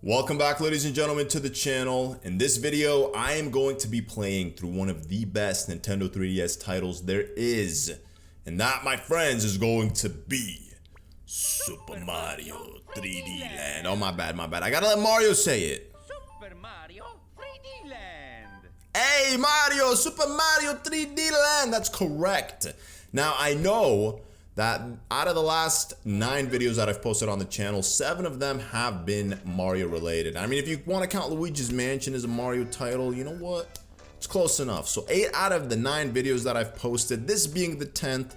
Welcome back, ladies and gentlemen, to the channel. In this video, I am going to be playing through one of the best Nintendo 3DS titles there is. And that, my friends, is going to be Super Mario 3D Land. Oh, my bad. I gotta let Mario say it. Super Mario 3D Land. Hey, Mario, Super Mario 3D Land. That's correct. Now, I know that out of the last 9 videos that I've posted on the channel, 7 of them have been Mario related. I mean, if you want to count Luigi's Mansion as a Mario title, you know what? It's close enough. So 8 out of the 9 videos that I've posted, this being the 10th,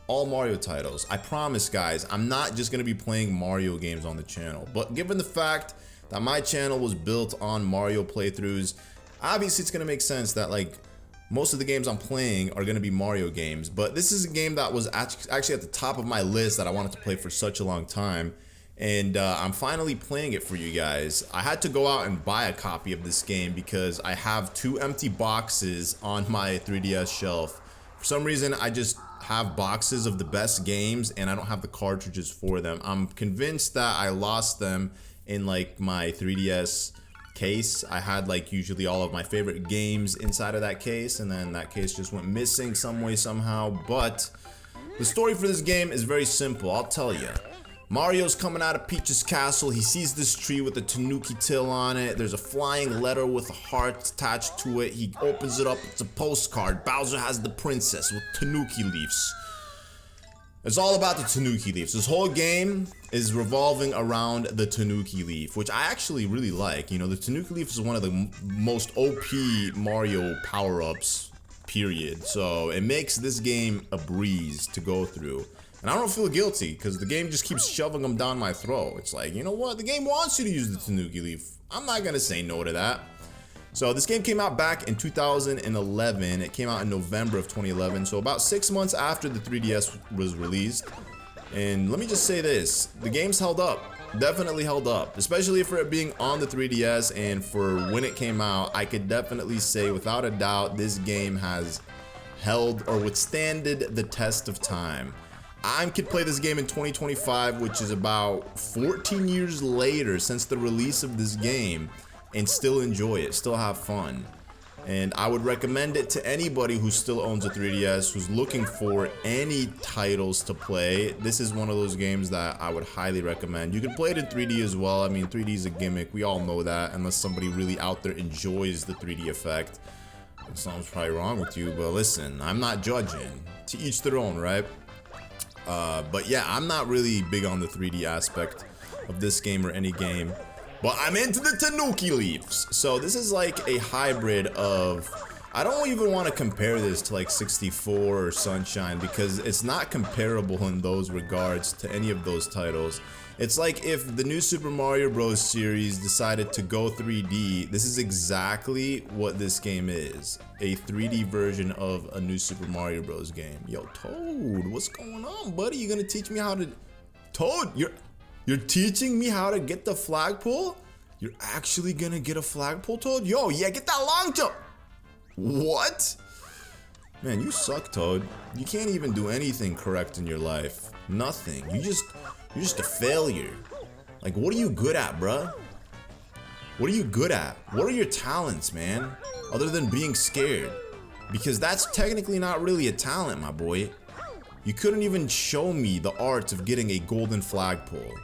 all Mario titles. I promise, guys, I'm not just going to be playing Mario games on the channel. But given the fact that my channel was built on Mario playthroughs, obviously it's going to make sense that, like, most of the games I'm playing are going to be Mario games, but this is a game that was actually at the top of my list that I wanted to play for such a long time, and I'm finally playing it for you guys. I had to go out and buy a copy of this game because I have 2 empty boxes on my 3DS shelf. For some reason, I just have boxes of the best games and I don't have the cartridges for them. I'm convinced that I lost them in like my 3DS case. I had like usually all of my favorite games inside of that case, and then that case just went missing some way somehow. But the story for this game is very simple, I'll tell you. Mario's coming out of Peach's castle. He sees this tree with a Tanuki tail on it. There's a flying letter with a heart attached to it. He opens it up, it's a postcard. Bowser has the princess with Tanuki leaves. It's all about the Tanuki leaves. This whole game is revolving around the Tanuki leaf, which I actually really like. You know, the Tanuki leaf is one of the most OP Mario power-ups, period. So it makes this game a breeze to go through. And I don't feel guilty, because the game just keeps shoving them down my throat. It's like, you know what? The game wants you to use the Tanuki leaf. I'm not going to say no to that. So this game came out back in 2011. It came out in November of 2011, so about 6 months after the 3DS was released. And let me just say this, the game's held up, definitely held up, especially for it being on the 3DS and for when it came out. I could definitely say without a doubt this game has held or withstanded the test of time. I could play this game in 2025, which is about 14 years later since the release of this game, and still enjoy it, still have fun. And I would recommend it to anybody who still owns a 3DS, who's looking for any titles to play. This is one of those games that I would highly recommend. You can play it in 3D as well. I mean, 3D is a gimmick, we all know that, unless somebody really out there enjoys the 3D effect. Something's probably wrong with you, but listen, I'm not judging. To each their own, right? But yeah, I'm not really big on the 3D aspect of this game or any game. But I'm into the Tanuki leaves. So this is like a hybrid of, I don't even want to compare this to like 64 or Sunshine, because it's not comparable in those regards to any of those titles. It's like if the new Super Mario Bros. Series decided to go 3D, this is exactly what this game is. A 3D version of a new Super Mario Bros. Game. Yo, Toad, what's going on, buddy? You gonna teach me how to... Toad, You're teaching me how to get the flagpole? You're actually gonna get a flagpole, Toad? Yo, yeah, get that long jump! What? Man, you suck, Toad. You can't even do anything correct in your life. Nothing. You're just a failure. Like, what are you good at, bruh? What are you good at? What are your talents, man? Other than being scared. Because that's technically not really a talent, my boy. You couldn't even show me the art of getting a golden flagpole.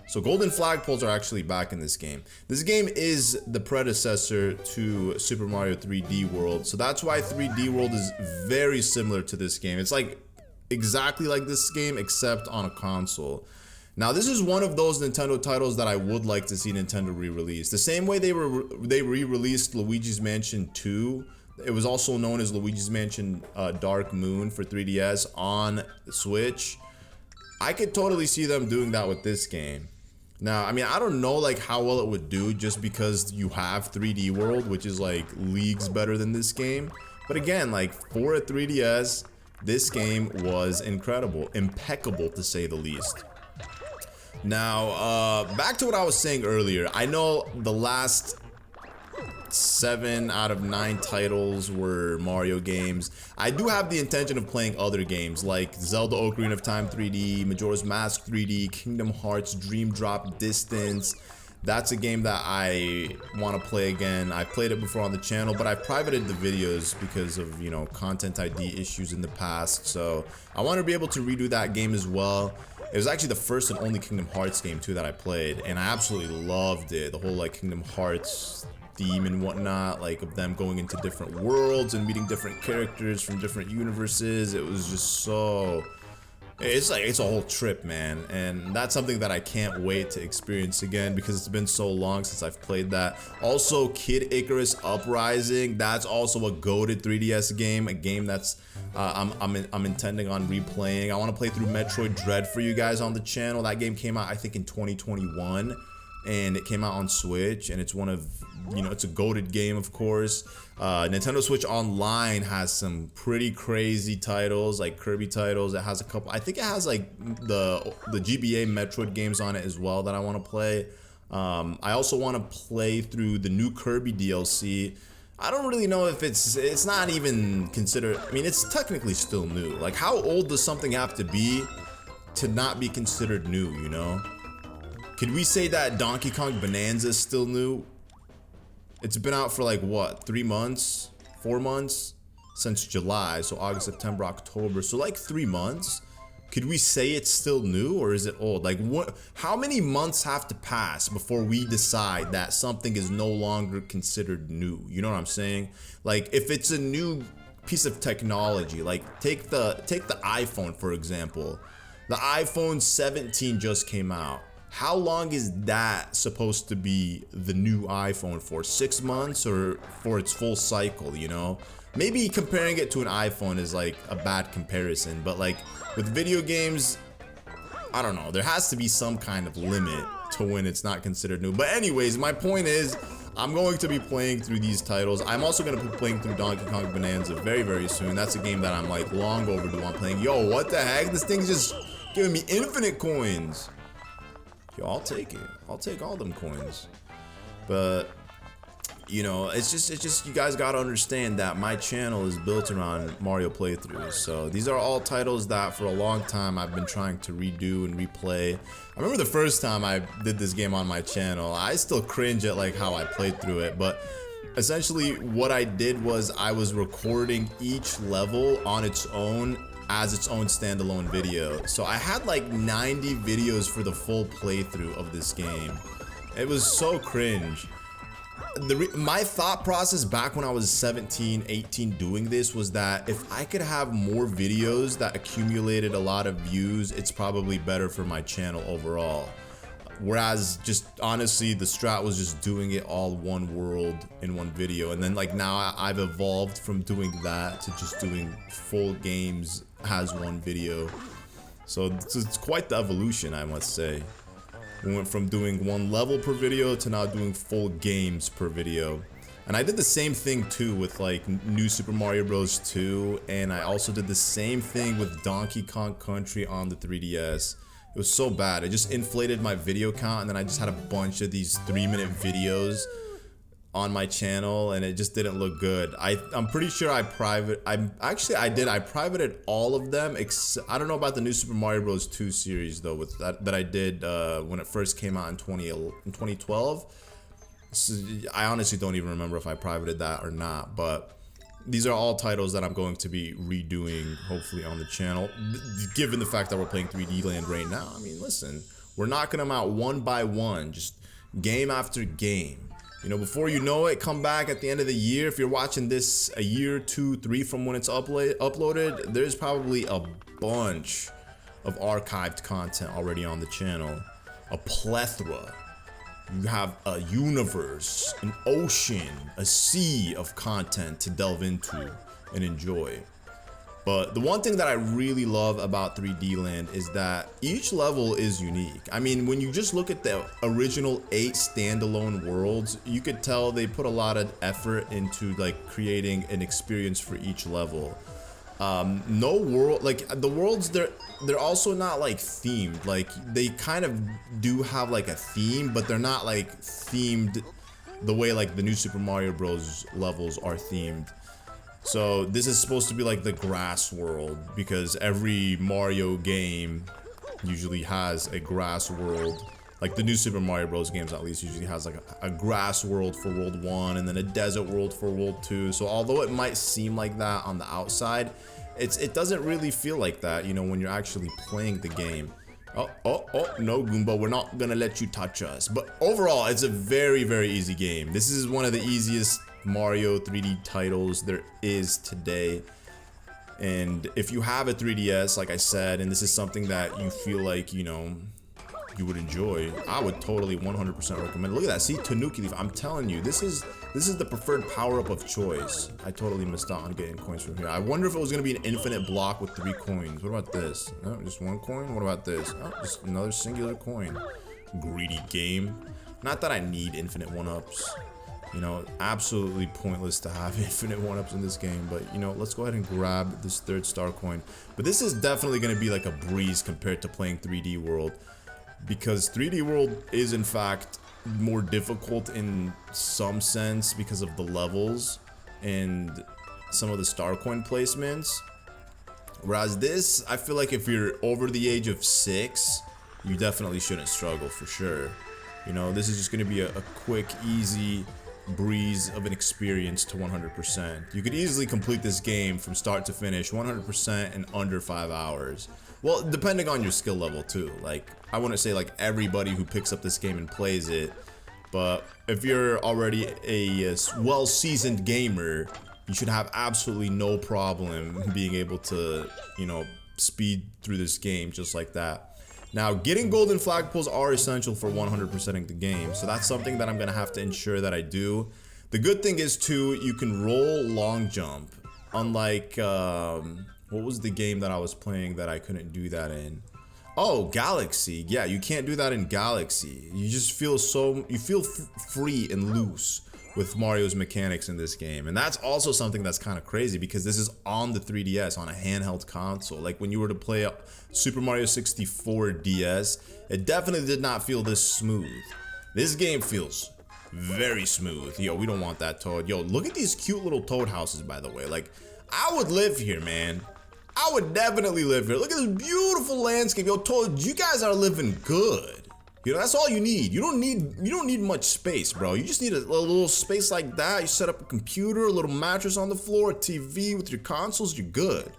So golden flagpoles are actually back in this game. This game is the predecessor to Super Mario 3D World. So that's why 3D World is very similar to this game. It's like exactly like this game except on a console. Now this is one of those Nintendo titles that I would like to see Nintendo re-release. The same way they re-released Luigi's Mansion 2. It was also known as Luigi's Mansion Dark Moon for 3DS on Switch. I could totally see them doing that with this game. Now, I mean, I don't know like how well it would do just because you have 3D World, which is like leagues better than this game. But again, like for a 3DS, this game was incredible, impeccable to say the least. Now, back to what I was saying earlier. I know the last 7 out of 9 titles were Mario games. I do have the intention of playing other games like Zelda Ocarina of Time 3D, Majora's Mask 3D, Kingdom Hearts Dream Drop Distance, That's a game that I want to play again. I played it before on the channel, but I privated the videos because of, you know, content ID issues in the past. So I want to be able to redo that game as well. It was actually the first and only Kingdom Hearts game too that I played, and I absolutely loved it. The whole like Kingdom Hearts theme and whatnot, like of them going into different worlds and meeting different characters from different universes. It was just so... It's a whole trip, man, and that's something that I can't wait to experience again because it's been so long since I've played that. Also, Kid Icarus Uprising, that's also a goated 3DS game, a game that's I'm intending on replaying. I want to play through Metroid Dread for you guys on the channel. That game came out, I think, in 2021, and it came out on Switch, and it's one of, you know, it's a goated game, of course. Nintendo Switch Online has some pretty crazy titles, like Kirby titles. It has a couple, I think it has like the GBA Metroid games on it as well that I want to play. I also want to play through the new Kirby DLC. I don't really know if it's not even considered, I mean, it's technically still new. Like, how old does something have to be to not be considered new, you know? Could we say that Donkey Kong Bonanza is still new? It's been out for like what, 3 months, 4 months since July, so August, September, October, so like 3 months. Could we say it's still new, or is it old? Like, what? How many months have to pass before we decide that something is no longer considered new? You know what I'm saying? Like, if it's a new piece of technology, like take the iPhone for example. The iPhone 17 just came out. How long is that supposed to be the new iPhone for? 6 months or for its full cycle, you know? Maybe comparing it to an iPhone is like a bad comparison, but like with video games, I don't know, there has to be some kind of limit to when it's not considered new. But anyways, my point is, I'm going to be playing through these titles. I'm also going to be playing through Donkey Kong Bonanza very, very soon. That's a game that I'm like long overdue on playing. Yo, what the heck? This thing's just giving me infinite coins. Yo, I'll take it. I'll take all them coins. But, you know, it's just you guys gotta understand that my channel is built around Mario playthroughs. So these are all titles that for a long time I've been trying to redo and replay. I remember the first time I did this game on my channel, I still cringe at like how I played through it, but essentially what I did was I was recording each level on its own as its own standalone video. So I had like 90 videos for the full playthrough of this game. It was so cringe. My thought process back when I was 17, 18 doing this was that if I could have more videos that accumulated a lot of views, it's probably better for my channel overall. Whereas just honestly, the strat was just doing it all one world in one video. And then like now I've evolved from doing that to just doing full games as one video. So it's quite the evolution, I must say. We went from doing one level per video to now doing full games per video. And I did the same thing too with like New Super Mario Bros. 2, and I also did the same thing with Donkey Kong Country on the 3DS. It was so bad. It just inflated my video count, and then I just had a bunch of these 3-minute videos on my channel, and it just didn't look good. I'm pretty sure I privated all of them. I don't know about the New Super Mario Bros. 2 series though, with that I did when it first came out in 2012. So I honestly don't even remember if I privated that or not, but these are all titles that I'm going to be redoing, hopefully, on the channel. Given the fact that we're playing 3D Land right now, I mean, listen, we're knocking them out one by one, just game after game. You know, before you know it, come back at the end of the year. If you're watching this a year, 2, 3 from when it's uploaded, there's probably a bunch of archived content already on the channel. A plethora. You have a universe, an ocean, a sea of content to delve into and enjoy. But the one thing that I really love about 3D Land is that each level is unique. I mean, when you just look at the original 8 standalone worlds, you could tell they put a lot of effort into like creating an experience for each level. No world, like the worlds, they're also not like themed. Like they kind of do have like a theme, but they're not like themed the way like the New Super Mario Bros. Levels are themed. So this is supposed to be like the grass world, because every Mario game usually has a grass world, Like the new Super Mario Bros. Games at least usually has like a grass world for World 1 and then a desert world for World 2. So although it might seem like that on the outside, it doesn't really feel like that, you know, when you're actually playing the game. Oh, no, Goomba, we're not gonna let you touch us. But overall, it's a very, very easy game. This is one of the easiest Mario 3D titles there is today. And if you have a 3DS, like I said, and this is something that you feel like, you know, you would enjoy, I would totally 100% recommend. Look at that, see, Tanuki Leaf. I'm telling you, this is the preferred power-up of choice. I totally missed out on getting coins from here. I wonder if it was gonna be an infinite block with 3 coins. What about this? No, just 1 coin? What about this? Oh, just another singular coin. Greedy game. Not that I need infinite 1-ups. You know, absolutely pointless to have infinite 1-ups in this game, but you know, let's go ahead and grab this 3rd star coin. But this is definitely gonna be like a breeze compared to playing 3D World, because 3D World is in fact more difficult in some sense because of the levels and some of the star coin placements. Whereas this, I feel like if you're over the age of 6, you definitely shouldn't struggle for sure. You know, this is just gonna be a quick, easy breeze of an experience to 100%. You could easily complete this game from start to finish 100% in under 5 hours. Well, depending on your skill level too. Like, I wouldn't say like everybody who picks up this game and plays it, but if you're already a well-seasoned gamer, you should have absolutely no problem being able to, you know, speed through this game just like that. Now, getting golden flagpoles are essential for 100%ing the game, so that's something that I'm gonna have to ensure that I do. The good thing is too, you can roll long jump, unlike what was the game that I was playing that I couldn't do that in? Oh, Galaxy. Yeah, you can't do that in Galaxy. You just feel free and loose with Mario's mechanics in this game. And that's also something that's kind of crazy because this is on the 3DS, on a handheld console. Like when you were to play Super Mario 64 DS, it definitely did not feel this smooth. This game feels very smooth. Yo, we don't want that Toad. Yo, look at these cute little Toad houses, by the way. Like, I would live here, man. I would definitely live here. Look at this beautiful landscape. Yo, Toad, you guys are living good. You know, that's all you need. You don't need much space, bro. You just need a little space like that. You set up a computer, a little mattress on the floor, a TV with your consoles, you're good.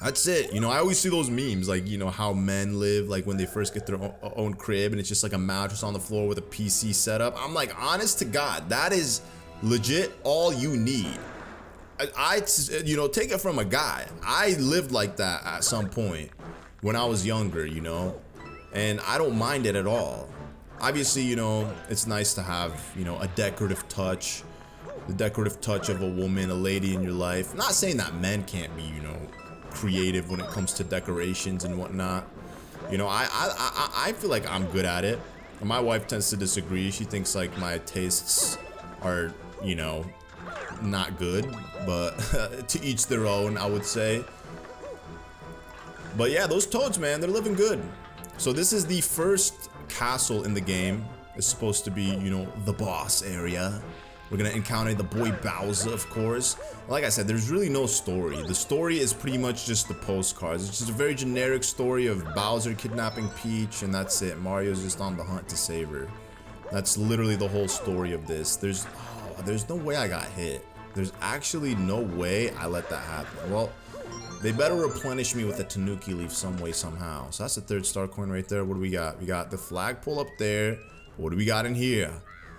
That's it. You know, I always see those memes, like, you know, how men live, like when they first get their own crib and it's just like a mattress on the floor with a PC setup. I'm like, honest to God, that is legit all you need. I you know, take it from a guy. I lived like that at some point when I was younger, you know, and I don't mind it at all. Obviously, you know, it's nice to have, you know, a decorative touch, the decorative touch of a woman, a lady in your life. I'm not saying that men can't be, you know, creative when it comes to decorations and whatnot. You know, I feel like I'm good at it. My wife tends to disagree. She thinks like my tastes are, you know, not good, but to each their own, I would say. But yeah, those Toads, man, they're living good. So this is the first castle in the game. It's supposed to be, you know, the boss area. We're gonna encounter the boy Bowser, of course. Like I said, there's really no story. The story is pretty much just the postcards. It's just a very generic story of Bowser kidnapping Peach, and that's it. Mario's just on the hunt to save her. That's literally the whole story of this. There's no way I got hit. There's actually no way I let that happen. Well, they better replenish me with a Tanuki Leaf some way, somehow. So that's the 3rd star coin right there. What do we got? We got the flagpole up there. What do we got in here?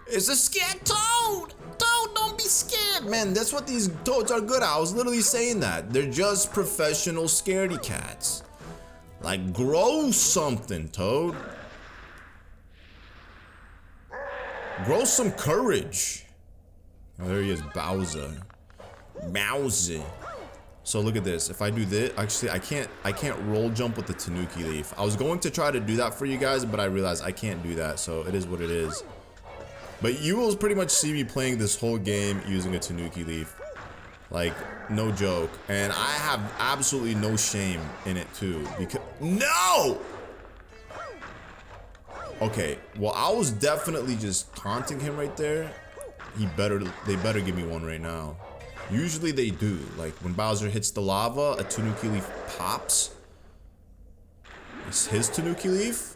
It's a scared Toad! Toad, don't be scared! Man, that's what these Toads are good at. I was literally saying that. They're just professional scaredy cats. Like, grow something, Toad. Grow some courage. Oh, there he is, Bowser. Bowser. So look at this. If I do this, actually, I can't roll jump with the Tanuki Leaf. I was going to try to do that for you guys, but I realized I can't do that. So it is what it is. But you will pretty much see me playing this whole game using a Tanuki Leaf. Like, no joke. And I have absolutely no shame in it too. Because no! Okay, well, I was definitely just taunting him right there. They better give me one right now. Usually they do. Like when Bowser hits the lava, a Tanuki Leaf pops. It's his Tanuki Leaf.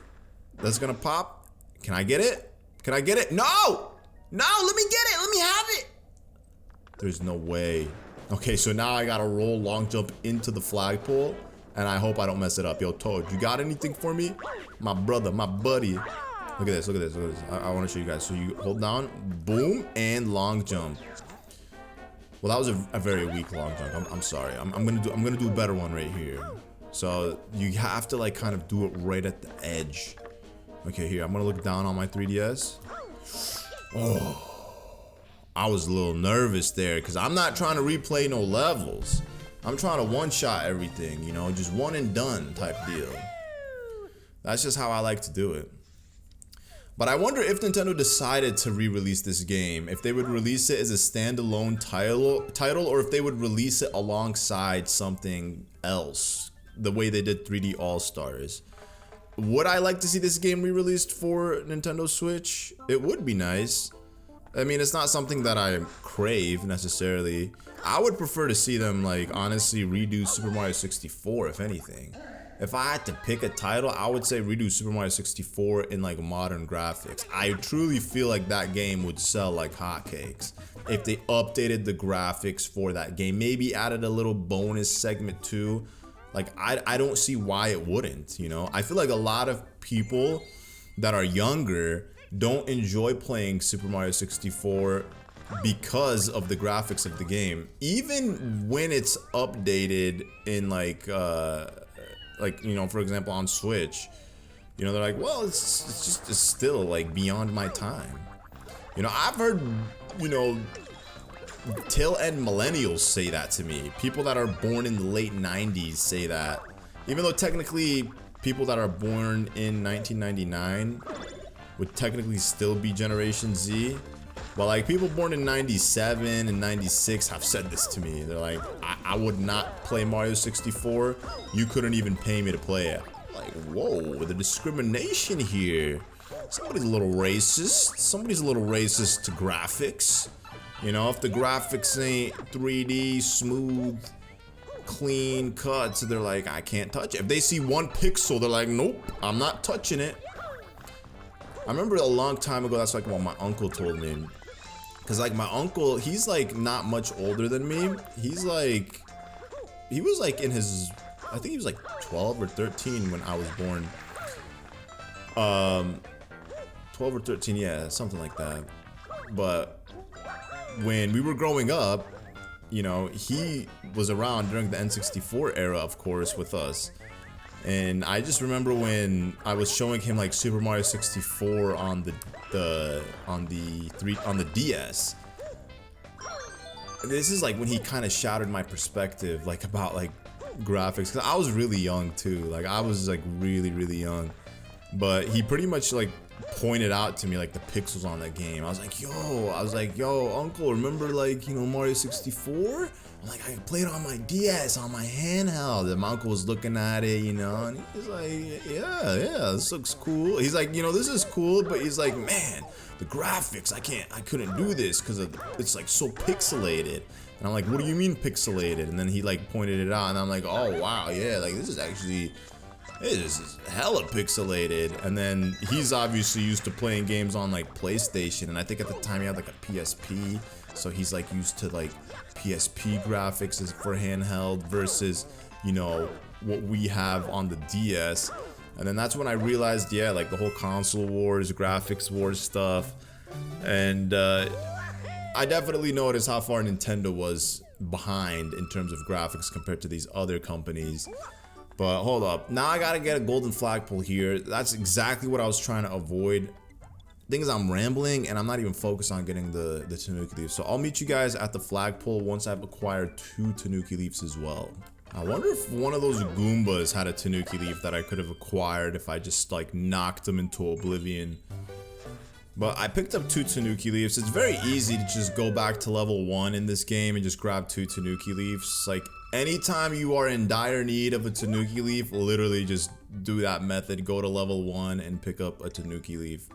That's gonna pop. Can I get it? Can I get it? No! No, let me get it. Let me have it. There's no way. Okay, so now I gotta roll long jump into the flagpole, and I hope I don't mess it up. Yo, Toad, you got anything for me? My brother, my buddy. Look at this, look at this, look at this. I want to show you guys. So you hold down, boom, and long jump. Well, that was a very weak long jump. I'm sorry. I'm gonna do a better one right here. So you have to like kind of do it right at the edge. Okay, here, I'm gonna look down on my 3DS. Oh. I was a little nervous there because I'm not trying to replay no levels. I'm trying to one-shot everything, you know, just one and done type deal. That's just how I like to do it. But I wonder if Nintendo decided to re-release this game, if they would release it as a standalone title, or if they would release it alongside something else, the way they did 3D All-Stars. Would I like to see this game re-released for Nintendo Switch? It would be nice. I mean, it's not something that I crave necessarily. I would prefer to see them, like, honestly redo Super Mario 64, if anything. If I had to pick a title, I would say redo Super Mario 64 in, like, modern graphics. I truly feel like that game would sell like hotcakes if they updated the graphics for that game. Maybe added a little bonus segment too. Like, I don't see why it wouldn't, you know? I feel like a lot of people that are younger don't enjoy playing Super Mario 64 because of the graphics of the game. Even when it's updated in like you know, for example on Switch, you know, they're like, well, it's still like beyond my time. You know, I've heard, you know, tail end millennials say that to me. People that are born in the late 90s say that. Even though technically people that are born in 1999 would technically still be Generation Z. But like people born in 97 and 96 have said this to me. They're like, I would not play Mario 64. You couldn't even pay me to play it. Like, whoa, the discrimination here. Somebody's a little racist. Somebody's a little racist to graphics. You know, if the graphics ain't 3D, smooth, clean cuts, they're like, I can't touch it. If they see one pixel, they're like, nope, I'm not touching it. I remember a long time ago, that's like what my uncle told me. Cause like my uncle, he's like not much older than me. He's like, he was like in his, I think he was like 12 or 13 when I was born. 12 or 13, yeah, something like that. But when we were growing up, you know, he was around during the N64 era, of course, with us. And I just remember when I was showing him like Super Mario 64 on the DS. This is like when he kind of shattered my perspective, like about like graphics, cause I was really young too. Like I was like really young, but he pretty much like pointed out to me like the pixels on that game. I was like, yo, uncle, remember like, you know, Mario 64? I'm like, I played it on my DS, on my handheld. And my uncle was looking at it, you know, and he's like, yeah, this looks cool. He's like, you know, this is cool, but he's like, man, the graphics, I couldn't do this because it's like so pixelated. And I'm like, what do you mean pixelated? And then he like pointed it out, and I'm like, oh wow, yeah, like this is hella pixelated. And then he's obviously used to playing games on like PlayStation, and I think at the time he had like a PSP, so he's like used to like PSP graphics as for handheld versus, you know, what we have on the DS. And then that's when I realized, yeah, like the whole console wars, graphics wars stuff. And I definitely noticed how far Nintendo was behind in terms of graphics compared to these other companies. But hold up, now I gotta get a golden flagpole here. That's exactly what I was trying to avoid. Thing is, I'm rambling and I'm not even focused on getting the Tanuki leaf. So I'll meet you guys at the flagpole once I've acquired 2 Tanuki leaves as well. I wonder if one of those Goombas had a Tanuki leaf that I could have acquired if I just like knocked them into oblivion. But I picked up 2 Tanuki leaves. It's very easy to just go back to level 1 in this game and just grab 2 Tanuki leaves. Like anytime you are in dire need of a Tanuki leaf, literally just do that method. Go to level 1 and pick up a Tanuki leaf.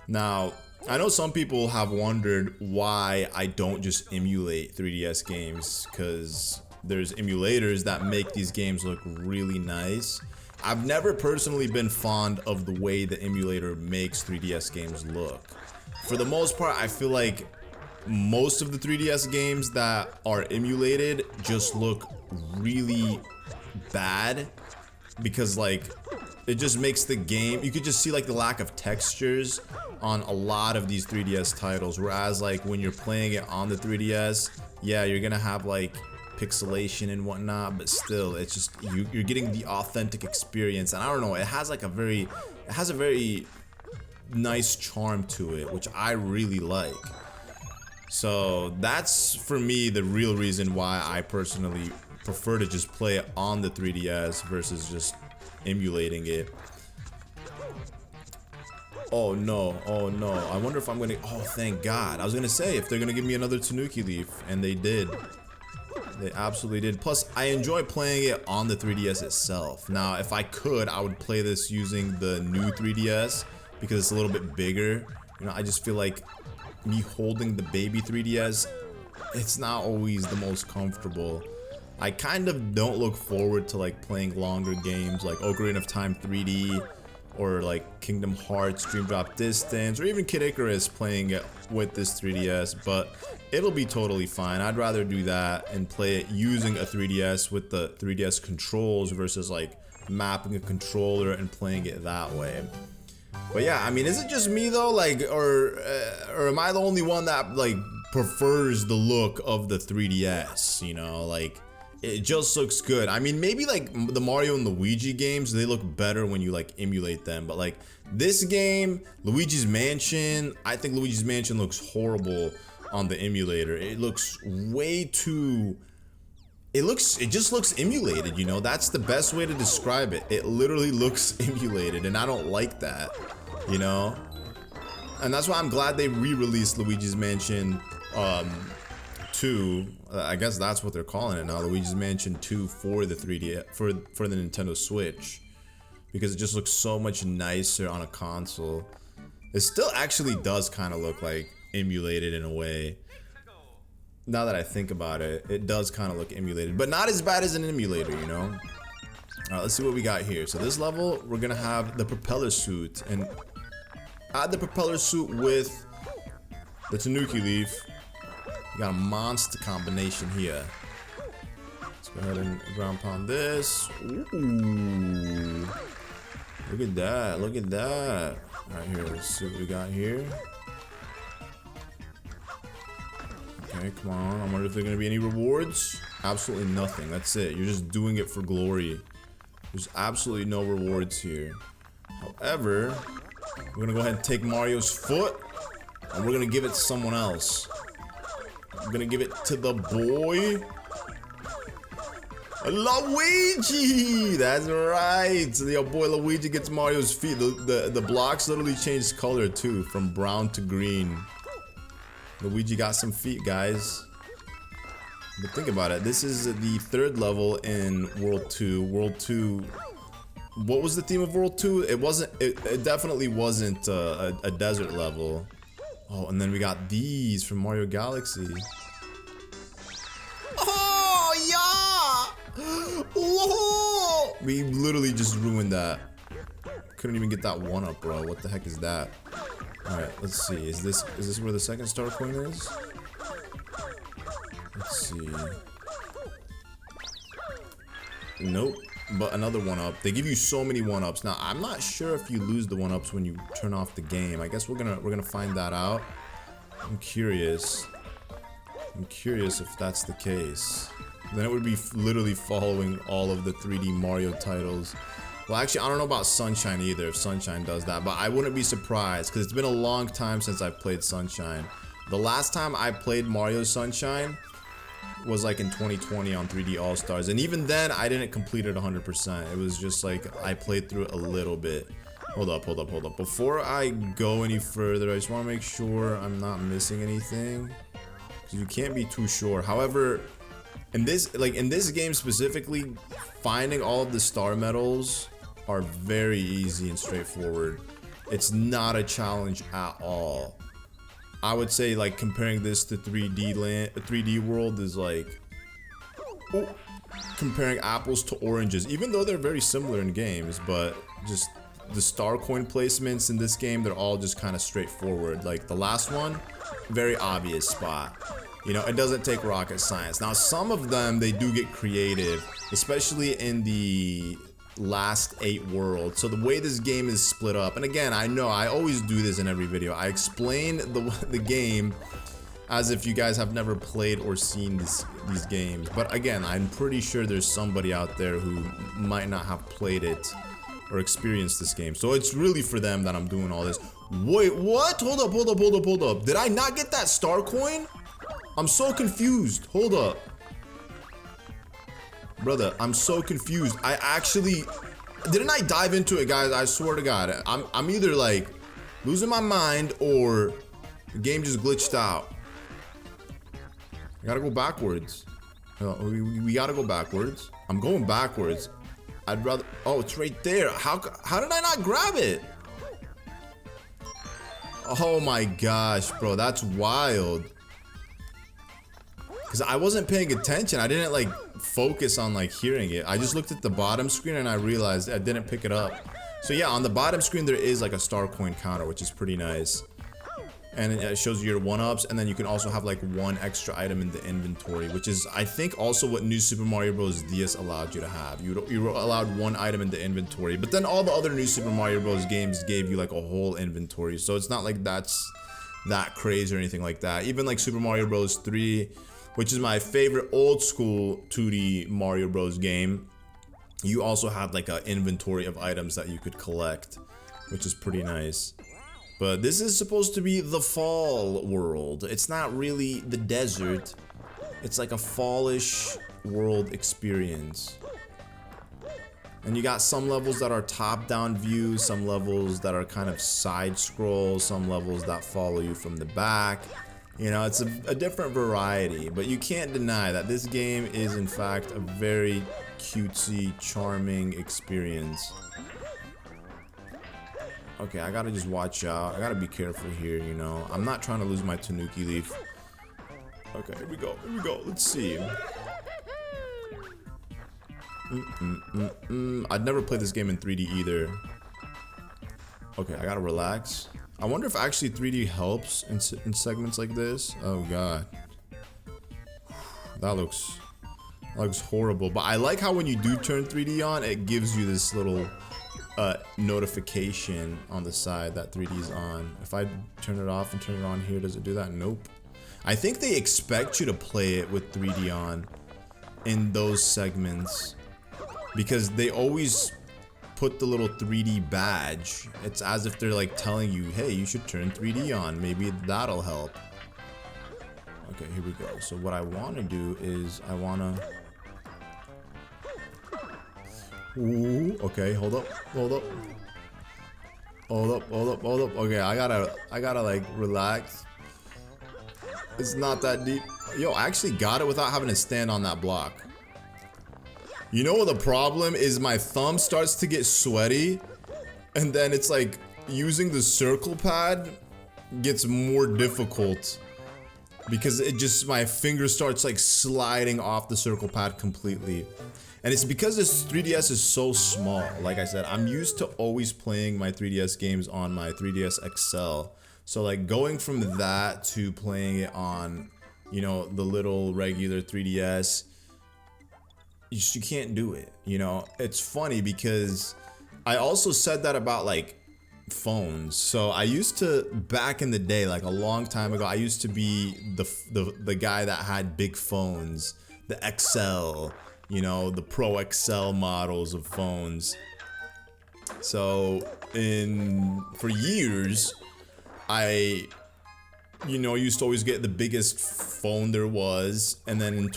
Now, I know some people have wondered why I don't just emulate 3DS games, because there's emulators that make these games look really nice. I've never personally been fond of the way the emulator makes 3DS games look. For the most part, I feel like most of the 3DS games that are emulated just look really bad because like it just makes the game, you could just see like the lack of textures on a lot of these 3DS titles, whereas like when you're playing it on the 3DS, yeah, you're gonna have like pixelation and whatnot, but still it's just you're getting the authentic experience. And I don't know, it has a very nice charm to it, which I really like. So that's for me the real reason why I personally prefer to just play it on the 3DS versus just emulating it. Oh no, oh no. I wonder if I'm gonna, oh thank God. I was gonna say if they're gonna give me another Tanuki Leaf, and they did. They absolutely did. Plus, I enjoy playing it on the 3DS itself. Now, if I could, I would play this using the new 3DS because it's a little bit bigger. You know, I just feel like me holding the baby 3DS, it's not always the most comfortable. I kind of don't look forward to like playing longer games like Ocarina of Time 3D or like Kingdom Hearts Dream Drop Distance or even Kid Icarus playing it with this 3DS, but it'll be totally fine. I'd rather do that and play it using a 3DS with the 3DS controls versus like mapping a controller and playing it that way. But yeah, I mean, is it just me though, like, or am I the only one that like prefers the look of the 3DS, you know, like it just looks good. I mean, maybe like the Mario and Luigi games, they look better when you like emulate them, but like this game, Luigi's Mansion, I think Luigi's Mansion looks horrible on the emulator. It looks way too, it just looks emulated, you know. That's the best way to describe it. It literally looks emulated, and I don't like that, you know. And that's why I'm glad they re-released Luigi's Mansion 2. I guess that's what they're calling it now, Luigi's Mansion 2 for the 3D, for the Nintendo Switch, because it just looks so much nicer on a console. It still actually does kind of look like emulated in a way. Now that I think about it, it does kind of look emulated, but not as bad as an emulator, you know. Alright, let's see what we got here. So this level, we're gonna have the propeller suit, and add the propeller suit with the Tanuki Leaf. You got a monster combination here. Let's go ahead and ground pound this. Ooh. Look at that, look at that. Alright, here, let's see what we got here. Okay, come on. I wonder if there are gonna be any rewards. Absolutely nothing. That's it. You're just doing it for glory. There's absolutely no rewards here. However, we're gonna go ahead and take Mario's foot, and we're gonna give it to someone else. We're gonna give it to the boy Luigi. That's right. So your boy Luigi gets Mario's feet. The blocks literally changed color too, from brown to green. Luigi got some feet, guys. But think about it. This is the third level in World 2. World 2. What was the theme of World 2? It wasn't. It definitely wasn't a desert level. Oh, and then we got these from Mario Galaxy. Oh yeah! Whoa! We literally just ruined that. Couldn't even get that one up, bro. What the heck is that? Alright, let's see. Is this where the second star coin is? Let's see. Nope. But another one-up. They give you so many one-ups. Now, I'm not sure if you lose the one-ups when you turn off the game. I guess we're gonna find that out. I'm curious. I'm curious if that's the case. Then it would be literally following all of the 3D Mario titles. Well, actually, I don't know about Sunshine either, if Sunshine does that, but I wouldn't be surprised, because it's been a long time since I've played Sunshine. The last time I played Mario Sunshine was like in 2020 on 3D All-Stars, and even then, I didn't complete it 100%. It was just like, I played through it a little bit. Hold up. Before I go any further, I just want to make sure I'm not missing anything, because you can't be too sure. However, in this game specifically, finding all of the star medals are very easy and straightforward. It's not a challenge at all. I would say, like, comparing this to 3D World is like, oh, comparing apples to oranges, even though they're very similar in games, but just the star coin placements in this game, they're all just kind of straightforward. Like the last one, very obvious spot. You know, it doesn't take rocket science. Now, some of them, they do get creative, especially in the last 8 worlds. So the way this game is split up, and again, I know I always do this in every video. I explain the game as if you guys have never played or seen these games. But again, I'm pretty sure there's somebody out there who might not have played it or experienced this game. So it's really for them that I'm doing all this. Wait, what? Hold up. Did I not get that star coin? I'm so confused. Hold up. Brother, I'm so confused. I actually... Didn't I dive into it, guys? I swear to God. I'm either like losing my mind or the game just glitched out. I gotta go backwards. We gotta go backwards. I'm going backwards. I'd rather... Oh, it's right there. How did I not grab it? Oh my gosh, bro. That's wild. Because I wasn't paying attention. I didn't like focus on like hearing it. I just looked at the bottom screen and I realized I didn't pick it up. So yeah, on the bottom screen there is like a star coin counter, which is pretty nice. And it shows you your 1-ups, and then you can also have like 1 extra item in the inventory, which is I think also what New Super Mario Bros. DS allowed you to have. You were allowed 1 item in the inventory, but then all the other New Super Mario Bros. Games gave you like a whole inventory. So it's not like that's that crazy or anything like that. Even like Super Mario Bros. 3, which is my favorite old school 2D Mario Bros. Game, you also had like an inventory of items that you could collect, which is pretty nice. But this is supposed to be the fall world. It's not really the desert. It's like a fallish world experience. And you got some levels that are top-down views, some levels that are kind of side scroll, some levels that follow you from the back. You know, it's a different variety, but you can't deny that this game is in fact a very cutesy, charming experience. Okay, I gotta just watch out. I gotta be careful here, you know. I'm not trying to lose my Tanuki leaf. Okay, here we go. Let's see. I'd never played this game in 3D either. Okay, I gotta relax. I wonder if actually 3D helps in segments like this. Oh god, that looks horrible. But I like how when you do turn 3D on, it gives you this little notification on the side that 3D is on. If I turn it off and turn it on here, does it do that? Nope. I think they expect you to play it with 3D on in those segments because they always put the little 3D badge. It's as if they're like telling you, hey, you should turn 3D on. Maybe that'll help. Okay, here we go. So what I want to do is I want to... Ooh, okay, hold up. Okay, I gotta like relax. It's not that deep. Yo, I actually got it without having to stand on that block. You know what the problem is? My thumb starts to get sweaty, and then it's like using the circle pad gets more difficult because it just, my finger starts like sliding off the circle pad completely. And it's because this 3DS is so small. Like I said, I'm used to always playing my 3DS games on my 3DS XL. So like going from that to playing it on, you know, the little regular 3DS, you can't do it, you know? It's funny because I also said that about like phones. So I used to, back in the day, like a long time ago, I used to be the guy that had big phones, the XL, you know, the Pro XL models of phones. So for years, I, you know, used to always get the biggest phone there was. And then in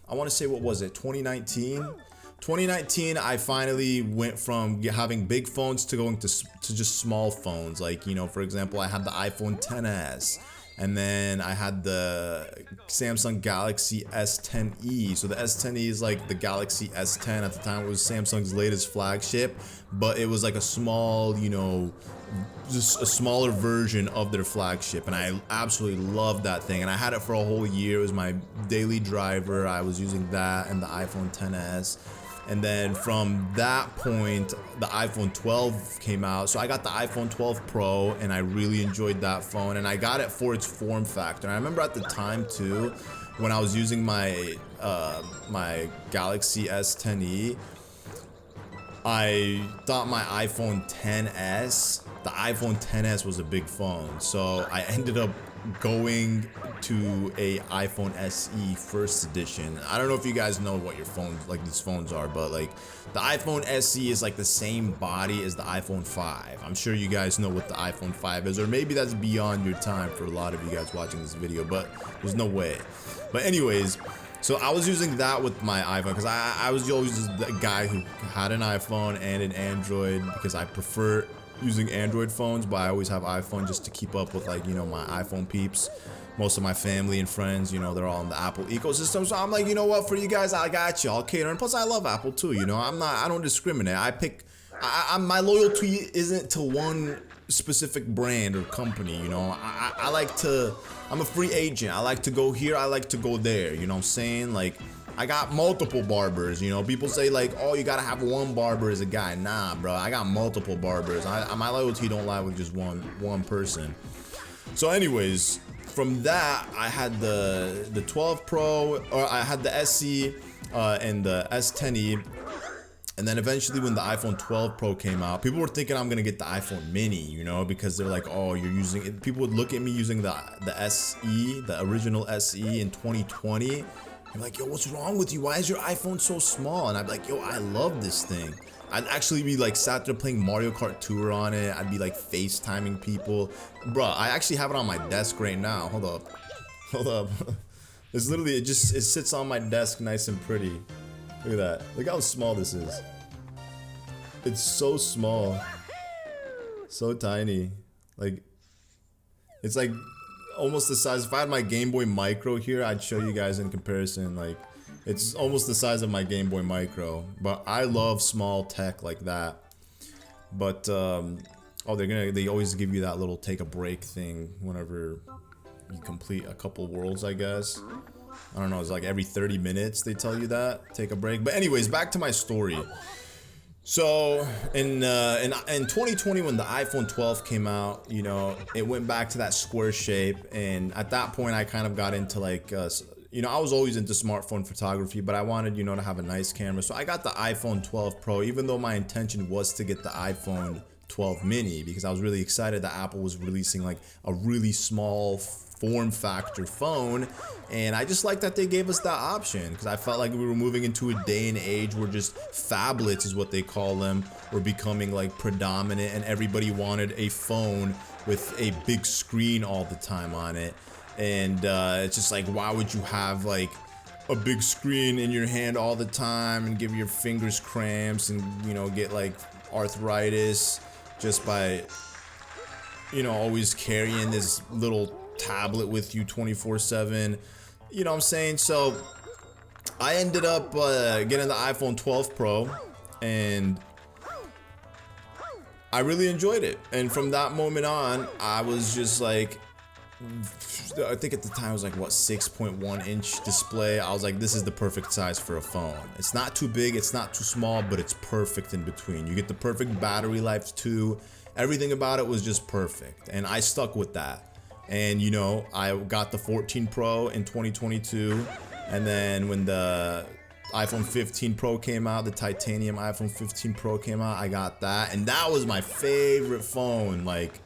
I want to say, what was it, 2019, I finally went from having big phones to going to just small phones. Like, you know, for example, I had the iPhone XS, and then I had the Samsung Galaxy S10e. So the S10e is like the Galaxy S10. At the time, it was Samsung's latest flagship, but it was like a small, you know, just a smaller version of their flagship, and I absolutely loved that thing. And I had it for a whole year. It was my daily driver. I was using that and the iPhone XS. And then from that point, the iPhone 12 came out. So I got the iPhone 12 Pro, and I really enjoyed that phone. And I got it for its form factor. And I remember at the time too, when I was using my my Galaxy S10e, I thought my iPhone XS, the iPhone XS was a big phone. So I ended up going to a iPhone SE first edition. I don't know if you guys know what your phones, like these phones are, but like the iPhone SE is like the same body as the iPhone 5. I'm sure you guys know what the iPhone 5 is, or maybe that's beyond your time for a lot of you guys watching this video, but there's no way. But anyways, so I was using that with my iPhone because I was always the guy who had an iPhone and an Android because I prefer using Android phones, but I always have iPhone just to keep up with, like, you know, my iPhone peeps. Most of my family and friends, you know, they're all in the Apple ecosystem. So I'm like, you know what, for you guys, I got you. I'll cater. And plus I love Apple too, you know. I don't discriminate. My loyalty isn't to one specific brand or company, you know. I'm a free agent. I like to go here, I like to go there, you know what I'm saying? Like, I got multiple barbers, you know. People say like, oh, you gotta have one barber as a guy. Nah, bro, I got multiple barbers. My loyalty don't lie with just one person. So anyways, from that, I had the 12 Pro, or I had the SE and the S10e. And then eventually when the iPhone 12 Pro came out, people were thinking I'm gonna get the iPhone mini, you know, because they're like, oh, you're using it. People would look at me using the SE, the original SE in 2020. I'm like, yo, what's wrong with you? Why is your iPhone so small? And I'd be like, yo, I love this thing. I'd actually be like sat there playing Mario Kart Tour on it. I'd be like FaceTiming people. Bruh, I actually have it on my desk right now. Hold up. It's literally, it sits on my desk nice and pretty. Look at that. Look how small this is. It's so small. So tiny. Like, it's like almost the size. If I had my Game Boy Micro here, I'd show you guys in comparison. Like, it's almost the size of my Game Boy Micro. But I love small tech like that. But oh, they always give you that little take a break thing whenever you complete a couple worlds, I guess. I don't know, it's like every 30 minutes they tell you that, take a break. But anyways, back to my story. So in 2020, when the iPhone 12 came out, you know, it went back to that square shape, and at that point I kind of got into like you know, I was always into smartphone photography, but I wanted, you know, to have a nice camera. So I got the iPhone 12 Pro, even though my intention was to get the iPhone 12 mini, because I was really excited that Apple was releasing like a really small form factor phone, and I just like that they gave us that option, because I felt like we were moving into a day and age where just phablets is what they call them were becoming like predominant, and everybody wanted a phone with a big screen all the time on it. And it's just like, why would you have like a big screen in your hand all the time and give your fingers cramps and, you know, get like arthritis just by, you know, always carrying this little tablet with you 24/7, you know what I'm saying? So I ended up getting the iPhone 12 Pro, and I really enjoyed it. And from that moment on, I was just like, I think at the time it was like, what, 6.1 inch display. I was like, this is the perfect size for a phone. It's not too big, it's not too small, but it's perfect in between. You get the perfect battery life too. Everything about it was just perfect, and I stuck with that. And you know, I got the 14 Pro in 2022, and then when the iPhone 15 Pro came out, the titanium iPhone 15 Pro came out, I got that, and that was my favorite phone, like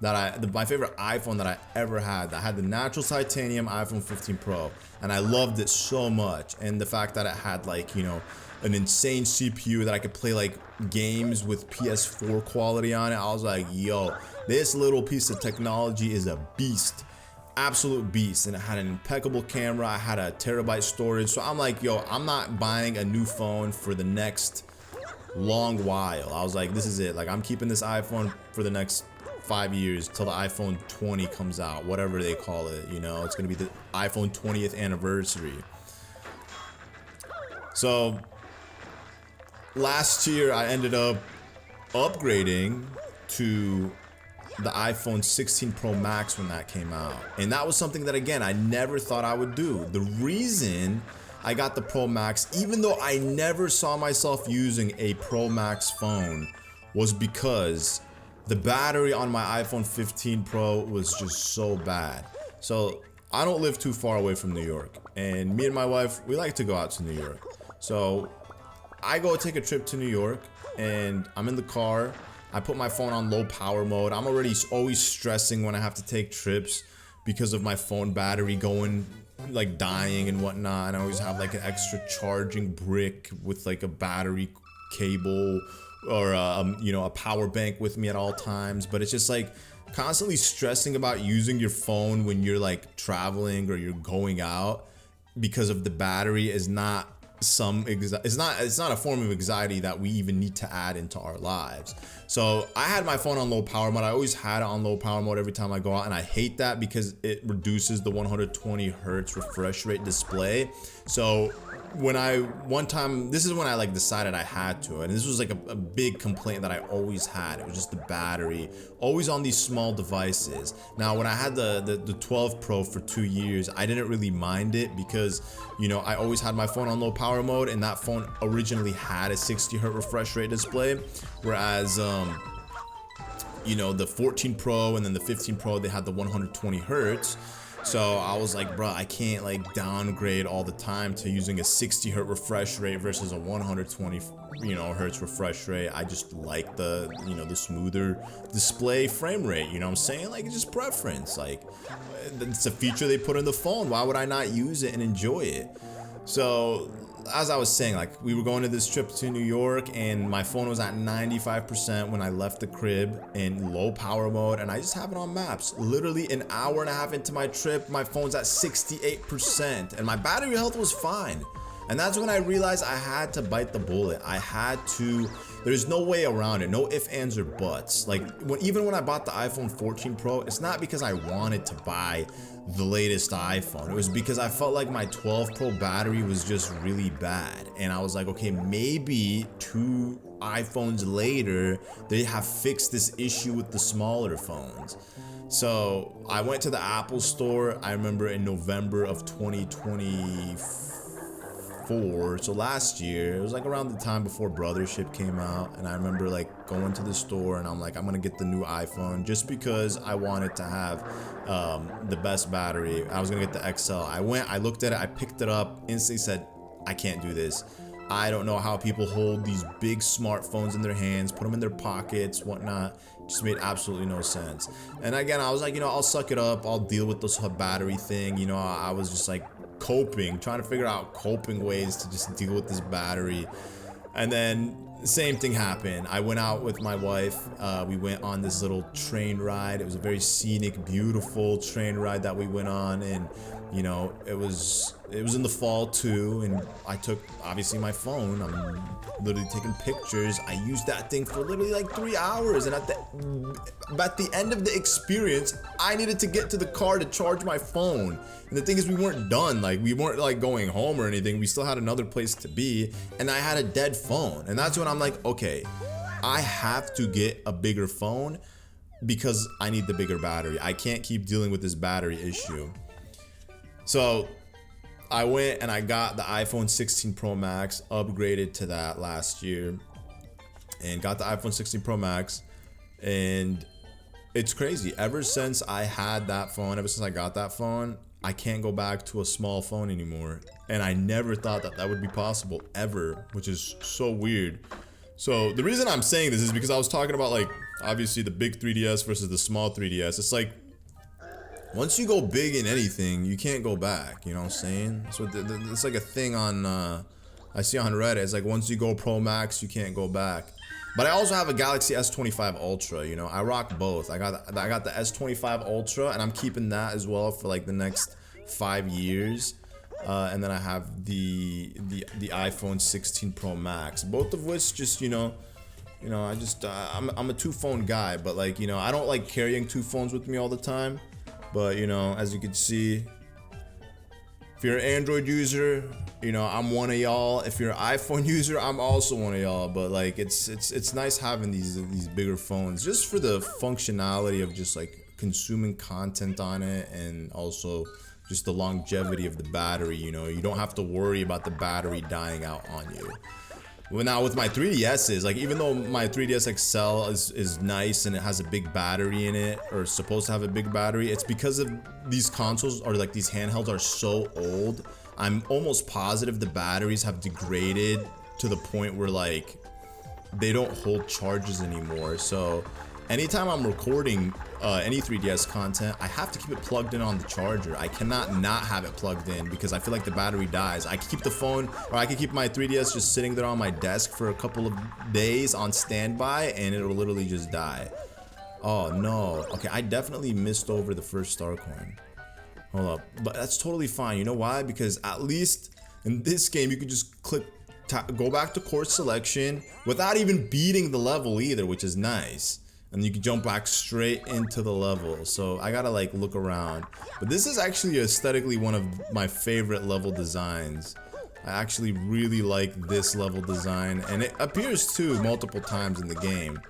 my favorite iPhone that I ever had. I had the natural titanium iPhone 15 Pro, and I loved it so much. And the fact that it had, like, you know, an insane CPU that I could play like games with PS4 quality on it, I was like, yo, this little piece of technology is a beast, absolute beast. And it had an impeccable camera, I had a terabyte storage. So I'm like, yo, I'm not buying a new phone for the next long while. I was like, this is it. Like, I'm keeping this iPhone for the next 5 years till the iPhone 20 comes out, whatever they call it, you know. It's gonna be the iPhone 20th anniversary. So last year I ended up upgrading to the iPhone 16 Pro Max when that came out. And that was something that, again, I never thought I would do. The reason I got the Pro Max, even though I never saw myself using a Pro Max phone, was because the battery on my iPhone 15 Pro was just so bad. So I don't live too far away from New York, and me and my wife, we like to go out to New York. So I go take a trip to New York, and I'm in the car. I put my phone on low power mode. I'm already always stressing when I have to take trips because of my phone battery going, like, dying and whatnot. And I always have like an extra charging brick with like a battery cable or you know, a power bank with me at all times. But it's just like constantly stressing about using your phone when you're like traveling or you're going out because of the battery is not it's not a form of anxiety that we even need to add into our lives. So I had my phone on low power mode. I always had it on low power mode every time I go out, and I hate that because it reduces the 120 hertz refresh rate display. So when one time, this is when I like decided I had to, and this was like a big complaint that I always had. It was just the battery, always on these small devices. Now when I had the 12 Pro for 2 years, I didn't really mind it because, you know, I always had my phone on low power mode, and that phone originally had a 60 hertz refresh rate display, whereas you know, the 14 Pro and then the 15 Pro, they had the 120 hertz. So I was like, bro, I can't like downgrade all the time to using a 60 hertz refresh rate versus a 120, you know, hertz refresh rate. I just like the, you know, the smoother display frame rate, you know what I'm saying? Like, it's just preference. Like, it's a feature they put in the phone. Why would I not use it and enjoy it? So as I was saying, like, we were going to this trip to New York, and my phone was at 95% when I left the crib in low power mode, and I just have it on maps. Literally an hour and a half into my trip, my phone's at 68%, and my battery health was fine. And that's when I realized I had to bite the bullet. I had to, there's no way around it. No ifs, ands, or buts. Like, even when I bought the iPhone 14 Pro, it's not because I wanted to buy the latest iPhone. It was because I felt like my 12 Pro battery was just really bad. And I was like, okay, maybe 2 iPhones later, they have fixed this issue with the smaller phones. So I went to the Apple store, I remember in November of 2024, so last year. It was like around the time before Brothership came out, and I remember like going to the store and I'm like, I'm gonna get the new iPhone just because I wanted to have the best battery. I was gonna get the XL. I went, I looked at it, I picked it up, instantly said, I can't do this. I don't know how people hold these big smartphones in their hands, put them in their pockets, whatnot. Just made absolutely no sense. And again, I was like, you know, I'll suck it up, I'll deal with this battery thing. You know, I was just like trying to figure out coping ways to just deal with this battery. And then the same thing happened. I went out with my wife. We went on this little train ride. It was a very scenic, beautiful train ride that we went on, and you know, it was in the fall too, and I took obviously my phone. I'm literally taking pictures. I used that thing for literally like 3 hours, and at the end of the experience, I needed to get to the car to charge my phone. And the thing is, we weren't done. Like, we weren't like going home or anything. We still had another place to be, and I had a dead phone. And that's when I'm like, okay, I have to get a bigger phone because I need the bigger battery. I can't keep dealing with this battery issue. So I went and I got the iPhone 16 Pro Max, upgraded to that last year, and got the iPhone 16 Pro Max. And it's crazy. Ever since I had that phone, ever since I got that phone, I can't go back to a small phone anymore. And I never thought that that would be possible ever, which is so weird. So the reason I'm saying this is because I was talking about, like, obviously the big 3DS versus the small 3DS. It's like, once you go big in anything, you can't go back, you know what I'm saying? So it's like a thing on, I see on Reddit, it's like once you go Pro Max, you can't go back. But I also have a Galaxy S25 Ultra, you know, I rock both. I got the S25 Ultra, and I'm keeping that as well for like the next 5 years. And then I have the iPhone 16 Pro Max, both of which just, you know, I just, I'm a 2-phone guy, but like, you know, I don't like carrying 2 phones with me all the time. But, you know, as you can see, you're an Android user, you know, I'm one of y'all. If you're an iPhone user, I'm also one of y'all. But like, it's nice having these bigger phones just for the functionality of just like consuming content on it, and also just the longevity of the battery. You know, you don't have to worry about the battery dying out on you. Well, now with my 3DSs, like even though my 3DS XL is nice and it has a big battery in it, or supposed to have a big battery, it's because of these consoles, or like these handhelds, are so old. I'm almost positive the batteries have degraded to the point where like they don't hold charges anymore. So anytime I'm recording any 3DS content, I have to keep it plugged in on the charger. I cannot not have it plugged in because I feel like the battery dies. I can keep the phone, or I can keep my 3DS just sitting there on my desk for a couple of days on standby, and it'll literally just die. Oh no. Okay, I definitely missed over the first star coin. Hold up. But that's totally fine. You know why? Because at least in this game, you can just go back to course selection without even beating the level either, which is nice. And you can jump back straight into the level. So I gotta like look around. But this is actually aesthetically one of my favorite level designs. I actually really like this level design, and it appears too multiple times in the game.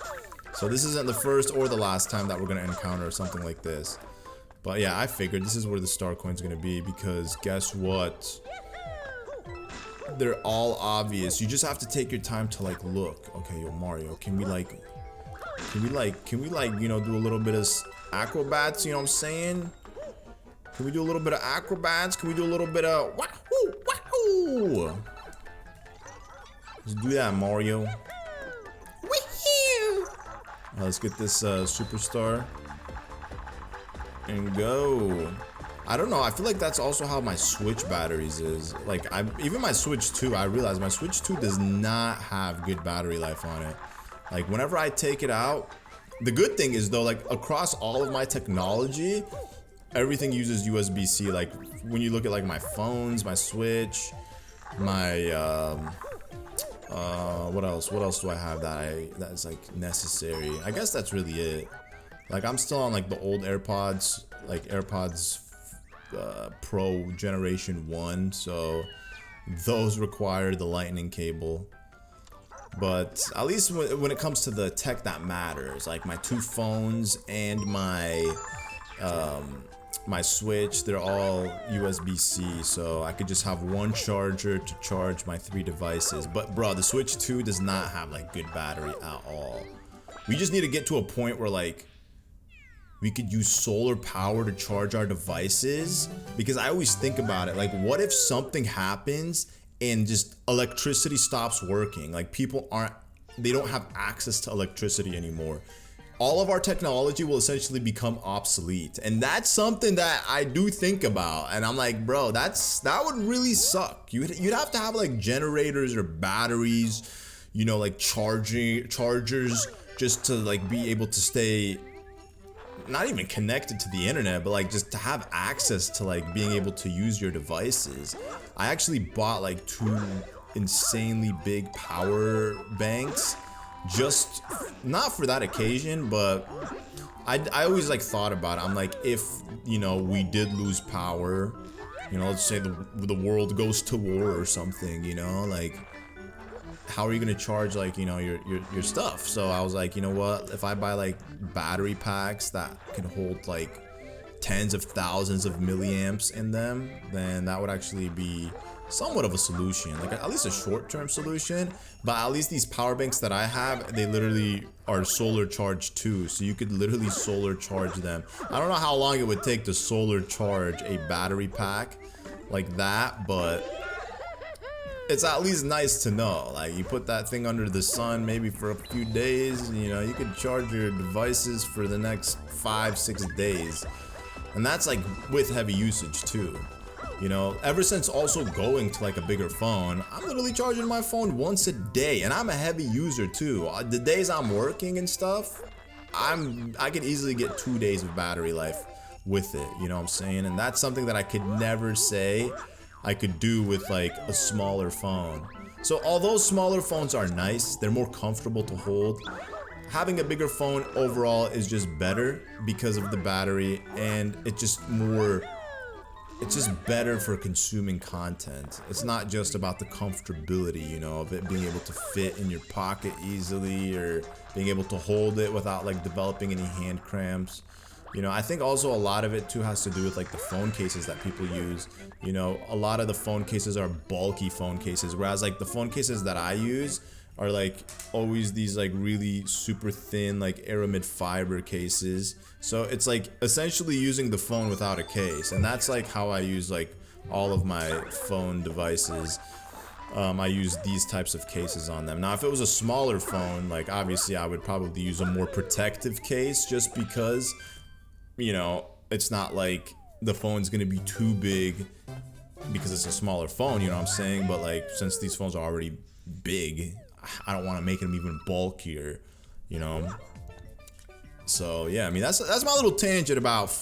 So this isn't the first or the last time that we're gonna encounter something like this. But yeah, I figured this is where the star coin's gonna be, because guess what? They're all obvious. You just have to take your time to like look. Okay, yo, Mario, can we you know, do a little bit of acrobats, you know what I'm saying? Can we do a little bit of acrobats? Can we do a little bit of wahoo, wahoo? Let's do that, Mario. Woohoo! Let's get this superstar and go. I don't know, I feel like that's also how my Switch batteries is. Like, even my Switch 2, I realized my Switch 2 does not have good battery life on it. Like, whenever I take it out, the good thing is though, like across all of my technology, everything uses USB-C. Like when you look at like my phones, my Switch, my what else do I have that is like necessary? I guess that's really it. Like I'm still on like the old AirPods, like AirPods Pro Generation 1, so those require the lightning cable. But at least when it comes to the tech that matters, like my two phones and my my Switch, they're all USB-C, so I could just have one charger to charge my 3 devices. But bro, the Switch 2 does not have like good battery at all. We just need to get to a point where like we could use solar power to charge our devices, because I always think about it, like what if something happens and just electricity stops working? Like people they don't have access to electricity anymore. All of our technology will essentially become obsolete, and that's something that I do think about. And I'm like, bro, that would really suck. You'd have to have like generators or batteries, you know, like chargers, just to like be able to stay not even connected to the internet, but like just to have access to like being able to use your devices. I actually bought like 2 insanely big power banks, just not for that occasion, but I always like thought about it. I'm like, if you know we did lose power, you know, let's say the world goes to war or something, you know, like how are you gonna charge like, you know, your stuff? So I was like, you know what, if I buy like battery packs that can hold like tens of thousands of milliamps in them, then that would actually be somewhat of a solution, like at least a short-term solution. But at least these power banks that I have, they literally are solar charged too, so you could literally solar charge them. I don't know how long it would take to solar charge a battery pack like that, but it's at least nice to know. Like you put that thing under the sun maybe for a few days, and, you know, you could charge your devices for the next 5-6 days, and that's like with heavy usage too. You know, ever since also going to like a bigger phone, I'm literally charging my phone once a day, and I'm a heavy user too. The days I'm working and stuff, I can easily get 2 days of battery life with it, you know what I'm saying? And that's something that I could never say I could do with like a smaller phone. So although smaller phones are nice, they're more comfortable to hold, having a bigger phone overall is just better because of the battery, and it's it's just better for consuming content. It's not just about the comfortability, you know, of it being able to fit in your pocket easily or being able to hold it without like developing any hand cramps. You know, I think also a lot of it too has to do with like the phone cases that people use. You know, a lot of the phone cases are bulky phone cases, whereas like the phone cases that I use are like always these like really super thin like aramid fiber cases. So it's like essentially using the phone without a case, and that's like how I use like all of my phone devices. I use these types of cases on them. Now if it was a smaller phone, like obviously I would probably use a more protective case, just because, you know, it's not like the phone's gonna be too big because it's a smaller phone, you know what I'm saying? But like, since these phones are already big, I don't want to make them even bulkier, you know? So yeah, I mean, that's my little tangent about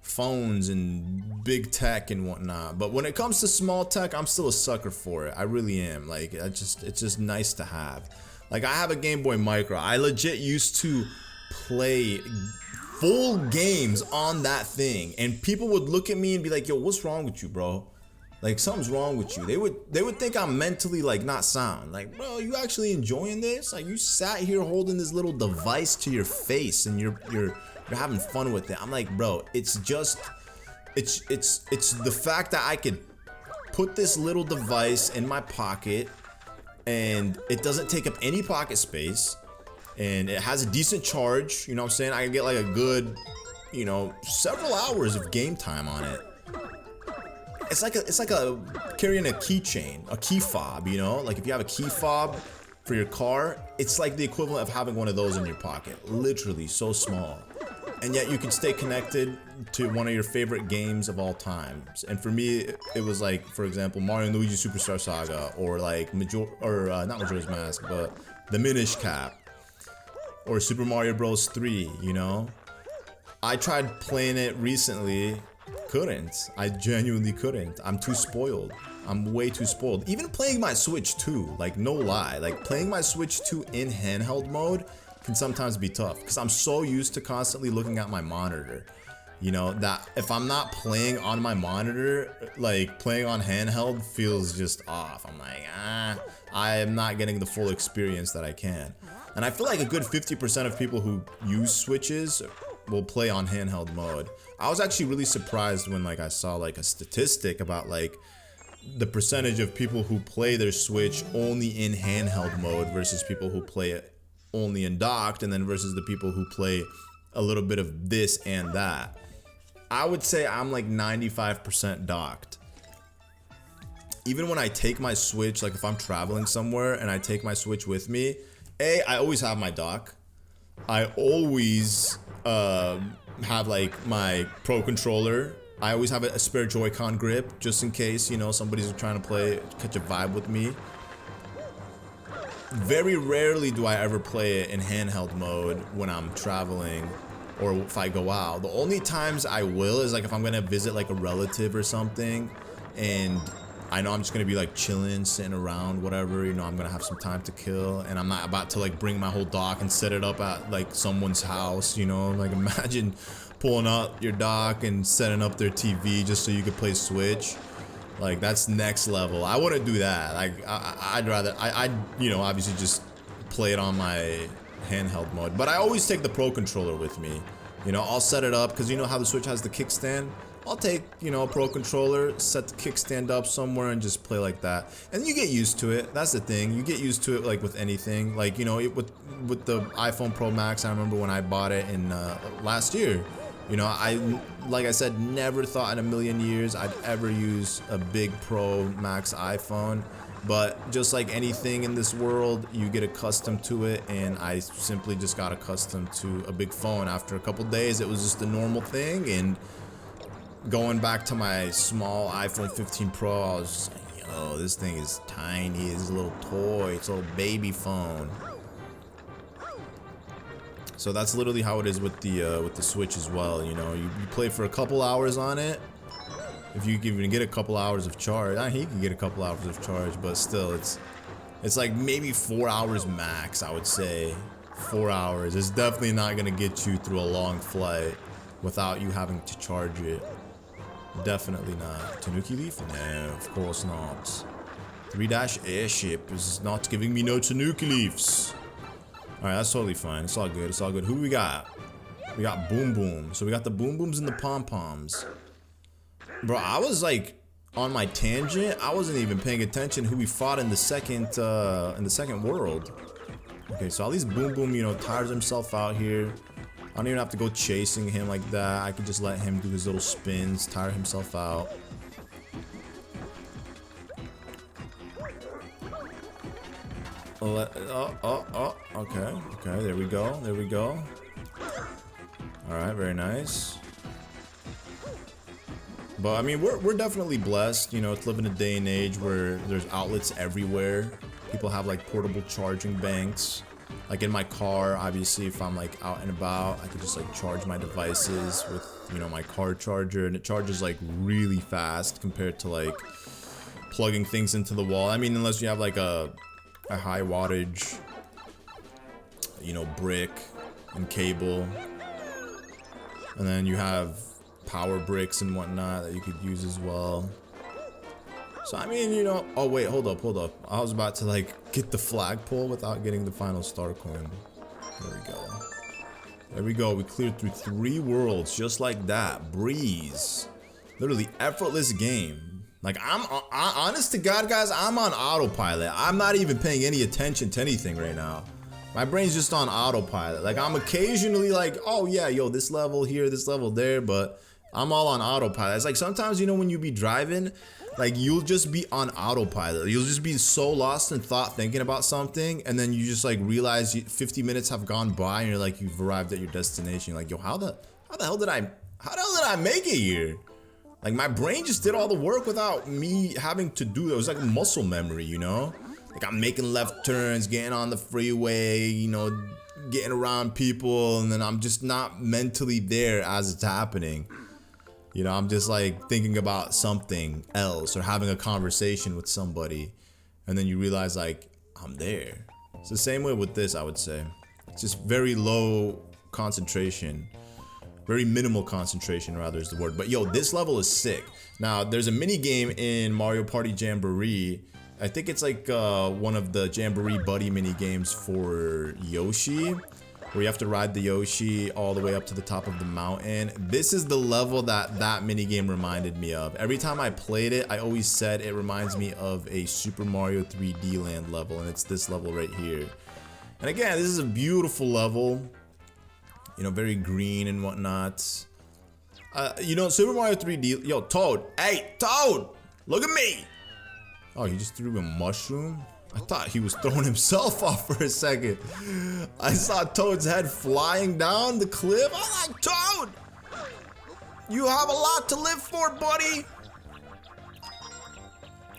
phones and big tech and whatnot. But when it comes to small tech, I'm still a sucker for it. I really am. Like, it's just nice to have. Like, I have a Game Boy Micro. I legit used to play full games on that thing, and people would look at me and be like, yo, what's wrong with you, bro? Like, something's wrong with you. They would think I'm mentally like not sound. Like, bro, you actually enjoying this? Like, you sat here holding this little device to your face and you're having fun with it. I'm like, bro, it's just it's the fact that I could put this little device in my pocket and it doesn't take up any pocket space and it has a decent charge, you know what I'm saying? I can get like a good, you know, several hours of game time on it. It's like a carrying a keychain, a key fob, you know? Like if you have a key fob for your car, it's like the equivalent of having one of those in your pocket. Literally so small. And yet you can stay connected to one of your favorite games of all time. And for me, it was like, for example, Mario and Luigi Superstar Saga, or like not Majora's Mask, but the Minish Cap, or Super Mario Bros. 3, you know? I tried playing it recently. Couldn't. I genuinely couldn't. I'm too spoiled. I'm way too spoiled. Even playing my Switch 2, like no lie, like playing my Switch 2 in handheld mode can sometimes be tough because I'm so used to constantly looking at my monitor. You know, that if I'm not playing on my monitor, like playing on handheld feels just off. I'm like, I am not getting the full experience that I can. And I feel like a good 50% of people who use Switches will play on handheld mode. I was actually really surprised when like I saw like a statistic about like the percentage of people who play their Switch only in handheld mode versus people who play it only in docked, and then versus the people who play a little bit of this and that. I would say I'm like 95% docked. Even when I take my Switch, like if I'm traveling somewhere and I take my Switch with me, I always have my dock. I always have like my Pro Controller. I always have a spare Joy-Con grip just in case, you know, somebody's trying to catch a vibe with me. Very rarely do I ever play it in handheld mode when I'm traveling or if I go out. The only times I will is like if I'm gonna visit like a relative or something and I know I'm just gonna be like chilling, sitting around, whatever, you know, I'm gonna have some time to kill and I'm not about to like bring my whole dock and set it up at like someone's house, you know? Like imagine pulling out your dock and setting up their TV just so you could play Switch. Like that's next level. I wouldn't do that. Like I'd rather, I'd you know, obviously just play it on my handheld mode. But I always take the Pro Controller with me. You know, I'll set it up because you know how the Switch has the kickstand? I'll take, you know, a Pro Controller, set the kickstand up somewhere and just play like that. And you get used to it. That's the thing. You get used to it like with anything. Like, you know, with the iPhone Pro Max, I remember when I bought it in last year. You know, like I said, never thought in a million years I'd ever use a big Pro Max iPhone. But just like anything in this world, you get accustomed to it, and I simply just got accustomed to a big phone. After a couple days, it was just a normal thing, and going back to my small iPhone 15 Pro, I was just like, yo, this thing is tiny, it's a little toy, it's a little baby phone. So that's literally how it is with the Switch as well. You know, you play for a couple hours on it. If you can even get a couple hours of charge, he can get a couple hours of charge, but still, it's like maybe 4 hours max. I would say 4 hours. It's definitely not gonna get you through a long flight without you having to charge it. Definitely not. Tanuki Leaf? No, of course not. 3- airship is not giving me no Tanuki Leafs. Alright, that's totally fine. It's all good. It's all good. Who we got? We got Boom Boom. So we got the Boom Booms and the Pom Poms. Bro, I was like on my tangent. I wasn't even paying attention who we fought in the second world. Okay, so at least Boom Boom, you know, tires himself out here. I don't even have to go chasing him like that. I could just let him do his little spins, tire himself out. Okay, there we go. Alright, very nice. But I mean, we're definitely blessed, you know, to live in a day and age where there's outlets everywhere. People have like portable charging banks. Like in my car, obviously, if I'm like out and about, I could just like charge my devices with, you know, my car charger, and it charges like really fast compared to like plugging things into the wall. I mean, unless you have like a high wattage, you know, brick and cable, and then you have power bricks and whatnot that you could use as well. So I mean, you know, oh wait, hold up. I was about to like get the flagpole without getting the final star coin. There we go. We cleared through 3 worlds just like that. Breeze. Literally effortless game. Like I'm honest to God, guys, I'm on autopilot. I'm not even paying any attention to anything right now. My brain's just on autopilot. Like I'm occasionally like, oh yeah, yo, this level here, this level there, but I'm all on autopilot. It's like sometimes, you know, when you be driving, like you'll just be on autopilot. You'll just be so lost in thought thinking about something, and then you just like realize 50 minutes have gone by and you're like, you've arrived at your destination. You're like, yo, how the hell did I make it here? Like my brain just did all the work without me having to do it. It was like muscle memory, you know? Like I'm making left turns, getting on the freeway, you know, getting around people, and then I'm just not mentally there as it's happening. You know, I'm just like thinking about something else or having a conversation with somebody, and then you realize like I'm there. It's the same way with this, I would say. It's just very low concentration. Very minimal concentration, rather, is the word. But yo, this level is sick. Now, there's a mini game in Mario Party Jamboree. I think it's like one of the Jamboree buddy mini games for Yoshi, where you have to ride the Yoshi all the way up to the top of the mountain. This is the level that mini game reminded me of. Every time I played it, I always said it reminds me of a Super Mario 3D Land level, and it's this level right here. And again, this is a beautiful level. You know, very green and whatnot. You know, Super Mario 3D... Yo, Toad! Hey, Toad! Look at me! Oh, he just threw a mushroom? I thought he was throwing himself off for a second. I saw Toad's head flying down the cliff. I'm like, Toad! You have a lot to live for, buddy!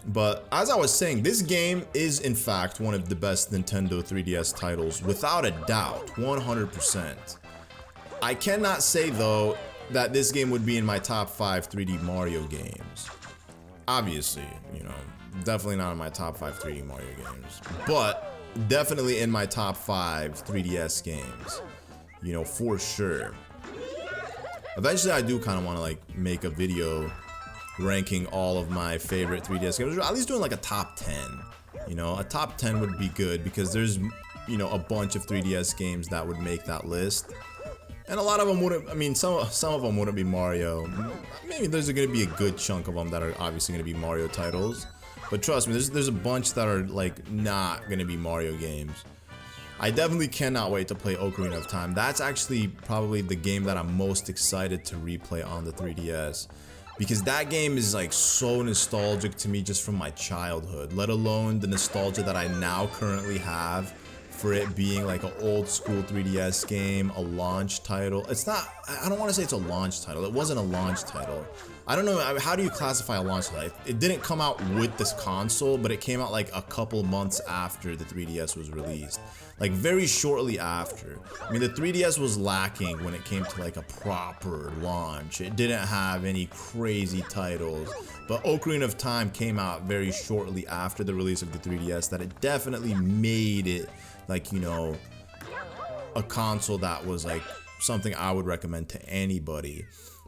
But as I was saying, this game is in fact one of the best Nintendo 3DS titles, without a doubt, 100%. I cannot say though that this game would be in my top 5 3D Mario games. Obviously, you know, definitely not in my top 5 3D Mario games, but definitely in my top 5 3DS games, you know, for sure. Eventually I do kind of want to like make a video ranking all of my favorite 3DS games, or at least doing like a top 10. You know, a top 10 would be good because there's, you know, a bunch of 3DS games that would make that list. And a lot of them wouldn't, I mean, some of them wouldn't be Mario. Maybe there's going to be a good chunk of them that are obviously going to be Mario titles. But trust me, there's a bunch that are like not going to be Mario games. I definitely cannot wait to play Ocarina of Time. That's actually probably the game that I'm most excited to replay on the 3DS. Because that game is like so nostalgic to me just from my childhood. Let alone the nostalgia that I now currently have for it being like an old school 3DS game, a launch title. It's not, I don't want to say it's a launch title. It wasn't a launch title. I don't know, how do you classify a launch title? It didn't come out with this console, but it came out like a couple months after the 3DS was released. Like very shortly after. I mean, the 3DS was lacking when it came to like a proper launch. It didn't have any crazy titles. But Ocarina of Time came out very shortly after the release of the 3DS, that it definitely made it like, you know, a console that was like something I would recommend to anybody.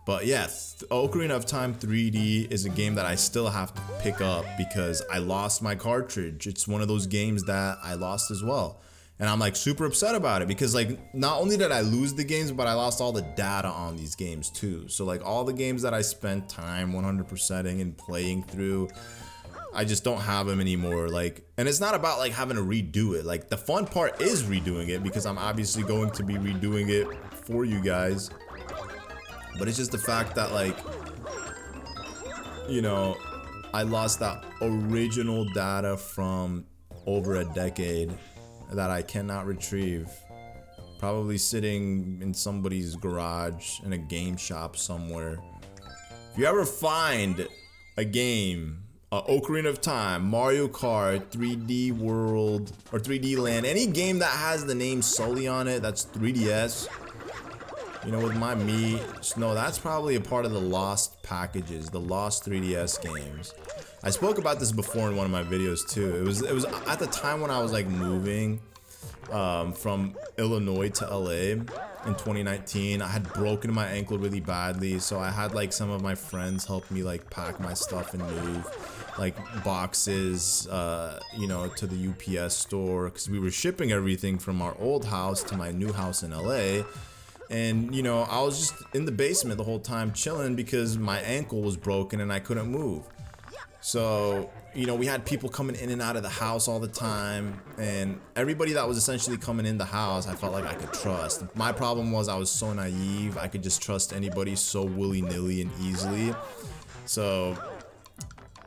But yeah, Ocarina of Time 3D is a game that I still have to pick up because I lost my cartridge. It's one of those games that I lost as well. And I'm like super upset about it because like not only did I lose the games, but I lost all the data on these games too. So like all the games that I spent time 100%ing and playing through, I just don't have them anymore. Like, and it's not about like having to redo it. Like the fun part is redoing it because I'm obviously going to be redoing it for you guys. But it's just the fact that like, you know, I lost that original data from over a decade that I cannot retrieve. Probably sitting in somebody's garage in a game shop somewhere. If you ever find a game, Ocarina of Time, Mario Kart, 3D World, or 3D Land, any game that has the name Sully on it, that's 3DS, you know, with my Mii, just know that's probably a part of the lost packages, the lost 3DS games. I spoke about this before in one of my videos too. It was at the time when I was like moving from Illinois to LA in 2019. I had broken my ankle really badly, so I had like some of my friends help me like pack my stuff and move like boxes, you know, to the UPS store because we were shipping everything from our old house to my new house in LA. And, you know, I was just in the basement the whole time chilling because my ankle was broken and I couldn't move. So, you know, we had people coming in and out of the house all the time. And everybody that was essentially coming in the house, I felt like I could trust. My problem was I was so naive. I could just trust anybody so willy-nilly and easily. So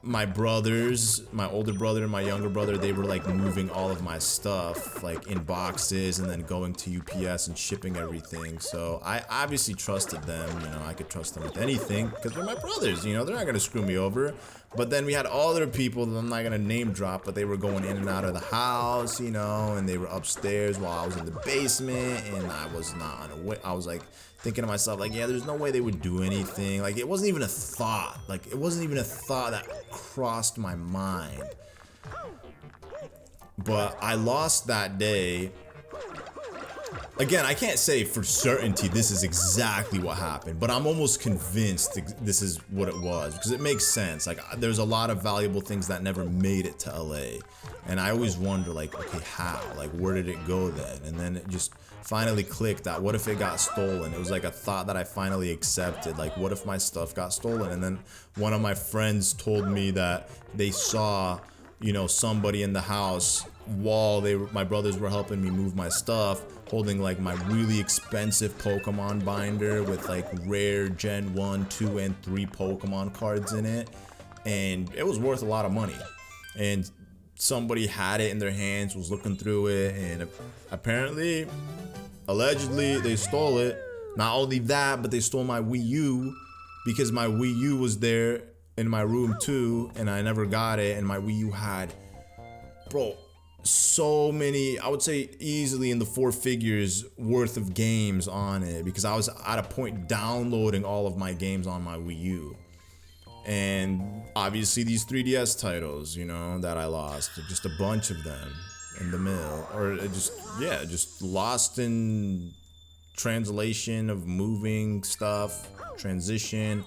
my brothers, my older brother and my younger brother, they were like moving all of my stuff like in boxes and then going to UPS and shipping everything. So I obviously trusted them, you know, I could trust them with anything because they're my brothers, you know, they're not gonna screw me over. But then we had other people that I'm not gonna name drop, but they were going in and out of the house, you know, and they were upstairs while I was in the basement and I was not unaware. I was like thinking to myself, like, yeah, there's no way they would do anything. Like, it wasn't even a thought. Like, it wasn't even a thought that crossed my mind. But I lost that day. Again, I can't say for certainty this is exactly what happened, but I'm almost convinced this is what it was because it makes sense. Like, there's a lot of valuable things that never made it to LA. And I always wonder, like, okay, how? Like, where did it go then? And then it just finally clicked that what if it got stolen? It was like a thought that I finally accepted. Like, what if my stuff got stolen? And then one of my friends told me that they saw, you know, somebody in the house while my brothers were helping me move my stuff, holding like my really expensive Pokemon binder with like rare Gen 1, 2, and 3 Pokemon cards in it. And it was worth a lot of money. And somebody had it in their hands, was looking through it, and apparently, allegedly, they stole it. Not only that, but they stole my Wii U because my Wii U was there in my room too, and I never got it. And my Wii U had, bro, so many, I would say easily in the 4 figures worth of games on it because I was at a point downloading all of my games on my Wii U. And obviously these 3DS titles, you know, that I lost, just a bunch of them in the mill, or just lost in translation of moving stuff, transition.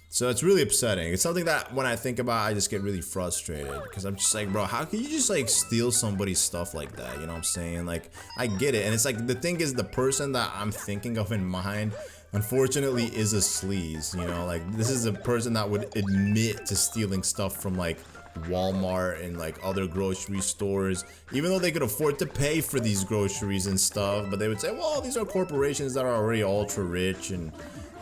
So it's really upsetting. It's something that when I think about, I just get really frustrated because I'm just like, bro, how can you just like steal somebody's stuff like that? You know what I'm saying? Like, I get it. And it's like, the thing is, the person that I'm thinking of in mind, unfortunately, is a sleaze, you know? Like, this is a person that would admit to stealing stuff from like Walmart and like other grocery stores, even though they could afford to pay for these groceries and stuff, but they would say, well, these are corporations that are already ultra rich and,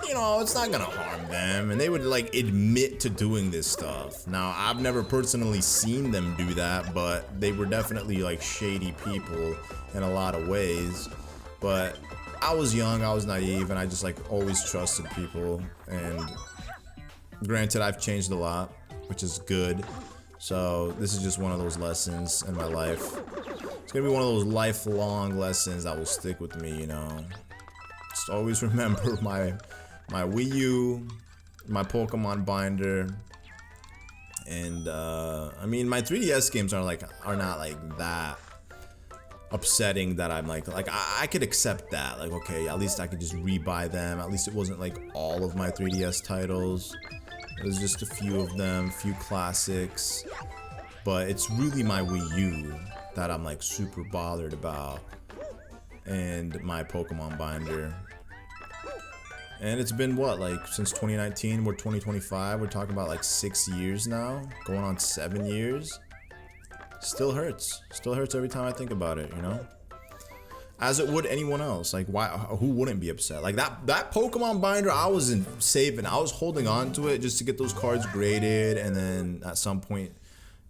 you know, it's not gonna harm them, and they would like admit to doing this stuff. Now, I've never personally seen them do that, but they were definitely like shady people in a lot of ways. But I was young, I was naive, and I just like always trusted people. And granted, I've changed a lot, which is good. So this is just one of those lessons in my life. It's gonna be one of those lifelong lessons that will stick with me, you know. Just always remember my Wii U, my Pokemon binder, and I mean, my 3DS games are not like that upsetting that I'm like I could accept that. Like, okay, at least I could just rebuy them. At least it wasn't like all of my 3DS titles. It was just a few of them, few classics. But it's really my Wii U that I'm like super bothered about, and my Pokemon binder. And it's been what, like since 2019, we're 2025, we're talking about like 6 years now, going on 7 years. Still hurts every time I think about it, you know? As it would anyone else. Like, why, who wouldn't be upset? Like that Pokemon binder, I was saving, I was holding on to it just to get those cards graded, and then at some point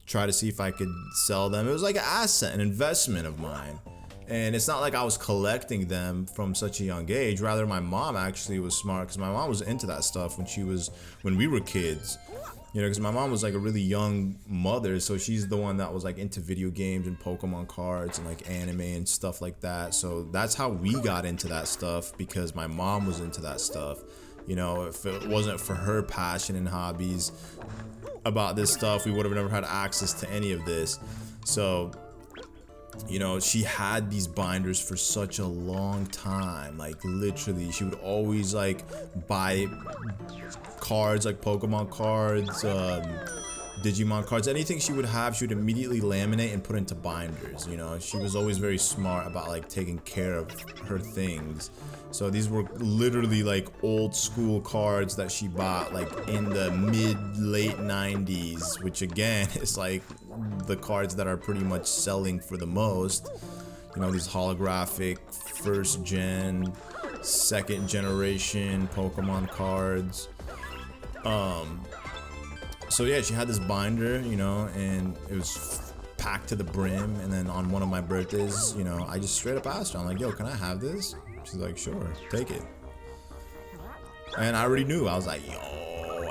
try to see if I could sell them. It was like an asset, an investment of mine. And it's not like I was collecting them from such a young age. Rather, my mom actually was smart, because my mom was into that stuff when we were kids. You know, because my mom was like a really young mother, so she's the one that was like into video games and Pokemon cards and like anime and stuff like that. So that's how we got into that stuff, because my mom was into that stuff. You know, if it wasn't for her passion and hobbies about this stuff, we would have never had access to any of this. So, you know, she had these binders for such a long time. Like, literally, she would always like buy cards, like Pokemon cards, Digimon cards, anything she would have, she would immediately laminate and put into binders. You know, she was always very smart about like taking care of her things. So these were literally like old school cards that she bought like in the late 90s, which again is like the cards that are pretty much selling for the most. You know, these holographic first gen, second generation Pokemon cards. So yeah, she had this binder, you know, and it was packed to the brim. And then on one of my birthdays, you know, I just straight up asked her, I'm like, yo, can I have this? She's like, sure, take it. And I already knew. I was like, yo,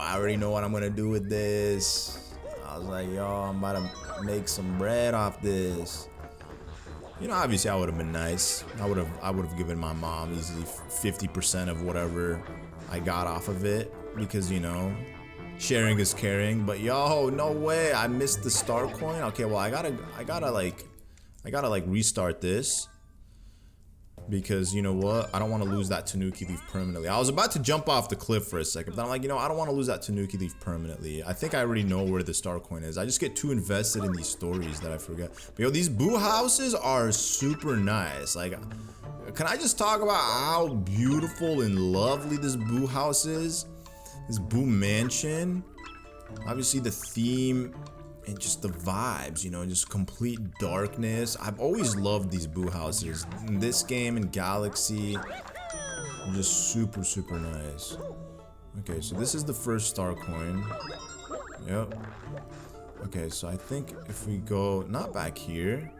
I already know what I'm gonna do with this. I was like, yo, I'm about to make some bread off this. You know, obviously I would have been nice. I would have given my mom easily 50% of whatever I got off of it, because, you know, sharing is caring. But yo, no way, I missed the star coin. Okay, well, I gotta like restart this, because you know what, I don't want to lose that Tanuki leaf permanently. I was about to jump off the cliff for a second, but I'm like, you know, I don't want to lose that Tanuki leaf permanently. I think I already know where the star coin is. I just get too invested in these stories that I forget. But yo, these boo houses are super nice. Like, can I just talk about how beautiful and lovely this boo house is? This boo mansion. Obviously the theme and just the vibes, you know, just complete darkness. I've always loved these boo houses. In this game, in Galaxy, just super, super nice. Okay, so this is the first star coin. Yep. Okay, so I think if we go, not back here.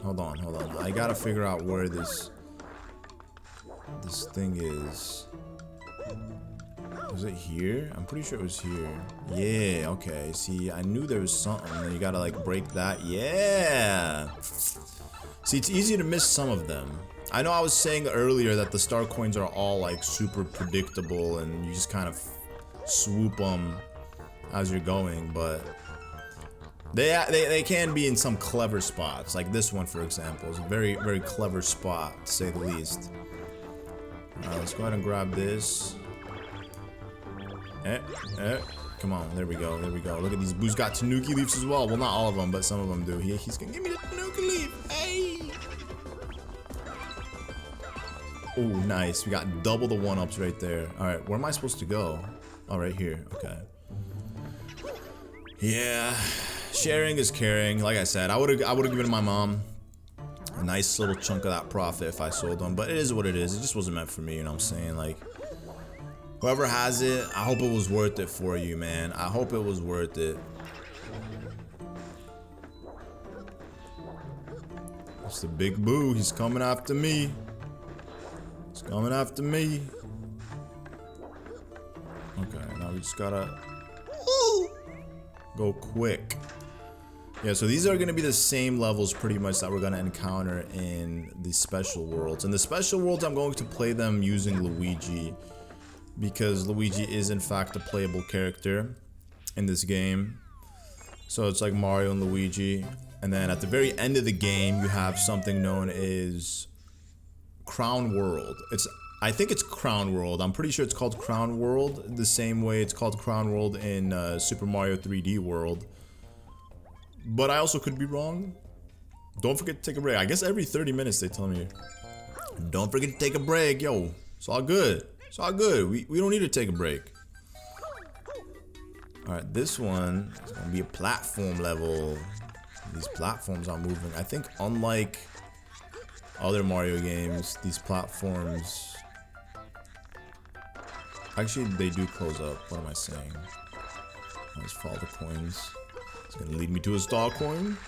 Hold on. I gotta figure out where this thing is. Was it here? I'm pretty sure it was here. Yeah, okay. See, I knew there was something. You gotta like break that. Yeah. See, it's easy to miss some of them. I know I was saying earlier that the star coins are all like super predictable and you just kind of swoop them as you're going, but they can be in some clever spots. Like this one, for example, is a very, very clever spot, to say the least. Alright, let's go ahead and grab this. Come on, there we go. Look at these boos, got Tanuki leaves as well. Well, not all of them, but some of them do. He's gonna give me the Tanuki leaf. Hey! Oh, nice. We got double the 1-ups right there. Alright, where am I supposed to go? Oh, right here. Okay. Yeah, sharing is caring. Like I said, I would have given my mom a nice little chunk of that profit if I sold them, but it is what it is. It just wasn't meant for me, you know what I'm saying? Like, whoever has it, I hope it was worth it for you, man. I hope it was worth it. It's the big boo. He's coming after me. He's coming after me. Okay, now we just gotta go quick. Yeah, so these are going to be the same levels pretty much that we're going to encounter in the special worlds. In the special worlds, I'm going to play them using Luigi, because Luigi is in fact a playable character in this game. So it's like Mario and Luigi. And then at the very end of the game, you have something known as Crown World. I think it's Crown World. I'm pretty sure it's called Crown World the same way it's called Crown World in Super Mario 3D World. But I also could be wrong. Don't forget to take a break. I guess every 30 minutes they tell me, don't forget to take a break. Yo, it's all good. It's all good. We don't need to take a break. Alright, this one is going to be a platform level. These platforms are moving. I think unlike other Mario games, these platforms... Actually, they do close up. What am I saying? Let's follow the coins. It's going to lead me to a star coin.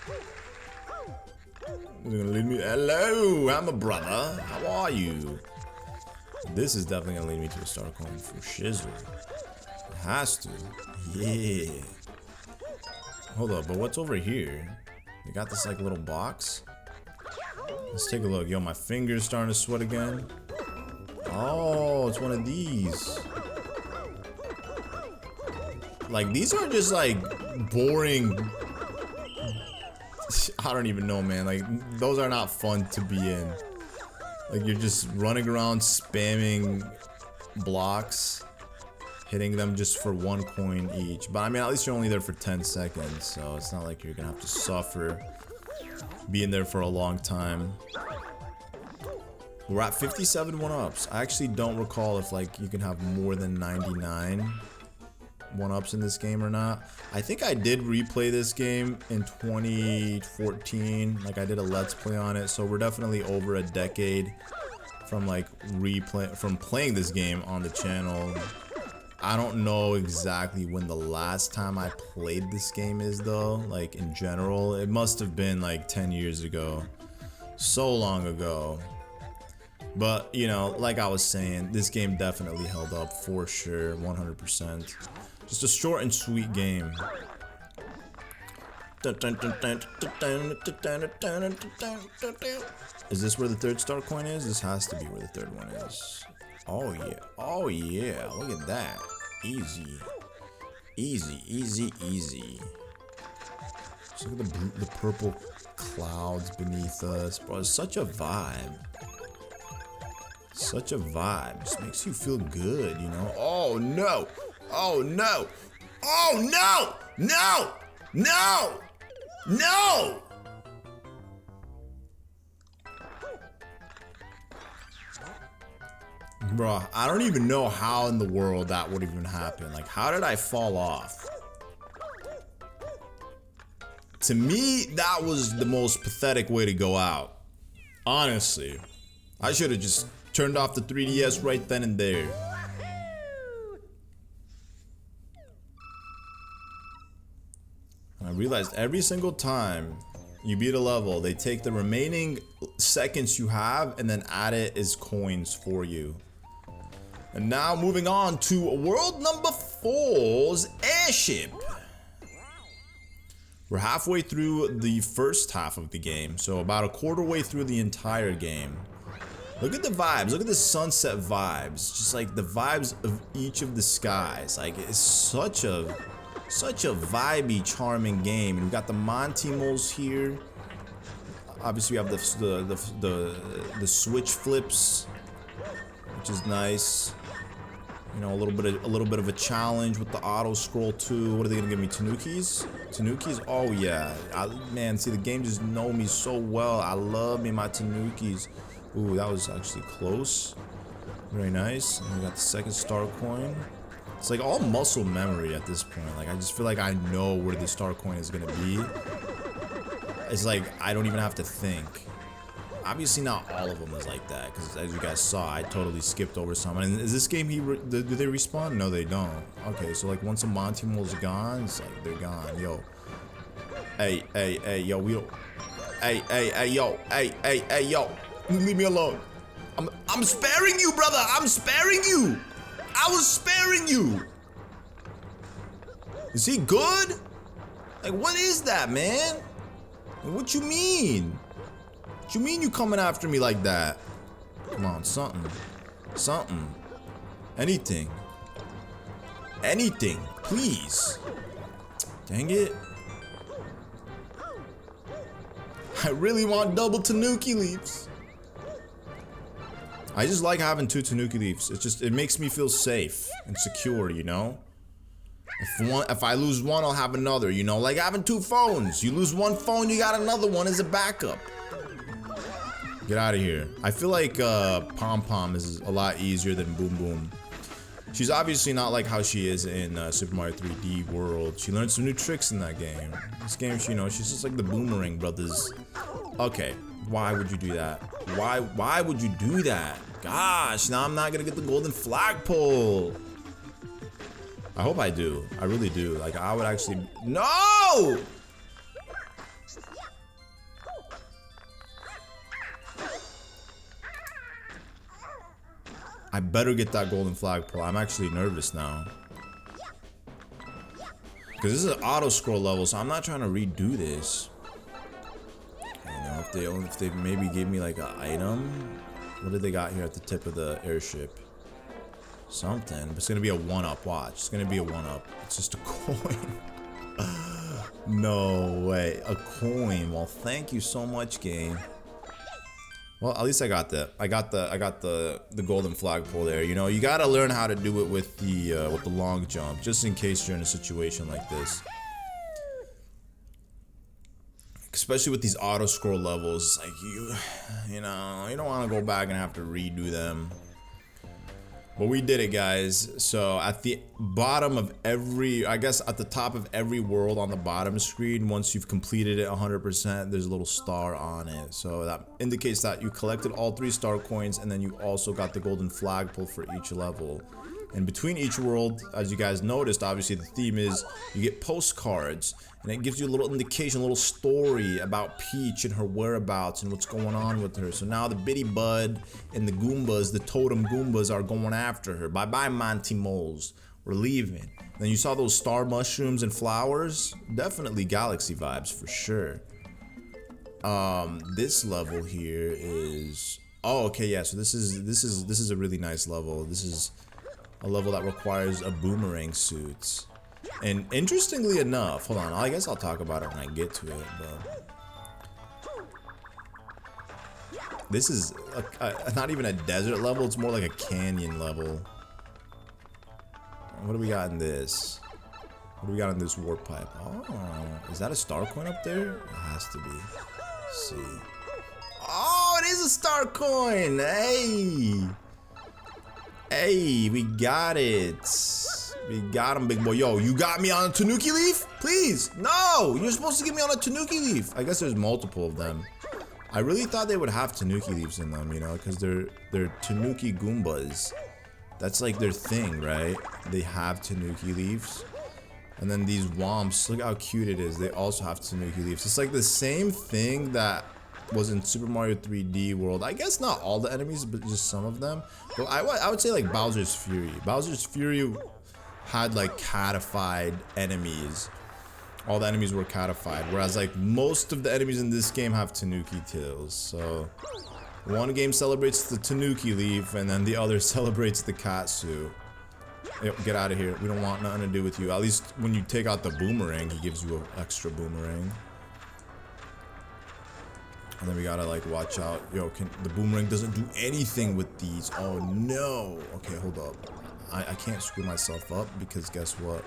It's going to lead me... Hello, I'm a brother. How are you? This is definitely going to lead me to a star coin for shizzle. It has to. Yeah. Hold up, but what's over here? They got this like little box. Let's take a look. Yo, my finger's starting to sweat again. Oh, it's one of these. Like, these are just like boring. I don't even know, man. Like, those are not fun to be in. Like, you're just running around spamming blocks, hitting them just for 1 coin each. But I mean, at least you're only there for 10 seconds, so it's not like you're gonna have to suffer being there for a long time. We're at 57 1-ups. I actually don't recall if like you can have more than 99 1-ups in this game or not. I think I did replay this game in 2014. Like, I did a let's play on it, so we're definitely over a decade from like playing this game on the channel. I don't know exactly when the last time I played this game is though, like in general. It must have been like 10 years ago. So long ago. But, you know, like I was saying, this game definitely held up for sure, 100%. Just a short and sweet game. Is this where the 3rd star coin is? This has to be where the 3rd one is. Oh yeah, oh yeah, look at that. Easy. Easy, easy, easy. Just look at the purple clouds beneath us. Bro, it's such a vibe. Such a vibe. Just makes you feel good, you know? Oh no! Oh no! Oh no! No! No! No! Bro, I don't even know how in the world that would even happen. Like, how did I fall off? To me, that was the most pathetic way to go out. Honestly. I should have just turned off the 3DS right then and there. And I realized every single time you beat a level, they take the remaining seconds you have and then add it as coins for you. And now moving on to world number 4's airship. We're halfway through the first half of the game, so about a quarter way through the entire game. Look at the vibes, look at the sunset vibes. Just like the vibes of each of the skies. Like, it's such a vibey, charming game. And we've got the Montimals here. Obviously we have the switch flips, which is nice. You know, a little bit of a challenge with the auto scroll too. What are they gonna give me? Tanukis? Tanukis? Oh yeah. Man, see, the game just know me so well. I love me my Tanukis. Ooh, that was actually close. Very nice. And we got the 2nd star coin. It's like all muscle memory at this point. Like, I just feel like I know where the star coin is gonna be. It's like I don't even have to think. Obviously not all of them is like that, because as you guys saw, I totally skipped over some. And is this game do they respawn? No, they don't. Okay, so like once a Montimal's gone, it's like they're gone. Yo. Hey, yo, we don't. Hey, yo. Leave me alone. I'm sparing you, brother. I'm sparing you. I was sparing you. Is he good? Like, what is that, man? What you mean? What you mean you coming after me like that? Come on, something. Something. Anything. Anything, please. Dang it. I really want double Tanuki leaves. I just like having 2 Tanuki leaves. It makes me feel safe and secure, you know? If I lose one, I'll have another, you know? Like having 2 phones. You lose one phone, you got another one as a backup. Get out of here. I feel like Pom Pom is a lot easier than Boom Boom. She's obviously not like how she is in Super Mario 3D World. She learned some new tricks in that game. This game, you know, she's just like the Boomerang brothers. Okay, why would you do that? Why would you do that? Gosh, now I'm not gonna get the golden flagpole. I hope I do. I really do. Like, I would actually... No! I better get that golden flagpole. I'm actually nervous now. Because this is an auto scroll level, so I'm not trying to redo this. You know, if they maybe gave me like an item. What did they got here at the tip of the airship? Something. But it's gonna be a 1-up. Watch. It's gonna be a 1-up. It's just a coin. No way. A coin. Well, thank you so much, game. Well, at least I got the golden flagpole there. You know, you gotta learn how to do it with the long jump, just in case you're in a situation like this. Especially with these auto scroll levels, like you know, you don't want to go back and have to redo them. But we did it, guys. So at the bottom of I guess at the top of every world on the bottom screen, once you've completed it 100%, there's a little star on it. So that indicates that you collected all 3 star coins, and then you also got the golden flagpole for each level. And between each world, as you guys noticed, obviously the theme is you get postcards, and it gives you a little indication, a little story about Peach and her whereabouts and what's going on with her. So now the Bitty Bud and the Goombas, the Totem Goombas, are going after her. Bye-bye, Monty Moles. We're leaving. Then you saw those star mushrooms and flowers. Definitely Galaxy vibes for sure. This level here is... Oh, okay, yeah. So this is a really nice level. This is a level that requires a boomerang suit. And interestingly enough, hold on, I guess I'll talk about it when I get to it, but this is not even a desert level, it's more like a canyon level. What do we got in this? What do we got in this warp pipe? Oh, is that a star coin up there? It has to be. Let's see. Oh, it is a star coin! Hey! Hey, we got it. We got him, big boy. Yo, you got me on a Tanuki leaf? Please. No, you're supposed to get me on a Tanuki leaf. I guess there's multiple of them. I really thought they would have Tanuki leaves in them, you know, because they're Tanuki Goombas. That's like their thing, right? They have Tanuki leaves. And then these Womps, look how cute it is. They also have Tanuki leaves. It's like the same thing that was in Super Mario 3D World. I guess not all the enemies, but just some of them. But I would say like Bowser's Fury. Bowser's Fury had like catified enemies. All the enemies were catified, whereas like most of the enemies in this game have Tanuki tails. So one game celebrates the Tanuki leaf, and then the other celebrates the Katsu. Yo, get out of here. We don't want nothing to do with you. At least when you take out the boomerang, he gives you an extra boomerang. And then we gotta like watch out. Yo, the boomerang doesn't do anything with these. Oh no. Okay, hold up. I can't screw myself up because guess what?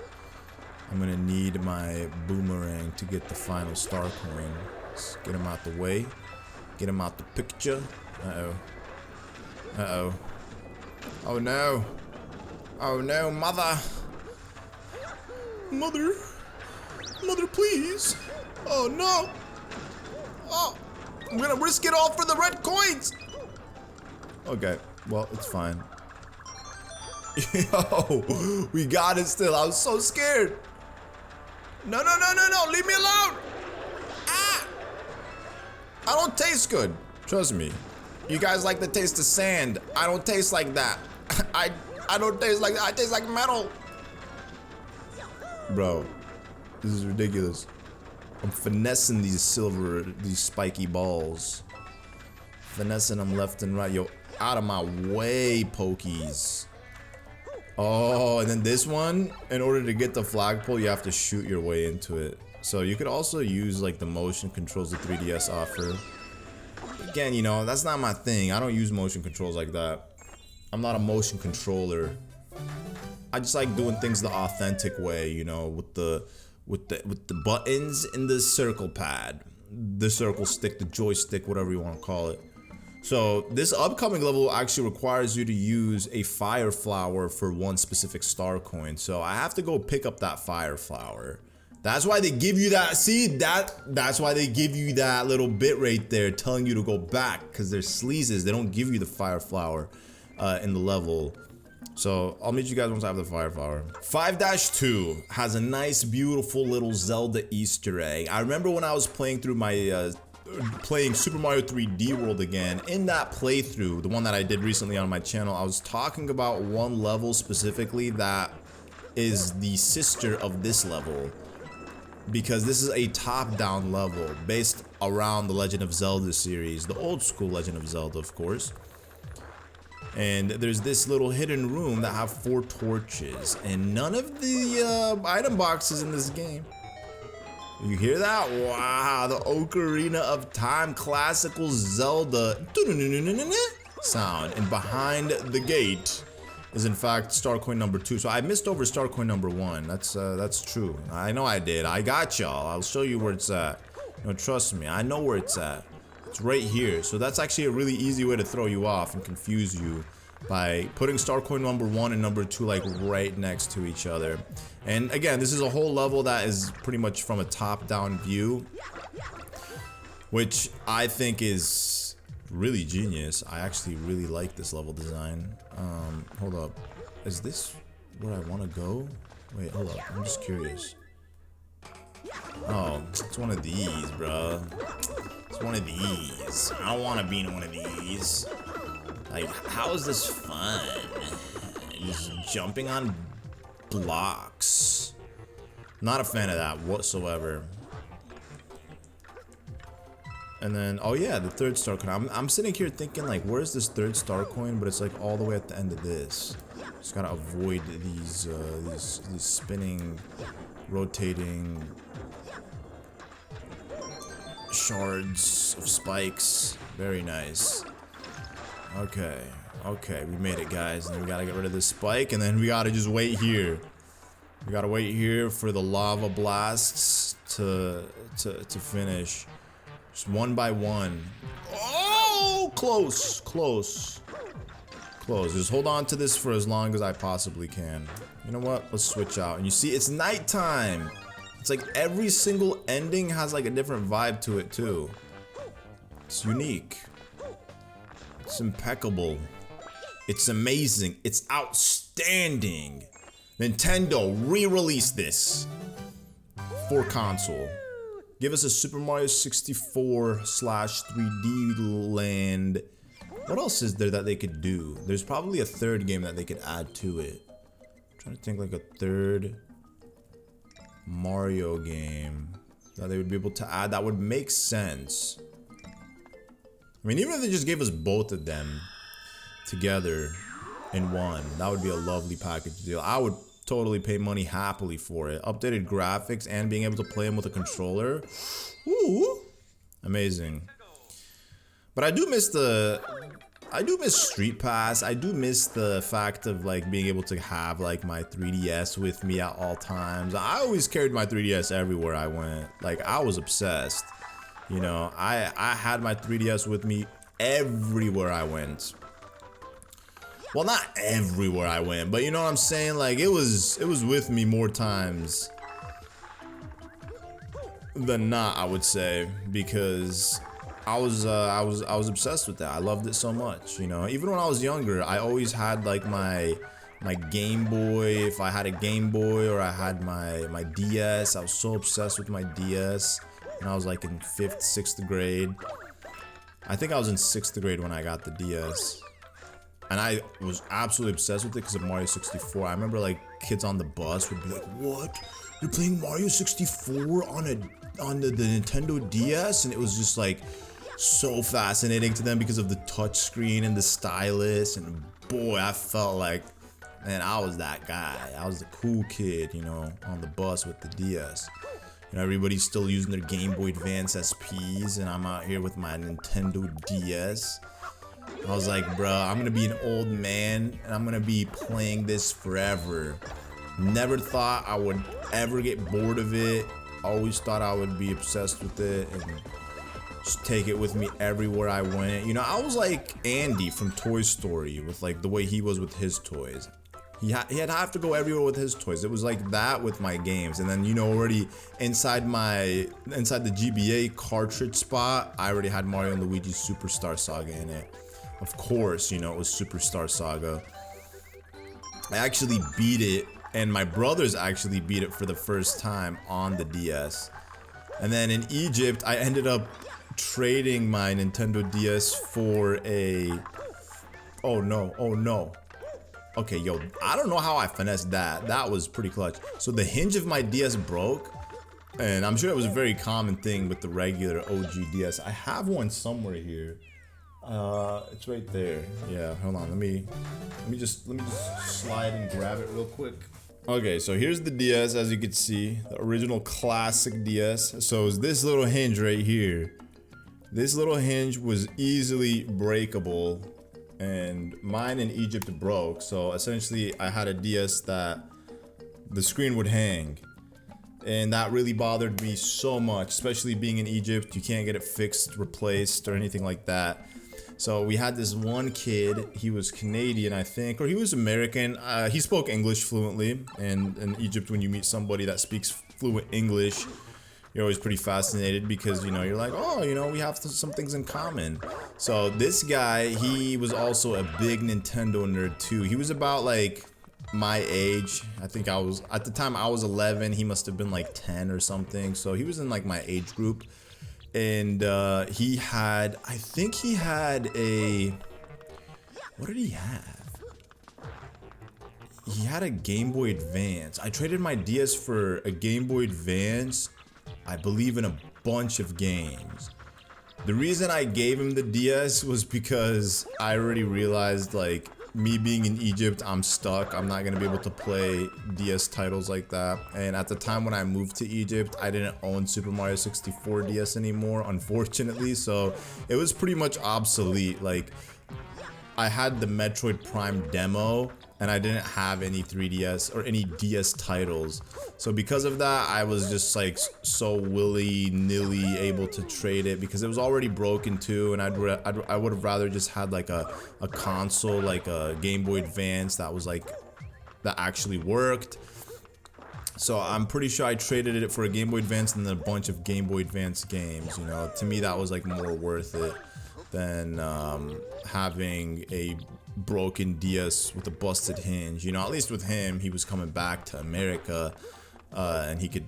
I'm gonna need my boomerang to get the final star coin. Let's get him out the way. Get him out the picture. Uh-oh. Uh-oh. Oh no. Oh no, mother. Mother. Mother, please. Oh no. Oh. I'm gonna risk it all for the red coins. Okay, well, it's fine. Yo, we got it still. I was so scared. No, no, no, no, no. Leave me alone. Ah! I don't taste good. Trust me. You guys like the taste of sand. I don't taste like that. I don't taste like that. I taste like metal. Bro, this is ridiculous. I'm finessing these spiky balls. Finessing them left and right. Yo, out of my way, Pokies. Oh, and then this one, in order to get the flagpole, you have to shoot your way into it. So you could also use like the motion controls the 3DS offer. Again, you know, that's not my thing. I don't use motion controls like that. I'm not a motion controller. I just like doing things the authentic way, you know, with the buttons in the circle pad, the circle stick, the joystick, whatever you want to call it. So this upcoming level actually requires you to use a fire flower for one specific star coin. So I have to go pick up that fire flower. That's why they give you that. See, that's why they give you that little bit right there telling you to go back, because they're sleazes. They don't give you the fire flower in the level. So I'll meet you guys once I have the fire flower. 5-2 has a nice, beautiful little Zelda Easter egg. I remember when I was playing through my playing Super Mario 3D World again. In that playthrough, the one that I did recently on my channel, I was talking about one level specifically that is the sister of this level, because this is a top-down level based around the Legend of Zelda series, the old school Legend of Zelda, of course. And there's this little hidden room that have 4 torches, and none of the item boxes in this game. You hear that? Wow, the Ocarina of Time classical Zelda sound. And behind the gate is in fact star coin number 2. So I missed over star coin number 1. That's true. I know I did. I got y'all. I'll show you where it's at. No, trust me. I know where it's at. It's right here. So that's actually a really easy way to throw you off and confuse you by putting star coin number 1 and number 2 like right next to each other. And again, this is a whole level that is pretty much from a top-down view, which I think is really genius. I actually really like this level design. Hold up. Is this where I want to go? Wait, hold up. I'm just curious. Oh, it's one of these, bro. It's one of these. I don't want to be in one of these. Like, how is this fun? Just jumping on blocks. Not a fan of that whatsoever. And then, oh yeah, the 3rd star coin. I'm sitting here thinking, like, where's this 3rd star coin? But it's like all the way at the end of this. Just gotta avoid these spinning, rotating shards of spikes. Very nice. Okay, we made it, guys. And then we gotta get rid of this spike, and then we gotta just wait here. We gotta wait here for the lava blasts to finish. Just one by one. Oh, close. Just hold on to this for as long as I possibly can. You know what? Let's switch out. And you see, it's nighttime. It's like every single ending has like a different vibe to it too. It's unique. It's impeccable. It's amazing. It's outstanding. Nintendo re-released this for console. Give us a Super Mario 64/3D Land. What else is there that they could do? There's probably a 3rd game that they could add to it. I'm trying to think like a 3rd Mario game that they would be able to add that would make sense. I mean, even if they just gave us both of them together in one, that would be a lovely package deal. I would totally pay money happily for it. Updated graphics and being able to play them with a controller. Ooh, amazing. But I do miss Street Pass. I do miss the fact of like being able to have like my 3DS with me at all times. I always carried my 3DS everywhere I went. Like, I was obsessed. You know, I had my 3DS with me everywhere I went. Well, not everywhere I went, but you know what I'm saying? Like, it was with me more times than not, I would say, because I was obsessed with that. I loved it so much, you know. Even when I was younger, I always had like my Game Boy. If I had a Game Boy or I had my DS, I was so obsessed with my DS. And I was like in 5th, 6th grade. I think I was in 6th grade when I got the DS. And I was absolutely obsessed with it because of Mario 64. I remember like kids on the bus would be like, "What? You're playing Mario 64 on the Nintendo DS?" And it was just like so fascinating to them because of the touch screen and the stylus. And boy, I felt like, man, I was that guy. I was the cool kid, you know, on the bus with the DS. You know, everybody's still using their Game Boy Advance SPs, and I'm out here with my Nintendo DS. I was like, bro, I'm gonna be an old man, and I'm gonna be playing this forever. Never thought I would ever get bored of it. Always thought I would be obsessed with it and just take it with me everywhere I went. You know, I was like Andy from Toy Story with like the way he was with his toys. He'd have to go everywhere with his toys. It was like that with my games. And then, you know, already inside the GBA cartridge spot, I already had Mario and Luigi's Superstar Saga in it. Of course, you know, it was Superstar Saga. I actually beat it, and my brothers actually beat it for the first time on the DS. And then in Egypt, I ended up trading my Nintendo DS for a... Oh no. Okay, yo, I don't know how I finessed that. That was pretty clutch. So the hinge of my DS broke, and I'm sure it was a very common thing with the regular OG DS. I have one somewhere here. It's right there. Yeah, hold on. Let me just slide and grab it real quick. Okay, so here's the DS, as you can see, the original classic DS. So it's this little hinge right here. This little hinge was easily breakable, and mine in Egypt broke. So essentially I had a DS that the screen would hang, and that really bothered me so much, especially being in Egypt. You can't get it fixed, replaced, or anything like that. So we had this one kid, he was Canadian, I think, or he was American. He spoke English fluently, and in Egypt, when you meet somebody that speaks fluent English, you're always pretty fascinated because, you know, you're like, oh, you know, we have some things in common. So this guy, he was also a big Nintendo nerd too. He was about like my age. I think at the time I was 11, he must have been like 10 or something. So he was in like my age group. And I think he had a, what did he have? He had a Game Boy Advance. I traded my DS for a Game Boy Advance, I believe, in a bunch of games. The reason I gave him the DS was because I already realized, like, me being in Egypt, I'm stuck. I'm not gonna be able to play DS titles like that. And at the time when I moved to Egypt, I didn't own Super Mario 64 DS anymore, unfortunately. So it was pretty much obsolete. Like, I had the Metroid Prime demo, and I didn't have any 3DS or any DS titles. So because of that, I was just like so willy-nilly able to trade it because it was already broken too, and I would have rather just had like a console, like a Game Boy Advance that was like, that actually worked. So I'm pretty sure I traded it for a Game Boy Advance and then a bunch of Game Boy Advance games. You know, to me that was like more worth it than having a broken DS with a busted hinge. You know, at least with him, he was coming back to America, and he could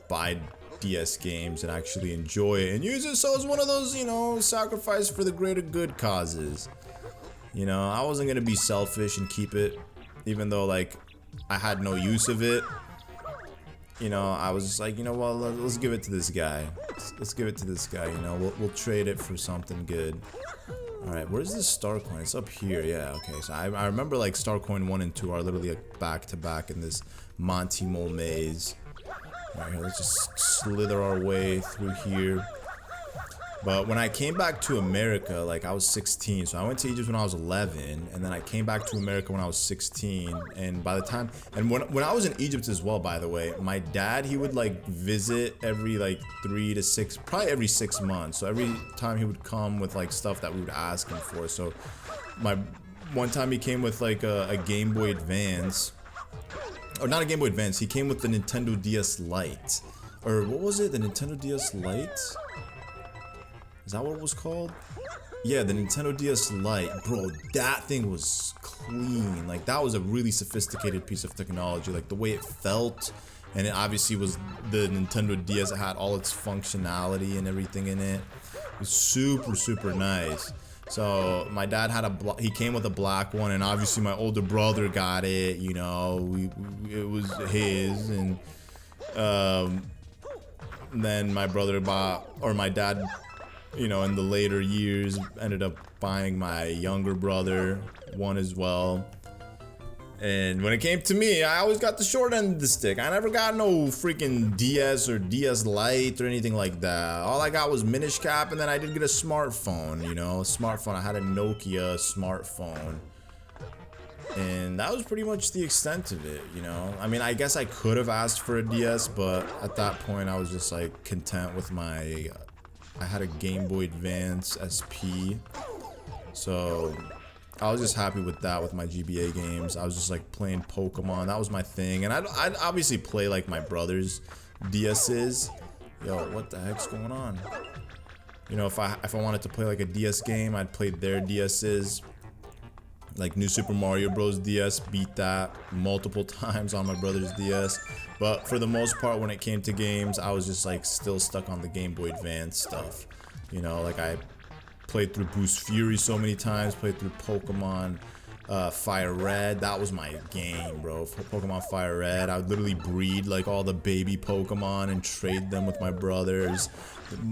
buy DS games and actually enjoy it and use it. So it's one of those, you know, sacrifice for the greater good causes. You know, I wasn't gonna be selfish and keep it, even though like I had no use of it. You know, I was just like, you know, well, let's give it to this guy. Let's give it to this guy. You know, we'll trade it for something good. Alright, where's this star coin? It's up here, yeah, okay. So I remember like star coin 1 and 2 are literally like back to back in this Monty Mole maze. Alright, let's just slither our way through here. But when I came back to America, like I was 16, so I went to Egypt when I was 11, and then I came back to America when I was 16, and by the time, and when I was in Egypt as well, by the way, my dad, he would like visit every like 3 to 6, probably every 6 months, so every time he would come with like stuff that we would ask him for. So one time he came with like a Game Boy Advance, or not a Game Boy Advance, he came with the Nintendo DS Lite, or what was it, the Nintendo DS Lite? Is that what it was called? Yeah, the Nintendo DS Lite. Bro, that thing was clean. Like, that was a really sophisticated piece of technology. Like, the way it felt. And it obviously was the Nintendo DS. It had all its functionality and everything in it. It was super, super nice. So, my dad had he came with a black one. And obviously, my older brother got it. You know, it was his. And then my brother bought, or my dad, you know, in the later years, ended up buying my younger brother one as well. And when it came to me, I always got the short end of the stick. I never got no freaking DS or DS Lite or anything like that. All I got was Minish Cap, and then I did get a smartphone, you know, a smartphone. I had a Nokia smartphone. And that was pretty much the extent of it, you know. I mean, I guess I could have asked for a DS, but at that point I was just like content with my, I had a Game Boy Advance SP. So I was just happy with that, with my GBA games. I was just like playing Pokemon. That was my thing. And I'd obviously play like my brother's DS's. Yo, what the heck's going on? You know, if I wanted to play like a DS game, I'd play their DS's. Like New Super Mario Bros. DS, beat that multiple times on my brother's DS. But for the most part, when it came to games, I was just like still stuck on the Game Boy Advance stuff. You know, like I played through Boost Fury so many times, played through Pokemon Fire Red. That was my game, bro. Pokemon Fire Red. I would literally breed like all the baby Pokemon and trade them with my brothers.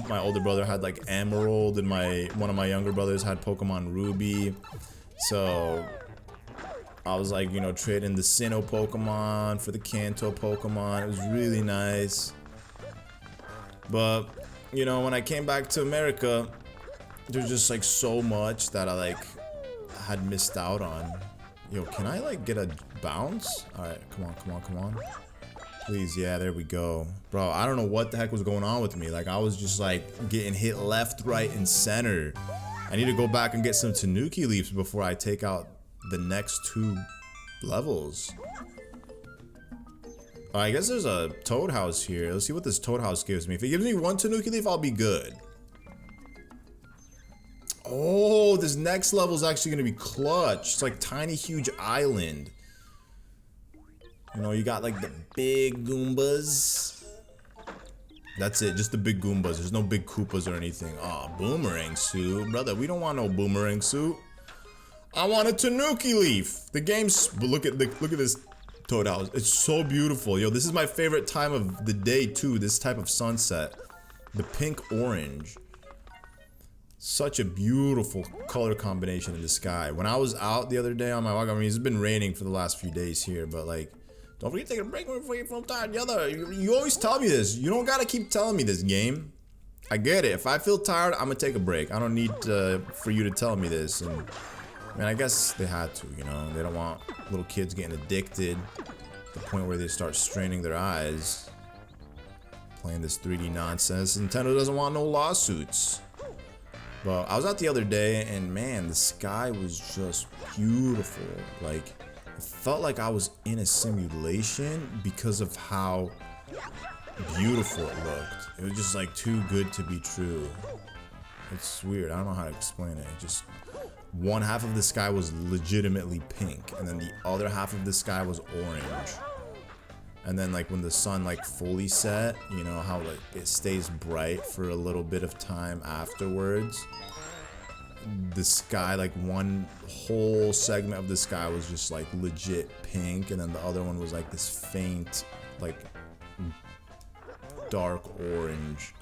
My older brother had like Emerald, and one of my younger brothers had Pokemon Ruby. So I was like, you know, trading the Sinnoh Pokemon for the Kanto Pokemon. It was really nice. But, you know, when I came back to America, there's just like so much that I like had missed out on. Yo, can I like get a bounce? Alright, come on, come on, come on. Please, yeah, there we go. Bro, I don't know what the heck was going on with me. Like, I was just like getting hit left, right, and center. I need to go back and get some Tanuki Leaves before I take out the next 2 levels. I guess there's a Toad House here. Let's see what this Toad House gives me. If it gives me 1 Tanuki Leaf, I'll be good. Oh, this next level is actually going to be clutch. It's like Tiny Huge Island. You know, you got like the big Goombas. That's it, just the big Goombas. There's no big Koopas or anything. Oh, Boomerang Suit. Brother, we don't want no Boomerang Suit. I want a Tanuki Leaf. The game's... Look at this Toad House. It's so beautiful. Yo, this is my favorite time of the day, too. This type of sunset. The pink-orange. Such a beautiful color combination in the sky. When I was out the other day on my walk, I mean, it's been raining for the last few days here, but like... Don't forget to take a break before you feel tired. You always tell me this. You don't gotta keep telling me this, game. I get it. If I feel tired, I'm gonna take a break. I don't need for you to tell me this. And I mean, I guess they had to, you know. They don't want little kids getting addicted to the point where they start straining their eyes playing this 3D nonsense. Nintendo doesn't want no lawsuits. But I was out the other day, and man, the sky was just beautiful. Like, it felt like I was in a simulation because of how beautiful it looked. It was just like too good to be true. It's weird. I don't know how to explain it. Just one half of the sky was legitimately pink, and then the other half of the sky was orange. And then like when the sun like fully set, you know how like it stays bright for a little bit of time afterwards. The sky, like one whole segment of the sky was just like legit pink, and then the other one was like this faint, like dark orange.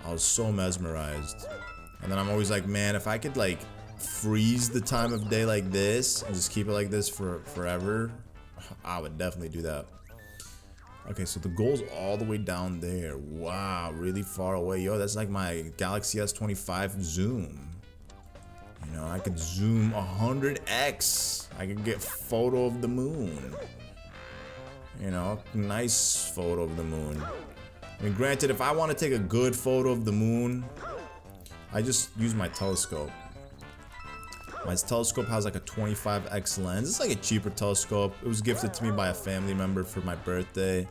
I was so mesmerized. And then I'm always like, man, if I could like freeze the time of day like this and just keep it like this for forever, I would definitely do that. Okay, so the goal's all the way down there. Wow, really far away. Yo, that's like my Galaxy S25 zoom. You know, I could zoom 100x. I could get photo of the moon. You know, nice photo of the moon. I mean, granted, if I want to take a good photo of the moon, I just use my telescope. My telescope has like a 25x lens. It's like a cheaper telescope. It was gifted to me by a family member for my birthday.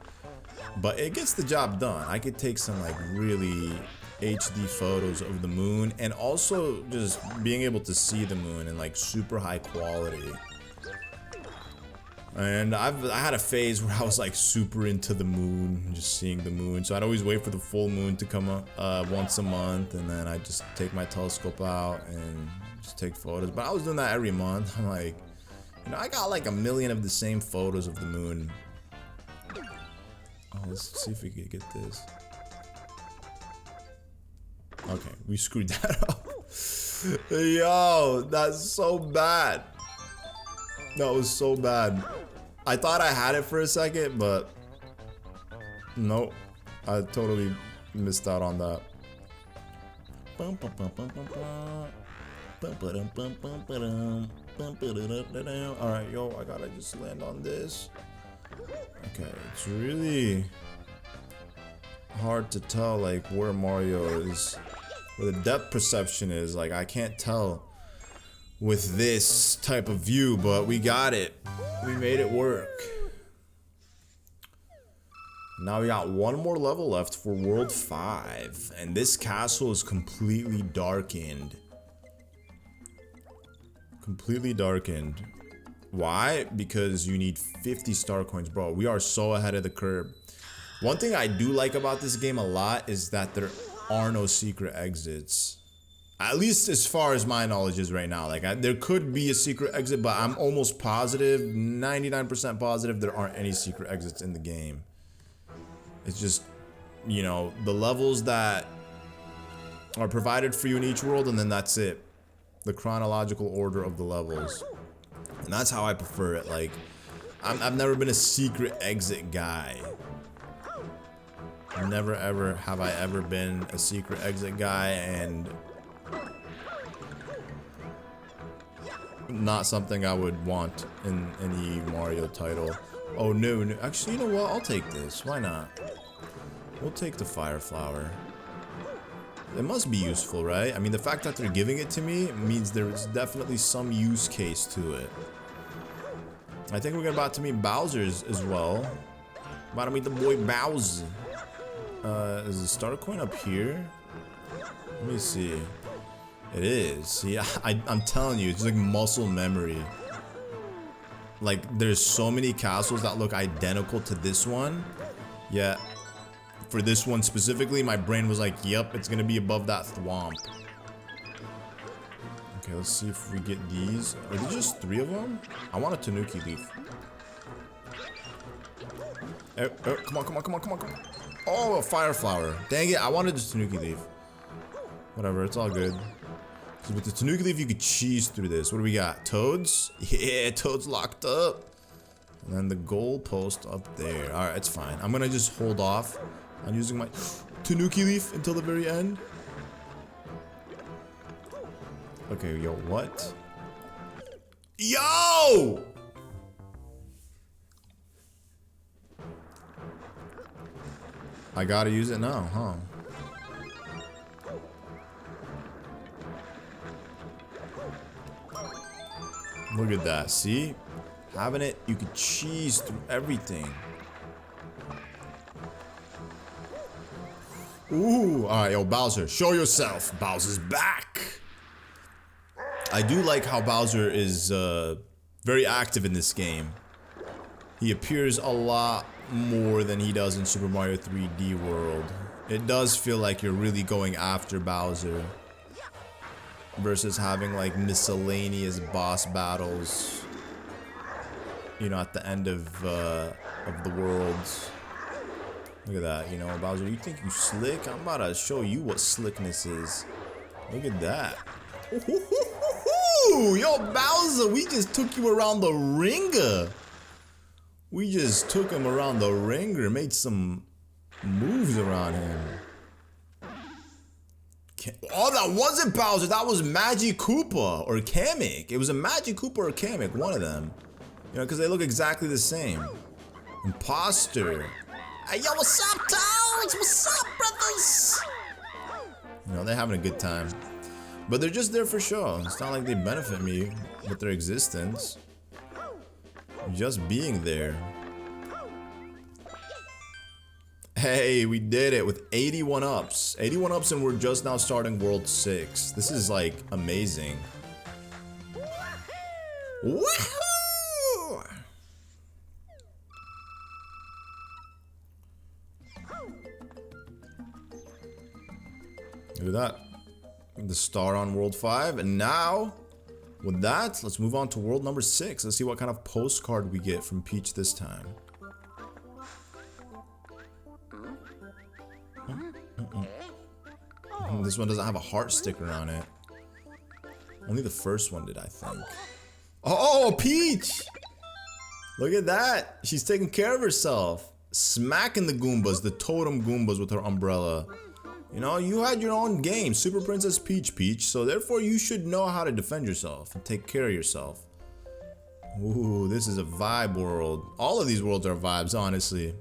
But it gets the job done. I could take some like really HD photos of the moon, and also just being able to see the moon in like super high quality. And I had a phase where I was like super into the moon, just seeing the moon. So I'd always wait for the full moon to come up once a month, and then I'd just take my telescope out and just take photos. But I was doing that every month. I'm like, you know, I got like 1 million of the same photos of the moon. Oh, let's see if we can get this. Okay, we screwed that up. Yo, that's so bad. That was so bad. I thought I had it for a second, but nope. I totally missed out on that. Alright, yo, I gotta just land on this. Okay, it's really hard to tell like where Mario is, where the depth perception is. Like I can't tell with this type of view, but we got it. We made it work. Now we got one more level left for World 5, and this castle is completely darkened. Completely darkened. Why? Because you need 50 star coins, bro. We are so ahead of the curve. One thing I do like about this game a lot is that there are no secret exits. At least as far as my knowledge is right now. Like, there could be a secret exit, but I'm almost positive, 99% positive, there aren't any secret exits in the game. It's just, you know, the levels that are provided for you in each world, and then that's it. The chronological order of the levels. And that's how I prefer it. Like, I've never been a secret exit guy. Never ever have I ever been a secret exit guy, and not something I would want in any Mario title. Oh no, no, actually, you know what? I'll take this. Why not? We'll take the Fire Flower. It must be useful, right? I mean, the fact that they're giving it to me means there's definitely some use case to it. I think we're about to meet Bowser's as well. About to meet the boy Bowser. Is the star coin up here? Let me see. It is. See, I'm telling you, it's like muscle memory. Like, there's so many castles that look identical to this one. Yet, for this one specifically, my brain was like, yep, it's gonna be above that thwomp. Okay, let's see if we get these. Are there just 3 of them? I want a Tanuki leaf. Oh, come on, come on, come on, come on, come on. Oh, a Fire Flower. Dang it, I wanted the Tanuki leaf. Whatever, it's all good. So with the Tanuki leaf, you could cheese through this. What do we got? Toads? Yeah, Toads locked up. And then the goal post up there. Alright, it's fine. I'm gonna just hold off on using my Tanuki leaf until the very end. Okay, yo, what? Yo! I gotta use it now, huh? Look at that, see? Having it, you could cheese through everything. Ooh, alright, yo, Bowser, show yourself. Bowser's back. I do like how Bowser is very active in this game. He appears a lot more than he does in Super Mario 3D World. It does feel like you're really going after Bowser versus having like miscellaneous boss battles, you know, at the end of the worlds. Look at that, you know, Bowser, you think you slick? I'm about to show you what slickness is. Look at that. Ooh, yo, Bowser, we just took you around the ringer. We just took him around the ringer, made some moves around him. Oh, that wasn't Bowser, that was Magic Koopa or Kamek. It was a Magic Koopa or Kamek, one of them. You know, because they look exactly the same. Imposter. Hey, yo, what's up, Toads? What's up, brothers? You know, they're having a good time. But they're just there for show. It's not like they benefit me with their existence. Just being there. Hey, we did it with 81 ups. 81 ups, and we're just now starting World 6. This is like amazing. Woohoo! Look at that. The star on World 5. And now, with that, let's move on to World number 6. Let's see what kind of postcard we get from Peach this time. This one doesn't have a heart sticker on it. Only the first one did, I think. Oh, Peach! Look at that. She's taking care of herself. Smacking the Goombas, the totem Goombas with her umbrella. You know, you had your own game, Super Princess Peach, so therefore you should know how to defend yourself and take care of yourself. Ooh, this is a vibe world. All of these worlds are vibes, honestly.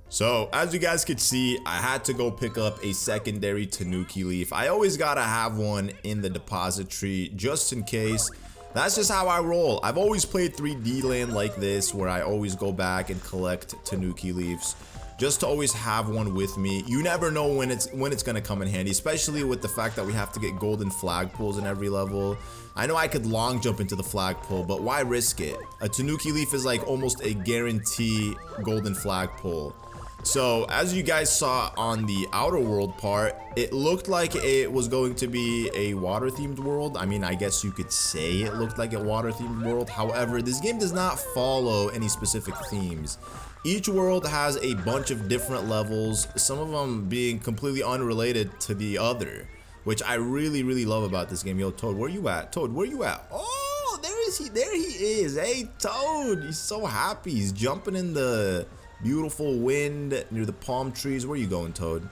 So, as you guys could see, I had to go pick up a secondary Tanuki leaf. I always gotta have one in the depository, just in case. That's just how I roll. I've always played 3D Land like this, where I always go back and collect Tanuki leaves, just to always have one with me. You never know when it's gonna come in handy, especially with the fact that we have to get golden flagpoles in every level. I know I could long jump into the flagpole, but why risk it? A Tanuki leaf is like almost a guarantee golden flagpole. So as you guys saw on the outer world part, it looked like it was going to be a water themed world. I mean, I guess you could say it looked like a water themed world. However, this game does not follow any specific themes. Each world has a bunch of different levels, some of them being completely unrelated to the other, which I really love about this game. Yo, Toad, where you at? Toad, where you at? Oh, there he is. Hey, Toad, he's so happy. He's jumping in the beautiful wind near the palm trees. Where you going, Toad?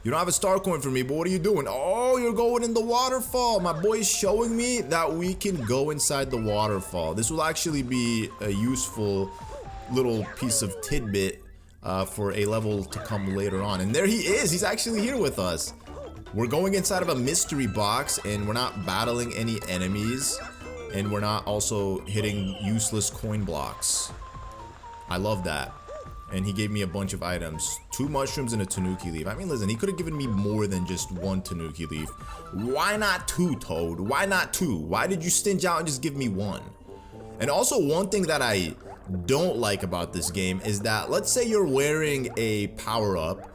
You don't have a star coin for me, but what are you doing? Oh, you're going in the waterfall. My boy's showing me that we can go inside the waterfall. This will actually be a useful little piece of tidbit for a level to come later on. And there he is. He's actually here with us. We're going inside of a mystery box, and we're not battling any enemies, and we're not also hitting useless coin blocks. I love that. And he gave me a bunch of items. 2 mushrooms and a Tanuki leaf. I mean, listen, he could have given me more than just 1 Tanuki leaf. Why not 2, Toad? Why not 2? Why did you stinge out and just give me 1? And also, one thing that I don't like about this game is that, let's say you're wearing a power-up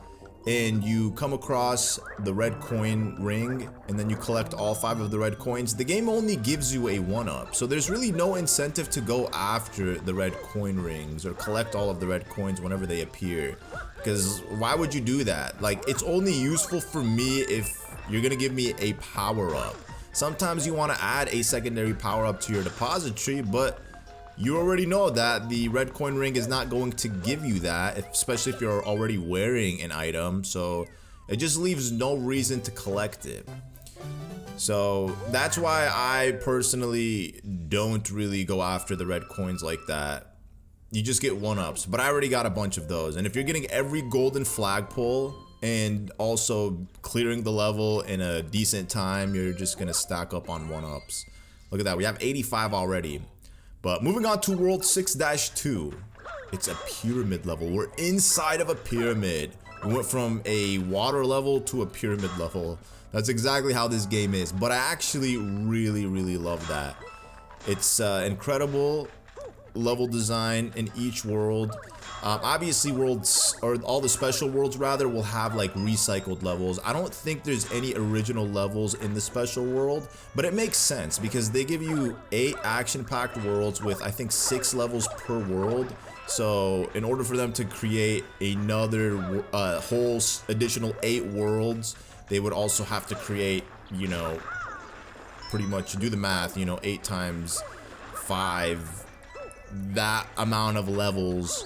and you come across the red coin ring, and then you collect all 5 of the red coins. The game only gives you a 1-up, so there's really no incentive to go after the red coin rings or collect all of the red coins whenever they appear, because why would you do that? Like, it's only useful for me if you're gonna give me a power-up. Sometimes you want to add a secondary power-up to your depository, but you already know that the red coin ring is not going to give you that, especially if you're already wearing an item, so it just leaves no reason to collect it. So that's why I personally don't really go after the red coins like that. You just get 1-ups, but I already got a bunch of those. And if you're getting every golden flagpole and also clearing the level in a decent time, you're just gonna stack up on 1-ups. Look at that, we have 85 already. But moving on to World 6-2, it's a pyramid level. We're inside of a pyramid. We went from a water level to a pyramid level. That's exactly how this game is. But I actually really love that. It's incredible level design in each world. Obviously worlds, or all the special worlds rather, will have like recycled levels. I don't think there's any original levels in the special world, but it makes sense because they give you 8 action-packed worlds with I think 6 levels per world. So in order for them to create another whole additional 8 worlds, they would also have to create, you know, pretty much do the math, you know, 8 times 5, that amount of levels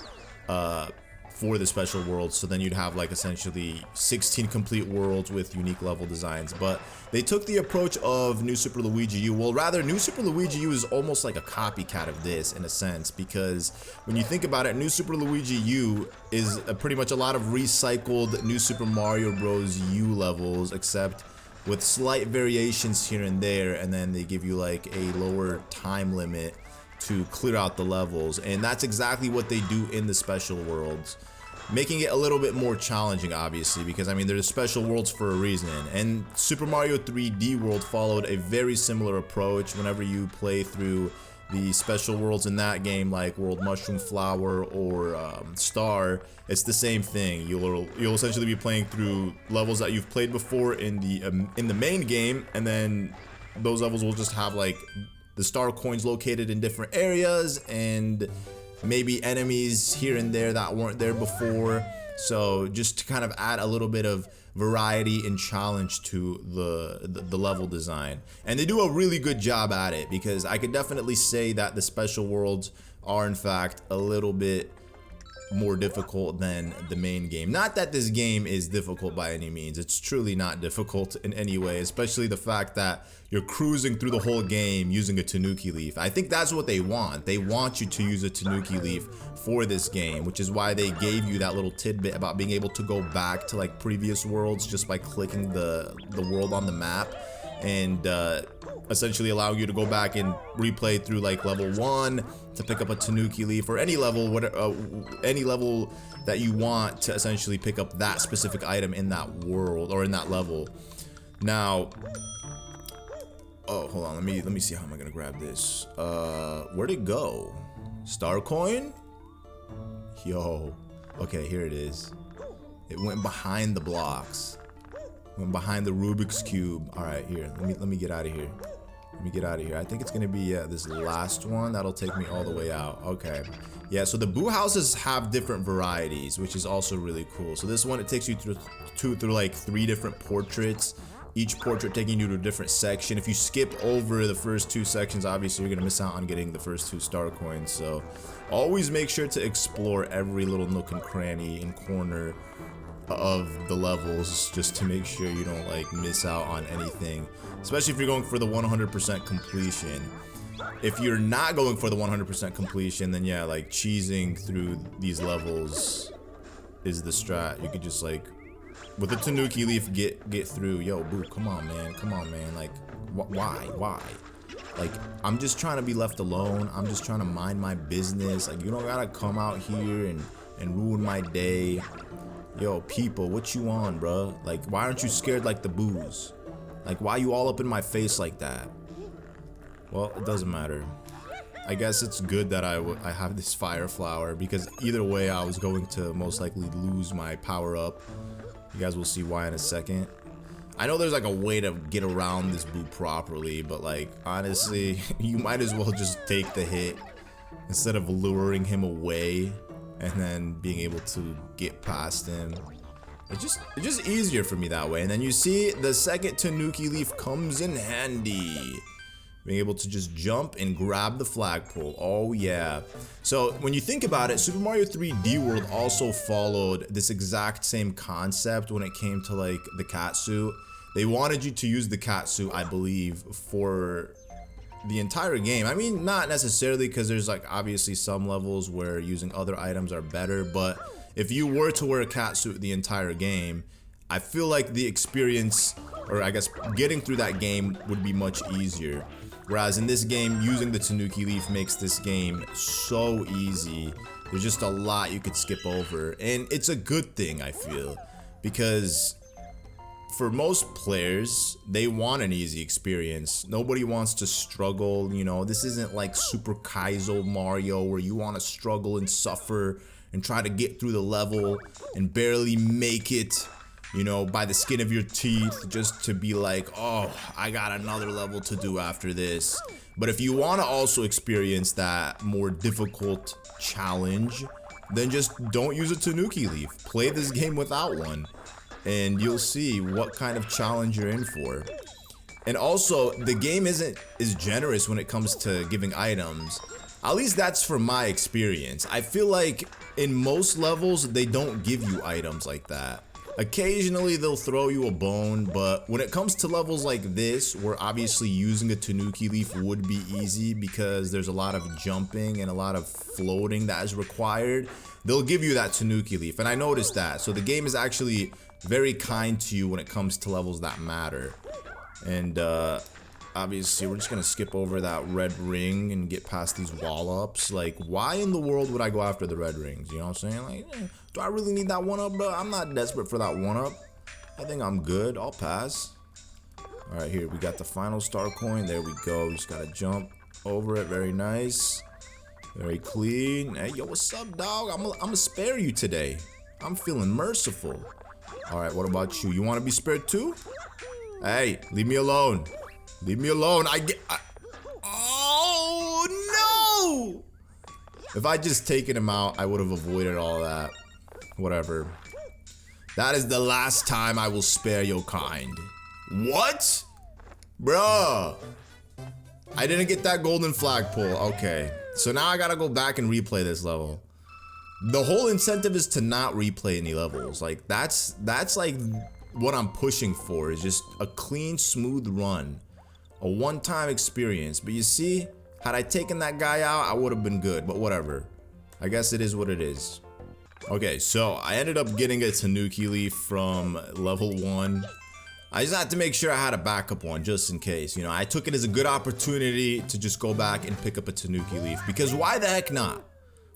for the special worlds. So then you'd have like essentially 16 complete worlds with unique level designs. But they took the approach of New Super Luigi U. Well, rather, New Super Luigi U is almost like a copycat of this in a sense, because when you think about it, New Super Luigi U is pretty much a lot of recycled New Super Mario Bros. U levels, except with slight variations here and there, and then they give you like a lower time limit to clear out the levels. And that's exactly what they do in the special worlds, making it a little bit more challenging, obviously, because I mean there's special worlds for a reason. And Super Mario 3D World followed a very similar approach. Whenever you play through the special worlds in that game, like World Mushroom Flower or Star, it's the same thing. You'll essentially be playing through levels that you've played before in the main game, and then those levels will just have like the star coins located in different areas and maybe enemies here and there that weren't there before. So just to kind of add a little bit of variety and challenge to the level design. And they do a really good job at it, because I could definitely say that the special worlds are in fact a little bit more difficult than the main game. Not that this game is difficult by any means. It's truly not difficult in any way, especially the fact that you're cruising through the whole game using a Tanuki leaf. I think that's what they want. They want you to use a Tanuki leaf for this game, which is why they gave you that little tidbit about being able to go back to like previous worlds just by clicking the world on the map, and essentially allowing you to go back and replay through like level 1 to pick up a Tanuki leaf, or any level, any level that you want to essentially pick up that specific item in that world or in that level. Now, oh, hold on, let me see how am I gonna grab this. Where'd it go? Star coin? Yo, okay, here it is. It went behind the blocks. Went behind the Rubik's Cube. All right, here, let me get out of here. Let me get out of here. I think it's gonna be this last one. That'll take me all the way out. Okay. Yeah, so the Boo houses have different varieties, which is also really cool. So this one, it takes you through like 3 different portraits. Each portrait taking you to a different section. If you skip over the first 2 sections, obviously you're gonna miss out on getting the first 2 star coins. So always make sure to explore every little nook and cranny and corner of the levels, just to make sure you don't like miss out on anything, especially if you're going for the 100% completion. If you're not going for the 100% completion, then yeah, like cheesing through these levels is the strat. You could just like with a Tanuki leaf get through. Yo, Boo, come on man, like why? Like, I'm just trying to be left alone. I'm just trying to mind my business. Like, you don't gotta come out here and ruin my day. Yo, people, what you on, bro? Like, why aren't you scared like the Boos? Like, why you all up in my face like that? Well, it doesn't matter. I guess it's good that I have this fire flower, because either way I was going to most likely lose my power up. You guys will see why in a second. I know there's like a way to get around this Boo properly, but like, honestly, you might as well just take the hit instead of luring him away and then being able to get past him. It's just easier for me that way. And then you see the second Tanuki leaf comes in handy. Being able to just jump and grab the flagpole. Oh yeah. So when you think about it, Super Mario 3D World also followed this exact same concept when it came to like the cat suit. They wanted you to use the cat suit, I believe, for the entire game. I mean, not necessarily, because there's like obviously some levels where using other items are better, but if you were to wear a cat suit the entire game, I feel like the experience, or I guess getting through that game, would be much easier. Whereas in this game, using the Tanuki leaf makes this game so easy. There's just a lot you could skip over, and it's a good thing, I feel, because for most players, they want an easy experience. Nobody wants to struggle, you know. This isn't like Super Kaizo Mario where you want to struggle and suffer and try to get through the level and barely make it, you know, by the skin of your teeth, just to be like, oh, I got another level to do after this. But if you want to also experience that more difficult challenge, then just don't use a Tanuki leaf. Play this game without one, and you'll see what kind of challenge you're in for. And also, the game isn't as generous when it comes to giving items. At least that's from my experience. I feel like in most levels, they don't give you items like that. Occasionally, they'll throw you a bone, but when it comes to levels like this, where obviously using a Tanuki leaf would be easy because there's a lot of jumping and a lot of floating that is required, they'll give you that Tanuki leaf, and I noticed that. So the game is actually very kind to you when it comes to levels that matter. And obviously, we're just gonna skip over that red ring and get past these wall-ups. Like, why in the world would I go after the red rings? You know what I'm saying? Like, do I really need that 1-up, bro? I'm not desperate for that 1-up. I think I'm good. I'll pass. All right, here we got the final star coin. There we go. Just gotta jump over it. Very nice. Very clean. Hey, yo, what's up, dog? I'm gonna spare you today. I'm feeling merciful. All right, what about you? You want to be spared too? Hey, leave me alone. Leave me alone. Oh, no! If I just taken him out, I would have avoided all that. Whatever. That is the last time I will spare your kind. What? Bruh. I didn't get that golden flagpole. Okay. So now I gotta go back and replay this level. The whole incentive is to not replay any levels. Like, that's like what I'm pushing for, is just a clean, smooth run. A one-time experience. But you see, had I taken that guy out, I would have been good. But whatever. I guess it is what it is. Okay, so I ended up getting a Tanuki Leaf from level 1. I just had to make sure I had a backup one just in case. You know, I took it as a good opportunity to just go back and pick up a Tanuki Leaf. Because why the heck not?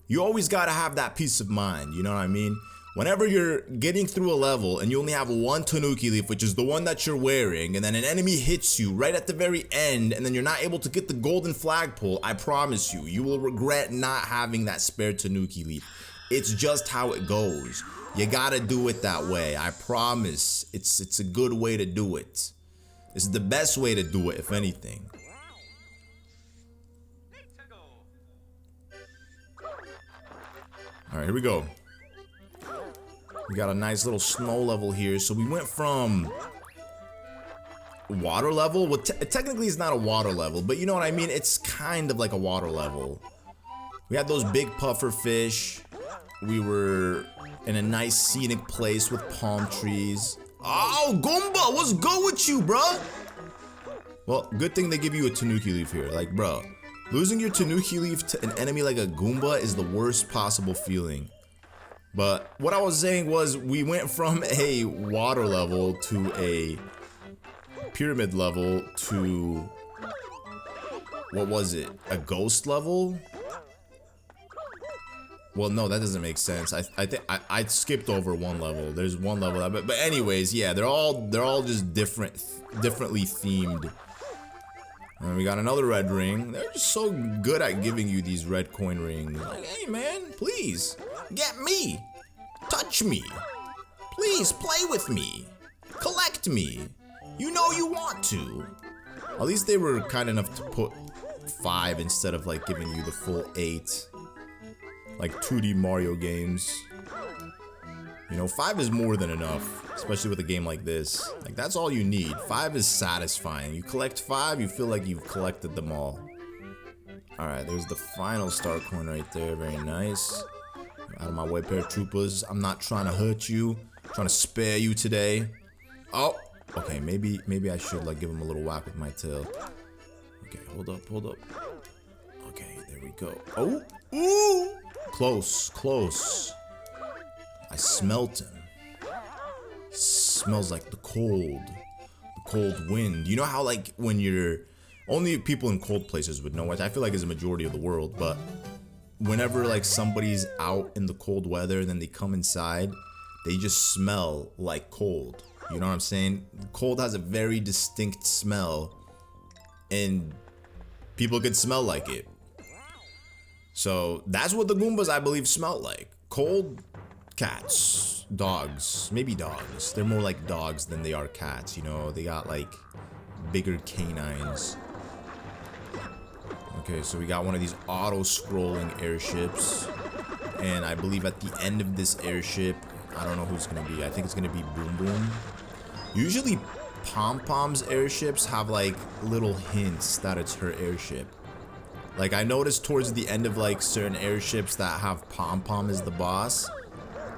You always gotta have that peace of mind, you know what I mean? Whenever you're getting through a level and you only have one Tanuki Leaf, which is the one that you're wearing, and then an enemy hits you right at the very end, and then you're not able to get the golden flagpole, I promise you, you will regret not having that spare Tanuki Leaf. It's just how it goes. You gotta do it that way. I promise. It's a good way to do it. It's the best way to do it, if anything. Alright, here we go. We got a nice little snow level here. So we went from water level. Well, technically it's not a water level, but you know what I mean? It's kind of like a water level. We had those big puffer fish. We were in a nice scenic place with palm trees. Oh, Goomba, what's good with you, bro? Well, good thing they give you a Tanuki Leaf here. Like, bro, losing your Tanuki Leaf to an enemy like a Goomba is the worst possible feeling. But what I was saying was we went from a water level to a pyramid level to, what was it? A ghost level? Well, no, that doesn't make sense. I think I skipped over one level. There's one level, but anyways, yeah, they're all just differently themed. And we got another red ring. They're just so good at giving you these red coin rings. Like, hey man, please get me, touch me, please play with me, collect me. You know you want to. At least they were kind enough to put 5 instead of like giving you the full 8. Like 2D Mario games. You know, 5 is more than enough, especially with a game like this. Like, that's all you need. 5 is satisfying. You collect 5, you feel like you've collected them all. Alright, there's the final star coin right there. Very nice. Out of my way, paratroopers. I'm not trying to hurt you. I'm trying to spare you today. Oh, okay, maybe I should like give him a little whack with my tail. Okay, hold up. Okay, there we go. Oh, ooh! Close. I smelt him. Smells like the cold wind. You know how like when you're, only people in cold places would know, which I feel like is a majority of the world, but whenever like somebody's out in the cold weather and then they come inside, they just smell like cold. You know what I'm saying? Cold has a very distinct smell and people could smell like it. So that's what the Goombas, I believe, smell like. Cold cats, dogs, maybe dogs. They're more like dogs than they are cats, you know? They got like bigger canines. Okay, so we got one of these auto-scrolling airships. And I believe at the end of this airship, I don't know who's gonna be. I think it's gonna be Boom Boom. Usually Pom Pom's airships have like little hints that it's her airship. Like I noticed towards the end of like certain airships that have Pom Pom as the boss,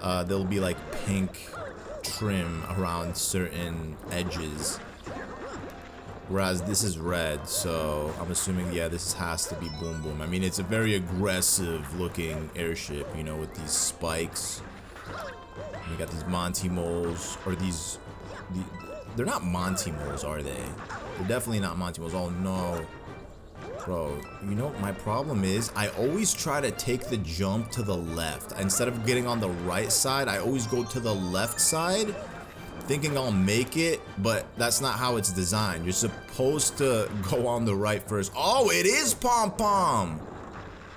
there'll be like pink trim around certain edges. Whereas this is red, so I'm assuming, yeah, this has to be Boom Boom. I mean, it's a very aggressive looking airship, you know, with these spikes. And you got these Monty moles, or they're not Monty moles, are they? They're definitely not Monty moles. Oh no. Bro, you know what my problem is? I always try to take the jump to the left. Instead of getting on the right side, I always go to the left side, thinking I'll make it, but that's not how it's designed. You're supposed to go on the right first. Oh, it is Pom Pom.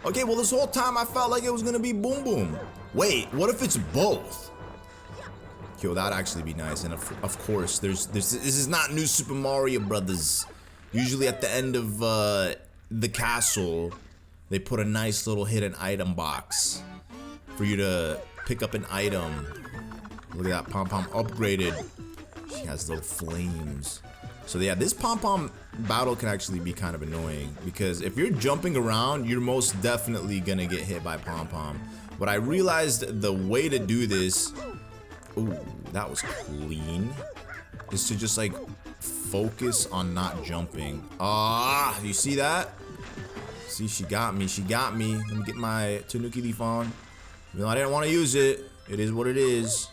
Okay, well this whole time I felt like it was gonna be Boom Boom. Wait, what if it's both? Yo, that'd actually be nice. And of course, this is not New Super Mario Brothers. Usually at the end of the castle, they put a nice little hidden item box for you to pick up an item. Look at that pom-pom upgraded. She has little flames. So yeah, this pom-pom battle can actually be kind of annoying because if you're jumping around, you're most definitely gonna get hit by pom-pom. But I realized the way to do this, ooh, that was clean, is to just like focus on not jumping. Ah, you see that? See, she got me, she got me. Let me get my Tanuki leaf on. Even though I didn't want to use it, it is what it is.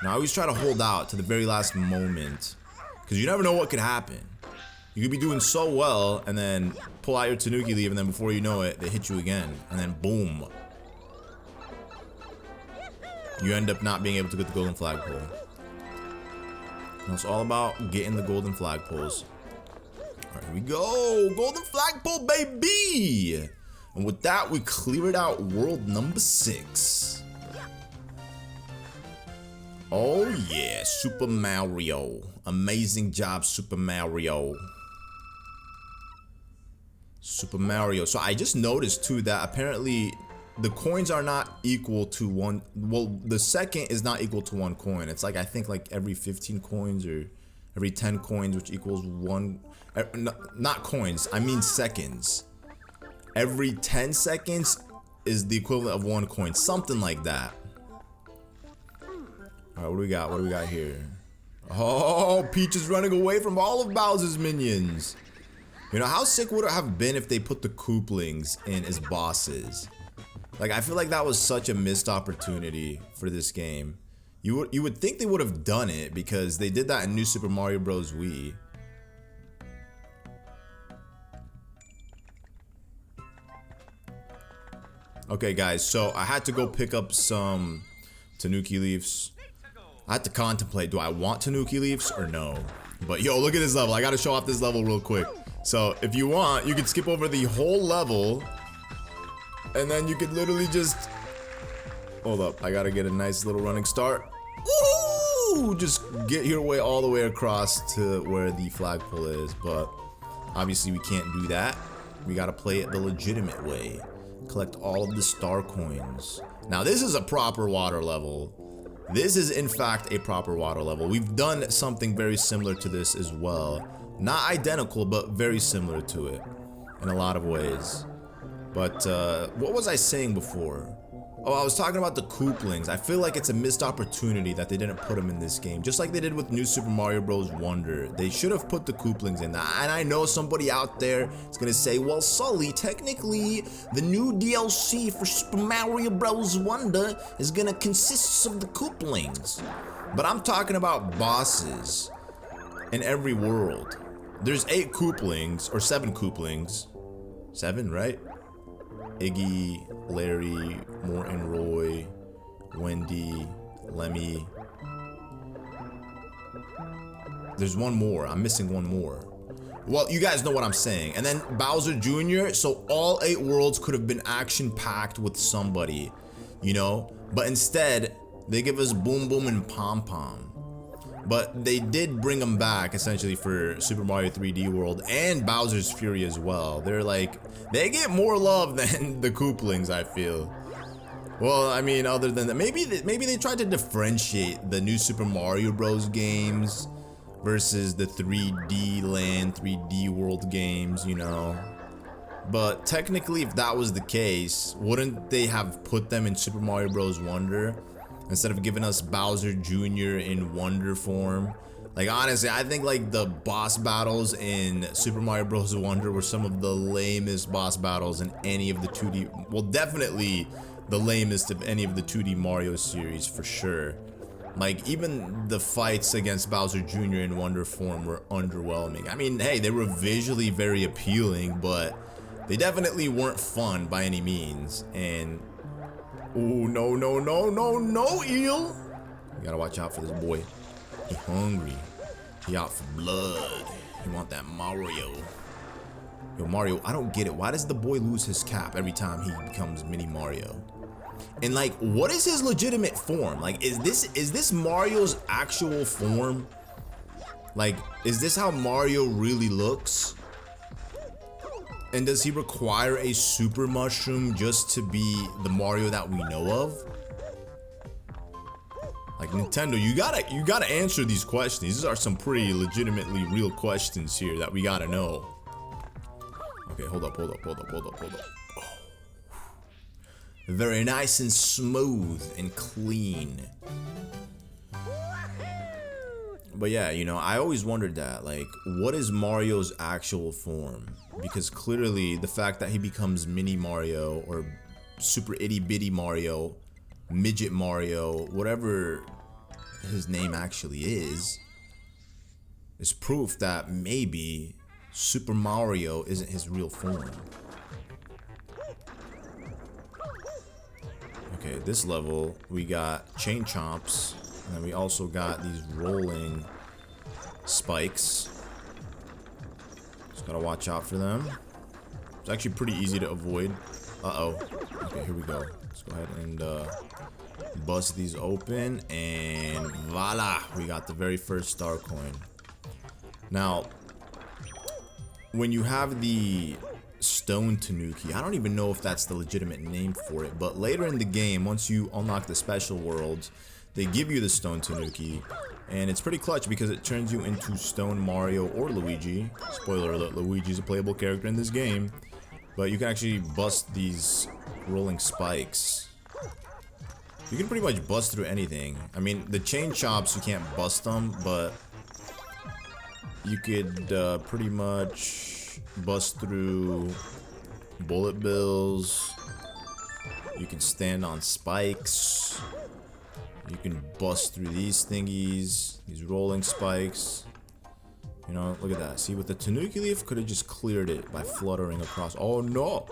Now I always try to hold out to the very last moment, because you never know what could happen. You could be doing so well and then pull out your Tanuki leaf, and then before you know it, they hit you again, and then boom. You end up not being able to get the golden flagpole. Now it's all about getting the golden flagpoles. Alright, here we go. Golden flagpole, baby! And with that, we cleared out world number 6. Oh yeah, Super Mario. Amazing job, Super Mario. Super Mario. So I just noticed too that apparently the coins are not equal to one. Well, the second is not equal to 1 coin. It's like, I think like every 15 coins or every 10 coins, which equals 1. Not coins, I mean seconds. Every 10 seconds is the equivalent of 1 coin. Something like that. Alright, what do we got? What do we got here? Oh, Peach is running away from all of Bowser's minions. You know, how sick would it have been if they put the Kooplings in as bosses? Like, I feel like that was such a missed opportunity for this game. You would think they would have done it because they did that in New Super Mario Bros. Wii. Okay, guys, so I had to go pick up some Tanuki leaves. I had to contemplate, do I want Tanuki leaves or no? But yo, look at this level. I gotta show off this level real quick. So if you want, you can skip over the whole level, and then you could literally just, hold up, I gotta get a nice little running start. Woo! Just get your way all the way across to where the flagpole is, but obviously we can't do that. We gotta play it the legitimate way. Collect all of the star coins. Now this is a proper water level. This is in fact a proper water level. We've done something very similar to this as well. Not identical, but very similar to it in a lot of ways. But what was I saying before? Oh, I was talking about the Kooplings. I feel like it's a missed opportunity that they didn't put them in this game. Just like they did with New Super Mario Bros. Wonder. They should have put the Kooplings in that. And I know somebody out there is going to say, well, Sully, technically, the new DLC for Super Mario Bros. Wonder is going to consist of the Kooplings. But I'm talking about bosses in every world. There's 8 Kooplings, or 7 Kooplings. 7, right? Iggy, Larry, Morton, Roy, Wendy, Lemmy. There's one more. I'm missing one more. Well, you guys know what I'm saying. And then Bowser Jr. So all 8 worlds could have been action-packed with somebody, you know? But instead, they give us Boom Boom and Pom Pom. But they did bring them back essentially for Super Mario 3D World and Bowser's Fury as well. They're like, they get more love than the Kooplings, I feel. Well, I mean, other than that, maybe they tried to differentiate the new Super Mario Bros. Games versus the 3D Land, 3D World games, you know. But technically, if that was the case, wouldn't they have put them in Super Mario Bros. Wonder? Instead of giving us Bowser Jr. in Wonder form. Like, honestly, I think like the boss battles in Super Mario Bros. Wonder were some of the lamest boss battles in any of the 2D, well, definitely the lamest of any of the 2D Mario series for sure. Like, even the fights against Bowser Jr. in Wonder form were underwhelming. I mean, hey, they were visually very appealing, but they definitely weren't fun by any means. And oh, no, no, no, no, no, Eel. You gotta watch out for this boy. He hungry. He out for blood. He want that Mario. Yo, Mario, I don't get it. Why does the boy lose his cap every time he becomes Mini Mario? And like, what is his legitimate form? Like, is this Mario's actual form? Like, is this how Mario really looks? And does he require a super mushroom just to be the Mario that we know of? Like, Nintendo, you gotta answer these questions. These are some pretty legitimately real questions here that we gotta know. Okay, hold up. Oh. Very nice and smooth and clean. But yeah, you know, I always wondered that, like, what is Mario's actual form? Because clearly the fact that he becomes Mini Mario or Super Itty Bitty Mario, Midget Mario, whatever his name actually is proof that maybe Super Mario isn't his real form. Okay, this level we got chain chomps, and then we also got these rolling spikes. Just gotta watch out for them. It's actually pretty easy to avoid. Uh-oh. Okay, here we go. Let's go ahead and bust these open, and voila, we got the very first star coin. Now, when you have the Stone Tanuki, I don't even know if that's the legitimate name for it, but later in the game, once you unlock the special worlds, they give you the Stone Tanuki, and it's pretty clutch because it turns you into Stone Mario or Luigi. Spoiler alert, Luigi's a playable character in this game, but you can actually bust these rolling spikes. You can pretty much bust through anything. I mean, the chain chomps, you can't bust them, but you could pretty much bust through bullet bills. You can stand on spikes. You can bust through these thingies, these rolling spikes. You know, look at that. See, with the Tanuki leaf, could have just cleared it by fluttering across. Oh no!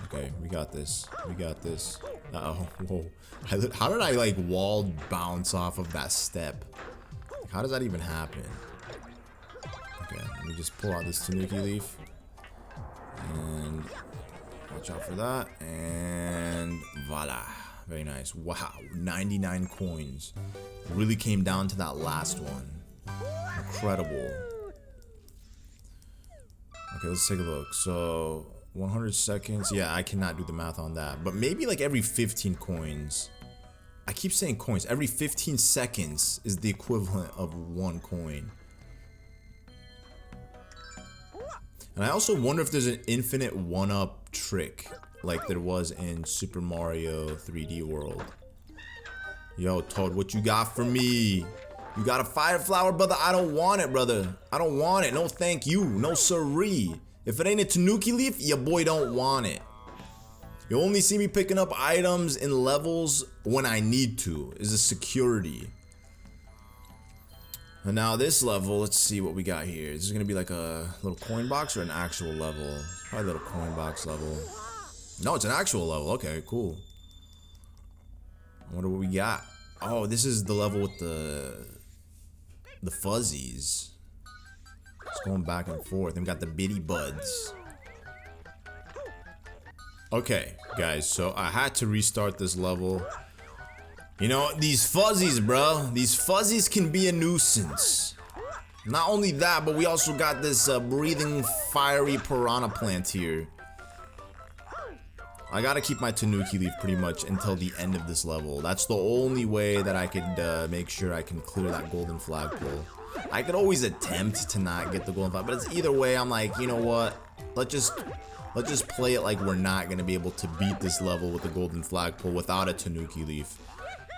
Okay, we got this. We got this. Uh-oh. Whoa. How did I, like, wall bounce off of that step? How does that even happen? Okay, let me just pull out this Tanuki leaf. And watch out for that. And voila. Very nice. Wow. 99 coins. Really came down to that last one. Incredible. Okay, let's take a look. So 100 seconds. Yeah, I cannot do the math on that. But maybe like every 15 coins. I keep saying coins. Every 15 seconds is the equivalent of 1 coin. And I also wonder if there's an infinite 1-up trick like there was in Super Mario 3D World. Yo, Toad, what you got for me? You got a fire flower, brother? I don't want it, brother. I don't want it. No thank you. No siree. If it ain't a Tanuki leaf, your boy don't want it. You only see me picking up items in levels when I need to. Is a security. And now this level, let's see what we got here. This is gonna be like a little coin box or an actual level? Probably a little coin box level. No, it's an actual level. Okay, cool. I wonder what we got. Oh, this is the level with the fuzzies. It's going back and forth. And we got the bitty buds. Okay, guys, so I had to restart this level. You know, these fuzzies, bro. These fuzzies can be a nuisance. Not only that, but we also got this breathing fiery piranha plant here. I gotta keep my Tanuki leaf pretty much until the end of this level. That's the only way that I could make sure I can clear that golden flagpole. I could always attempt to not get the golden flag, but it's either way. I'm like, you know what? Let's just play it like we're not gonna be able to beat this level with the golden flagpole without a Tanuki leaf.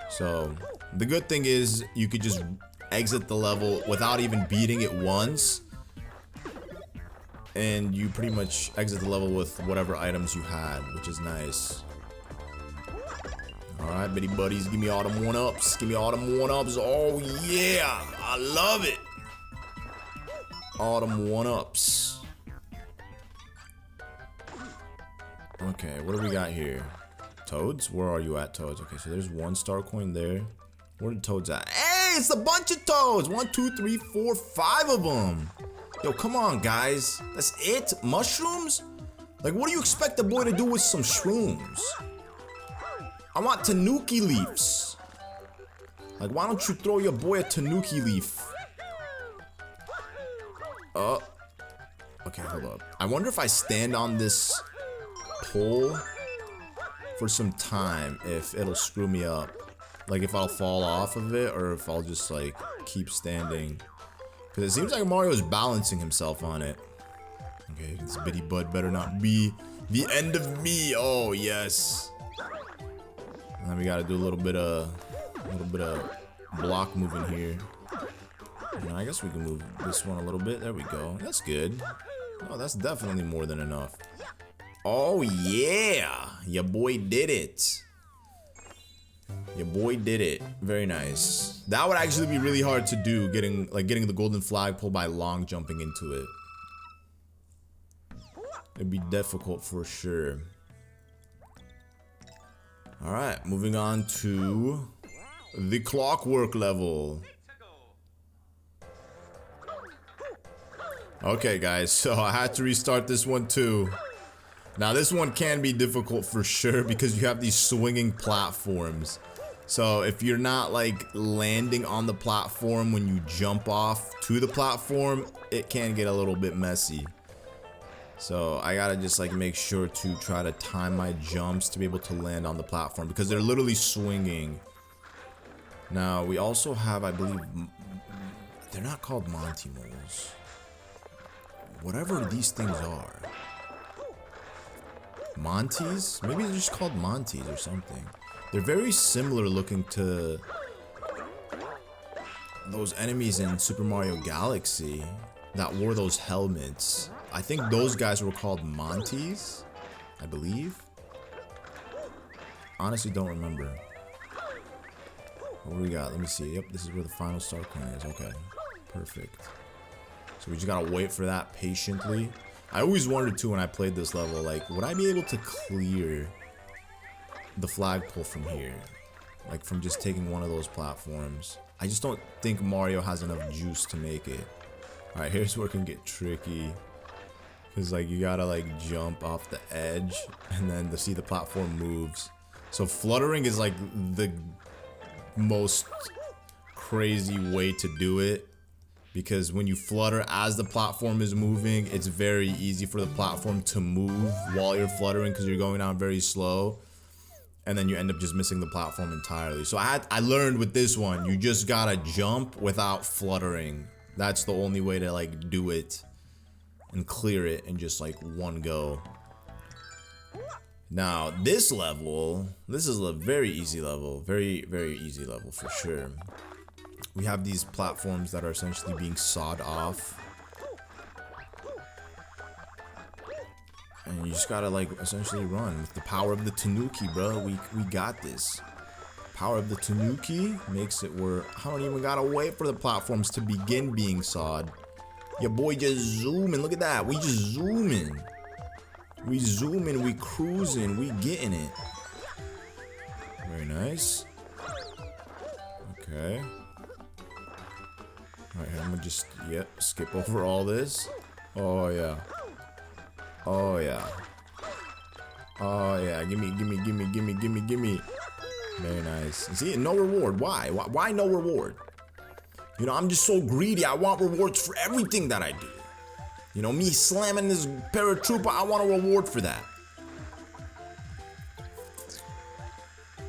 So the good thing is you could just exit the level without even beating it once, and you pretty much exit the level with whatever items you had, which is nice. Alright, bitty buddies, give me all them 1-ups. Give me all them 1-ups. Oh yeah, I love it. All them 1-ups. Okay, what do we got here? Toads? Where are you at, Toads? Okay, so there's 1 star coin there. Where are the Toads at? Hey, it's a bunch of Toads. 1, 2, 3, 4, 5 of them. Yo, come on, guys. That's it? Mushrooms? Like, what do you expect the boy to do with some shrooms? I want Tanuki leaves. Like, why don't you throw your boy a Tanuki leaf? Okay, hold up. I wonder if I stand on this pole for some time, if it'll screw me up. Like if I'll fall off of it or if I'll just like keep standing. Because it seems like Mario is balancing himself on it. Okay, this bitty bud better not be the end of me. Oh yes. And then we gotta do a little bit of block moving here. You know, I guess we can move this one a little bit. There we go. That's good. Oh, that's definitely more than enough. Oh yeah, your boy did it. Your boy did it. Very nice. That would actually be really hard to do, getting the golden flagpole by long jumping into it. It'd be difficult for sure. Alright, moving on to the clockwork level. Okay guys, so I had to restart this one too. Now this one can be difficult for sure because you have these swinging platforms. So if you're not like landing on the platform when you jump off to the platform, it can get a little bit messy. So I gotta just like make sure to try to time my jumps to be able to land on the platform because they're literally swinging. Now we also have, I believe, they're not called Monty Moles. Whatever these things are. Monties? Maybe they're just called Monties or something. They're very similar looking to those enemies in Super Mario Galaxy that wore those helmets. I think those guys were called Monties, I believe. Honestly, don't remember. What do we got? Let me see. Yep, this is where the final star coin is. Okay, perfect. So we just gotta wait for that patiently. I always wondered too when I played this level, like, would I be able to clear the flagpole from here? Like, from just taking one of those platforms. I just don't think Mario has enough juice to make it. Alright, here's where it can get tricky. Because, like, you gotta, like, jump off the edge and then to see the platform moves. So fluttering is, like, the most crazy way to do it. Because when you flutter as the platform is moving, it's very easy for the platform to move while you're fluttering because you're going down very slow. And then you end up just missing the platform entirely. So I learned with this one, you just gotta jump without fluttering. That's the only way to like do it and clear it in just like one go. Now this level, this is a very easy level, very easy level for sure. We have these platforms that are essentially being sawed off. And you just gotta like essentially run with the power of the Tanuki, bro. We got this. Power of the Tanuki makes it where I don't even gotta wait for the platforms to begin being sawed. Your boy just zooming. Look at that. We just zooming. We zooming. We cruising. We getting it. Very nice. Okay. Alright, I'm gonna just, skip over all this. Oh, yeah. Oh, yeah. Oh, yeah. Gimme. Very nice. See, no reward. Why? Why no reward? You know, I'm just so greedy. I want rewards for everything that I do. You know, me slamming this paratrooper, I want a reward for that.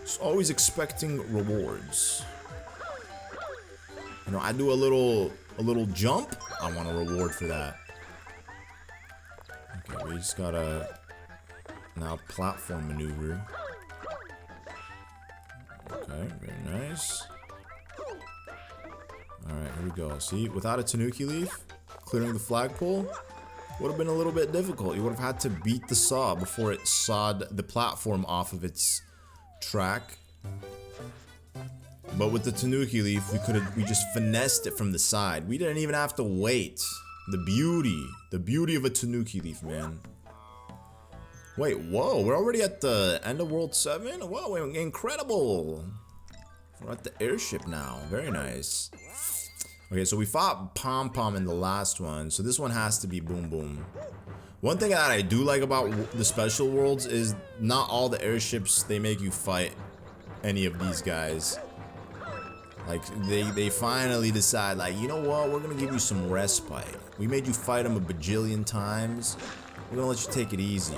Just always expecting rewards. You know, I do a little jump, I want a reward for that. Okay, we just gotta now platform maneuver. Okay, very nice. Alright, here we go. See, without a Tanuki leaf, clearing the flagpole would have been a little bit difficult. You would have had to beat the saw before it sawed the platform off of its track. But with the Tanuki leaf, we just finessed it from the side. We didn't even have to wait. The beauty of a Tanuki leaf, man. Wait, whoa, we're already at the end of World 7? Whoa, incredible. We're at the airship now. Very nice. Okay, so we fought Pom Pom in the last one, so this one has to be Boom Boom. One thing that I do like about the special worlds is not all the airships, they make you fight any of these guys. Like, they finally decide, like, you know what, we're gonna give you some respite. We made you fight them a bajillion times. We're gonna let you take it easy.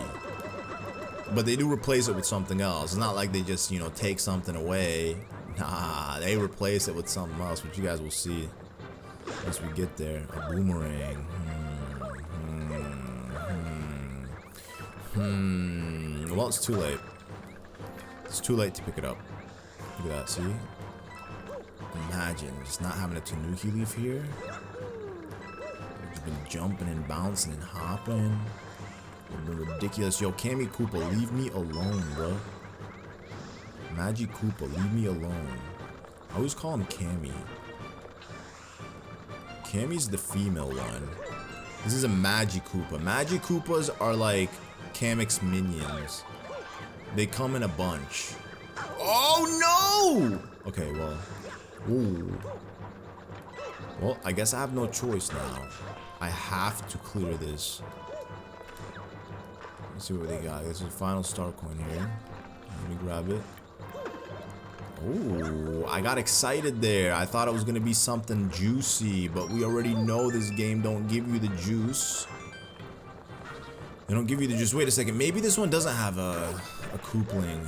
But they do replace it with something else. It's not like they just, you know, take something away Nah, they replace it with something else, which you guys will see once we get there. A boomerang. Well, it's too late. It's too late to pick it up. Look at that, see? Imagine just not having a Tanuki leaf here. You've been jumping and bouncing and hopping. It's been ridiculous. Yo, Kammy Koopa, leave me alone, bro. Magic Koopa, leave me alone. I always call him Kammy. Cammy's the female one. This is a Magic Koopa. Magic Koopas are like Kamek's minions. They come in a bunch. Oh no! Okay, well. Ooh. Well, I guess I have no choice now. I have to clear this. Let's see what they got. This is a final star coin here. Let me grab it. Oh, I got excited there. I thought it was gonna be something juicy, but we already know this game don't give you the juice. They don't give you the juice. Wait a second. Maybe this one doesn't have a Koopling.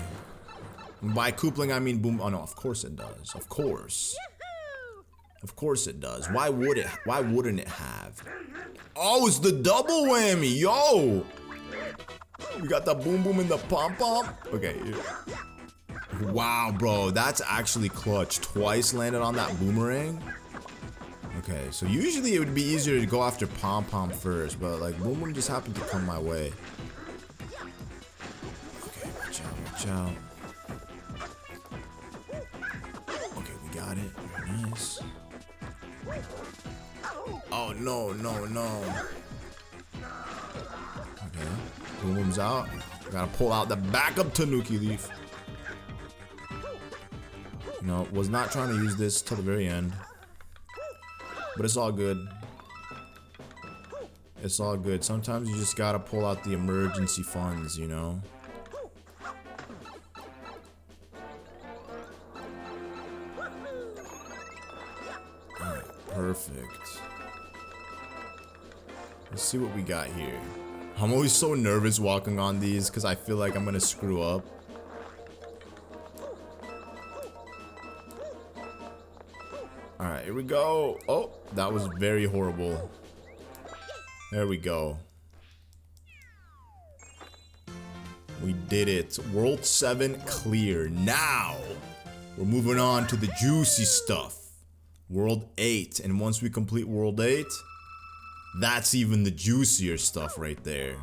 By Koopling, I mean boom. Oh no, of course it does. Of course. Of course it does. Why would it? Why wouldn't it have? Oh, it's the double whammy, yo! We got the boom boom and the pom pom. Okay. Wow, bro, that's actually clutch. Twice landed on that boomerang. Okay, so usually it would be easier to go after pom pom first, but like boom boom just happened to come my way. Okay, watch out, watch out. Okay, we got it. Very nice. Oh no, no, no. Okay, boom boom's out. Gotta pull out the backup Tanuki leaf. No, was not trying to use this till the very end. But it's all good. It's all good. Sometimes you just gotta pull out the emergency funds, you know? Alright, perfect. Let's see what we got here. I'm always so nervous walking on these because I feel like I'm gonna screw up. Alright, here we go. Oh, that was very horrible. There we go. We did it. World 7 clear. Now, we're moving on to the juicy stuff. World 8. And once we complete World 8, that's even the juicier stuff right there.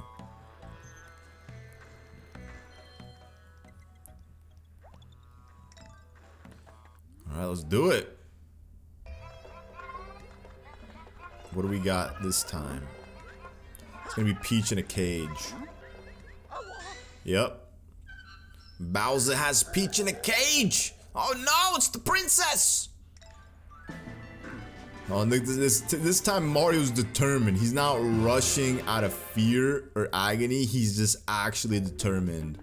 Alright, let's do it. What do we got this time? It's gonna be Peach in a cage. Yep. Bowser has Peach in a cage! Oh no, it's the princess! Oh, this time Mario's determined. He's not rushing out of fear or agony. He's just actually determined.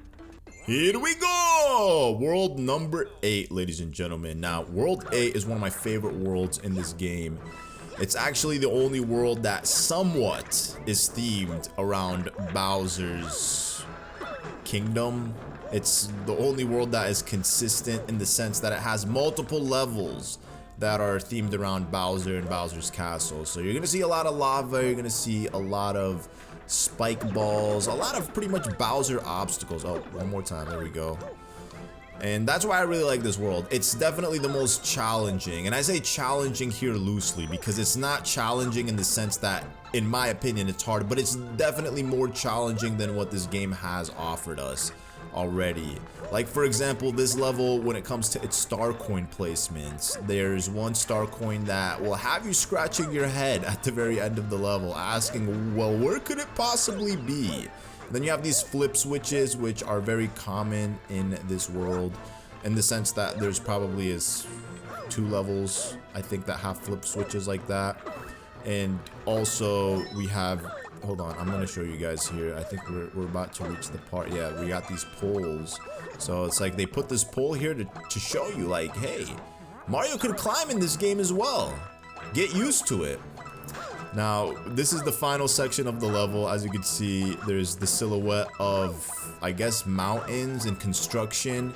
Here we go! World number 8, ladies and gentlemen. Now, World 8 is one of my favorite worlds in this game. It's actually the only world that somewhat is themed around Bowser's kingdom. It's the only world that is consistent in the sense that it has multiple levels that are themed around Bowser and Bowser's castle. So you're gonna see a lot of lava, you're gonna see a lot of spike balls, a lot of pretty much Bowser obstacles. Oh, one more time, there we go. And that's why I really like this world. It's definitely the most challenging. And I say challenging here loosely because it's not challenging in the sense that, in my opinion, it's hard. But it's definitely more challenging than what this game has offered us already. Like, for example, this level, when it comes to its star coin placements, there's one star coin that will have you scratching your head at the very end of the level, asking, well, where could it possibly be? Then you have these flip switches, which are very common in this world, in the sense that there's probably is 2 levels, I think, that have flip switches like that. And also we have, hold on, I'm gonna show you guys here. I think we're about to reach the part. Yeah, we got these poles. So it's like they put this pole here to show you, like, hey, Mario could climb in this game as well. Get used to it. Now, this is the final section of the level. As you can see, there's the silhouette of, I guess, mountains and construction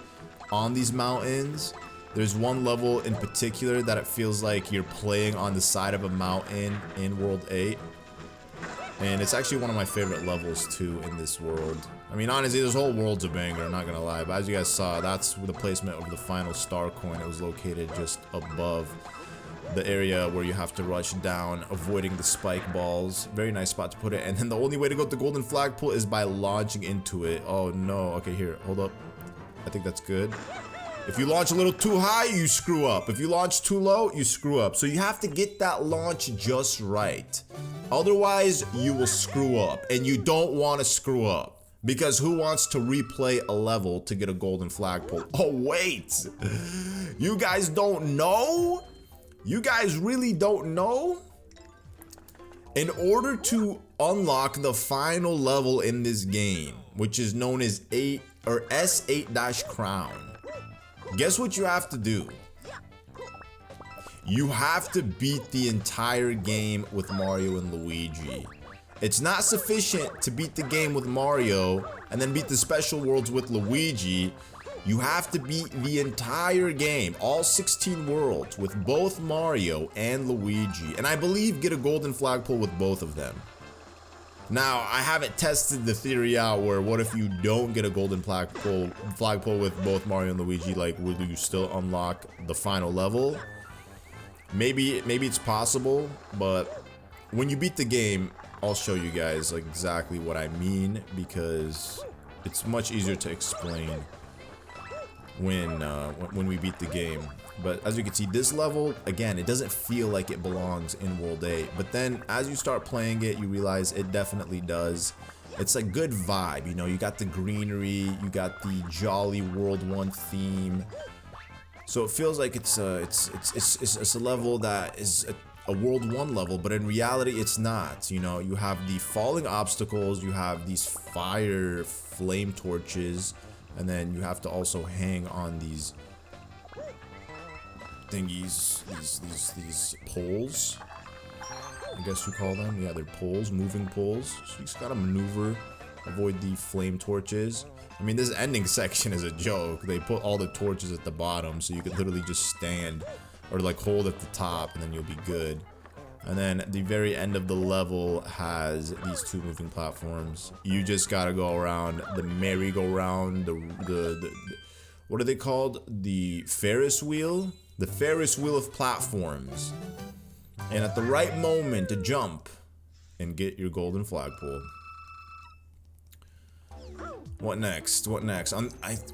on these mountains. There's one level in particular that it feels like you're playing on the side of a mountain in World 8. And it's actually one of my favorite levels too in this world. I mean, honestly, this whole world's a banger, I'm not gonna lie. But as you guys saw, that's the placement of the final star coin. It was located just above the area where you have to rush down, avoiding the spike balls. Very nice spot to put it. And then the only way to go to the golden flagpole is by launching into it. Oh no, okay, here, hold up. I think that's good. If you launch a little too high, you screw up. If you launch too low, you screw up. So you have to get that launch just right. Otherwise, you will screw up. And you don't want to screw up. Because who wants to replay a level to get a golden flagpole? Oh, wait. You guys don't know? You guys really don't know? In order to unlock the final level in this game, which is known as S8-Crown, guess what you have to do? You have to beat the entire game with Mario and Luigi. It's not sufficient to beat the game with Mario and then beat the special worlds with Luigi. You have to beat the entire game, all 16 worlds, with both Mario and Luigi. And I believe get a golden flagpole with both of them. Now, I haven't tested the theory out where what if you don't get a golden flagpole with both Mario and Luigi, like will you still unlock the final level? Maybe it's possible, but when you beat the game, I'll show you guys like exactly what I mean, because it's much easier to explain when we beat the game. But as you can see, this level, again, it doesn't feel like it belongs in World 8. But then as you start playing it, you realize it definitely does. It's a good vibe, you know, you got the greenery, you got the jolly World 1 theme. So it feels like it's a level that is a World 1 level, but in reality it's not. You know, you have the falling obstacles, you have these fire flame torches, and then you have to also hang on these thingies, these poles, I guess you call them. Yeah, they're poles, moving poles. So you just gotta maneuver, avoid the flame torches. I mean, this ending section is a joke. They put all the torches at the bottom, so you could literally just stand or like hold at the top, and then you'll be good. And then the very end of the level has these two moving platforms. You just gotta go around the merry-go-round, the what are they called? The Ferris wheel? The Ferris wheel of platforms. And at the right moment to jump and get your golden flagpole. What next? What next?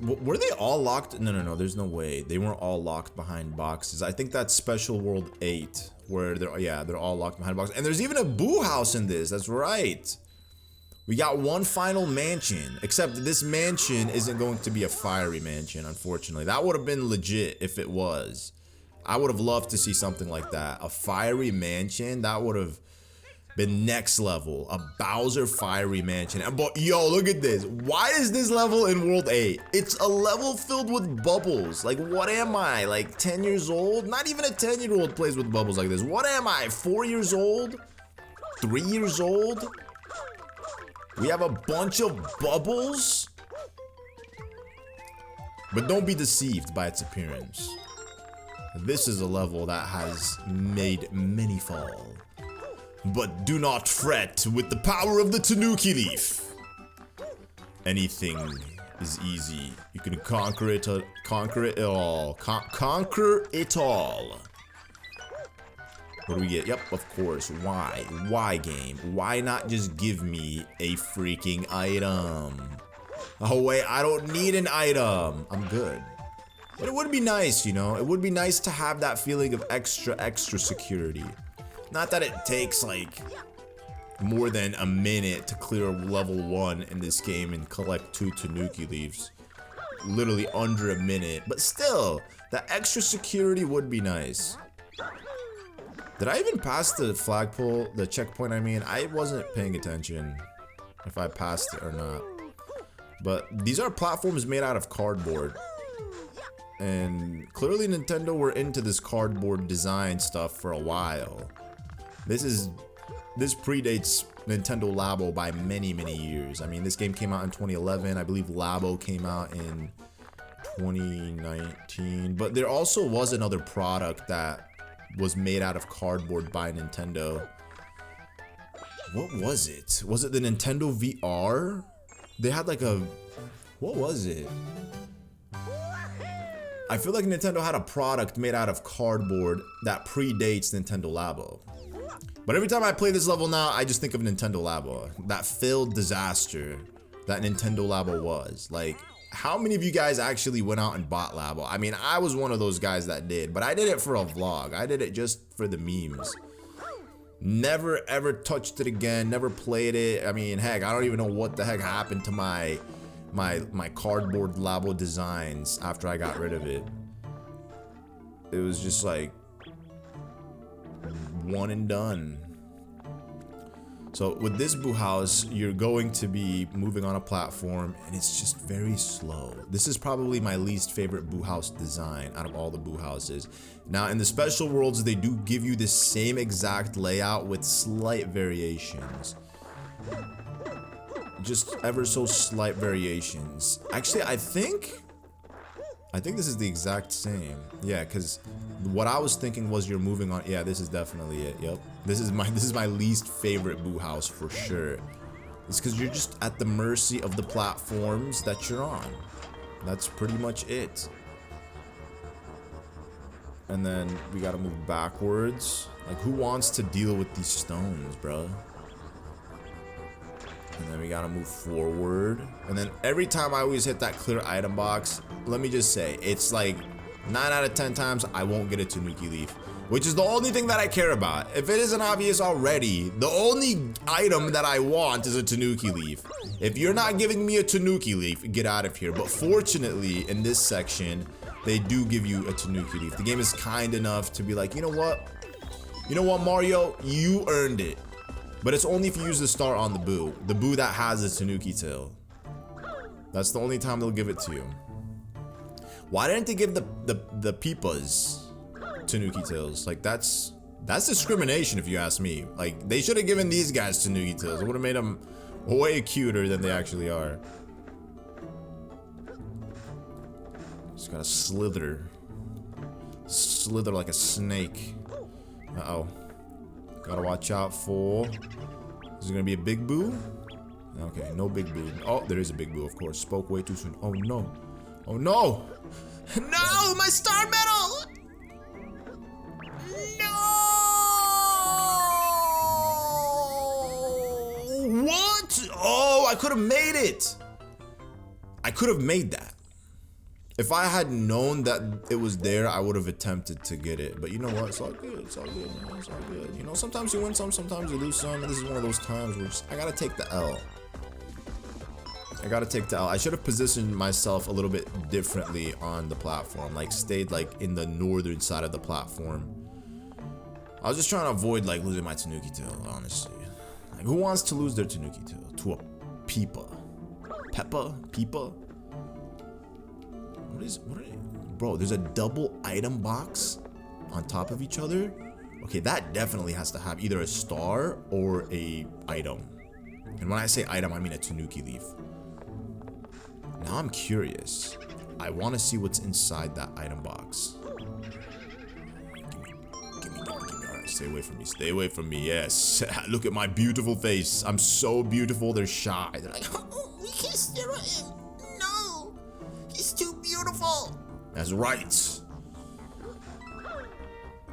Were they all locked? No, there's no way. They weren't all locked behind boxes. I think that's Special World 8, where they're all locked behind boxes. And there's even a Boo House in this. That's right. We got one final mansion, except this mansion isn't going to be a fiery mansion, unfortunately. That would have been legit if it was. I would have loved to see something like that. A fiery mansion, that would have been next level. A Bowser fiery mansion. But yo, look at this. Why is this level in World 8? It's a level filled with bubbles. Like, what am I? Like 10 years old? Not even a 10-year-old plays with bubbles like this. What am I? 4 years old? 3 years old? We have a bunch of bubbles? But don't be deceived by its appearance. This is a level that has made many fall. But do not fret with the power of the Tanuki leaf. Anything is easy. You can conquer it all. Conquer it all. What do we get? Yep, of course. Why? Why, game? Why not just give me a freaking item? Oh wait, I don't need an item. I'm good. But it would be nice, you know? It would be nice to have that feeling of extra security. Not that it takes like more than a minute to clear level 1 in this game and collect 2 Tanuki leaves. Literally under a minute. But still, that extra security would be nice. Did I even pass the flagpole, the checkpoint I mean? I wasn't paying attention if I passed it or not. But these are platforms made out of cardboard. And clearly Nintendo were into this cardboard design stuff for a while. This predates Nintendo Labo by many years. I mean, this game came out in 2011. I believe Labo came out in 2019. But there also was another product that was made out of cardboard by Nintendo. What was it? Was it the Nintendo VR? They had like a... What was it? I feel like Nintendo had a product made out of cardboard that predates Nintendo Labo. But every time I play this level now, I just think of Nintendo Labo. That failed disaster that Nintendo Labo was. Like, how many of you guys actually went out and bought Labo? I mean, I was one of those guys that did, but I did it for a vlog. I did it just for the memes. Never ever touched it again, never played it. I mean, heck, I don't even know what the heck happened to my cardboard Labo designs after I got rid of it. It was just like one and done. So with this Boo House, you're going to be moving on a platform and it's just very slow. This is probably my least favorite Boo House design out of all the Boo Houses. Now in the special worlds, they do give you the same exact layout with slight variations. Just ever so slight variations. Actually, I think this is the exact same. Yeah, because what I was thinking was you're moving on. Yeah, this is definitely it. Yep. This is my least favorite Boo House for sure. It's because you're just at the mercy of the platforms that you're on. That's pretty much it. And then we gotta move backwards. Like, who wants to deal with these stones, bro? And then we gotta move forward. And then every time I always hit that clear item box, let me just say, it's like 9 out of 10 times I won't get a Tanuki Leaf, which is the only thing that I care about. If it isn't obvious already, the only item that I want is a Tanuki Leaf. If you're not giving me a Tanuki Leaf, get out of here. But fortunately, in this section, they do give you a Tanuki Leaf. The game is kind enough to be like, you know what? You know what, Mario? You earned it. But it's only if you use the star on the Boo that has a Tanuki tail. That's the only time they'll give it to you. Why didn't they give the Peepas Tanuki tails? Like, that's discrimination if you ask me. Like, they should have given these guys Tanuki tails. It would have made them way cuter than they actually are. Just gotta slither like a snake. Uh-oh. Gotta watch out for... Is it gonna be a big Boo? Okay, no big Boo. Oh, there is a big Boo, of course. Spoke way too soon. Oh no. Oh no! No! My star medal! No! What? Oh, I could have made it! I could have made that. If I had known that it was there, I would have attempted to get it. But you know what? It's all good. It's all good, man. It's all good. You know, sometimes you win some, sometimes you lose some. And this is one of those times where I gotta take the L. I gotta take the L. I should have positioned myself a little bit differently on the platform. Like, stayed like in the northern side of the platform. I was just trying to avoid like losing my Tanuki tail, honestly. Like, who wants to lose their Tanuki tail to a Peepa? Peppa? Peepa? What are they? Bro, there's a double item box on top of each other. Okay, that definitely has to have either a star or a item. And when I say item, I mean a Tanuki Leaf. Now I'm curious. I want to see what's inside that item box. Give me. Alright, stay away from me. Stay away from me. Yes. Look at my beautiful face. I'm so beautiful. They're shy. They're like, oh, we can't stare at him. No. He's too beautiful. That's right.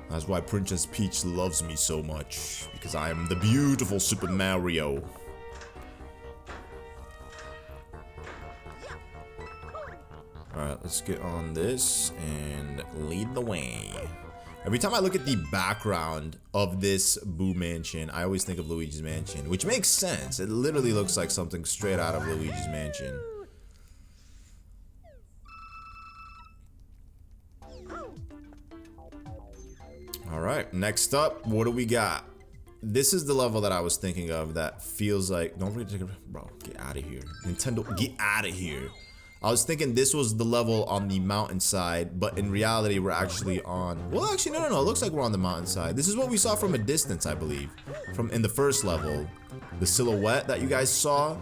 That's why Princess Peach loves me so much. Because I am the beautiful Super Mario. Alright, let's get on this and lead the way. Every time I look at the background of this Boo Mansion, I always think of Luigi's Mansion, which makes sense. It literally looks like something straight out of Luigi's Mansion. Alright, next up, what do we got? This is the level that I was thinking of that feels like... Don't forget to take a... Bro, get out of here. Nintendo, get out of here. I was thinking this was the level on the mountainside, but in reality, we're actually on... Well, actually, no. It looks like we're on the mountainside. This is what we saw from a distance, I believe. In the first level. The silhouette that you guys saw,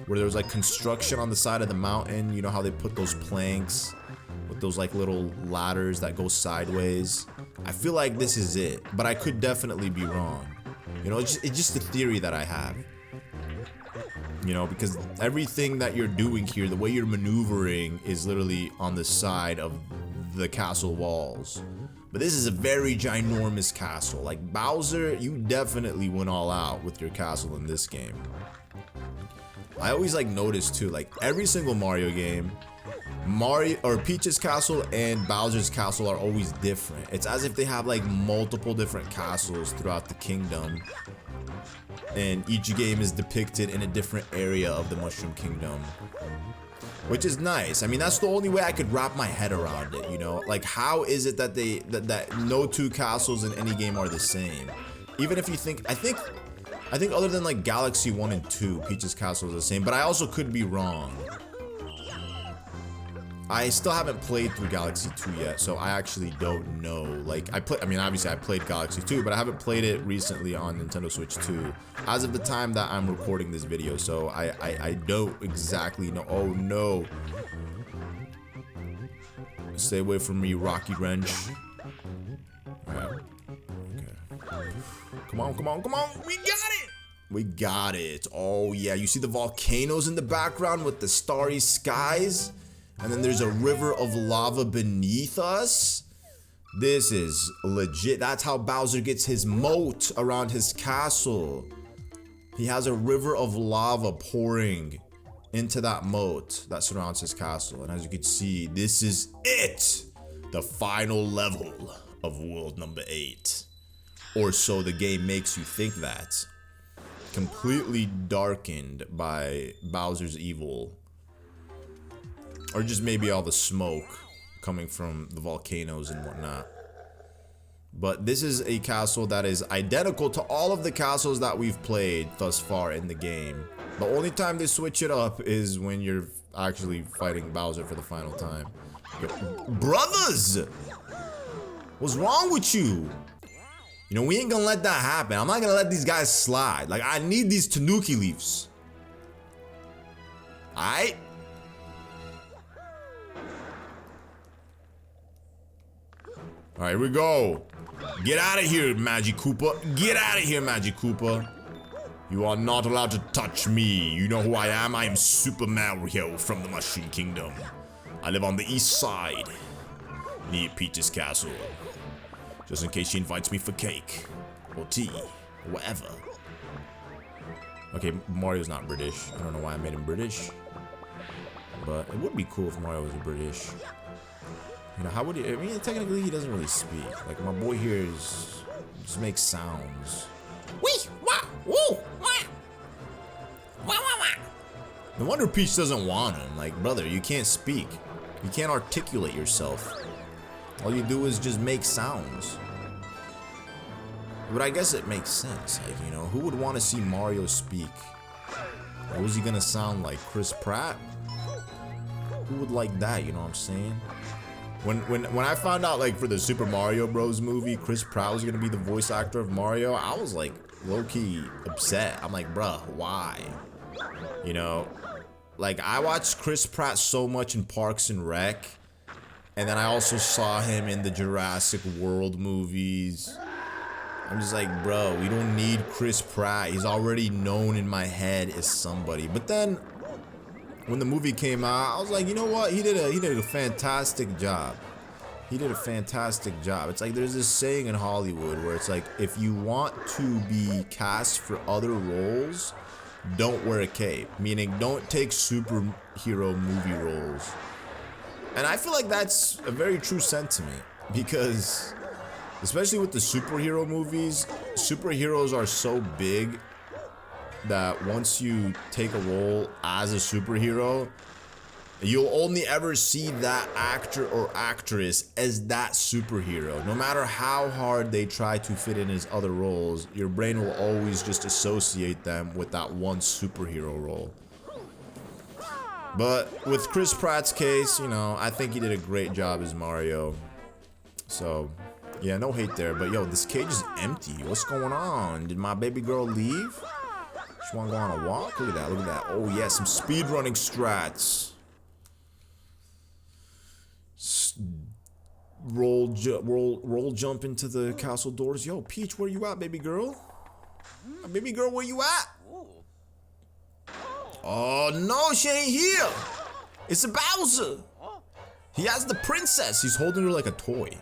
where there was like construction on the side of the mountain. You know how they put those planks with those like little ladders that go sideways. I feel like this is it, but I could definitely be wrong. You know, it's just a theory that I have. You know, because everything that you're doing here, the way you're maneuvering is literally on the side of the castle walls. But this is a very ginormous castle. Like Bowser, you definitely went all out with your castle in this game. I always like notice too, like every single Mario game, Mario or Peach's castle and Bowser's castle are always different. It's as if they have like multiple different castles throughout the kingdom. And each game is depicted in a different area of the Mushroom Kingdom, which is nice. I mean, that's the only way I could wrap my head around it, you know? Like, how is it that that no two castles in any game are the same? Even if you think, I think other than like Galaxy 1 and 2, Peach's castle is the same, but I also could be wrong. I still haven't played through Galaxy 2 yet, so I actually don't know. Like, I mean, obviously I played Galaxy 2, but I haven't played it recently on Nintendo Switch 2 as of the time that I'm recording this video, so I don't exactly know. Oh no. Stay away from me, Rocky Wrench. Alright. Okay. Come on, come on, come on. We got it! We got it. Oh yeah, you see the volcanoes in the background with the starry skies? And then there's a river of lava beneath us. This is legit. That's how Bowser gets his moat around his castle. He has a river of lava pouring into that moat that surrounds his castle. And as you can see, this is it. The final level of world number 8. Or so the game makes you think that. Completely darkened by Bowser's evil. Or just maybe all the smoke coming from the volcanoes and whatnot. But this is a castle that is identical to all of the castles that we've played thus far in the game. The only time they switch it up is when you're actually fighting Bowser for the final time. Brothers! What's wrong with you? You know, we ain't gonna let that happen. I'm not gonna let these guys slide. Like, I need these Tanuki leaves. Alright? Alright, here we go. Get out of here, Magic Koopa. Get out of here, Magic Koopa. You are not allowed to touch me. You know who I am? I am Super Mario from the Mushroom Kingdom. I live on the east side, near Peach's castle. Just in case she invites me for cake, or tea, or whatever. Okay, Mario's not British. I don't know why I made him British. But it would be cool if Mario was British. You know, how would he? I mean, technically, he doesn't really speak. Like, my boy here just makes sounds. Wee! Wah! Woo! Wah! Wah! Wah! Wah! No wonder Peach doesn't want him. Like, brother, you can't speak. You can't articulate yourself. All you do is just make sounds. But I guess it makes sense. Like, you know, who would want to see Mario speak? What was he gonna sound like? Chris Pratt? Who would like that? You know what I'm saying? When I found out, like, for the Super Mario Bros. Movie, Chris Pratt was gonna be the voice actor of Mario, I was like low-key upset. I'm like, bruh, why? You know, like, I watched Chris Pratt so much in Parks and Rec, and then I also saw him in the Jurassic World movies. I'm just like, bro, we don't need Chris Pratt. He's already known in my head as somebody. But then, when the movie came out, I was like, you know what? He did a fantastic job. He did a fantastic job. It's like there's this saying in Hollywood where it's like, if you want to be cast for other roles, don't wear a cape. Meaning, don't take superhero movie roles. And I feel like that's a very true sentiment, because especially with the superhero movies, superheroes are so big that once you take a role as a superhero, you'll only ever see that actor or actress as that superhero. No matter how hard they try to fit in his other roles, your brain will always just associate them with that one superhero role. But with Chris Pratt's case, you know, I think he did a great job as Mario. So, yeah, no hate there. But yo, this cage is empty. What's going on? Did my baby girl leave? She wanna go on a walk? Look at that, look at that. Oh yeah, some speedrunning strats. roll jump into the castle doors. Yo, Peach, where you at, baby girl? Baby girl, where you at? Oh no, she ain't here. It's a Bowser. He has the princess. He's holding her like a toy.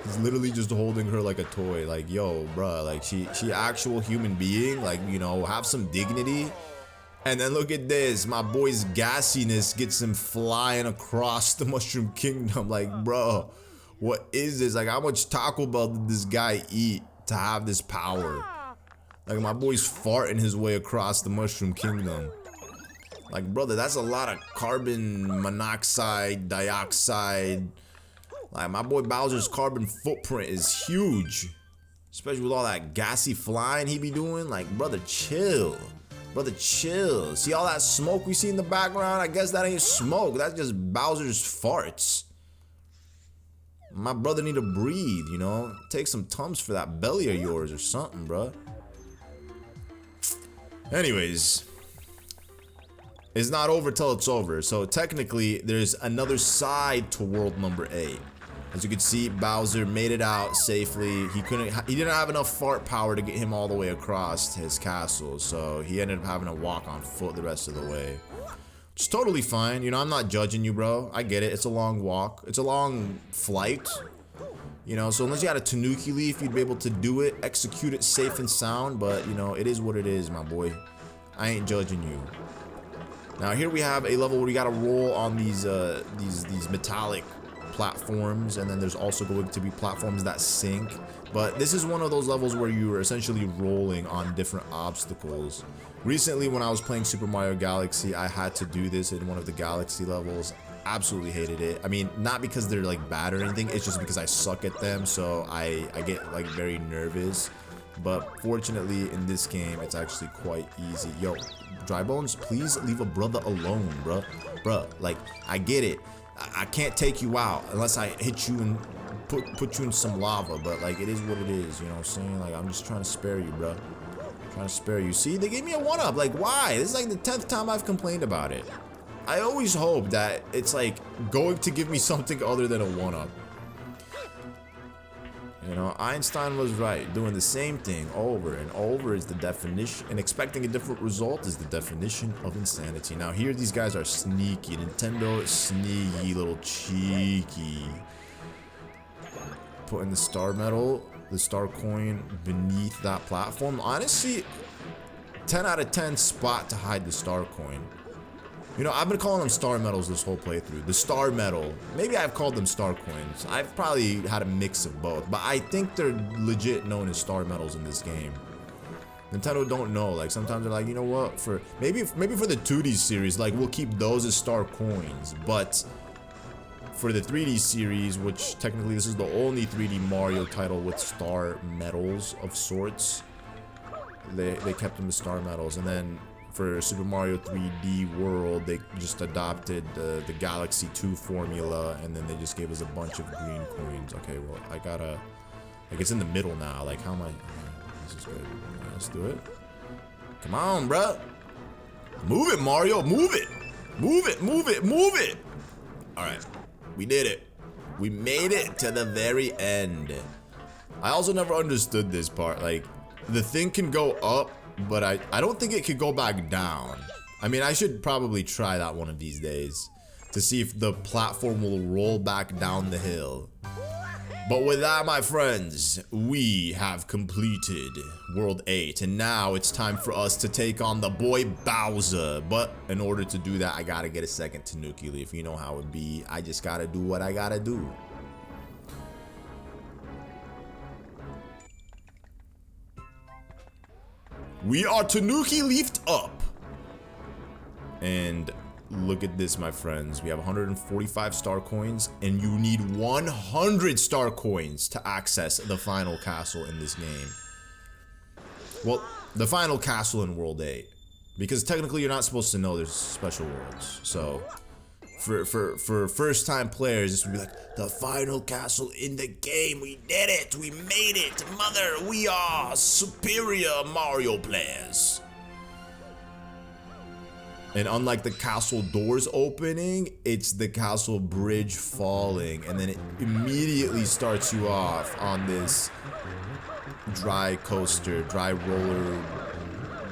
He's literally just holding her like a toy. Like, yo, bruh, like she actual human being. Like, you know, have some dignity. And then look at this. My boy's gassiness gets him flying across the Mushroom Kingdom. Like, bro, what is this? Like, how much Taco Bell did this guy eat to have this power? Like, my boy's farting his way across the Mushroom Kingdom. Like, brother, that's a lot of carbon monoxide, dioxide. Like, my boy Bowser's carbon footprint is huge. Especially with all that gassy flying he be doing. Like, brother, chill. Brother, chill. See all that smoke we see in the background? I guess that ain't smoke. That's just Bowser's farts. My brother need to breathe, you know? Take some Tums for that belly of yours or something, bro. Anyways. It's not over till it's over. So technically, there's another side to world number 8. As you can see, Bowser made it out safely. He didn't have enough fart power to get him all the way across his castle, so he ended up having to walk on foot the rest of the way. Which is totally fine. You know, I'm not judging you, bro. I get it. It's a long walk. It's a long flight. You know, so unless you had a Tanuki leaf, you'd be able to do it, execute it safe and sound. But, you know, it is what it is, my boy. I ain't judging you. Now, here we have a level where you gotta roll on these metallic platforms, and then there's also going to be platforms that sink. But this is one of those levels where you are essentially rolling on different obstacles. Recently, when I was playing Super Mario Galaxy, I had to do this in one of the Galaxy levels. Absolutely hated it. I mean, not because they're like bad or anything, it's just because I suck at them, so I get like very nervous. But fortunately, in this game, it's actually quite easy. Yo, Dry Bones, please leave a brother alone, bruh. Bruh, like, I get it. I can't take you out unless I hit you and put you in some lava, but like, it is what it is, you know what I'm saying? Like, I'm just trying to spare you, bro. Trying to spare you. See, they gave me a 1-up. Like, why? This is like the 10th time I've complained about it. I always hope that it's like going to give me something other than a 1-up. You know, Einstein was right. Doing the same thing over and over is the definition, and expecting a different result is the definition of insanity. Now here, these guys are sneaky. Nintendo is sneaky, little cheeky. Putting the star medal, the star coin beneath that platform. Honestly, 10 out of 10 spot to hide the star coin. You know, I've been calling them star medals this whole playthrough. The star medal. Maybe I've called them star coins. I've probably had a mix of both, but I think they're legit known as star medals in this game. Nintendo don't know. Like, sometimes they're like, you know what? For maybe for the 2D series, like, we'll keep those as star coins. But for the 3D series, which technically this is the only 3D Mario title with star medals of sorts, they kept them as star medals. And then for Super Mario 3D World, they just adopted the Galaxy 2 formula, and then they just gave us a bunch of green coins. Okay, well, I gotta, like, it's in the middle now. Like, how am I? This is good. Right, let's do it. Come on, bruh. Move it, Mario. Move it. Move it. Move it. Move it. All right, we did it. We made it to the very end. I also never understood this part. Like, the thing can go up, but I don't think it could go back down. I mean, I should probably try that one of these days to see if the platform will roll back down the hill. But with that, my friends, we have completed World 8, and now it's time for us to take on the boy Bowser. But in order to do that, I gotta get a second Tanuki Leaf. You know how it be. I just gotta do what I gotta do. We are Tanuki Leafed up. And look at this, my friends. We have 145 star coins, and you need 100 star coins to access the final castle in this game. Well, the final castle in World 8. Because technically you're not supposed to know there's special worlds. So for first time players, this would be like the final castle in the game. We did it. We made it. Mother, we are superior Mario players. And unlike the castle doors opening, it's the castle bridge falling. And then it immediately starts you off on this dry coaster, dry roller.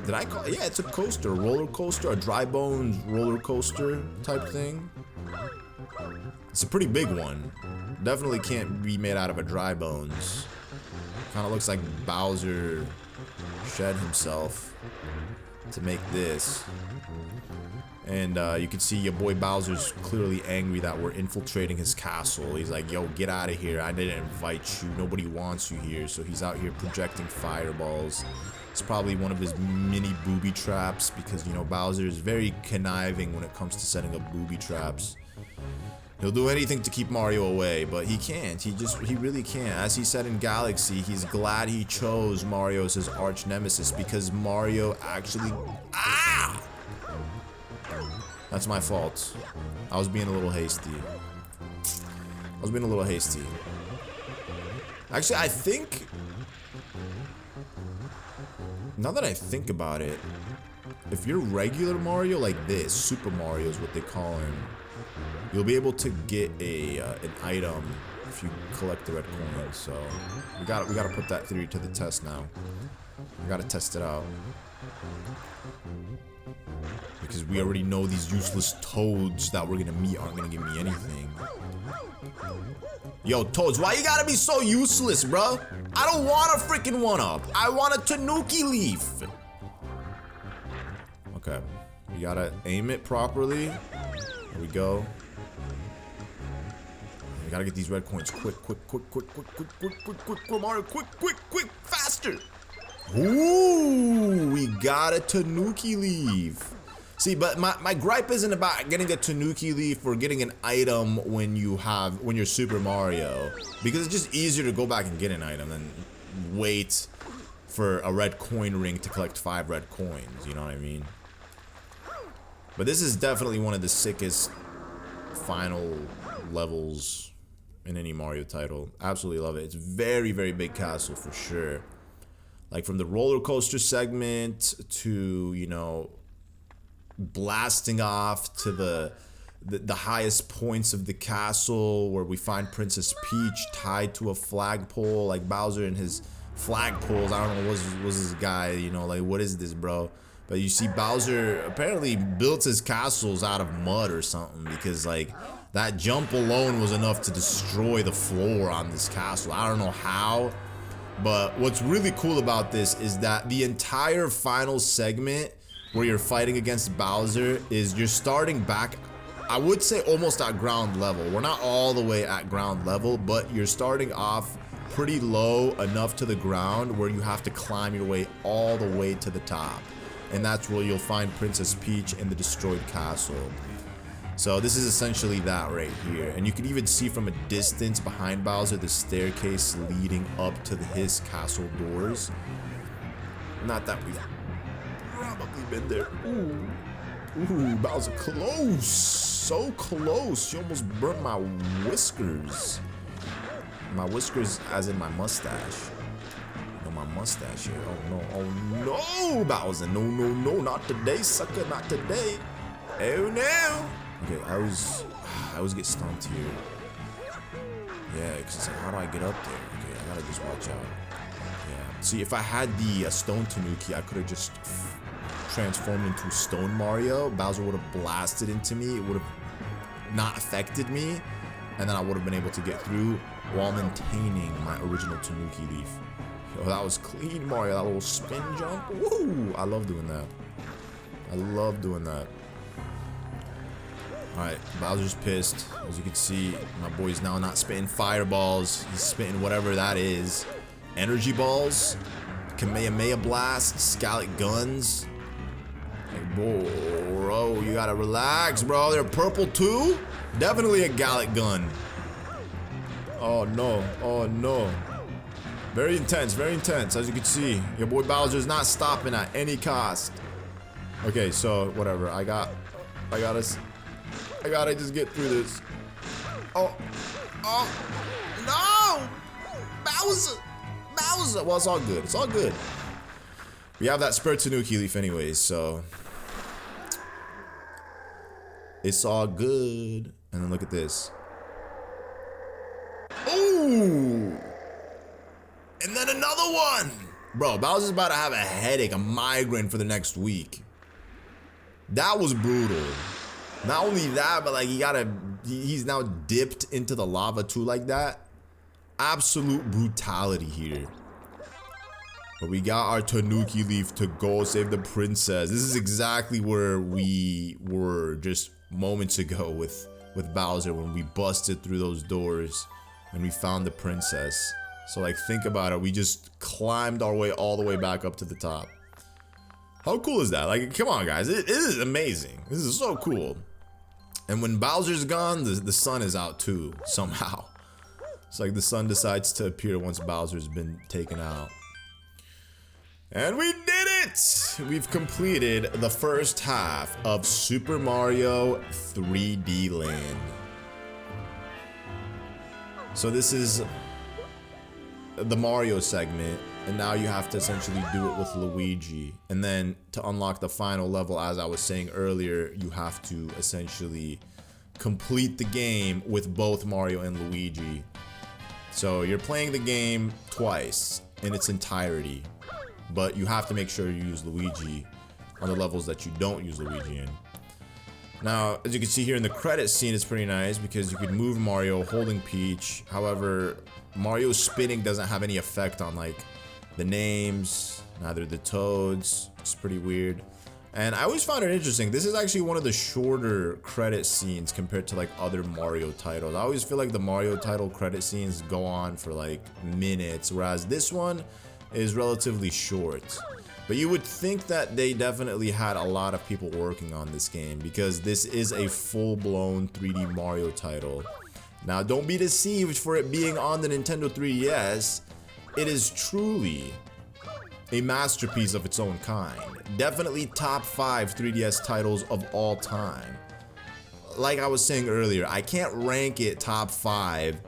Did I call it? Yeah, it's a coaster, roller coaster, a dry bones roller coaster type thing. It's a pretty big one. Definitely can't be made out of a dry bones. Kind of looks like Bowser shed himself to make this. And you can see your boy Bowser's clearly angry that we're infiltrating his castle. He's like, yo, get out of here. I didn't invite you. Nobody wants you here. So he's out here projecting fireballs. It's probably one of his mini booby traps because, you know, Bowser is very conniving when it comes to setting up booby traps. He'll do anything to keep Mario away, but he can't. He really can't. As he said in Galaxy, he's glad he chose Mario as his arch nemesis because Mario actually... Ah! That's my fault. I was being a little hasty. Actually, I think... Now that I think about it, if you're regular Mario like this, Super Mario is what they call him, you'll be able to get an item if you collect the red coins. So we gotta put that theory to the test now. We gotta test it out. Because we already know these useless toads that we're gonna meet aren't gonna give me anything. Yo, Toads, why you gotta be so useless, bro? I don't want a freaking one-up. I want a Tanuki leaf. Okay, you gotta aim it properly. There we go. We gotta get these red coins quick, Mario, quick, faster. Ooh, we got a Tanuki leaf. See, but my gripe isn't about getting a Tanuki leaf or getting an item when you're Super Mario, because it's just easier to go back and get an item than wait for a red coin ring to collect 5 red coins, you know what I mean? But this is definitely one of the sickest final levels in any Mario title. Absolutely love it. It's very, very big castle for sure. Like from the roller coaster segment to, you know, blasting off to the highest points of the castle where we find Princess Peach tied to a flagpole, like Bowser and his flagpoles. I don't know, was this guy, you know, like what is this, bro? But you see Bowser apparently built his castles out of mud or something, because like that jump alone was enough to destroy the floor on this castle. I don't know how, but what's really cool about this is that the entire final segment where you're fighting against Bowser is you're starting back, I would say almost at ground level. We're not all the way at ground level, but you're starting off pretty low enough to the ground where you have to climb your way all the way to the top. And that's where you'll find Princess Peach in the destroyed castle. So this is essentially that right here. And you can even see from a distance behind Bowser the staircase leading up to his castle doors. Not that we've probably been there. Ooh, Bowser close. So close. You almost burnt my whiskers. My whiskers as in my mustache. You know, my mustache here. Oh no, Bowser. No, not today, sucker, not today. Oh no. Okay, I always get stumped here. Yeah, because it's like, how do I get up there? Okay, I gotta just watch out. Yeah. See, if I had the stone Tanuki, I could have just transformed into Stone Mario. Bowser would have blasted into me. It would have not affected me. And then I would have been able to get through while maintaining my original Tanuki leaf. Yo, that was clean, Mario. That little spin jump. Woo! I love doing that. I love doing that. Alright, Bowser's pissed. As you can see, my boy's now not spitting fireballs. He's spitting whatever that is. Energy balls, Kamehameha blasts, Scallet guns. Hey, bro, you gotta relax, bro. They're purple too? Definitely a Gallic gun. Oh no. Very intense, as you can see. Your boy Bowser's not stopping at any cost. Okay, so whatever. I gotta just get through this. Oh, no! Bowser! Well, it's all good. We have that spare Tanuki leaf anyways, so It's all good. And then look at this. Ooh! And then another one! Bro, Bowser's about to have a headache, a migraine for the next week. That was brutal. Not only that, but like he's now dipped into the lava too like that. Absolute brutality here. But we got our Tanuki leaf to go save the princess. This is exactly where we were just moments ago with Bowser when we busted through those doors and we found the princess. So like think about it, we just climbed our way all the way back up to the top. How cool is that? Like come on guys, it is amazing. This is so cool. And when Bowser's gone, the sun is out too, somehow. It's like the sun decides to appear once Bowser's been taken out. And we did it! We've completed the first half of Super Mario 3D Land. So this is the Mario segment, and now you have to essentially do it with Luigi. And then to unlock the final level, as I was saying earlier, you have to essentially complete the game with both Mario and Luigi. So you're playing the game twice in its entirety, but you have to make sure you use Luigi on the levels that you don't use Luigi in. Now, as you can see here in the credit scene, it's pretty nice because you could move Mario holding Peach. However, Mario's spinning doesn't have any effect on like the names, neither the Toads. It's pretty weird. And I always found it interesting. This is actually one of the shorter credit scenes compared to like other Mario titles. I always feel like the Mario title credit scenes go on for like minutes, whereas this one is relatively short. But you would think that they definitely had a lot of people working on this game because this is a full-blown 3D Mario title. Now, don't be deceived for it being on the Nintendo 3DS. It is truly a masterpiece of its own kind. Definitely top 5 3DS titles of all time. Like I was saying earlier, I can't rank it top 5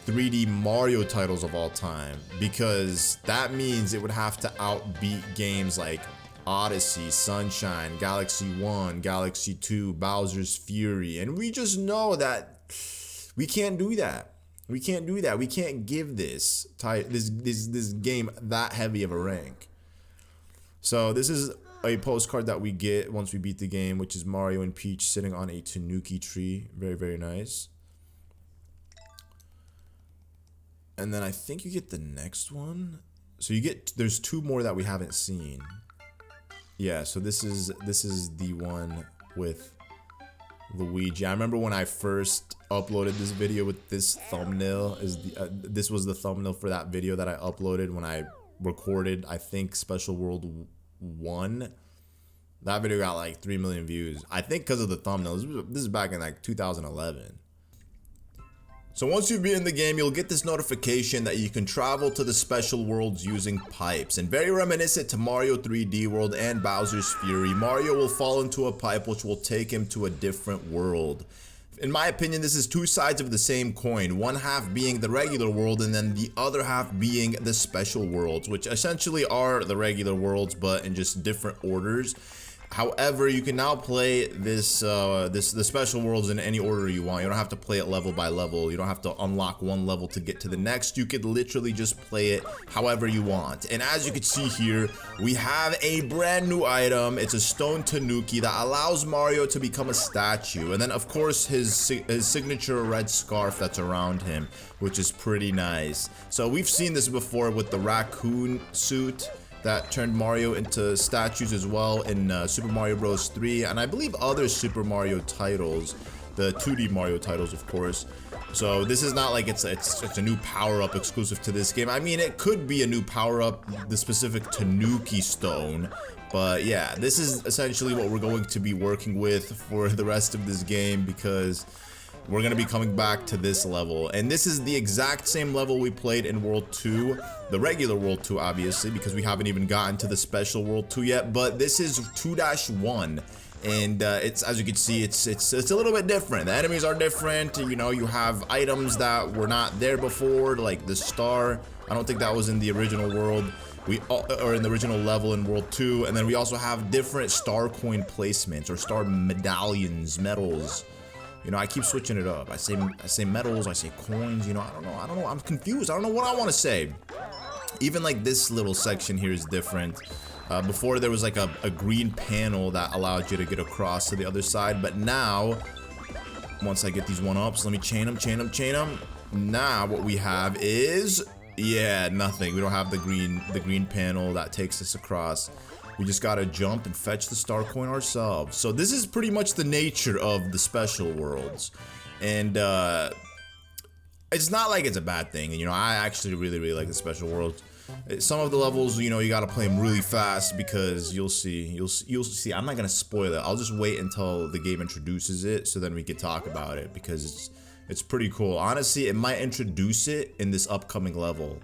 3D Mario titles of all time because that means it would have to outbeat games like Odyssey, Sunshine, Galaxy 1, Galaxy 2, Bowser's Fury, and we just know that we can't do that. We can't do that. We can't give this game that heavy of a rank. So this is a postcard that we get once we beat the game, which is Mario and Peach sitting on a Tanuki tree. Very, very nice. And then I think you get the next one. So you get, there's 2 more that we haven't seen. Yeah, so this is the one with Luigi. I remember when I first uploaded this video with this thumbnail. This was the thumbnail for that video that I uploaded when I recorded, I think, Special World 1. That video got like 3 million views. I think because of the thumbnail. This is back in like 2011. So once you've been in the game, you'll get this notification that you can travel to the special worlds using pipes. And very reminiscent to Mario 3D World and Bowser's Fury, Mario will fall into a pipe which will take him to a different world. In my opinion, this is 2 sides of the same coin, one half being the regular world and then the other half being the special worlds, which essentially are the regular worlds but in just different orders. However, you can now play the special worlds in any order you want. You don't have to play it level by level. You don't have to unlock one level to get to the next. You could literally just play it however you want. And as you can see here, we have a brand new item. It's a stone Tanuki that allows Mario to become a statue. And then, of course, his signature red scarf that's around him, which is pretty nice. So we've seen this before with the raccoon suit that turned Mario into statues as well in Super Mario Bros. 3, and I believe other Super Mario titles, the 2D Mario titles, of course. So this is not like it's a new power-up exclusive to this game. I mean, it could be a new power-up, the specific Tanuki stone, but yeah, this is essentially what we're going to be working with for the rest of this game because we're going to be coming back to this level. And this is the exact same level we played in World 2, the regular World 2 obviously, because we haven't even gotten to the special World 2 yet, but this is 2-1. And it's, as you can see, it's a little bit different. The enemies are different. You know, you have items that were not there before, like the star. I don't think that was in the original world. or in the original level in World 2, and then we also have different star coin placements or star medallions, medals. You know, I keep switching it up. I say medals, I say coins, you know, I don't know, I'm confused. I don't know what I want to say. Even like this little section here is different. Before there was like a green panel that allowed you to get across to the other side, but now, once I get these one-ups, let me chain them. Now what we have is, yeah, nothing. We don't have the green panel that takes us across. We just gotta jump and fetch the star coin ourselves. So this is pretty much the nature of the special worlds. And it's not like it's a bad thing. And you know, I actually really like the special worlds. Some of the levels, you know, you gotta play them really fast because you'll see. I'm not gonna spoil it. I'll just wait until the game introduces it, so then we can talk about it, because it's pretty cool. Honestly, it might introduce it in this upcoming level.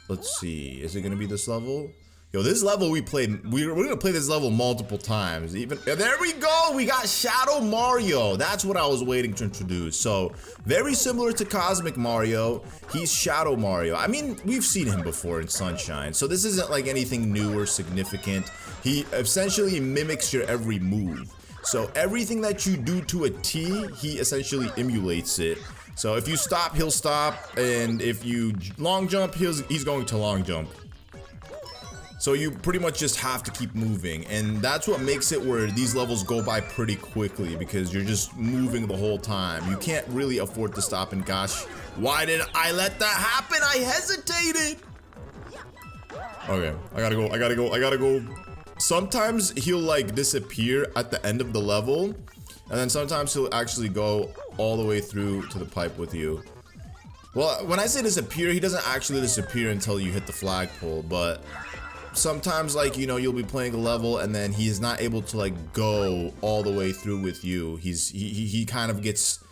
Let's see. Is it gonna be this level? Yo, this level we played, we're gonna play this level multiple times. There we go, we got Shadow Mario. That's what I was waiting to introduce. So, very similar to Cosmic Mario, he's Shadow Mario. I mean, we've seen him before in Sunshine, so this isn't like anything new or significant. He essentially mimics your every move. So everything that you do to a T, he essentially emulates it. So if you stop, he'll stop, and if you long jump, he's going to long jump. So you pretty much just have to keep moving, and that's what makes it where these levels go by pretty quickly, because you're just moving the whole time. You can't really afford to stop, and gosh, why did I let that happen? I hesitated. Okay, I gotta go. Sometimes he'll like disappear at the end of the level, and then sometimes he'll actually go all the way through to the pipe with you. Well, when I say disappear, he doesn't actually disappear until you hit the flagpole, but sometimes, like, you know, you'll be playing a level and then he is not able to like go all the way through with you. He kind of gets,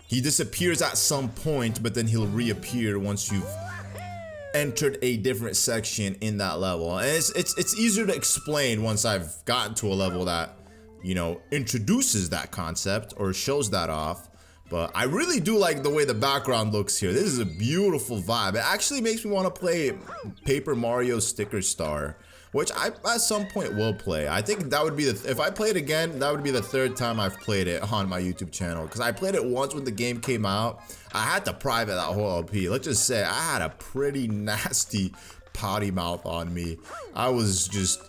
he disappears at some point, but then he'll reappear once you've entered a different section in that level. And it's easier to explain once I've gotten to a level that, you know, introduces that concept or shows that off. But I really do like the way the background looks here. This is a beautiful vibe. It actually makes me want to play Paper Mario Sticker Star, which I at some point will play. I think that would be if I play it again, that would be the third time I've played it on my YouTube channel. Because I played it once when the game came out. I had to private that whole LP. Let's just say I had a pretty nasty potty mouth on me. I was just,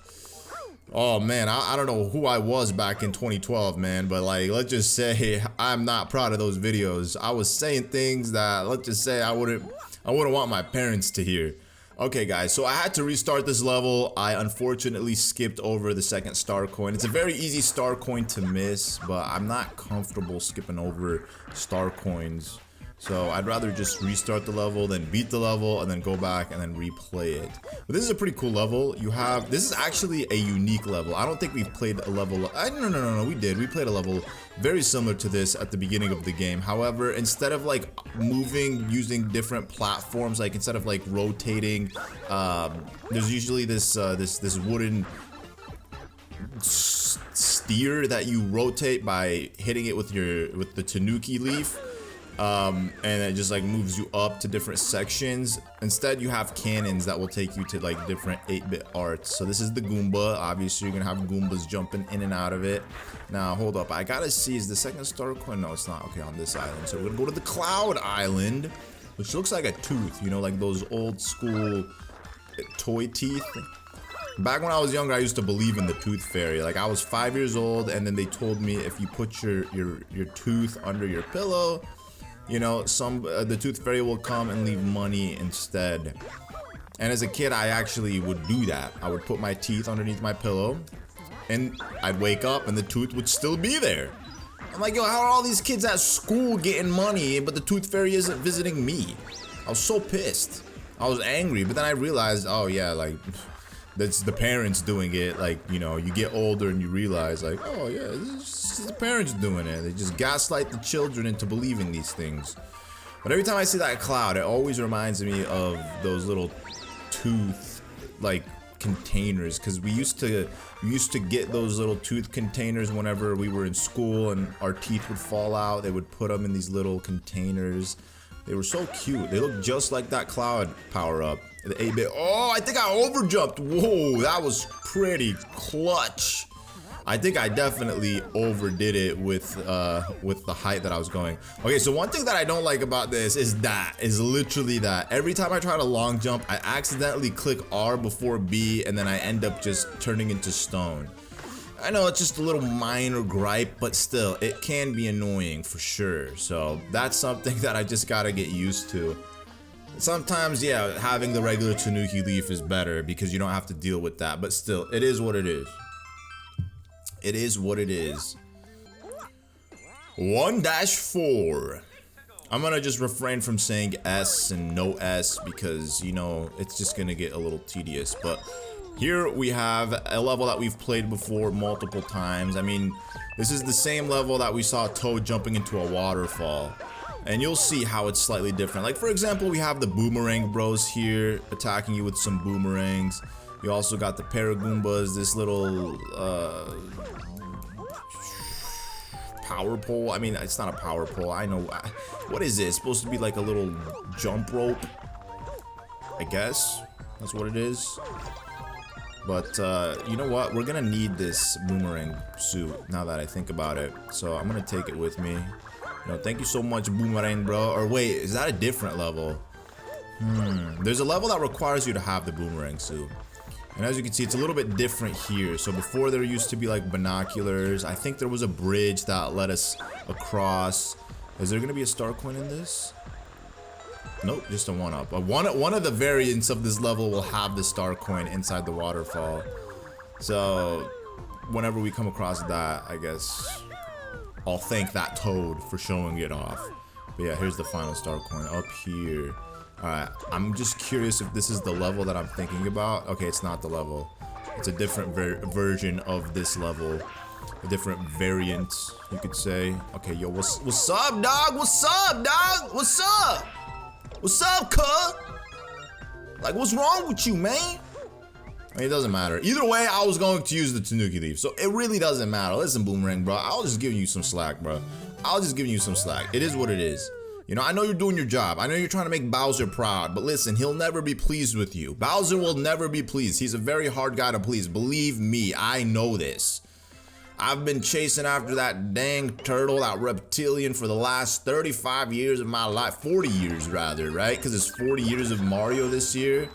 oh man, I don't know who I was back in 2012, man, but like, let's just say I'm not proud of those videos. I was saying things that, let's just say I wouldn't want my parents to hear. Okay guys, so I had to restart this level. I unfortunately skipped over the second star coin. It's a very easy star coin to miss, but I'm not comfortable skipping over star coins. So I'd rather just restart the level, then beat the level, and then go back and then replay it. But this is a pretty cool level. This is actually a unique level. I don't think we've played a level, no, we did. We played a level very similar to this at the beginning of the game. However, instead of like moving using different platforms, like instead of like rotating, there's usually this wooden steer that you rotate by hitting it with the Tanuki leaf. And it just like moves you up to different sections. Instead, you have cannons that will take you to like different 8-bit arts. So this is the Goomba. Obviously, you're gonna have Goombas jumping in and out of it. Now, hold up. I gotta see, is the second star coin? No, it's not. Okay, on this island. So we're gonna go to the Cloud Island, which looks like a tooth, you know, like those old school toy teeth. Back when I was younger, I used to believe in the tooth fairy. Like, I was 5 years old, and then they told me if you put your tooth under your pillow, you know, the tooth fairy will come and leave money instead. And as a kid, I actually would do that. I would put my teeth underneath my pillow, and I'd wake up and the tooth would still be there. I'm like, yo, how are all these kids at school getting money, but the tooth fairy isn't visiting me? I was so pissed. I was angry, but then I realized, oh yeah, like, that's the parents doing it. Like, you know, you get older and you realize, like, oh yeah, this is the parents doing it. They just gaslight the children into believing these things. But every time I see that cloud, it always reminds me of those little tooth, like, containers. Because we used to get those little tooth containers whenever we were in school and our teeth would fall out. They would put them in these little containers. They were so cute. They look just like that Cloud power-up. The 8-bit. Oh, I think I overjumped. Whoa, that was pretty clutch. I think I definitely overdid it with the height that I was going. Okay, so one thing that I don't like about this is literally that. Every time I try to long jump, I accidentally click R before B, and then I end up just turning into stone. I know it's just a little minor gripe, but still, it can be annoying for sure. So that's something that I just gotta get used to. Sometimes, yeah, having the regular Tanuki Leaf is better because you don't have to deal with that, but still, it is what it is. It is what it is. 1-4. I'm gonna just refrain from saying S and no S because, you know, it's just gonna get a little tedious. But here we have a level that we've played before multiple times. I mean, this is the same level that we saw Toad jumping into a waterfall. And you'll see how it's slightly different. Like, for example, we have the Boomerang Bros here attacking you with some boomerangs. You also got the Paragoombas, this little power pole. I mean, it's not a power pole. I know. What is this? It's supposed to be like a little jump rope, I guess. That's what it is. But you know what? We're gonna need this boomerang suit now that I think about it. So I'm gonna take it with me. You know, thank you so much, Boomerang Bro. Or wait, is that a different level? There's a level that requires you to have the boomerang suit. And as you can see, it's a little bit different here. So before there used to be like binoculars. I think there was a bridge that led us across. Is there gonna be a star coin in this? Nope, just a 1-up. One of the variants of this level will have the star coin inside the waterfall. So whenever we come across that, I guess I'll thank that Toad for showing it off. But yeah, here's the final star coin up here. Alright, I'm just curious if this is the level that I'm thinking about. Okay, it's not the level. It's a different version of this level. A different variant, you could say. Okay, yo, what's up, dog? What's up, dog? What's up? What's up, cuz? Like, what's wrong with you, man? I mean, it doesn't matter. Either way, I was going to use the Tanuki Leaf, so it really doesn't matter. Listen, Boomerang, bro, I was just giving you some slack, bro. I was just giving you some slack. It is what it is. You know, I know you're doing your job. I know you're trying to make Bowser proud, but listen, he'll never be pleased with you. Bowser will never be pleased. He's a very hard guy to please. Believe me, I know this. I've been chasing after that dang turtle, that reptilian, for the last 35 years of my life. 40 years, rather, right? Because it's 40 years of Mario this year.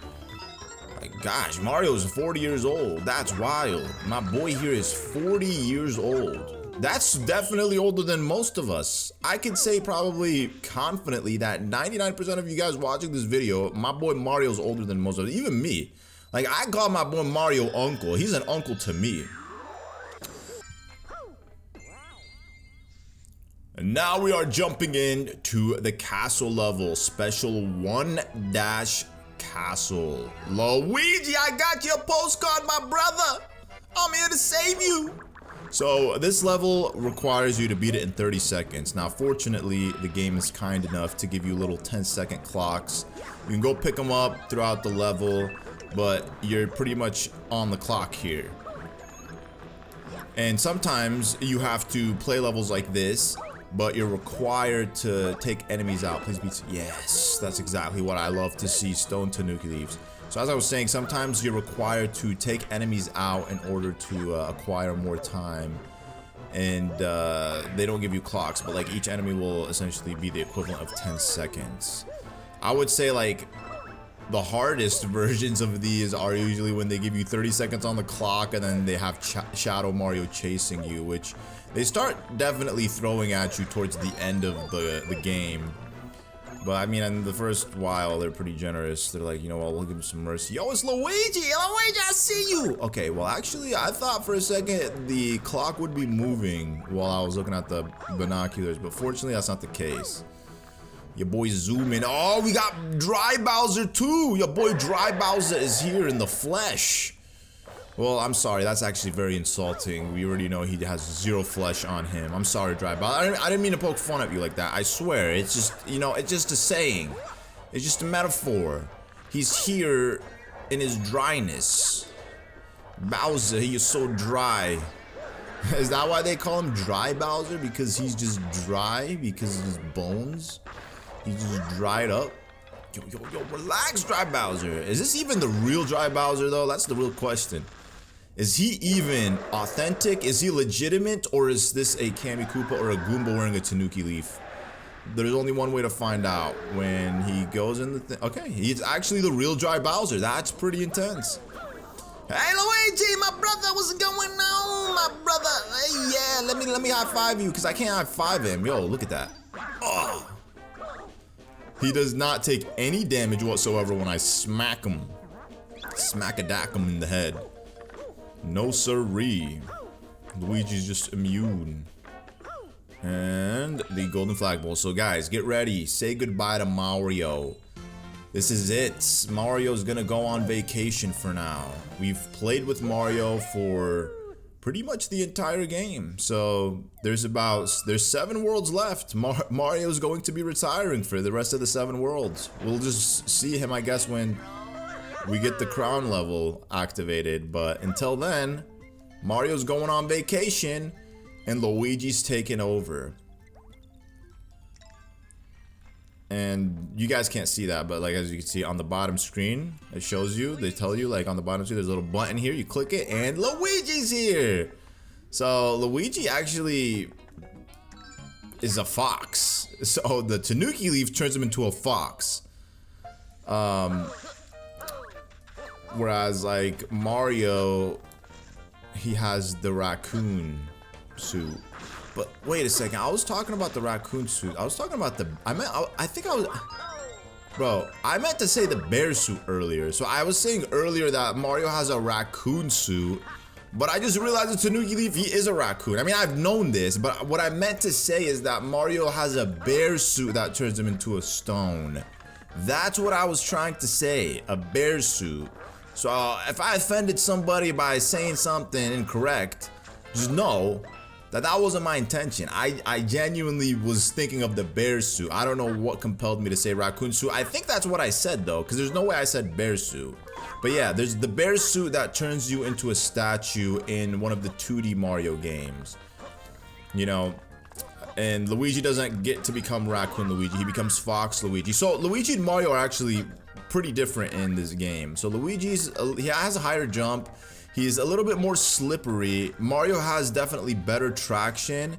My gosh, Mario is 40 years old. That's wild. My boy here is 40 years old. That's definitely older than most of us. I could say probably confidently that 99% of you guys watching this video, my boy Mario's older than most of us, even me. Like, I call my boy Mario uncle. He's an uncle to me. And now we are jumping in to the castle level, special 1-castle. Luigi, I got your postcard, my brother. I'm here to save you. So this level requires you to beat it in 30 seconds. Now, fortunately, the game is kind enough to give you little 10-second clocks. You can go pick them up throughout the level, but you're pretty much on the clock here. And sometimes you have to play levels like this, but you're required to take enemies out. Please beat. Yes, that's exactly what I love to see, Stone Tanuki Leaves. So as I was saying, sometimes you're required to take enemies out in order to acquire more time. And they don't give you clocks, but like each enemy will essentially be the equivalent of 10 seconds. I would say like the hardest versions of these are usually when they give you 30 seconds on the clock and then they have Shadow Mario chasing you, which they start definitely throwing at you towards the end of the game. But I mean, in the first while, they're pretty generous. They're like, you know what, we'll give him some mercy. Yo, it's Luigi! Luigi, I see you! Okay, well, actually, I thought for a second the clock would be moving while I was looking at the binoculars, but fortunately, that's not the case. Your boy's zooming. Oh, we got Dry Bowser too! Your boy Dry Bowser is here in the flesh. Well, I'm sorry, that's actually very insulting. We already know he has zero flesh on him. I'm sorry, Dry Bowser. I didn't mean to poke fun at you like that. I swear, it's just, you know, it's just a saying. It's just a metaphor. He's here in his dryness. Bowser, he is so dry. Is that why they call him Dry Bowser? Because he's just dry? Because of his bones? He just dried up. Yo, relax, Dry Bowser. Is this even the real Dry Bowser, though? That's the real question. Is he even authentic? Is he legitimate? Or is this a Kammy Koopa or a Goomba wearing a Tanuki leaf? There's only one way to find out. When he goes in the thing. Okay, he's actually the real Dry Bowser. That's pretty intense. Hey, Luigi, my brother, what's going on, my brother? Hey, yeah, let me high five you, because I can't high five him. Yo, look at that. Oh. He does not take any damage whatsoever when I smack him. Smack-a-dack him in the head. No siree. Luigi's just immune. And the golden flagpole. So guys, get ready. Say goodbye to Mario. This is it. Mario's gonna go on vacation for now. We've played with Mario for pretty much the entire game. So there's 7 worlds left. Mario's going to be retiring for the rest of the 7 worlds. We'll just see him, I guess, when we get the crown level activated. But until then, Mario's going on vacation and Luigi's taking over. And you guys can't see that, but like as you can see on the bottom screen, it shows you, they tell you like on the bottom screen, there's a little button here, you click it and Luigi's here. So Luigi actually is a fox. So the Tanuki leaf turns him into a fox. Whereas like Mario, he has the raccoon suit. But wait a second, I was talking about the raccoon suit. I was talking about I meant to say the bear suit earlier. So I was saying earlier that Mario has a raccoon suit, but I just realized the Tanuki Leaf, he is a raccoon. I mean, I've known this, but what I meant to say is that Mario has a bear suit that turns him into a stone. That's what I was trying to say, a bear suit. So if I offended somebody by saying something incorrect, just know that wasn't my intention. I genuinely was thinking of the bear suit. I don't know what compelled me to say raccoon suit. I think that's what I said though, because there's no way I said bear suit. But yeah, there's the bear suit that turns you into a statue in one of the 2D Mario games. You know, and Luigi doesn't get to become Raccoon Luigi, he becomes Fox Luigi. So Luigi and Mario are actually pretty different in this game. So he has a higher jump. He's a little bit more slippery. Mario has definitely better traction,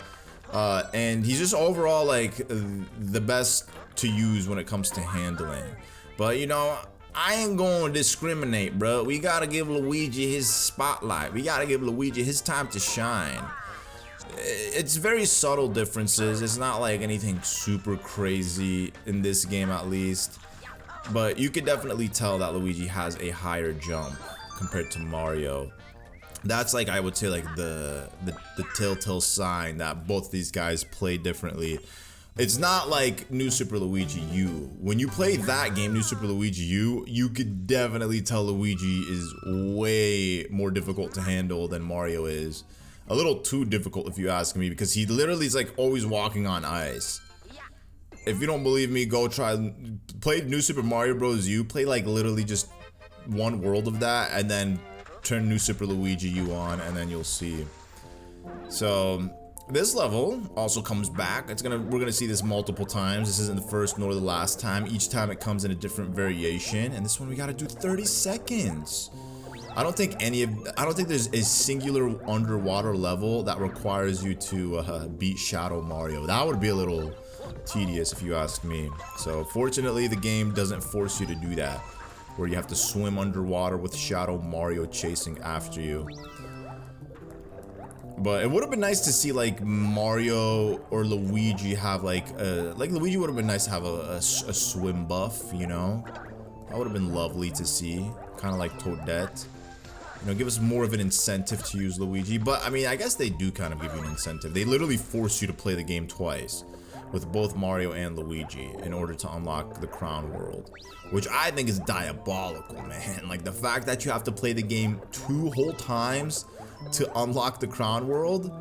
and he's just overall like the best to use when it comes to handling. But you know, I ain't gonna discriminate, bro. We gotta give Luigi his spotlight. We gotta give Luigi his time to shine. It's very subtle differences. It's not like anything super crazy in this game, at least. But you could definitely tell that Luigi has a higher jump compared to Mario. That's like, I would say, like the telltale sign that both these guys play differently. It's not like New Super Luigi U. When you play that game, New Super Luigi U, you could definitely tell Luigi is way more difficult to handle than Mario is. A little too difficult if you ask me, because he literally is like always walking on ice. If you don't believe me, go play New Super Mario Bros. U, play like literally just one world of that, and then turn New Super Luigi U on, and then you'll see. So this level also comes back. We're gonna see this multiple times. This isn't the first nor the last time. Each time it comes in a different variation, and this one we gotta do 30 seconds. I don't think there's a singular underwater level that requires you to beat Shadow Mario. That would be a little tedious if you ask me. So fortunately, the game doesn't force you to do that, where you have to swim underwater with Shadow Mario chasing after you. But it would have been nice to see like Mario or Luigi have like Luigi would have been nice to have a swim buff, you know? That would have been lovely to see, kind of like Toadette. You know, give us more of an incentive to use Luigi. But I mean, I guess they do kind of give you an incentive. They literally force you to play the game twice with both Mario and Luigi in order to unlock the Crown World, which I think is diabolical, man. Like the fact that you have to play the game 2 whole times to unlock the Crown World.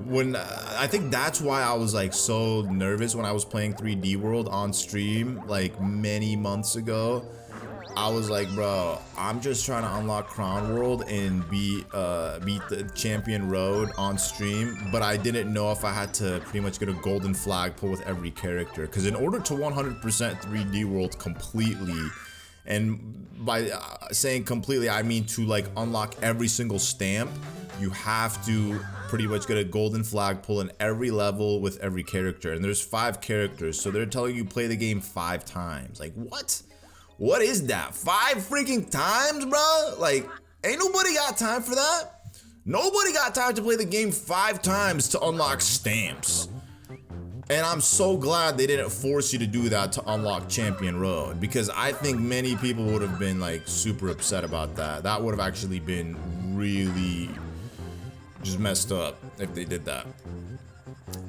When I think that's why I was like so nervous when I was playing 3D World on stream like many months ago, I was like, bro, I'm just trying to unlock Crown World and beat the Champion Road on stream, but I didn't know if I had to pretty much get a golden flagpole with every character. Because in order to 100% 3D World completely, and by saying completely, I mean to like unlock every single stamp, you have to pretty much get a golden flagpole in every level with every character. And there's 5 characters, so they're telling you play the game 5 times. Like, what? What is that? 5 freaking times, bro? Like, ain't nobody got time for that. Nobody got time to play the game 5 times to unlock stamps. And I'm so glad they didn't force you to do that to unlock Champion Road, because I think many people would have been like super upset about that. That would have actually been really just messed up if they did that.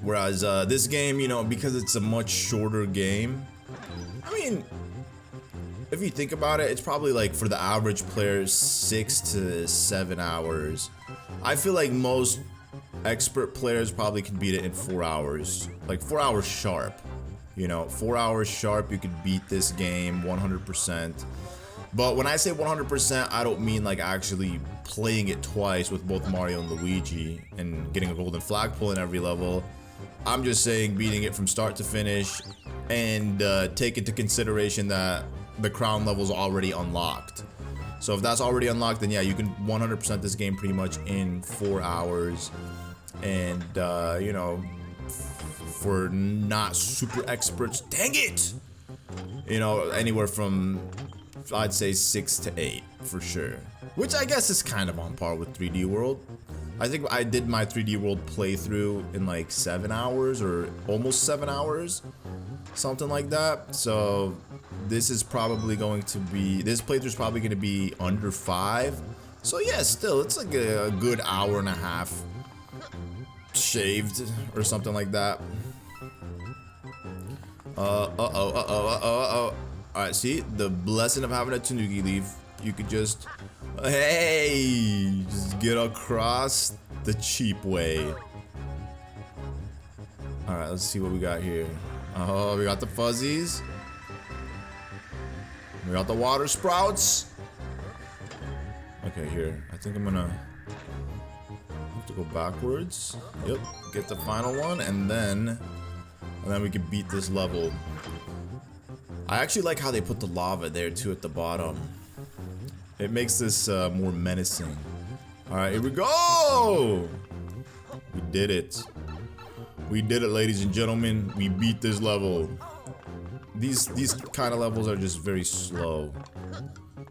Whereas this game, you know, because it's a much shorter game, I mean, if you think about it, it's probably like for the average player 6 to 7 hours. I feel like most expert players probably can beat it in 4 hours, like 4 hours sharp. You know, 4 hours sharp, you could beat this game 100%. But when I say 100%, I don't mean like actually playing it twice with both Mario and Luigi and getting a golden flagpole in every level. I'm just saying beating it from start to finish, and take into consideration that the crown level is already unlocked. So if that's already unlocked, then yeah, you can 100% this game pretty much in 4 hours. And you know, for not super experts, dang it, you know, anywhere from, I'd say 6 to 8 for sure, which I guess is kind of on par with 3D World. I think I did my 3D World playthrough in like 7 hours or almost 7 hours, something like that. So this is probably going to be, this playthrough is probably going to be under 5. So yeah, still, it's like a good hour and a half shaved or something like that. Alright, see, the blessing of having a Tanuki leaf, you could just, hey, just get across the cheap way. Alright, let's see what we got here. Oh, we got the fuzzies. We got the water sprouts. Okay, here, I think I'm gonna have to go backwards. Yep, get the final one, and then we can beat this level. I actually like how they put the lava there too at the bottom. It makes this more menacing. Alright, here we go! We did it. We did it, ladies and gentlemen. We beat this level. These kind of levels are just very slow.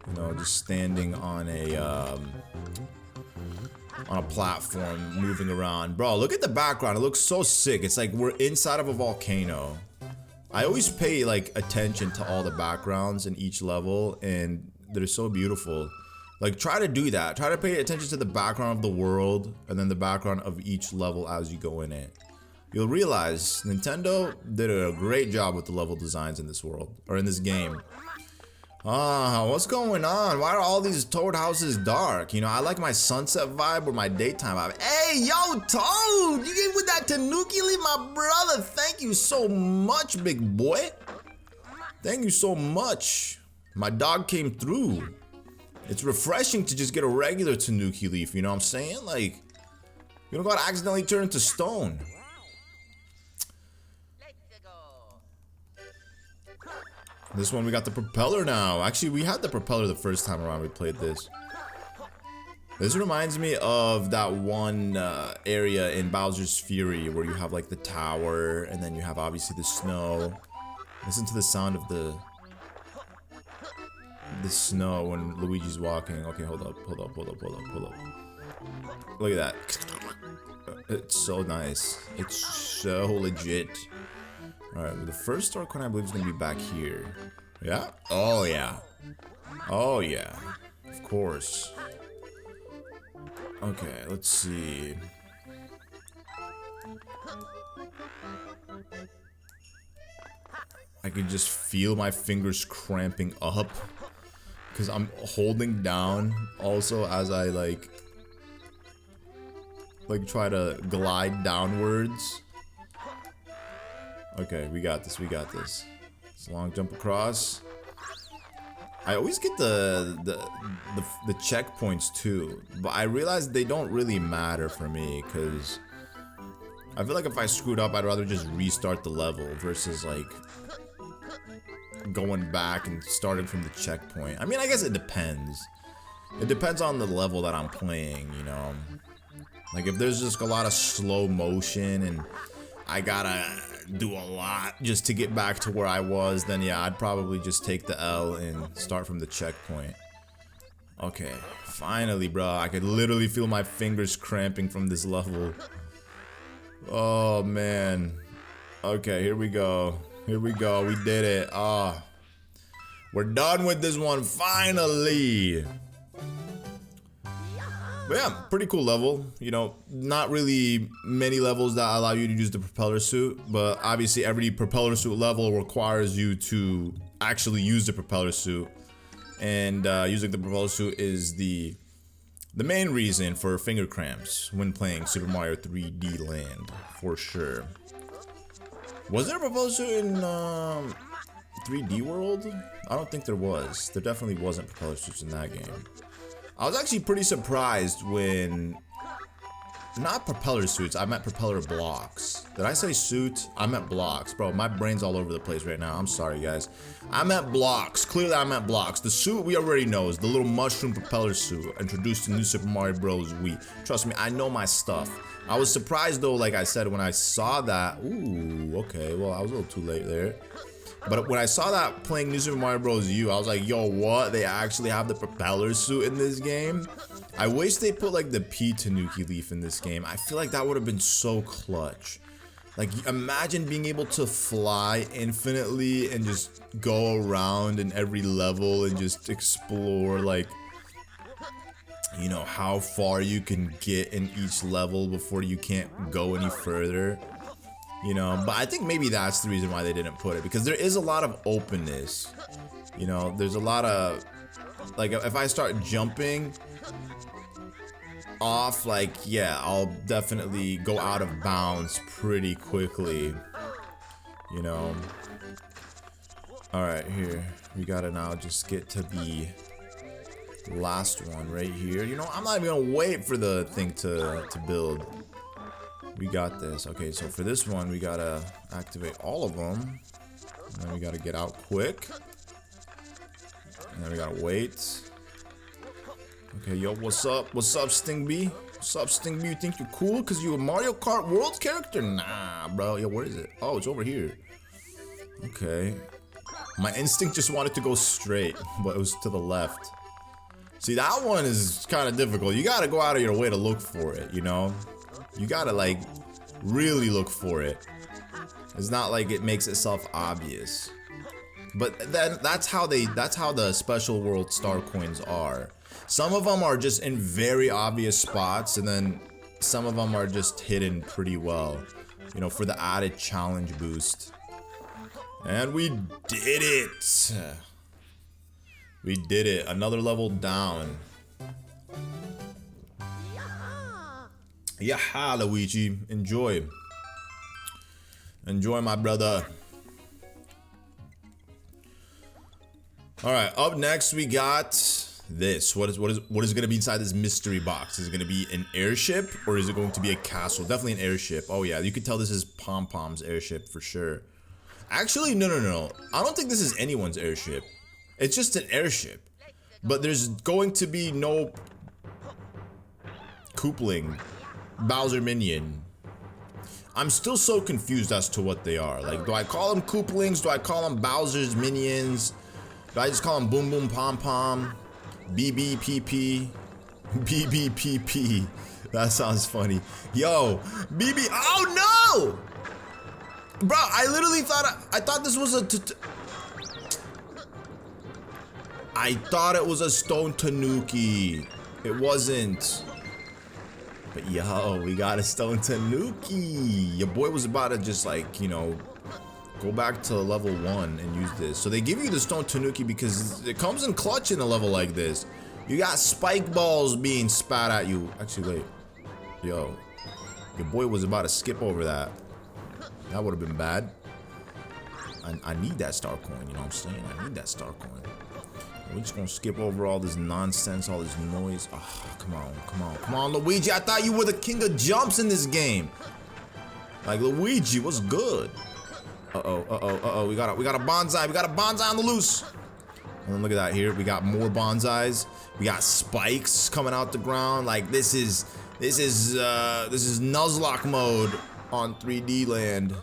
You know, just standing on a platform, moving around. Bro, look at the background. It looks so sick. It's like we're inside of a volcano. I always pay like attention to all the backgrounds in each level, and they're so beautiful. Like, try to do that. Try to pay attention to the background of the world and then the background of each level as you go in it. You'll realize Nintendo did a great job with the level designs in this world, or in this game. What's going on? Why are all these Toad houses dark? You know, I like my sunset vibe or my daytime vibe. Hey, yo, Toad! You came with that Tanuki leaf, my brother. Thank you so much, big boy. Thank you so much. My dog came through. It's refreshing to just get a regular Tanuki leaf, you know what I'm saying? Like, you don't gotta accidentally turn into stone. This one, we got the propeller now. Actually, we had the propeller the first time around we played this. This reminds me of that one area in Bowser's Fury where you have like the tower and then you have obviously the snow. Listen to the sound of the snow when Luigi's walking. Okay, hold up. Look at that. It's so nice. It's so legit. Alright, the first Star Coin I believe is going to be back here. Yeah? Oh yeah. Oh yeah. Of course. Okay, let's see. I can just feel my fingers cramping up because I'm holding down also as I like try to glide downwards. Okay, we got this. It's a long jump across. I always get the checkpoints too, but I realize they don't really matter for me because I feel like if I screwed up, I'd rather just restart the level versus like going back and starting from the checkpoint. I mean, I guess it depends. It depends on the level that I'm playing, you know. Like if there's just a lot of slow motion and I gotta do a lot just to get back to where I was, then yeah, I'd probably just take the L and start from the checkpoint. Okay, finally, bro. I could literally feel my fingers cramping from this level. Oh, man. Okay, here we go. Here we go. We did it. Ah, we're done with this one, finally. But yeah, pretty cool level. You know, not really many levels that allow you to use the propeller suit, but obviously every propeller suit level requires you to actually use the propeller suit. And using the propeller suit is the main reason for finger cramps when playing Super Mario 3D Land, for sure. Was there a propeller suit in 3D World? I don't think there was. There definitely wasn't propeller suits in that game. I was actually pretty surprised when, not propeller suits, I meant propeller blocks. Did I say suit? I meant blocks. Bro, my brain's all over the place right now. I'm sorry, guys. I meant blocks. Clearly, I meant blocks. The suit we already know is the little mushroom propeller suit introduced in New Super Mario Bros. Wii. Trust me, I know my stuff. I was surprised though, like I said, when I saw that. Ooh, okay. Well, I was a little too late there. But when I saw that playing New Super Mario Bros. U, I was like, yo, what? They actually have the propeller suit in this game? I wish they put like the P Tanuki leaf in this game. I feel like that would have been so clutch. Like, imagine being able to fly infinitely and just go around in every level and just explore, like, you know, how far you can get in each level before you can't go any further. You know, but I think maybe that's the reason why they didn't put it, because there is a lot of openness. You know, there's a lot of, like, if I start jumping off, like, yeah, I'll definitely go out of bounds pretty quickly. You know. Alright, here. We gotta now just get to the last one right here. You know, I'm not even gonna wait for the thing to build. We got this. Okay, so for this one, we gotta activate all of them. And then we gotta get out quick. And then we gotta wait. Okay, yo, what's up? What's up, Sting B? What's up, Sting B? You think you're cool because you're a Mario Kart World character? Nah, bro. Yo, where is it? Oh, it's over here. Okay. My instinct just wanted to go straight, but it was to the left. See, that one is kind of difficult. You gotta go out of your way to look for it, you know? You gotta, like, really look for it. It's not like it makes itself obvious. But then that's how the special world star coins are. Some of them are just in very obvious spots, and then some of them are just hidden pretty well, you know, for the added challenge boost. And we did it! We did it. Another level down. Yaha, Luigi. Enjoy. Enjoy, my brother. Alright, up next we got this. What is gonna be inside this mystery box? Is it gonna be an airship or is it going to be a castle? Definitely an airship. Oh yeah, you can tell this is Pom Pom's airship for sure. Actually, no. I don't think this is anyone's airship. It's just an airship. But there's going to be no Koopling Bowser minion. I'm still so confused as to what they are. Like, do I call them Kooplings? Do I call them Bowser's minions? Do I just call them Boom Boom Pom Pom? BBPP? BBPP. That sounds funny. Yo, BB. Oh no! Bro, I literally thought I thought this was a I thought it was a Stone Tanuki. It wasn't. But yo, we got a Stone Tanuki. Your boy was about to just, like, you know, go back to level 1 and use this. So they give you the Stone Tanuki because it comes in clutch in a level like this. You got spike balls being spat at you. Actually, wait. Yo, your boy was about to skip over that. That would have been bad. I need that star coin, you know what I'm saying? I need that star coin. We're just gonna skip over all this nonsense, all this noise. Oh, come on, come on, come on, Luigi. I thought you were the king of jumps in this game. Like, Luigi, what's good? Uh-oh. We got a bonsai. We got a bonsai on the loose. And look at that here. We got more bonsais. We got spikes coming out the ground. Like, this is Nuzlocke mode on 3D Land.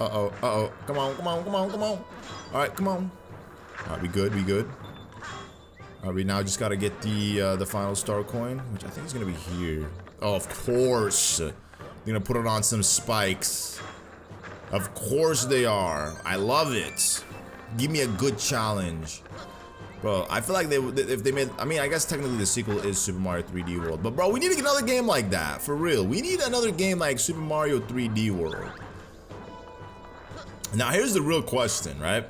Uh-oh. Come on. All right, come on. All right, we good. All right, we now just gotta get the final star coin, which I think is gonna be here. Oh, of course. They're gonna put it on some spikes. Of course they are. I love it. Give me a good challenge. Bro, I feel like if they made, I mean, I guess technically the sequel is Super Mario 3D World, but bro, we need another game like that, for real. We need another game like Super Mario 3D World. Now here's the real question, right?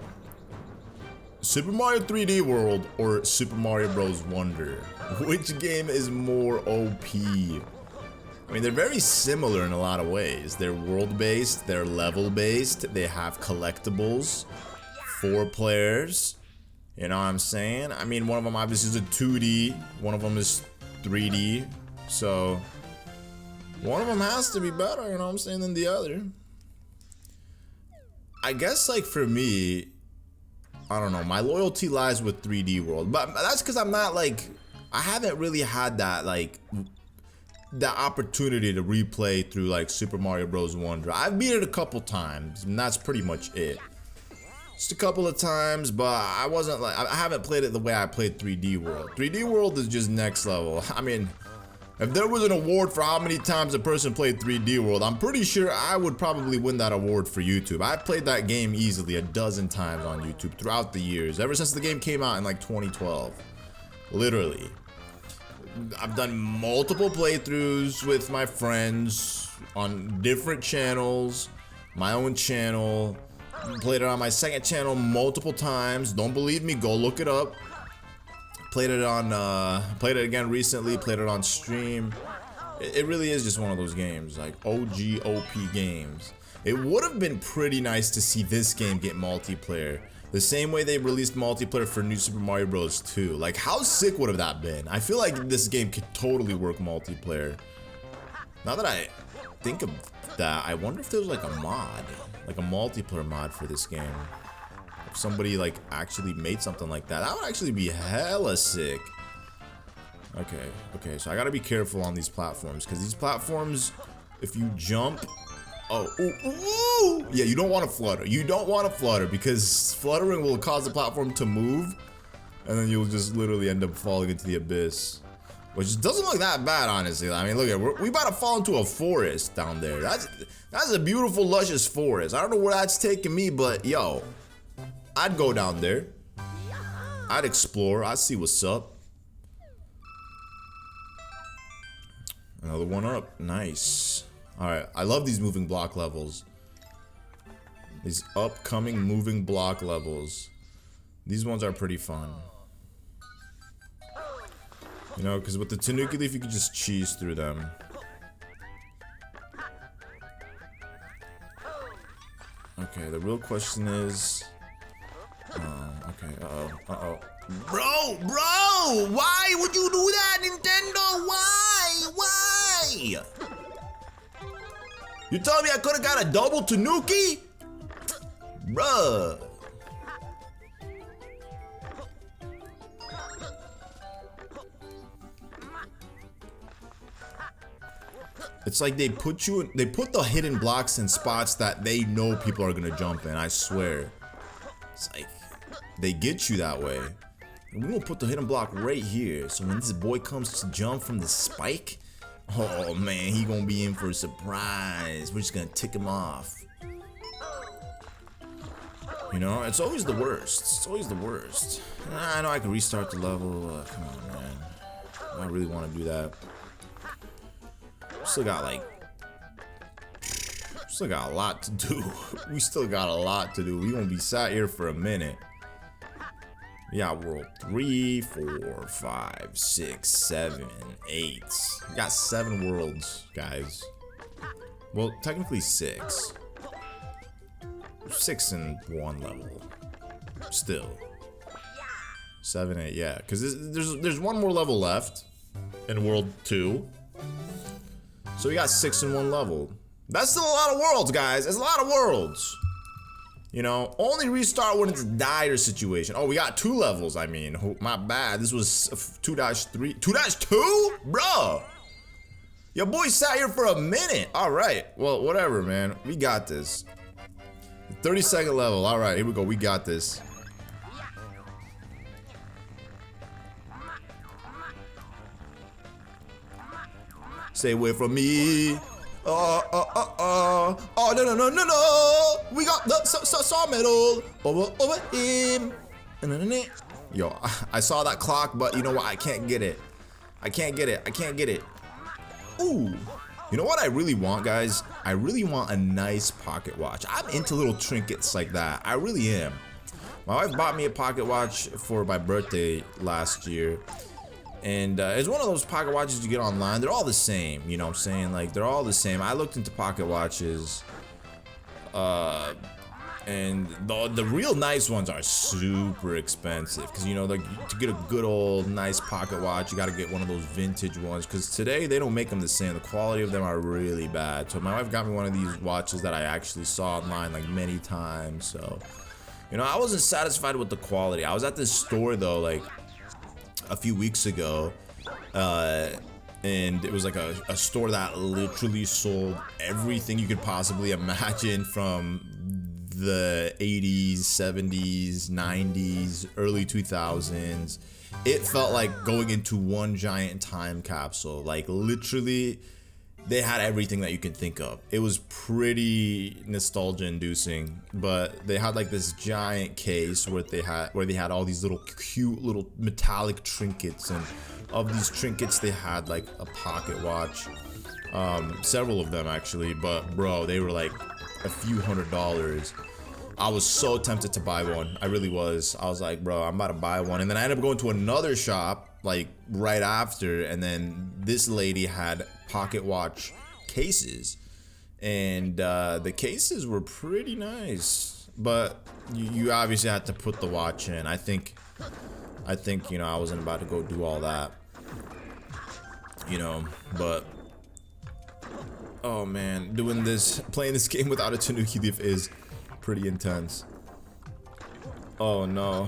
Super Mario 3D World or Super Mario Bros. Wonder? Which game is more OP? I mean, they're very similar in a lot of ways. They're world-based, they're level-based, they have collectibles, 4 players. You know what I'm saying? I mean, one of them obviously is a 2D, one of them is 3D, so one of them has to be better, you know what I'm saying, than the other. I guess, like, for me, I don't know, my loyalty lies with 3D World, but that's because I'm not, like, I haven't really had that, like, the opportunity to replay through like Super Mario Bros. Wonder. I've beat it a couple times, and that's pretty much it. Just a couple of times, but I wasn't like, I haven't played it the way I played 3D World. 3D World is just next level. I mean, if there was an award for how many times a person played 3D World, I'm pretty sure I would probably win that award for YouTube. I played that game easily a dozen times on YouTube throughout the years, ever since the game came out in like 2012. Literally. I've done multiple playthroughs with my friends on different channels, my own channel, played it on my second channel multiple times. Don't believe me? Go look it up. Played it again recently, played it on stream. It really is just one of those games, like OG OP games. It would have been pretty nice to see this game get multiplayer. The same way they released multiplayer for New Super Mario Bros. 2. Like, how sick would have that been? I feel like this game could totally work multiplayer. Now that I think of that, I wonder if there's like a mod, like a multiplayer mod for this game. If somebody like actually made something like that, that would actually be hella sick. Okay, so I gotta be careful on these platforms, because these platforms, if you jump, yeah, you don't want to flutter. You don't want to flutter, because fluttering will cause the platform to move, and then you'll just literally end up falling into the abyss, which doesn't look that bad, honestly. I mean, look at, we about to fall into a forest down there. That's a beautiful, luscious forest. I don't know where that's taking me, but yo, I'd go down there. I'd explore. I'd see what's up. Another one up. Nice. Alright, I love these moving block levels. These upcoming moving block levels. These ones are pretty fun. You know, because with the Tanuki Leaf, you can just cheese through them. Okay, the real question is... okay, uh-oh. Bro! Why would you do that, Nintendo? Why? You told me I could've got a double Tanuki? Bruh. It's like they put the hidden blocks in spots that they know people are gonna jump in, I swear. It's like, they get you that way. And we're gonna put the hidden block right here, so when this boy comes to jump from the spike, oh man, he gonna be in for a surprise. We're just gonna tick him off. You know, it's always the worst. It's always the worst. I know I can restart the level. Come on, man. I really want to do that. Still got a lot to do. We still got a lot to do. We gonna be sat here for a minute. We got world 3, 4, 5, 6, 7, 8. We got 7 worlds, guys. Well, technically 6. 6 in one level. Still. 7, 8, yeah. Because there's one more level left in World 2. So we got 6 in one level. That's still a lot of worlds, guys. It's a lot of worlds. You know, only restart when it's a dire situation. Oh, we got 2 levels, I mean. Oh, my bad. This was 2-3. 2-2? Bro! Your boy sat here for a minute. All right. Well, whatever, man. We got this. 32nd level. All right, here we go. We got this. Stay away from me. Oh, no. We got the saw metal over him. Yo, I saw that clock, but you know what? I can't get it. I can't get it. Ooh. You know what I really want, guys? I really want a nice pocket watch. I'm into little trinkets like that. I really am. My wife bought me a pocket watch for my birthday last year. And it's one of those pocket watches you get online. They're all the same, you know what I'm saying? Like, they're all the same. I looked into pocket watches. And the real nice ones are super expensive. Because, you know, like, to get a good old nice pocket watch, you got to get one of those vintage ones. Because today, they don't make them the same. The quality of them are really bad. So my wife got me one of these watches that I actually saw online, like, many times. So, you know, I wasn't satisfied with the quality. I was at this store, though, like, a few weeks ago, and it was like a store that literally sold everything you could possibly imagine from the 80s, 70s, 90s, early 2000s. It felt like going into one giant time capsule. Like, literally, they had everything that you could think of. It was pretty nostalgia inducing, but they had like this giant case where they had all these little cute little metallic trinkets, and of these trinkets they had like a pocket watch, several of them actually, but bro, they were like a few $100s. I was so tempted to buy one. I really was. I was like, bro, I'm about to buy one. And then I ended up going to another shop like right after, and then this lady had pocket watch cases, and the cases were pretty nice, but you obviously had to put the watch in. I think you know, I wasn't about to go do all that, you know, but oh man, playing this game without a Tanuki Leaf is pretty intense. Oh no.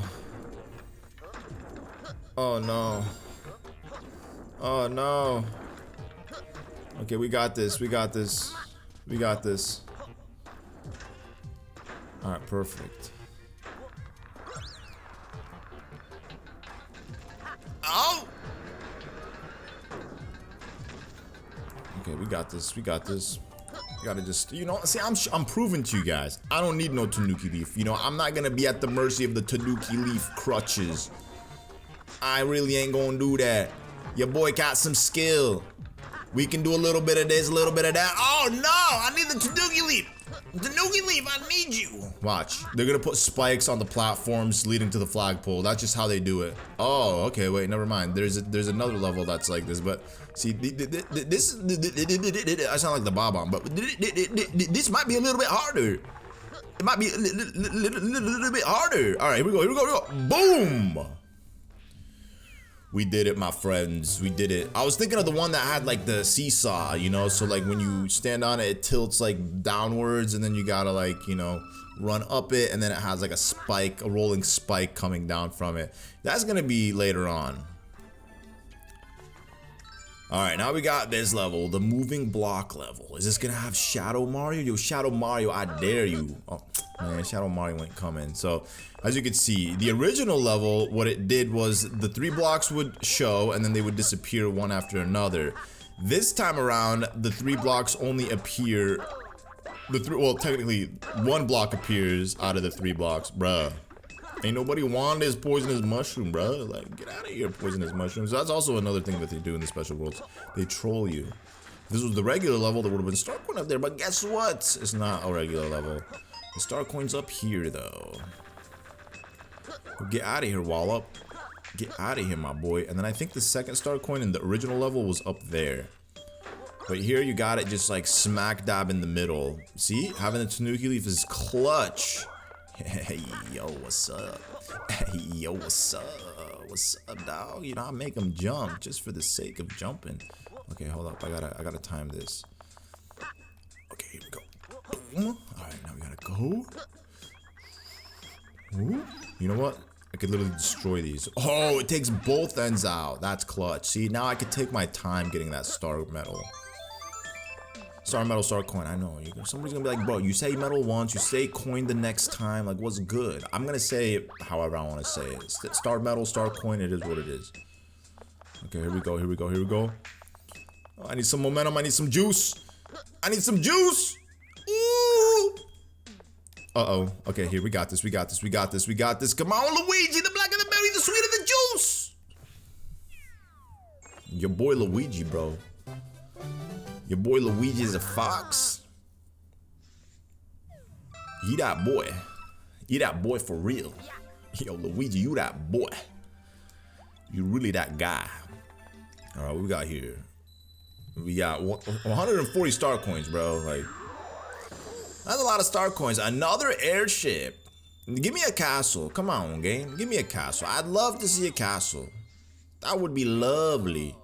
Oh no. Oh no. Okay, we got this. Alright, perfect. Oh! Okay, we got this. You gotta just, you know, see, I'm proving to you guys, I don't need no Tanuki Leaf. You know, I'm not gonna be at the mercy of the Tanuki Leaf crutches. I really ain't gonna do that. Your boy got some skill. We can do a little bit of this, a little bit of that. Oh no, I need the Tanuki Leaf. Tanuki Leaf, I need you. Watch, they're gonna put spikes on the platforms leading to the flagpole. That's just how they do it. Oh, okay, wait, never mind. There's another level that's like this, but see, this, I sound like the Bob-omb, but this might be a little bit harder. It might be a little bit harder. All right, here we go. Boom. We did it, my friends. We did it. I was thinking of the one that had like the seesaw, you know, so like when you stand on it, it tilts like downwards, and then you gotta like, you know, run up it, and then it has like a spike, a rolling spike coming down from it. That's gonna be later on. Alright, now we got this level, the moving block level. Is this gonna have Shadow Mario? Yo, Shadow Mario, I dare you. Oh, man, Shadow Mario ain't coming. So, as you can see, the original level, what it did was the 3 blocks would show, and then they would disappear one after another. This time around, the 3 blocks only appear... well, technically, 1 block appears out of the 3 blocks, bruh. Ain't nobody want this poisonous mushroom, bro. Like, get out of here, poisonous mushrooms. That's also another thing that they do in the special worlds. They troll you. If this was the regular level, there would have been star coin up there, but guess what? It's not a regular level. The star coin's up here, though. Get out of here, Wallop. Get out of here, my boy. And then I think the second star coin in the original level was up there. But here you got it just like smack dab in the middle. See? Having the Tanuki Leaf is clutch. Hey, yo, what's up? Hey, yo, what's up? What's up, dog? You know, I make them jump just for the sake of jumping. Okay, hold up. I gotta time this. Okay, here we go. Boom. All right, now we gotta go. Ooh. You know what? I could literally destroy these. Oh, it takes both ends out. That's clutch. See, now I could take my time getting that star medal. Star medal, star coin. I know. Somebody's gonna be like, bro, you say medal once, you say coin the next time. Like, what's good? I'm gonna say it however I want to say it. Star medal, star coin. It is what it is. Okay, here we go. Here we go. Here we go. Oh, I need some momentum. I need some juice. I need some juice. Ooh. Uh-oh. Okay, here, we got this, we got this, we got this, we got this. Come on, Luigi, the blacker the berry, the sweeter the juice! Your boy Luigi, bro. Your boy Luigi is a fox. You that boy. You that boy for real. Yo, Luigi, you that boy. You really that guy. Alright, what we got here? We got 140 star coins, bro. Like, that's a lot of star coins. Another airship. Give me a castle. Come on, game. Give me a castle. I'd love to see a castle. That would be lovely.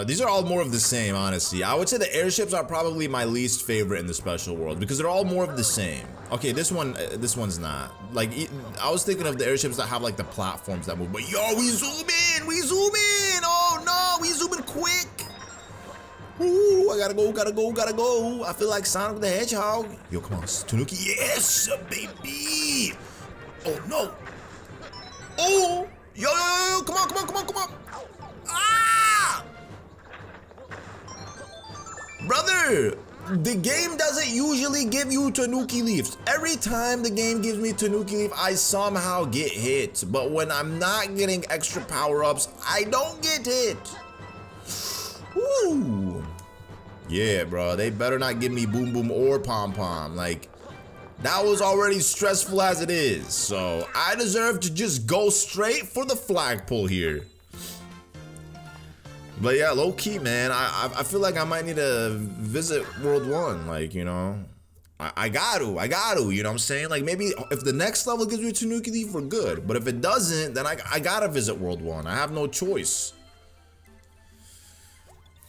These are all more of the same, honestly. I would say the airships are probably my least favorite in the special world because they're all more of the same. Okay, this one's not. Like, I was thinking of the airships that have like the platforms that move. But yo, we zoom in. We zoom in. Oh no, we zoom in quick. Ooh, I gotta go, gotta go, gotta go. I feel like Sonic the Hedgehog. Yo, come on, Tanuki. Yes, baby. Oh, no. Oh, yo, come on, come on, come on, come on. Ah! Brother, the game doesn't usually give you Tanuki leaves. Every time the game gives me Tanuki leaf, I somehow get hit. But when I'm not getting extra power-ups, I don't get hit. Woo! Yeah, bro, they better not give me Boom Boom or Pom Pom. Like, that was already stressful as it is. So, I deserve to just go straight for the flagpole here. But yeah, low key, man, I feel like I might need to visit World 1. Like, you know, I got to, you know what I'm saying? Like, maybe if the next level gives me a Tanuki leaf, we're good. But if it doesn't, then I gotta visit World 1. I have no choice.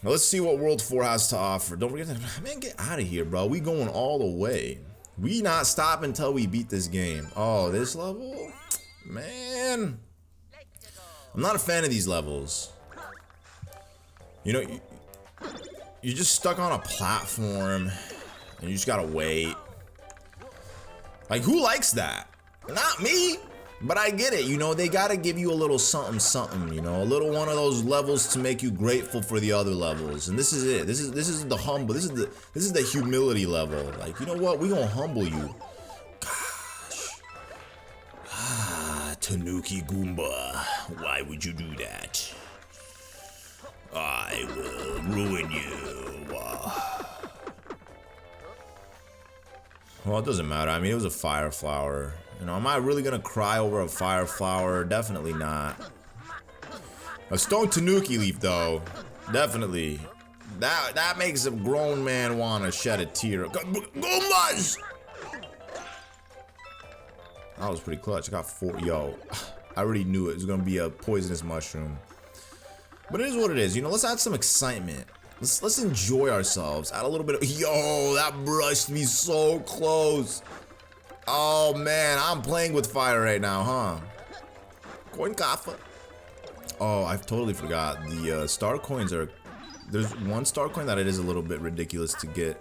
Now let's see what World 4 has to offer. Don't forget that, man, get out of here, bro. We going all the way. We not stop until we beat this game. Oh, this level? Man. I'm not a fan of these levels. You know, you're just stuck on a platform and you just gotta wait. Like, who likes that? Not me. But I get it, you know, they gotta give you a little something something, you know, a little one of those levels to make you grateful for the other levels. And this is it. This is the humble, this is the humility level. Like, you know what? We gonna humble you. Gosh. Ah, Tanuki Goomba. Why would you do that? I will ruin you. Well, it doesn't matter. I mean, it was a fire flower. You know, am I really gonna cry over a fire flower? Definitely not. A stone Tanuki leaf, though, definitely. That makes a grown man wanna shed a tear. Goombas! That was pretty clutch. I got 4. Yo, I already knew it was gonna be a poisonous mushroom. But it is what it is. You know, let's add some excitement. Let's enjoy ourselves. Add a little bit of. Yo, that brushed me so close. Oh man, I'm playing with fire right now, huh? Coin Kaffa. Oh, I totally forgot. The star coins are. There's one star coin that it is a little bit ridiculous to get.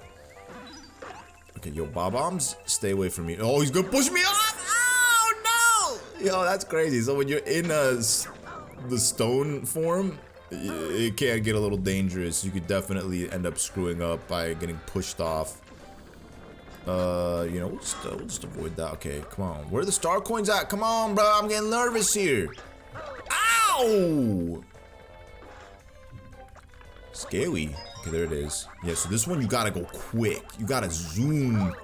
Okay, yo, Bob-ombs, stay away from me. Oh, he's gonna push me off. Oh no! Yo, that's crazy. So when you're in the stone form, it can get a little dangerous. You could definitely end up screwing up by getting pushed off. You know, we'll just avoid that. Okay, come on. Where are the star coins at? Come on, bro. I'm getting nervous here. Ow! Scary. Okay, there it is. Yeah, so this one you gotta go quick. You gotta zoom.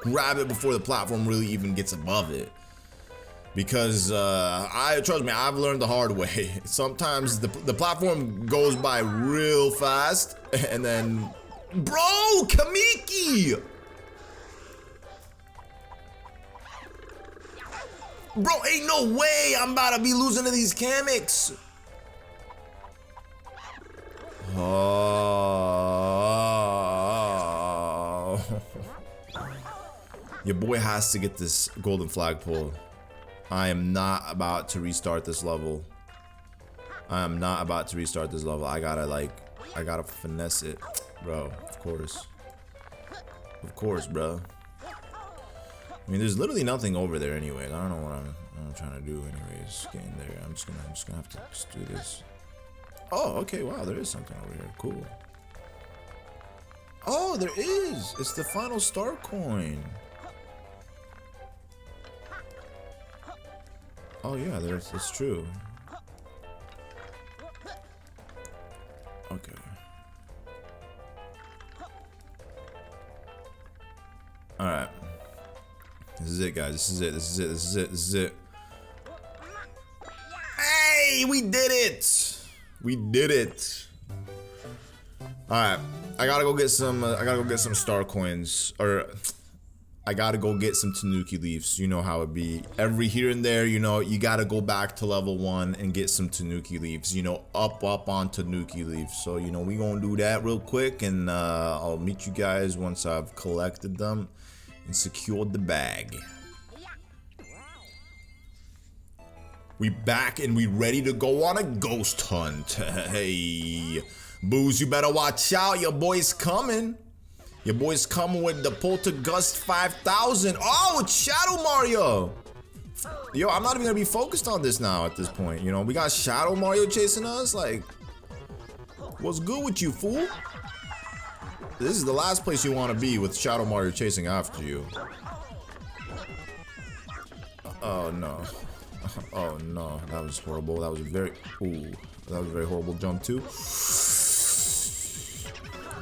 Grab it before the platform really even gets above it. Because, trust me, I've learned the hard way. Sometimes the platform goes by real fast, and then... Bro, Kamiki! Bro, ain't no way I'm about to be losing to these Kameks. Oh. Your boy has to get this golden flagpole. I am not about to restart this level. I am not about to restart this level. I gotta finesse it. Bro, of course. Of course, bro. I mean, there's literally nothing over there anyway. I don't know what I'm trying to do anyways. Getting there. I'm just gonna have to just do this. Oh, okay, wow, there is something over here. Cool. Oh, there is! It's the final star coin. Oh yeah, it's true. Okay. Alright. This is it, guys. This is it. This is it. This is it. This is it. Hey, we did it! We did it. Alright. I gotta go get some star coins. Or I gotta go get some Tanuki leaves. You know how it be. Every here and there, you know, you gotta go back to level 1 and get some Tanuki leaves. You know, up on Tanuki leaves. So, you know, we gonna do that real quick, and I'll meet you guys once I've collected them and secured the bag. We back and we ready to go on a ghost hunt. Hey, Booze, you better watch out. Your boy's coming. Your boy's coming with the Poltergust 5000. Oh, it's Shadow Mario. Yo, I'm not even gonna be focused on this now at this point. You know, we got Shadow Mario chasing us. Like, what's good with you, fool? This is the last place you want to be with Shadow Mario chasing after you. Oh no. Oh no, that was horrible. That was very, ooh, that was a very horrible jump too.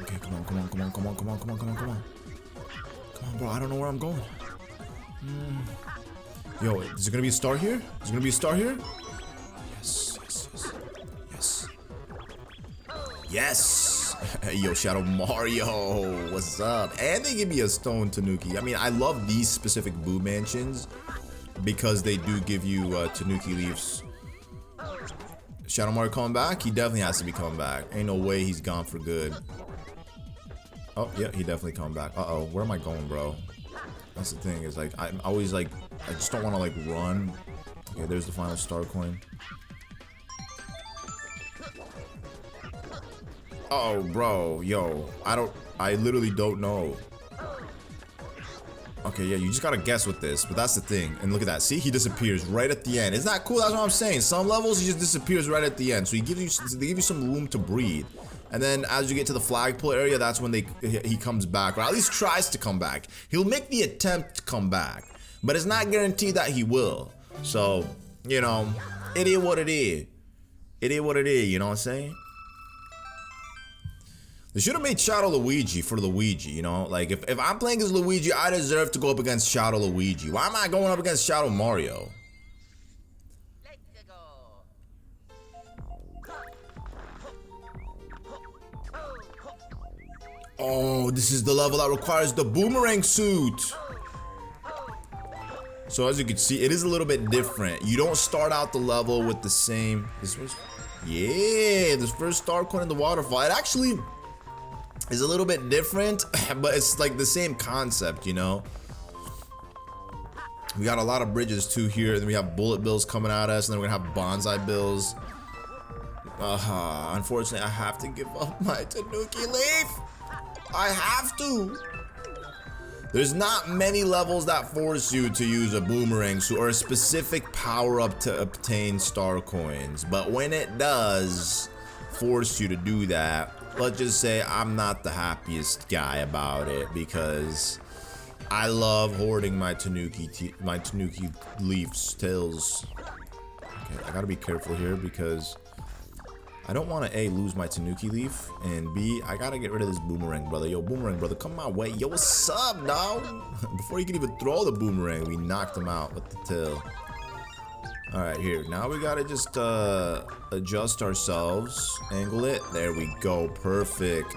Okay, come on, come on, come on, come on, come on, come on, come on, come on. Come on, bro, I don't know where I'm going. Yo, is there gonna be a star here? Is there gonna be a star here? Yes, yes, yes, yes. Yes! Yo, Shadow Mario, what's up? And they give me a stone Tanuki. I mean, I love these specific Boo Mansions because they do give you Tanuki leaves. Shadow Mario coming back? He definitely has to be coming back. Ain't no way he's gone for good. Oh, yeah, he definitely coming back. Uh-oh, where am I going, bro? That's the thing, is like, I'm always like, I just don't want to like run. Okay, there's the final star coin. Oh, bro, yo, I literally don't know. Okay, yeah, you just gotta guess with this, but that's the thing. And look at that, see, he disappears right at the end. Isn't that cool? That's what I'm saying. Some levels, he just disappears right at the end. So they give you some room to breathe. And then as you get to the flagpole area, that's when he comes back, or at least tries to come back. He'll make the attempt to come back, but it's not guaranteed that he will. So, you know, it is what it is. It is what it is, you know what I'm saying? They should have made Shadow Luigi for Luigi, you know? Like, if I'm playing as Luigi, I deserve to go up against Shadow Luigi. Why am I going up against Shadow Mario? Oh, this is the level that requires the boomerang suit. So as you can see, it is a little bit different. You don't start out the level with the same... Yeah, this first star coin in the waterfall. It actually is a little bit different, but it's like the same concept, you know? We got a lot of bridges too here. Then we have bullet bills coming at us, and then we're gonna have bonsai bills. Unfortunately, I have to give up my Tanuki leaf. I have to. There's not many levels that force you to use a boomerang suit or a specific power up to obtain star coins, but when it does force you to do that, let's just say I'm not the happiest guy about it, because I love hoarding my Tanuki leaves tails. Okay, I gotta be careful here because I don't want to A, lose my Tanuki leaf, and B, I gotta get rid of this boomerang, brother. Yo, boomerang, brother, come my way. Yo, what's up, dog? Before he could even throw the boomerang, we knocked him out with the tail. Alright, here. Now we gotta just adjust ourselves. Angle it. There we go. Perfect.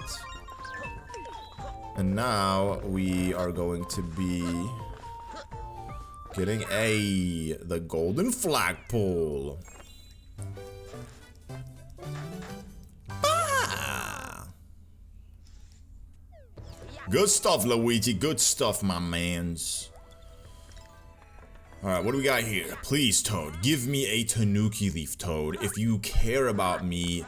And now we are going to be kidding. Hey, the golden flagpole. Bah! Good stuff, Luigi. Good stuff, my mans. Alright, what do we got here? Please, Toad, give me a Tanuki leaf, Toad. If you care about me,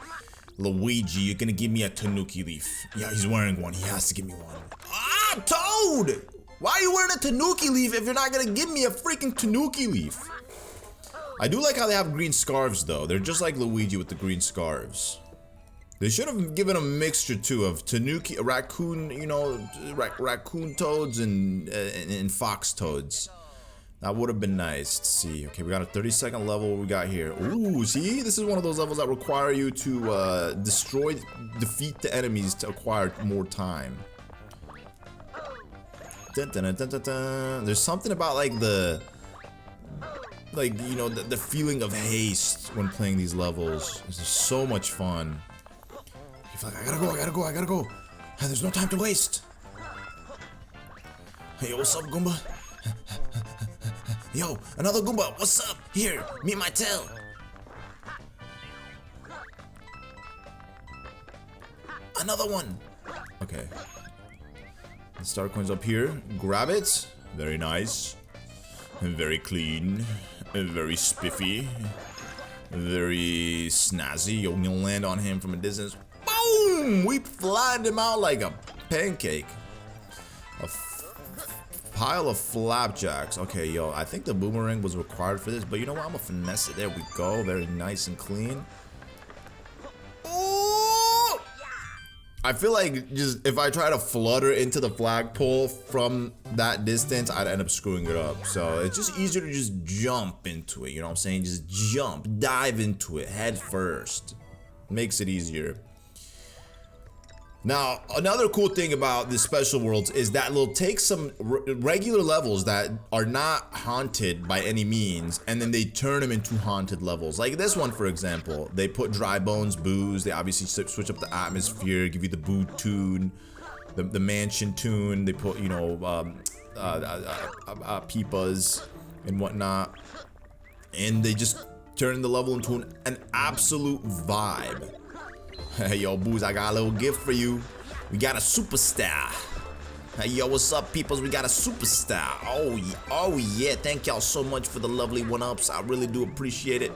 Luigi, you're gonna give me a Tanuki leaf. Yeah, he's wearing one. He has to give me one. Ah, Toad! Why are you wearing a Tanuki leaf if you're not gonna give me a freaking Tanuki leaf? I do like how they have green scarves, though. They're just like Luigi with the green scarves. They should have given a mixture, too, of Tanuki, raccoon, you know, raccoon toads and fox toads. That would have been nice to see. Okay, we got a 30-second level. What we got here? Ooh, see? This is one of those levels that require you to defeat the enemies to acquire more time. Dun, dun, dun, dun, dun, dun. There's something about like the feeling of haste when playing these levels. It's just so much fun. You feel like, I gotta go. Hey, there's no time to waste. Hey, what's up, Goomba? Yo, another Goomba, what's up? Here, meet my tail. Another one. Okay. The star coin's up here. Grab it. Very nice. And very clean. And very spiffy. Very snazzy. You're gonna land on him from a distance. Boom! We flattened him out like a pancake. A pile of flapjacks. Okay, yo, I think the boomerang was required for this, but you know what? I'm gonna finesse it. There we go. Very nice and clean. Ooh! I feel like just if I try to flutter into the flagpole from that distance, I'd end up screwing it up. So it's just easier to just jump into it. You know what I'm saying? Just jump, dive into it head first. Makes it easier. Now, another cool thing about the special worlds is that they'll take some regular levels that are not haunted by any means, and then they turn them into haunted levels. Like this one, for example, they put Dry Bones Booze. They obviously switch up the atmosphere, give you the boo tune, the mansion tune. They put, you know, peepas and whatnot, and they just turn the level into an absolute vibe. Hey, yo, Booze, I got a little gift for you. We got a superstar. Hey, yo, what's up, peoples? We got a superstar. Oh, yeah. Thank y'all so much for the lovely one-ups. I really do appreciate it.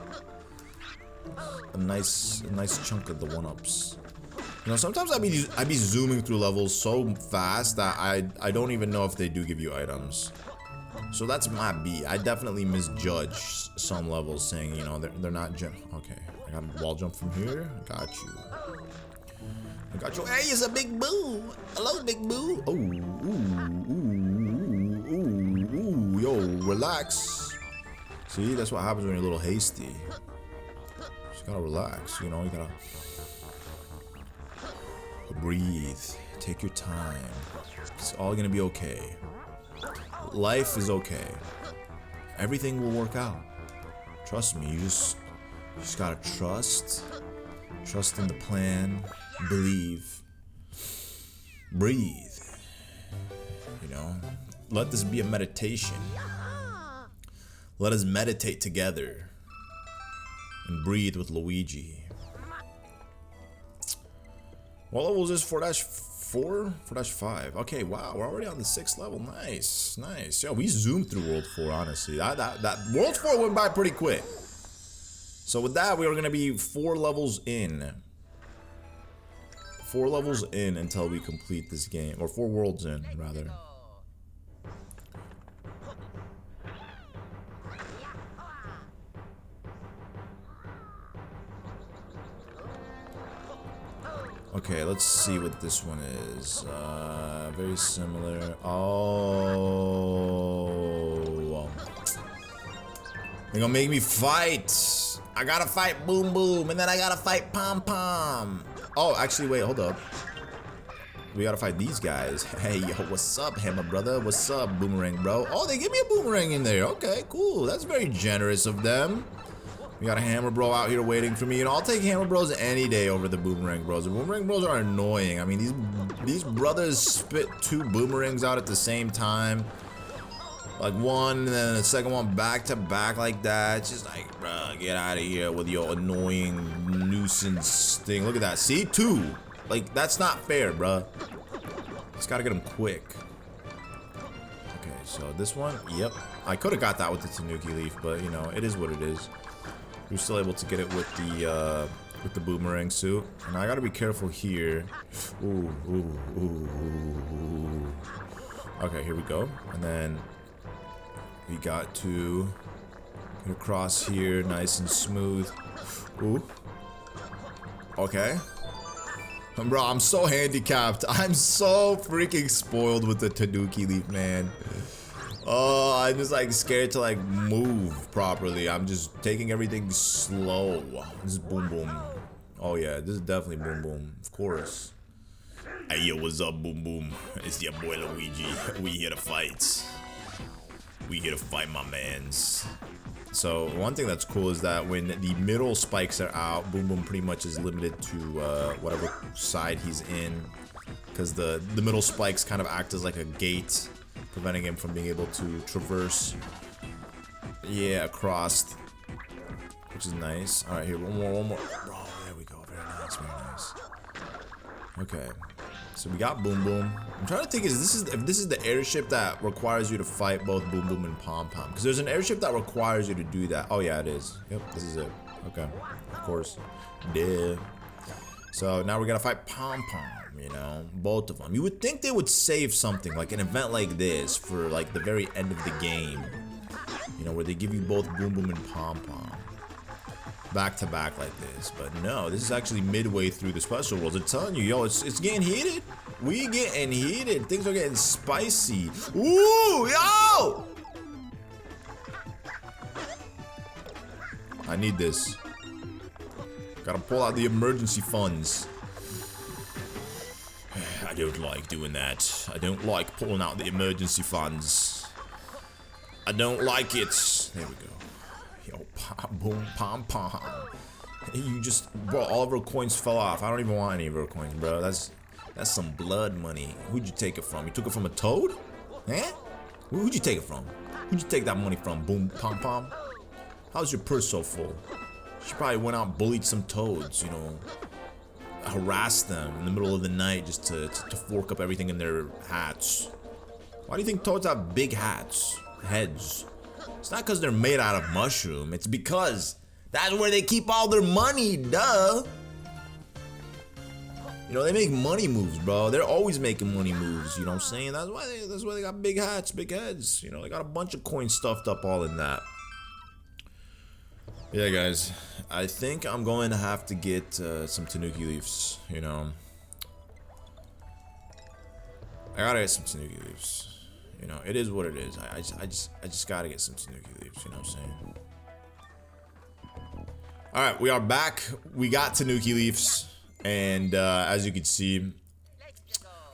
A nice chunk of the one-ups. You know, sometimes I be zooming through levels so fast that I don't even know if they do give you items. So that's my B. I definitely misjudge some levels, saying, you know, they're not okay. I got a wall jump from here. I got you. Hey, it's a big boo. Hello, big boo. Oh, ooh, yo, relax. See, that's what happens when you're a little hasty. Just gotta relax, you know. You gotta breathe. Take your time. It's all gonna be okay. Life is okay. Everything will work out. Trust me. You just gotta trust in the plan, believe, breathe, you know. Let this be a meditation. Let us meditate together and breathe with Luigi. What level is this? 4-4? 4-5. Okay, wow, we're already on the 6th level. Nice. Yo, we zoomed through World 4, honestly. That World 4 went by pretty quick. So with that, we are going to be 4 levels in. 4 levels in until we complete this game. Or 4 worlds in, rather. Okay, let's see what this one is. Very similar. Oh. They're gonna make me fight. I gotta fight Boom Boom, and then I gotta fight Pom Pom. Oh, actually, wait, hold up. We gotta fight these guys. Hey, yo, what's up, Hammer Brother? What's up, Boomerang Bro? Oh, they give me a Boomerang in there. Okay, cool. That's very generous of them. We got a Hammer Bro out here waiting for me. You know, I'll take Hammer Bros any day over the Boomerang Bros. The Boomerang Bros are annoying. I mean, these brothers spit 2 boomerangs out at the same time. Like one, and then the second one back to back like that. It's just like, bruh, get out of here with your annoying nuisance thing. Look at that. See? 2. Like, that's not fair, bruh. Just gotta get them quick. Okay, so this one, yep. I could have got that with the Tanuki Leaf, but you know, it is what it is. You're still able to get it with the boomerang suit. And I gotta be careful here. Ooh, ooh, ooh, ooh. Okay, here we go. And then we got to get across here, nice and smooth. Ooh. Okay. Bro, I'm so handicapped. I'm so freaking spoiled with the Tanuki Leaf, man. Oh, I'm just like scared to like move properly. I'm just taking everything slow. This is boom boom. Oh yeah, this is definitely boom boom. Of course. Hey yo, what's up, boom boom? It's your boy Luigi. We here to fight. We here to fight, my mans. So one thing that's cool is that when the middle spikes are out, Boom Boom pretty much is limited to whatever side he's in, because the middle spikes kind of act as like a gate, preventing him from being able to traverse, yeah, across, which is nice. All right, here, one more. Bro, there we go. Very nice, very nice. Okay. So we got Boom Boom. I'm trying to think if this is the airship that requires you to fight both Boom Boom and Pom Pom. Because there's an airship that requires you to do that. Oh yeah, it is. Yep, this is it. Okay, of course. Duh. So now we gotta fight Pom Pom, you know, both of them. You would think they would save something, like an event like this, for like the very end of the game. You know, where they give you both Boom Boom and Pom Pom back to back like this, but no, this is actually midway through the special worlds. I'm telling you, yo, it's getting heated. We getting heated. Things are getting spicy. Ooh, yo! I need this. Gotta pull out the emergency funds. I don't like doing that. I don't like pulling out the emergency funds. I don't like it. There we go. Yo, pom, boom, pom, pom. You just, bro, all of our coins fell off. I don't even want any of our coins, bro. That's some blood money. Who'd you take it from? You took it from a toad? Eh? Who'd you take it from? Who'd you take that money from, boom, pom, pom? How's your purse so full? She probably went out and bullied some toads, you know, harassed them in the middle of the night just to fork up everything in their hats. Why do you think toads have big hats, heads? It's not because they're made out of mushroom. It's because that's where they keep all their money, duh. You know, they make money moves, bro. They're always making money moves, you know what I'm saying? That's why they got big hats, big heads. You know, they got a bunch of coins stuffed up all in that. Yeah, guys. I think I'm going to have to get some Tanuki Leaves, you know. I gotta get some Tanuki Leaves. You know, it is what it is. I just gotta get some Tanuki Leaves, you know what I'm saying? Alright, we are back. We got Tanuki Leaves. And as you can see,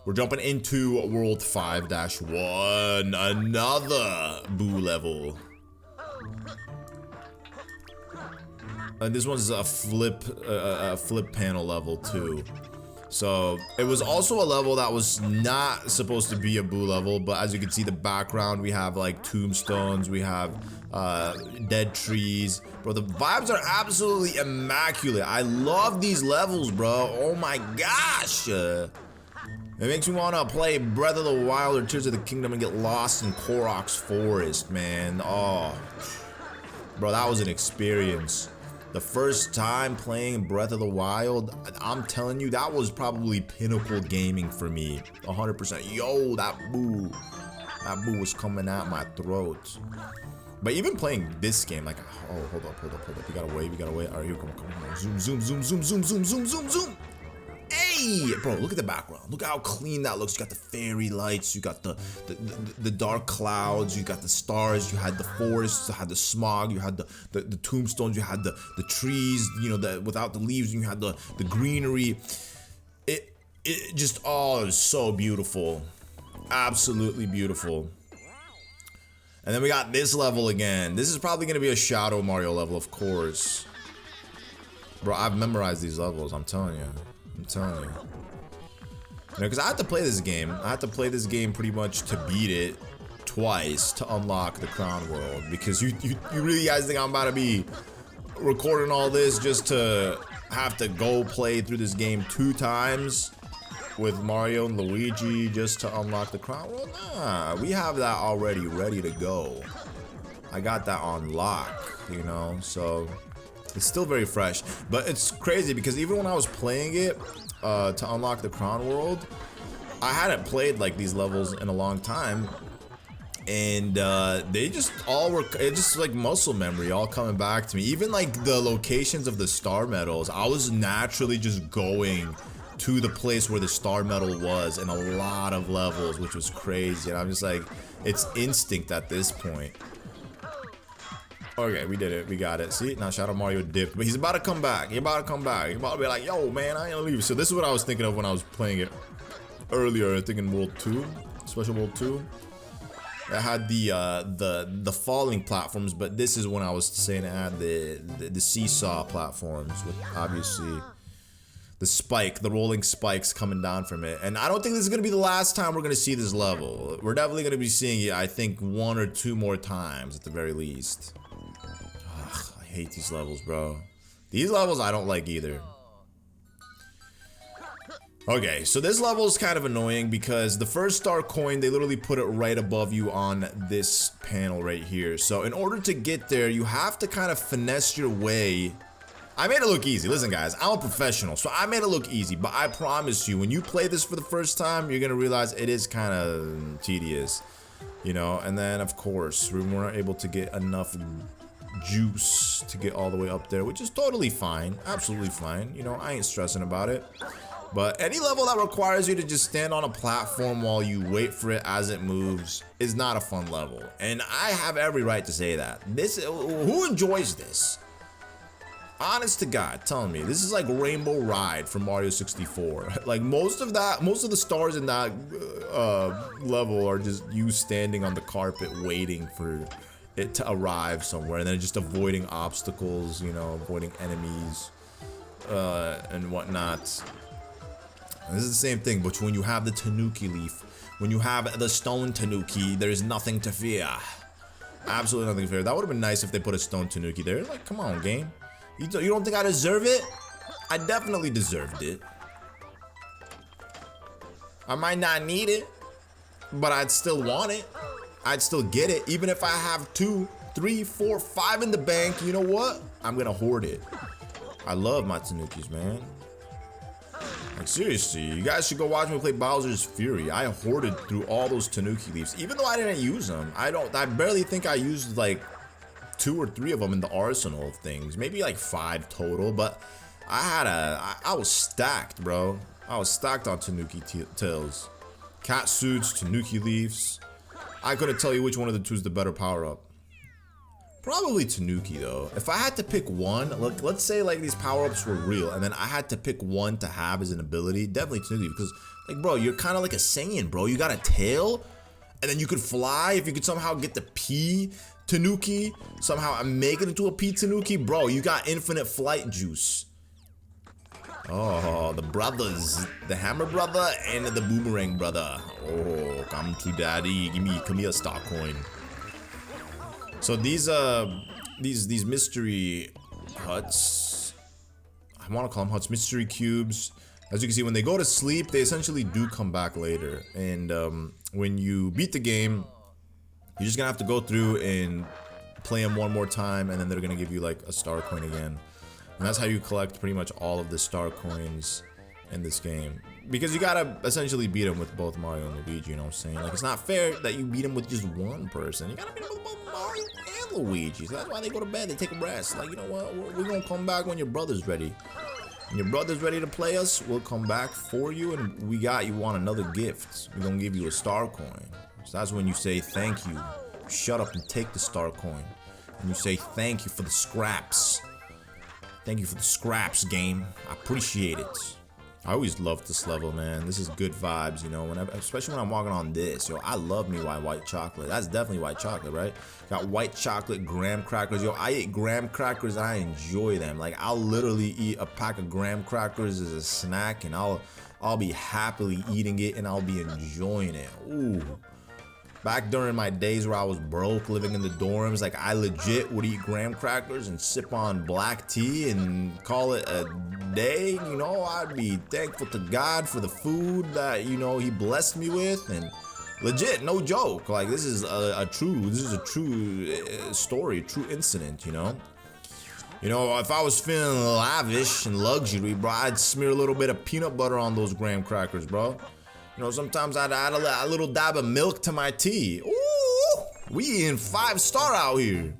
we're jumping into World 5-1. Another Boo level. And this one's a flip panel level too. So it was also a level that was not supposed to be a Boo level, but as you can see, the background, we have like tombstones, we have dead trees. Bro, the vibes are absolutely immaculate. I love these levels, bro. Oh my gosh. It makes me want to play Breath of the Wild or Tears of the Kingdom and get lost in Korok's forest, man. Oh, bro, that was an experience. The first time playing Breath of the Wild, I'm telling you, that was probably pinnacle gaming for me. 100%. Yo, that boo was coming out my throat. But even playing this game, like, oh, hold up. You gotta wait. All right, here, come on. Zoom. Hey, bro, look at the background. Look how clean that looks. You got the fairy lights. You got the dark clouds. You got the stars. You had the forests. You had the smog. You had the tombstones. You had the trees. You know, without the leaves. You had the greenery. It just, oh, it was so beautiful. Absolutely beautiful. And then we got this level again. This is probably gonna be a Shadow Mario level, of course. Bro, I've memorized these levels. I'm telling you. You know, because I had to play this game. I had to play this game pretty much to beat it twice to unlock the Crown World, because you really guys think I'm about to be recording all this just to have to go play through this game 2 times with Mario and Luigi just to unlock the Crown World? Nah, we have that already ready to go. I got that on lock, you know, so it's still very fresh. But it's crazy because even when I was playing it to unlock the Crown World, I hadn't played like these levels in a long time, and they just all were, it's just like muscle memory all coming back to me. Even like the locations of the star medals, I was naturally just going to the place where the star medal was in a lot of levels, which was crazy. And I'm just like, it's instinct at this point. Okay, we did it. We got it. See, now Shadow Mario dipped, but he's about to come back. He's about to come back. He's about to be like, yo, man, I ain't gonna leave. So this is what I was thinking of when I was playing it earlier. I think in World 2, Special World 2. It had the falling platforms, but this is when I was saying it had the seesaw platforms with obviously the spike, the rolling spikes coming down from it. And I don't think this is gonna be the last time we're gonna see this level. We're definitely gonna be seeing it, I think, 1 or 2 more times at the very least. Ugh, I hate these levels, bro. These levels I don't like either. Okay, so this level is kind of annoying because the first star coin, they literally put it right above you on this panel right here. So in order to get there, you have to kind of finesse your way. I made it look easy. Listen, guys, I'm a professional, so I made it look easy. But I promise you, when you play this for the first time, you're going to realize it is kind of tedious, you know? And then, of course, we weren't able to get enough juice to get all the way up there, which is totally fine. Absolutely fine. You know, I ain't stressing about it. But any level that requires you to just stand on a platform while you wait for it as it moves is not a fun level. And I have every right to say that. Who enjoys this? Honest to God, telling me this is like Rainbow Ride from Mario 64. Like most of the stars in that level are just you standing on the carpet waiting for it to arrive somewhere, and then just avoiding obstacles, you know, avoiding enemies and whatnot. And this is the same thing, but when you have the Tanuki leaf, when you have the stone Tanuki, there's nothing to fear. Absolutely nothing to fear. That would have been nice if they put a stone Tanuki there. Like, come on, game. You don't think I deserve it? I definitely deserved it. I might not need it, but I'd still want it. I'd still get it. Even if I have 2, 3, 4, 5 in the bank, you know what? I'm gonna hoard it. I love my Tanukis, man. Like, seriously, you guys should go watch me play Bowser's Fury. I hoarded through all those Tanuki leaves, even though I didn't use them. I barely think I used like 2 or 3 of them in the arsenal of things. Maybe like 5 total, but I was stacked, bro. I was stacked on Tanuki tails. Cat suits, Tanuki leaves. I couldn't tell you which one of the 2 is the better power-up. Probably Tanuki though. If I had to pick one, look, let's say like these power-ups were real, and then I had to pick one to have as an ability, definitely Tanuki, because like, bro, you're kind of like a Saiyan, bro. You got a tail, and then you could fly. If you could somehow get the P Tanuki, somehow make it into a P Tanuki, bro, you got infinite flight juice. Oh, the brothers, the Hammer brother and the Boomerang brother. Oh, come to daddy, come here, star coin. So these mystery huts, I want to call them huts, mystery cubes. As you can see, when they go to sleep, they essentially do come back later. And when you beat the game, you're just gonna have to go through and play them one more time, and then they're gonna give you like a star coin again. And that's how you collect pretty much all of the star coins in this game. Because you gotta essentially beat them with both Mario and Luigi, you know what I'm saying? Like, it's not fair that you beat them with just one person. You gotta beat them with both Mario and Luigi. So that's why they go to bed, they take a rest. Like, you know what, we're gonna come back when your brother's ready. When your brother's ready to play us, we'll come back for you, and you want another gift. We're gonna give you a star coin. So that's when you say thank you. Shut up and take the star coin. And you say thank you for the scraps. Thank you for the scraps, game. I appreciate it. I always loved this level, man. This is good vibes, you know, especially when I'm walking on this. Yo, I love me white chocolate. That's definitely white chocolate, right? Got white chocolate graham crackers. Yo, I eat graham crackers. I enjoy them. Like, I'll literally eat a pack of graham crackers as a snack, and I'll be happily eating it, and I'll be enjoying it. Ooh. Back during my days where I was broke, living in the dorms, like I legit would eat graham crackers and sip on black tea and call it a day. You know, I'd be thankful to God for the food that, you know, he blessed me with. And legit, no joke. Like this is a true story, true incident, you know. You know, if I was feeling lavish and luxury, bro, I'd smear a little bit of peanut butter on those graham crackers, bro. You know, sometimes I'd add a little dab of milk to my tea. Ooh, we eating 5-star out here.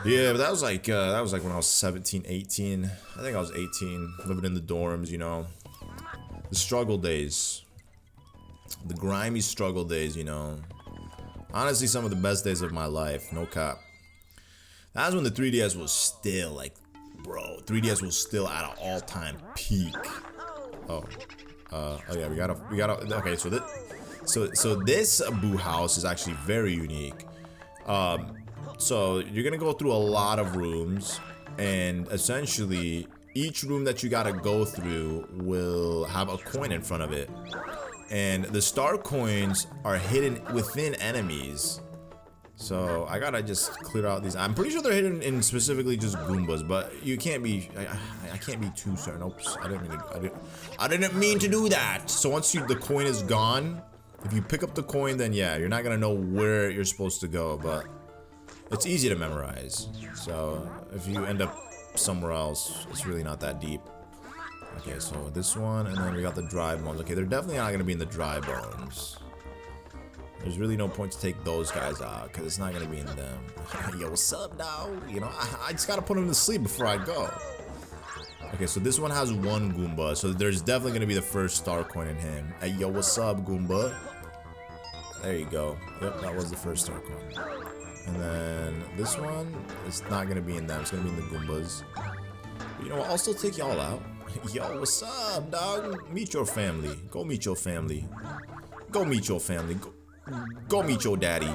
Yeah, but that was like when I was 17, 18. I think I was 18, living in the dorms, you know. The struggle days. The grimy struggle days, you know. Honestly, some of the best days of my life, no cap. That was when the 3DS was still like, bro, 3DS was still at an all-time peak. Oh yeah, we gotta. Okay, so this Boo house is actually very unique. So you're gonna go through a lot of rooms, and essentially each room that you gotta go through will have a coin in front of it, and the star coins are hidden within enemies. So I gotta just clear out these. I'm pretty sure they're hidden in specifically just Goombas, but you can't be. I can't be too certain. Oops, I didn't mean to do that. So once the coin is gone, if you pick up the coin, then yeah, you're not gonna know where you're supposed to go. But it's easy to memorize. So if you end up somewhere else, it's really not that deep. Okay, so this one, and then we got the dry bones. Okay, they're definitely not gonna be in the dry bones. There's really no point to take those guys out because it's not gonna be in them. Yo, what's up, dog? You know, I just gotta put him to sleep before I go. Okay, so this one has one Goomba, so there's definitely gonna be the first star coin in him. Hey, yo, what's up, Goomba? There you go. Yep, that was the first star coin. And then this one, it's not gonna be in them. It's gonna be in the Goombas. But you know what? I'll still take y'all out. Yo, what's up, dog? Meet your family. Go meet your family. Go meet your family. Go meet your daddy.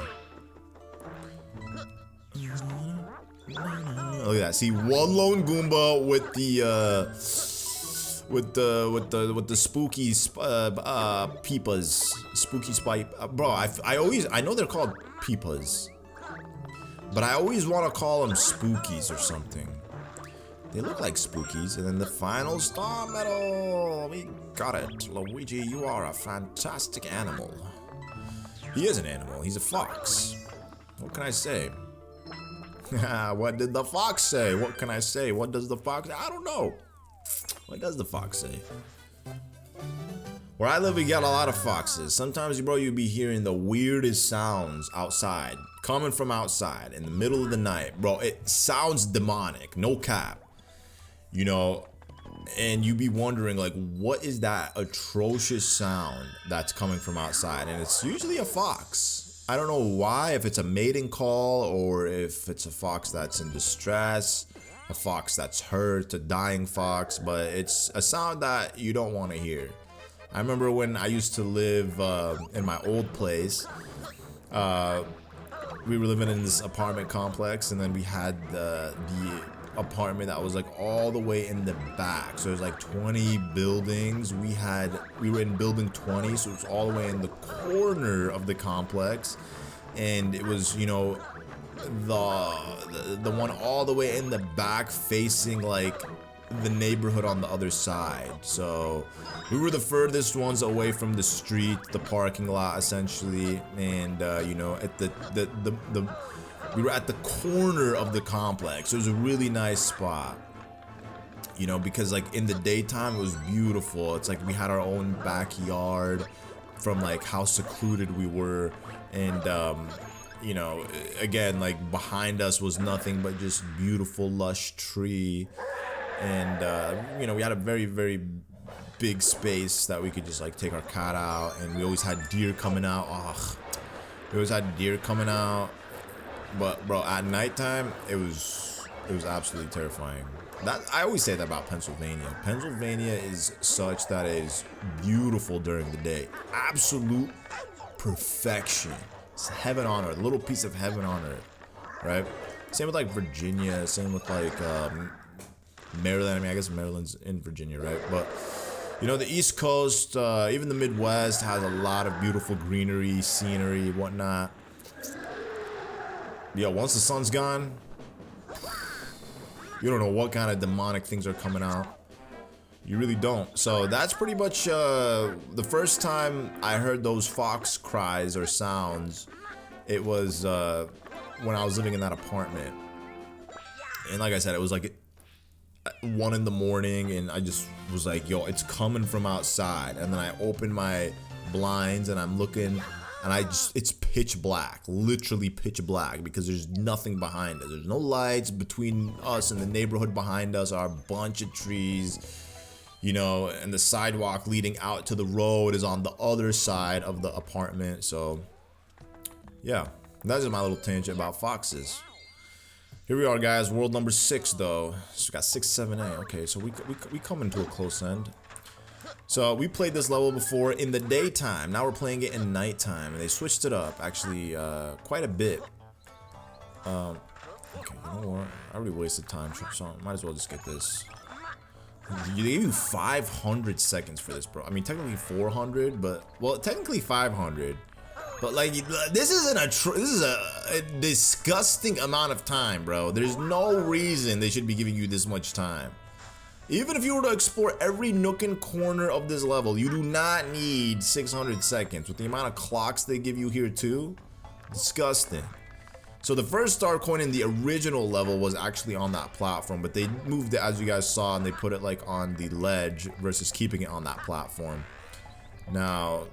Look at that. See, one lone Goomba with the spooky peepas, spooky spike. Bro, I know they're called peepas, but I always want to call them spookies or something. They look like spookies. And then the final star medal. We got it. Luigi, you are a fantastic animal. He is an animal. He's a fox. What can I say? What did the fox say? What can I say? What does the fox say? I don't know. What does the fox say? Where I live, we got a lot of foxes. Sometimes, bro, you'll be hearing the weirdest sounds outside. Coming from outside in the middle of the night. Bro, it sounds demonic. No cap. You know, and you be wondering, like, what is that atrocious sound that's coming from outside? And it's usually a fox. I don't know why, if it's a mating call or if it's a fox that's in distress, a fox that's hurt, a dying fox, but it's a sound that you don't want to hear. I remember when I used to live in my old place, we were living in this apartment complex, and then we had the apartment that was like all the way in the back. So there's like 20 buildings. We were in building 20, so it's all the way in the corner of the complex, and it was, you know, the one all the way in the back facing like the neighborhood on the other side. So we were the furthest ones away from the street, the parking lot essentially, and you know, at we were at the corner of the complex. It was a really nice spot, you know, because like in the daytime it was beautiful. It's like we had our own backyard from like how secluded we were, and you know, again, like behind us was nothing but just beautiful lush tree, and you know, we had a very, very big space that we could just like take our cat out, and we always had deer coming out. We always had deer coming out. But bro, at nighttime, it was absolutely terrifying. That I always say that about Pennsylvania. Pennsylvania is such that it is beautiful during the day. Absolute perfection. It's heaven on earth. A little piece of heaven on earth, right? Same with like Virginia. Same with like Maryland. I mean, I guess Maryland's in Virginia, right? But You know, the East Coast, even the Midwest has a lot of beautiful greenery, scenery, whatnot. Yo, once the sun's gone, you don't know what kind of demonic things are coming out. You really don't. So that's pretty much the first time I heard those fox cries or sounds. It was when I was living in that apartment. And like I said, it was like 1 in the morning, and I just was like, yo, it's coming from outside. And then I opened my blinds and I'm looking, and it's pitch black, literally pitch black, because there's nothing behind us. There's no lights. Between us and the neighborhood behind us are a bunch of trees, you know, and the sidewalk leading out to the road is on the other side of the apartment. So yeah, that's just my little tangent about foxes. Here we are, guys. World number 6, though. So we got 6, 7, 8. Okay, so we coming to a close end. So we played this level before in the daytime. Now we're playing it in nighttime, and they switched it up actually quite a bit. Okay, you know what? I already wasted time, so I might as well just get this. They gave you 500 seconds for this, bro. I mean, technically 400, but well, technically 500. But like, this is a disgusting amount of time, bro. There's no reason they should be giving you this much time. Even if you were to explore every nook and corner of this level, you do not need 600 seconds. With the amount of clocks they give you here too, disgusting. So the first star coin in the original level was actually on that platform, but they moved it, as you guys saw, and they put it like on the ledge versus keeping it on that platform. Now,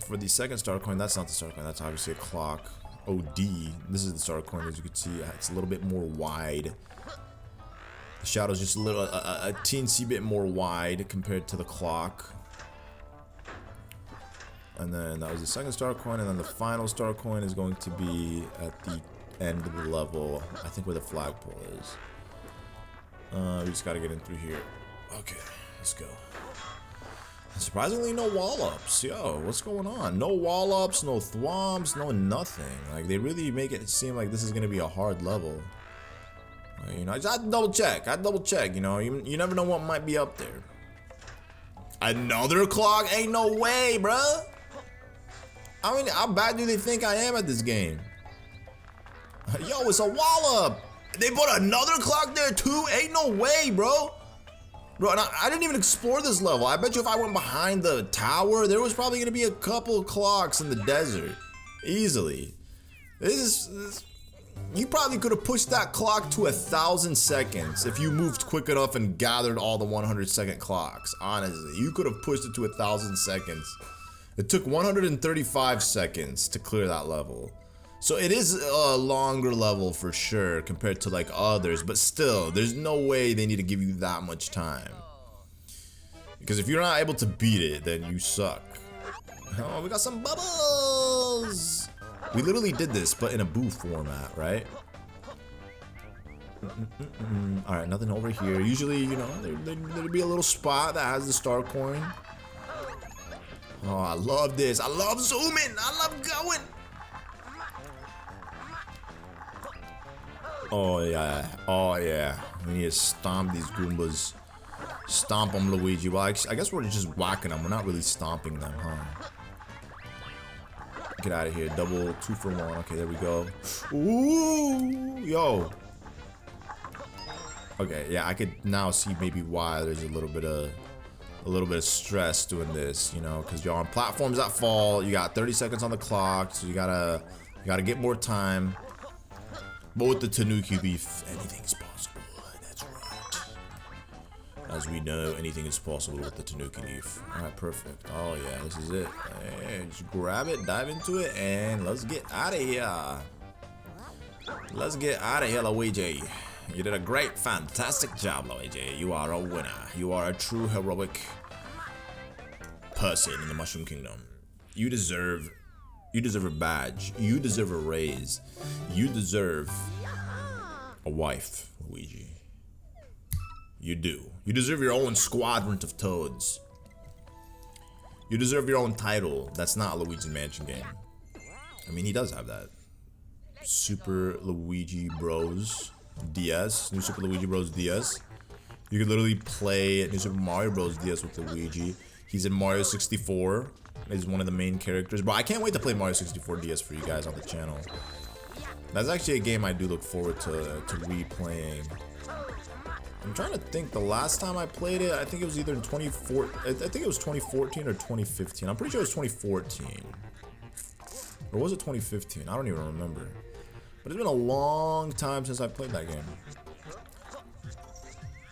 for the second star coin, that's not the star coin, that's obviously a clock. OD, this is the star coin. As you can see, it's a little bit more wide. The shadow's just a teensy bit more wide compared to the clock. And then that was the second star coin, and then the final star coin is going to be at the end of the level, I think where the flagpole is. We just gotta get in through here. Okay, let's go. Surprisingly, no wall-ups. Yo, what's going on? No wall-ups, no thwomps, no nothing. Like, they really make it seem like this is gonna be a hard level. You know, I just double check. You know, you never know what might be up there. Another clock? Ain't no way, bruh. I mean, how bad do they think I am at this game? Yo, it's a wall-up. They put another clock there too? Ain't no way, bro. Bro, and I didn't even explore this level. I bet you if I went behind the tower, there was probably gonna be a couple of clocks in the desert. Easily. You probably could have pushed that clock to 1,000 seconds if you moved quick enough and gathered all the 100-second clocks. Honestly, you could have pushed it to 1,000 seconds. It took 135 seconds to clear that level. So it is a longer level for sure compared to like others, but still, there's no way they need to give you that much time. Because if you're not able to beat it, then you suck. Oh, we got some bubbles! We literally did this, but in a boo format, right? Alright, nothing over here. Usually, you know, there'd be a little spot that has the star coin. Oh, I love this. I love zooming. I love going. Oh, yeah. Oh, yeah. We need to stomp these Goombas. Stomp them, Luigi. Well, I guess we're just whacking them. We're not really stomping them, huh? Get out of here. Double 2 for 1. Okay, there we go. Ooh, yo. Okay, yeah, I could now see maybe why there's a little bit of stress doing this, you know, because you're on platforms that fall. You got 30 seconds on the clock, so you gotta get more time. But with the Tanuki Leaf, anything is possible. That's right. As we know, anything is possible with the Tanuki Leaf. Alright, perfect. Oh yeah, this is it. Hey, just grab it, dive into it, and let's get out of here. Let's get out of here, Luigi. You did a great, fantastic job, Luigi. You are a winner. You are a true heroic person in the Mushroom Kingdom. You deserve a badge. You deserve a raise. You deserve a wife, Luigi. You do. You deserve your own squadron of toads. You deserve your own title. That's not a Luigi's Mansion game. I mean, he does have that. Super Luigi Bros. DS. New Super Luigi Bros. DS. You could literally play New Super Mario Bros. DS with Luigi. He's in Mario 64. He's one of the main characters. Bro, I can't wait to play Mario 64 DS for you guys on the channel. That's actually a game I do look forward to replaying. I'm trying to think. The last time I played it, I think it was either in 2014. I think it was 2014 or 2015. I'm pretty sure it was 2014. Or was it 2015? I don't even remember. But it's been a long time since I played that game.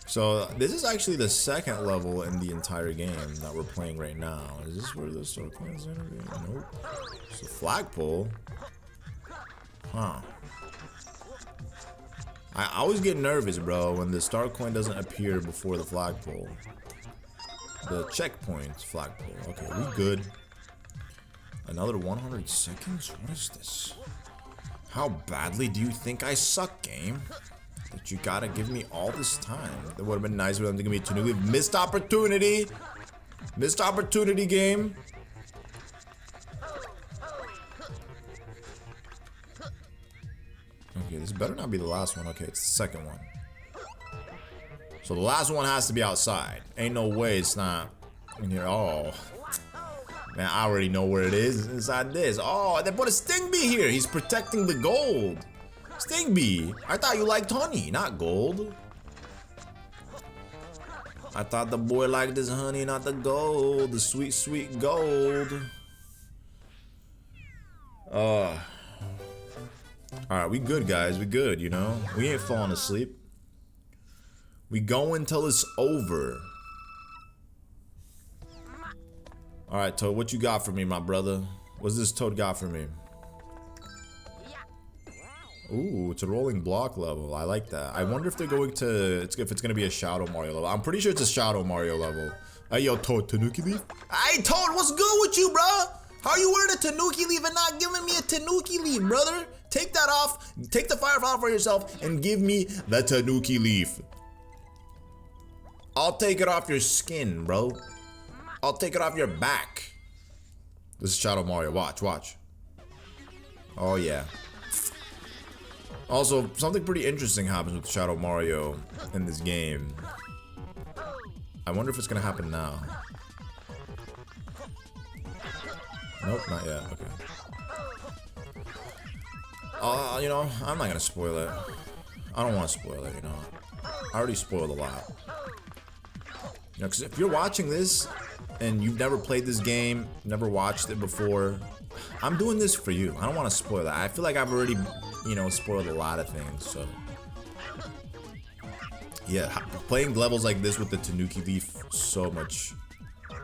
So this is actually the second level in the entire game that we're playing right now. Is this where the Star Coin is gonna be? Nope. It's a flagpole. Huh. I always get nervous, bro, when the star coin doesn't appear before the flagpole. The checkpoint flagpole. Okay, we good. Another 100 seconds? What is this? How badly do you think I suck, game? That you gotta give me all this time. That would have been nice for them to give me Tanuki. Missed opportunity! Missed opportunity, game. Okay, this better not be the last one. Okay, it's the second one. So the last one has to be outside. Ain't no way it's not in here. Oh. Man, I already know where it is. It's inside this. Oh, they put a Stingbee here. He's protecting the gold. Stingbee. I thought you liked honey, not gold. I thought the boy liked his honey, not the gold. The sweet, sweet gold. Alright, we good, guys. We good, you know? We ain't falling asleep. We go until it's over. Alright, Toad, what you got for me, my brother? What's this Toad got for me? Ooh, it's a rolling block level. I like that. I wonder if they're going to... if it's going to be a Shadow Mario level. I'm pretty sure it's a Shadow Mario level. Hey, yo, Toad, Tanuki Leaf? Hey, Toad, what's good with you, bro? How are you wearing a Tanuki Leaf and not giving me a Tanuki Leaf, brother? Take that off. Take the Firefly for yourself and give me the Tanuki Leaf. I'll take it off your skin, bro. I'll take it off your back. This is Shadow Mario. Watch, watch. Oh, yeah. Also, something pretty interesting happens with Shadow Mario in this game. I wonder if it's gonna happen now. Nope, not yet. Okay. You know, I'm not gonna spoil it. I don't want to spoil it, you know. I already spoiled a lot. You know, because if you're watching this and you've never played this game, never watched it before, I'm doing this for you. I don't want to spoil it. I feel like I've already, you know, spoiled a lot of things, so. Yeah, playing levels like this with the Tanuki Leaf, so much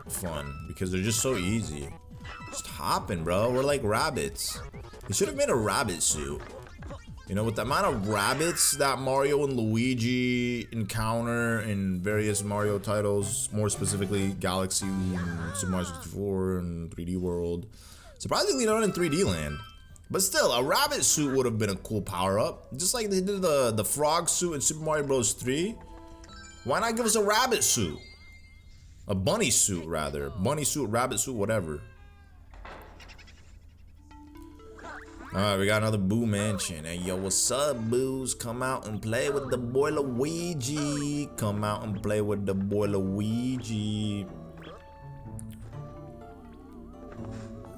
fun, because they're just so easy. Just hopping, bro. We're like rabbits. They should have made a rabbit suit. You know, with the amount of rabbits that Mario and Luigi encounter in various Mario titles, more specifically Galaxy and Super Mario 64 and 3D World. Surprisingly not in 3D Land. But still, a rabbit suit would have been a cool power-up. Just like they did the frog suit in Super Mario Bros. 3. Why not give us a rabbit suit? A bunny suit, rather. Bunny suit, rabbit suit, whatever. Alright, we got another Boo Mansion. Hey, yo, what's up, Boos? Come out and play with the boy Luigi. Come out and play with the boy Luigi.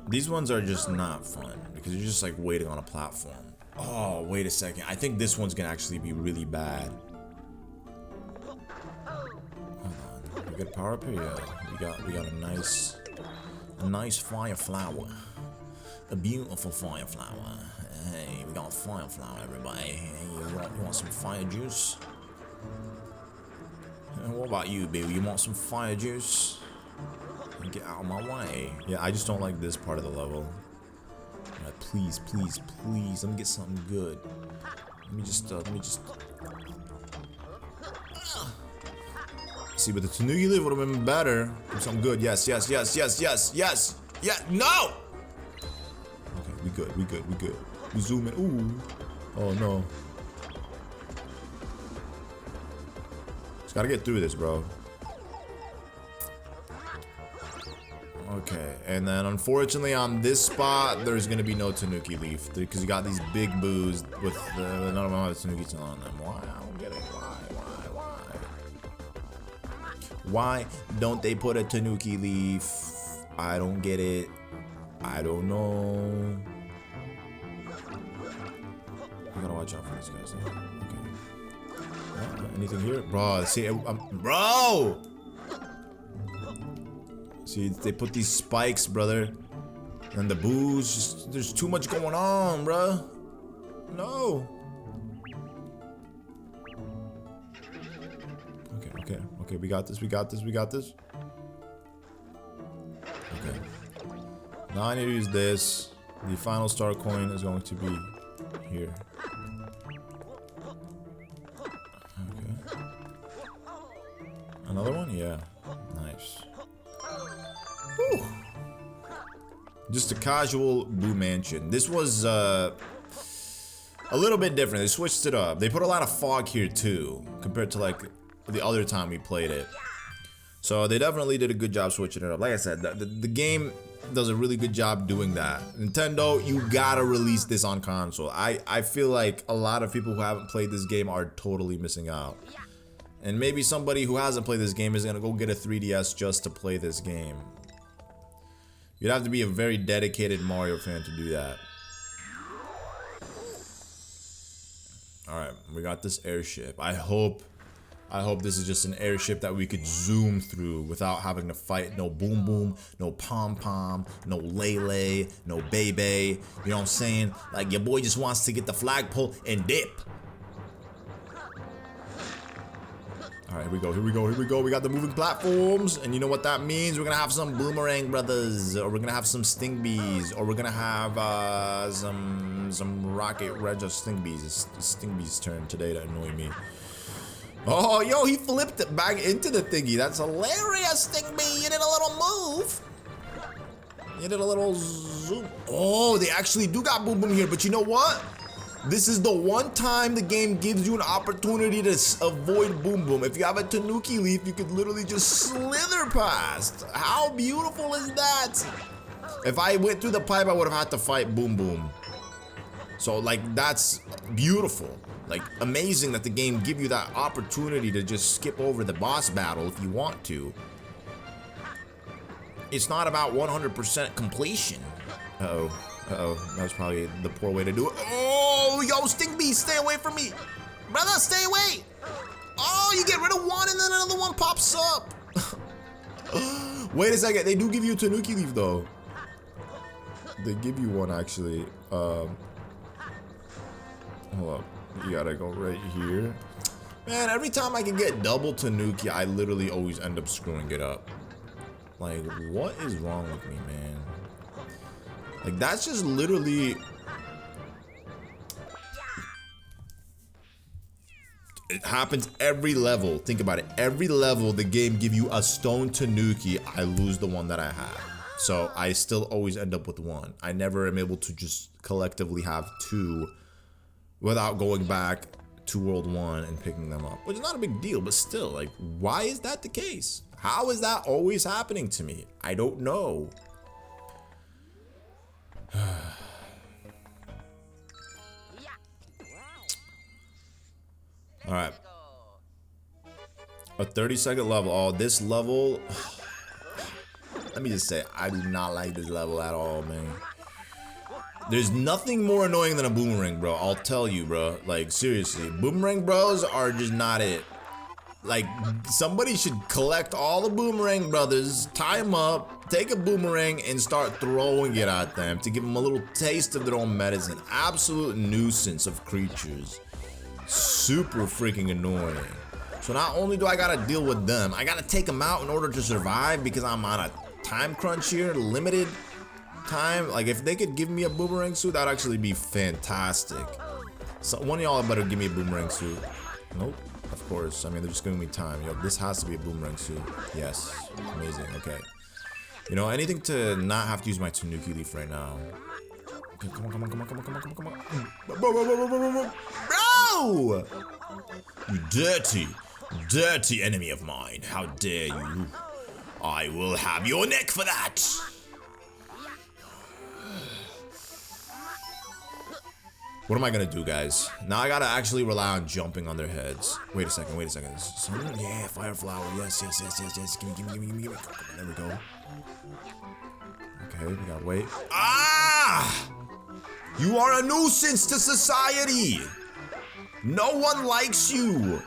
These ones are just not fun because you're just like waiting on a platform. Oh, wait a second. I think this one's gonna actually be really bad. Hold on. We got a power up here. Yeah, we got a nice fire flower. A beautiful fire flower. Hey, we got a fire flower, everybody. Hey, you want some fire juice? What about you, baby? You want some fire juice? Get out of my way. Yeah, I just don't like this part of the level. Right, please, please, please, let me get something good. Let me just. See, but the Tanuki Leaf would have been better. Something good. Yes, yes, yes, yes, yes, yes. Yeah, no! Okay, we good, we good, we good. We zoom in. Ooh. Oh, no. Just gotta get through this, bro. Okay, and then unfortunately on this spot, there's gonna be no Tanuki Leaf because you got these big boos with none of them have Tanuki on them. Why? I don't get it. Why? Why don't they put a Tanuki leaf? I don't get it. I don't know. I gotta watch out for these guys though. Okay. Anything here? Bro, see, bro! See, they put these spikes, brother. And the booze, just, there's too much going on, bruh. No. Okay, we got this. Okay. Now I need to use this. The final star coin is going to be here. Okay. Another one? Yeah. Nice. Whew. Just a casual Boo Mansion. This was a little bit different. They switched it up. They put a lot of fog here too, compared to like the other time we played it. So they definitely did a good job switching it up. Like I said, the game does a really good job doing that. Nintendo, you gotta release this on console. I feel like a lot of people who haven't played this game are totally missing out. And maybe somebody who hasn't played this game is gonna go get a 3DS just to play this game. You'd have to be a very dedicated Mario fan to do that. Alright, we got this airship. I hope this is just an airship that we could zoom through without having to fight no Boom Boom, no Pom Pom, no Lele, no Bebe. You know what I'm saying? Like, your boy just wants to get the flagpole and dip. Alright, here we go. We got the moving platforms, and you know what that means? We're gonna have some Boomerang Brothers, or we're gonna have some Stingbees, or we're gonna have some Rocket Red Stingbees. It's Stingbee's turn today to annoy me. Oh, yo, he flipped it back into the thingy. That's hilarious, Stingbee. You did a little move. You did a little zoom. Oh, they actually do got Boom Boom here, but you know what? This is the one time the game gives you an opportunity to avoid Boom Boom. If you have a Tanuki leaf, you could literally just slither past. How beautiful is that? If I went through the pipe, I would have had to fight Boom Boom. So, like, that's beautiful. Like, amazing that the game give you that opportunity to just skip over the boss battle if you want to. It's not about 100% completion. Uh-oh. That was probably the poor way to do it. Oh, yo, Stingbee, stay away from me. Brother, stay away. Oh, you get rid of one and then another one pops up. Wait a second, they do give you a Tanuki leaf though. They give you one actually. Hold up. You gotta go right here. Man, every time I can get double Tanuki, I literally always end up screwing it up. Like, what is wrong with me, man? Like, that's just literally... It happens every level. Think about it. Every level, the game give you a stone Tanuki. I lose the one that I have. So, I still always end up with one. I never am able to just collectively have two without going back to World 1 and picking them up. Which is not a big deal, but still, like, why is that the case? How is that always happening to me? I don't know. Alright. A 30-second level. Oh, this level... Let me just say, I do not like this level at all, man. There's nothing more annoying than a boomerang, bro. I'll tell you, bro. Like, seriously. Boomerang bros are just not it. Like, somebody should collect all the Boomerang Brothers, tie them up, take a boomerang, and start throwing it at them to give them a little taste of their own medicine. Absolute nuisance of creatures. Super freaking annoying. So not only do I gotta deal with them, I gotta take them out in order to survive because I'm on a time crunch here, limited time. Like, if they could give me a boomerang suit, that'd actually be fantastic. So one of y'all better give me a boomerang suit. Nope. Of course, I mean, they're just giving me time. Yo, this has to be a boomerang suit. Yes, amazing, okay. You know, anything to not have to use my Tanuki leaf right now. Okay, come on. Bro! You dirty enemy of mine. How dare you? I will have your neck for that. What am I gonna do, guys? Now I gotta actually rely on jumping on their heads. Wait a second. Yeah, fire flower. Yes. Gimme. There we go. Okay, we gotta wait. Ah! You are a nuisance to society. No one likes you.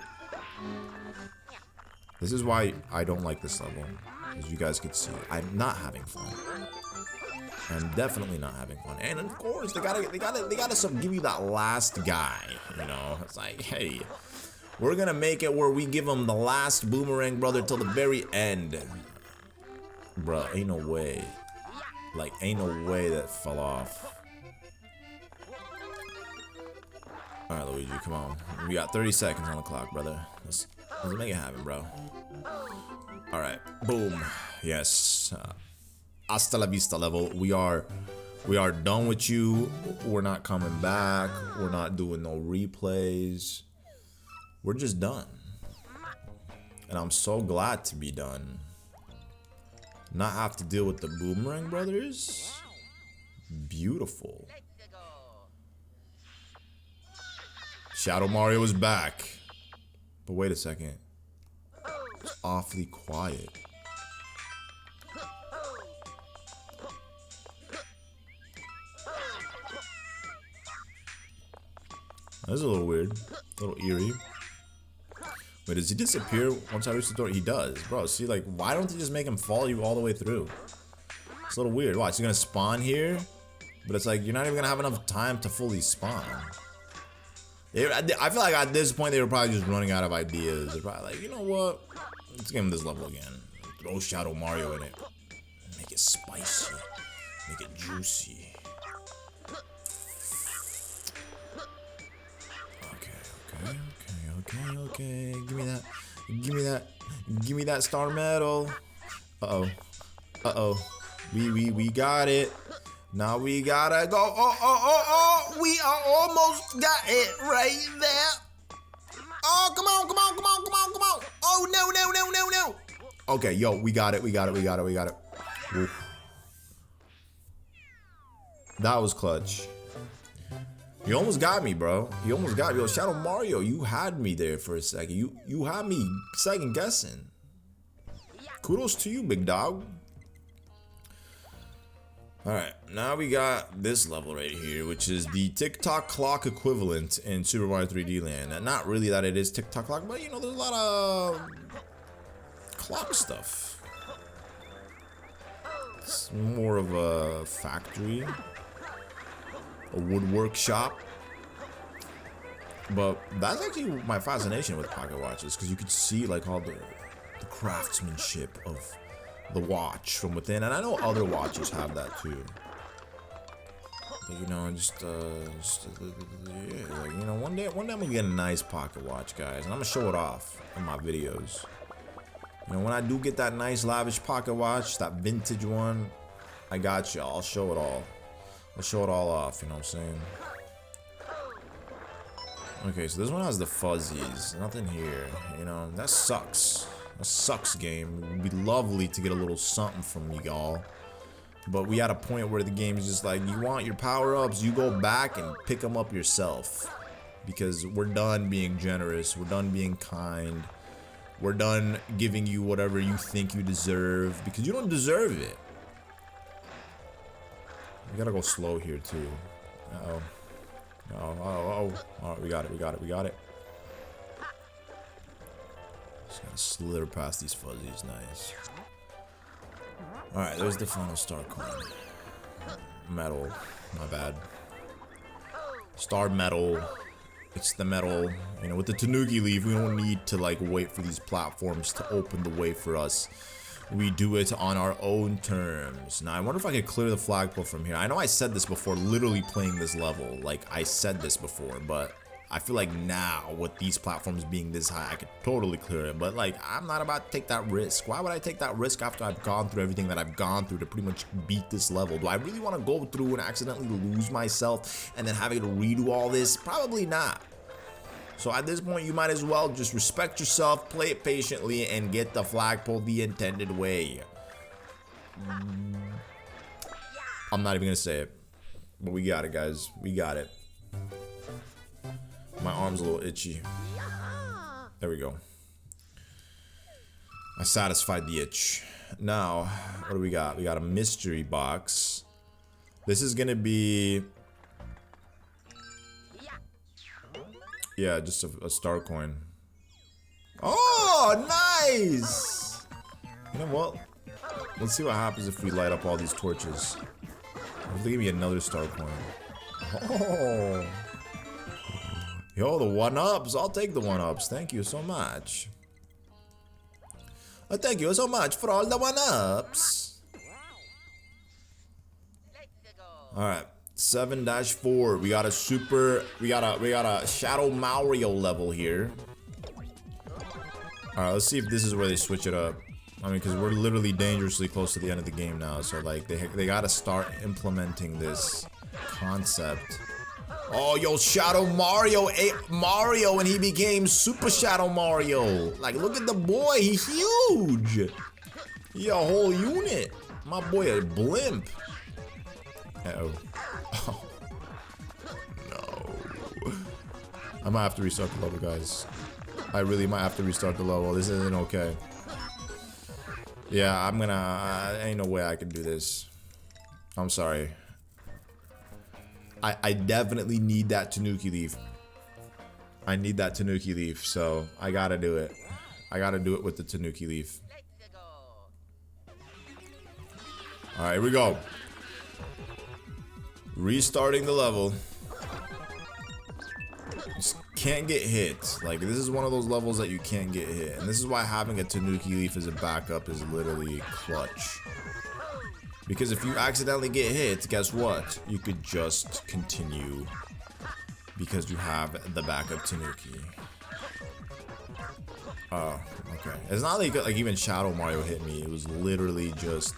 This is why I don't like this level. As you guys can see, I'm not having fun. I'm definitely not having fun. And of course, they gotta give you that last guy. You know, it's like, hey, we're gonna make it where we give him the last boomerang brother till the very end. Bruh, ain't no way. Like, ain't no way that fell off. All right, Luigi, come on. We got 30 seconds on the clock, brother. Let's make it happen, bro. All right, boom. Yes. Hasta la vista level. We are done with you. We're not coming back. We're not doing no replays. We're just done. And I'm so glad to be done. Not have to deal with the Boomerang Brothers. Beautiful. Shadow Mario is back. But wait a second. It's awfully quiet. That's a little weird. A little eerie. Wait, does he disappear once I reach the door? He does. Bro, see, like, why don't they just make him follow you all the way through? It's a little weird. Watch, he's gonna spawn here, but it's like, you're not even gonna have enough time to fully spawn. I feel like at this point, they were probably just running out of ideas. They're probably like, you know what? Let's give him this level again. Throw Shadow Mario in it. Make it spicy. Make it juicy. Okay. Give me that star medal. Uh-oh. We got it. Now we gotta go. Oh. We are almost got it right there. Oh, come on. Oh, no. Okay, yo, we got it. Oof. That was clutch. You almost got me, bro. You almost got me. Yo, Shadow Mario, you had me there for a second. You had me second guessing. Kudos to you, big dog. Alright, now we got this level right here, which is the TikTok clock equivalent in Super Mario 3D Land. And not really that it is TikTok clock, but you know, there's a lot of clock stuff. It's more of a factory. A woodwork shop. But that's actually my fascination with pocket watches, because you could see like all the craftsmanship of the watch from within, and I know other watches have that too. But you know, yeah, like, you know, one day I'm gonna get a nice pocket watch, guys, and I'm gonna show it off in my videos. You know, when I do get that nice lavish pocket watch, that vintage one, I got you. I'll show it all. I'll show it all off, you know what I'm saying? Okay, so this one has the fuzzies. Nothing here, you know, that sucks. That sucks, game. It would be lovely to get a little something from you all. But we at a point where the game is just like, you want your power-ups, you go back and pick them up yourself. Because we're done being generous, we're done being kind. We're done giving you whatever you think you deserve, because you don't deserve it. We gotta go slow here too. Uh-oh. Alright, we got it. Just gotta slither past these fuzzies, nice. Alright, there's the final star coin. Metal, my bad. Star metal. It's the metal. You know, with the Tanuki leaf, we don't need to like wait for these platforms to open the way for us. We do it on our own terms. Now, I wonder if I could clear the flagpole from here. I know I said this before, literally playing this level. Like, I said this before, but I feel like now, with these platforms being this high, I could totally clear it. But, like, I'm not about to take that risk. Why would I take that risk after I've gone through everything that I've gone through to pretty much beat this level? Do I really want to go through and accidentally lose myself and then having to redo all this? Probably not. So at this point, you might as well just respect yourself, play it patiently, and get the flagpole the intended way. I'm not even gonna say it, but we got it, guys. We got it. My arm's a little itchy. There we go. I satisfied the itch. Now, what do we got? We got a mystery box. This is gonna be... yeah, just a star coin. Oh, nice! You know what? Let's see what happens if we light up all these torches. If they give me another star coin. Oh. Yo, the 1-ups. I'll take the 1-ups. Thank you so much. Thank you so much for all the 1-ups. Alright. 7-4. We got a super... We got a Shadow Mario level here. Alright, let's see if this is where they switch it up. I mean, because we're literally dangerously close to the end of the game now. So, like, they gotta start implementing this concept. Oh, yo, Shadow Mario ate Mario and he became Super Shadow Mario. Like, look at the boy. He's huge. He a whole unit. My boy a blimp. Uh-oh. Oh. No. I might have to restart the level, guys. I really might have to restart the level. This isn't okay. Yeah, I'm gonna... ain't no way I can do this. I'm sorry. I definitely need that Tanuki leaf. I need that Tanuki leaf, so I gotta do it. I gotta do it with the Tanuki leaf. Alright, here we go. Restarting the level. Just can't get hit. Like, this is one of those levels that you can't get hit. And this is why having a Tanuki leaf as a backup is literally clutch. Because if you accidentally get hit, guess what? You could just continue. Because you have the backup Tanuki. Oh, okay. It's not like even Shadow Mario hit me. It was literally just...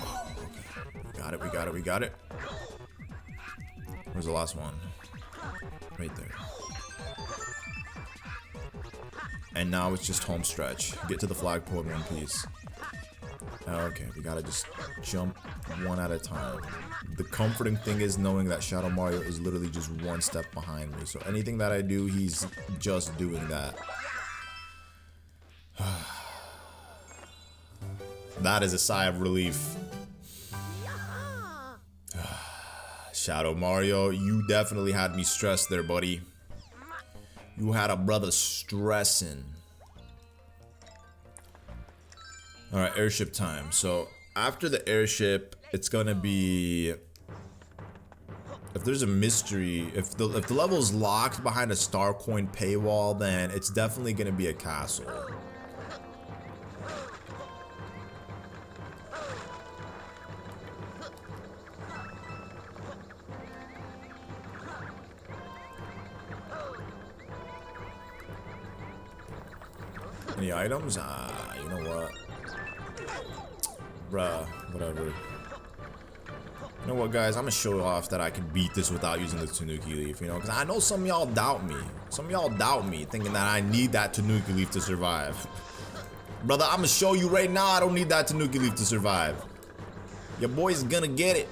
oh, okay. We got it. Where's the last one? Right there. And now it's just home stretch. Get to the flagpole in one piece. Okay, we gotta just jump one at a time. The comforting thing is knowing that Shadow Mario is literally just one step behind me. So anything that I do, he's just doing that. That is a sigh of relief. Shadow Mario, you definitely had me stressed there, buddy. You had a brother stressing. Alright, airship time. So, after the airship, it's gonna be... if there's a mystery, if the level is locked behind a star coin paywall, then it's definitely gonna be a castle. Any items? You know what? Bruh, whatever. You know what, guys? I'm gonna show off that I can beat this without using the Tanuki leaf, you know? Because I know some of y'all doubt me. Some of y'all doubt me, thinking that I need that Tanuki leaf to survive. Brother, I'm gonna show you right now I don't need that Tanuki leaf to survive. Your boy's gonna get it.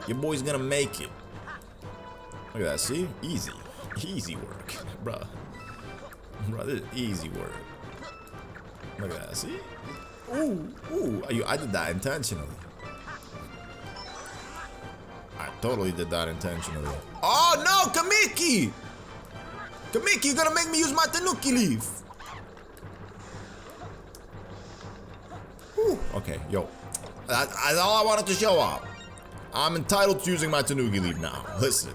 Your boy's gonna make it. Look at that, see? Easy. Easy work, bruh. Bro, this is easy work. Look at that, see? Ooh, I did that intentionally. I totally did that intentionally. Oh no, Kamiki! Kamiki, you're gonna make me use my Tanuki leaf. Ooh, okay, yo. That's all I wanted to show off. I'm entitled to using my Tanuki leaf now. Listen.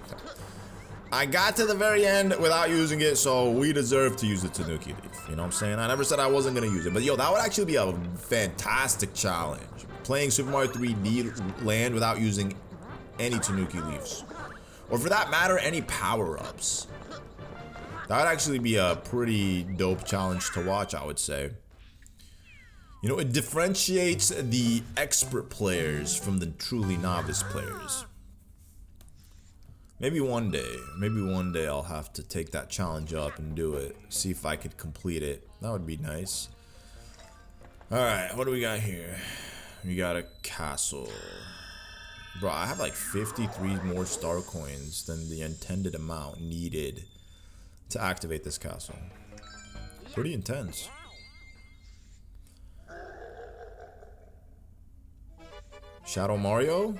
I got to the very end without using it, so we deserve to use the Tanuki leaf. You know what I'm saying? I never said I wasn't gonna use it, but yo, that would actually be a fantastic challenge. Playing Super Mario 3D Land without using any Tanuki leaves. Or for that matter, any power-ups. That would actually be a pretty dope challenge to watch, I would say. You know, it differentiates the expert players from the truly novice players. Maybe one day I'll have to take that challenge up and do it. See if I could complete it. That would be nice. Alright, what do we got here? We got a castle. Bro, I have like 53 more star coins than the intended amount needed to activate this castle. Pretty intense. Shadow Mario?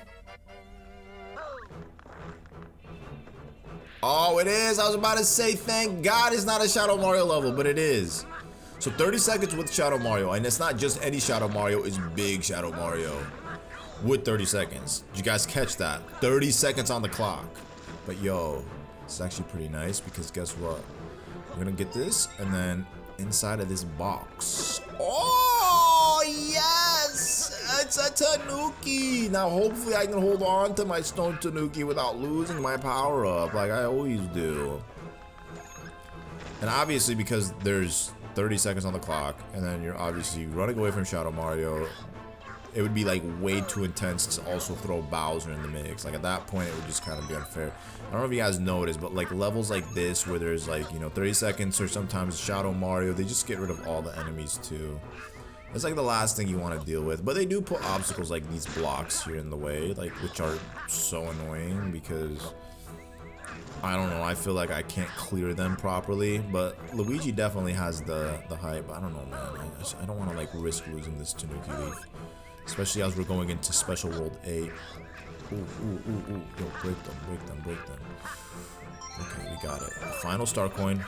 Oh, it is. I was about to say, thank God it's not a Shadow Mario level, but it is. So 30 seconds with Shadow Mario, and it's not just any Shadow Mario, it's big Shadow Mario with 30 seconds. Did you guys catch that? 30 seconds on the clock. But yo, it's actually pretty nice because guess what? We're gonna get this, and then inside of this box. Oh, yes! It's a Tanuki! Now, hopefully I can hold on to my Stone Tanuki without losing my power-up, like I always do. And obviously, because there's 30 seconds on the clock, and then you're obviously running away from Shadow Mario, it would be like way too intense to also throw Bowser in the mix. Like at that point, it would just kind of be unfair. I don't know if you guys noticed, but like levels like this where there's like, you know, 30 seconds or sometimes Shadow Mario, they just get rid of all the enemies too. It's like the last thing you want to deal with. But they do put obstacles like these blocks here in the way, like which are so annoying because I don't know, I feel like I can't clear them properly. But Luigi definitely has the hype. I don't know, man. I don't want to like risk losing this Tanuki Leaf, especially as we're going into Special World 8. Ooh, ooh, ooh, ooh. Yo, break them, break them, break them. Okay, we got it. Final star coin.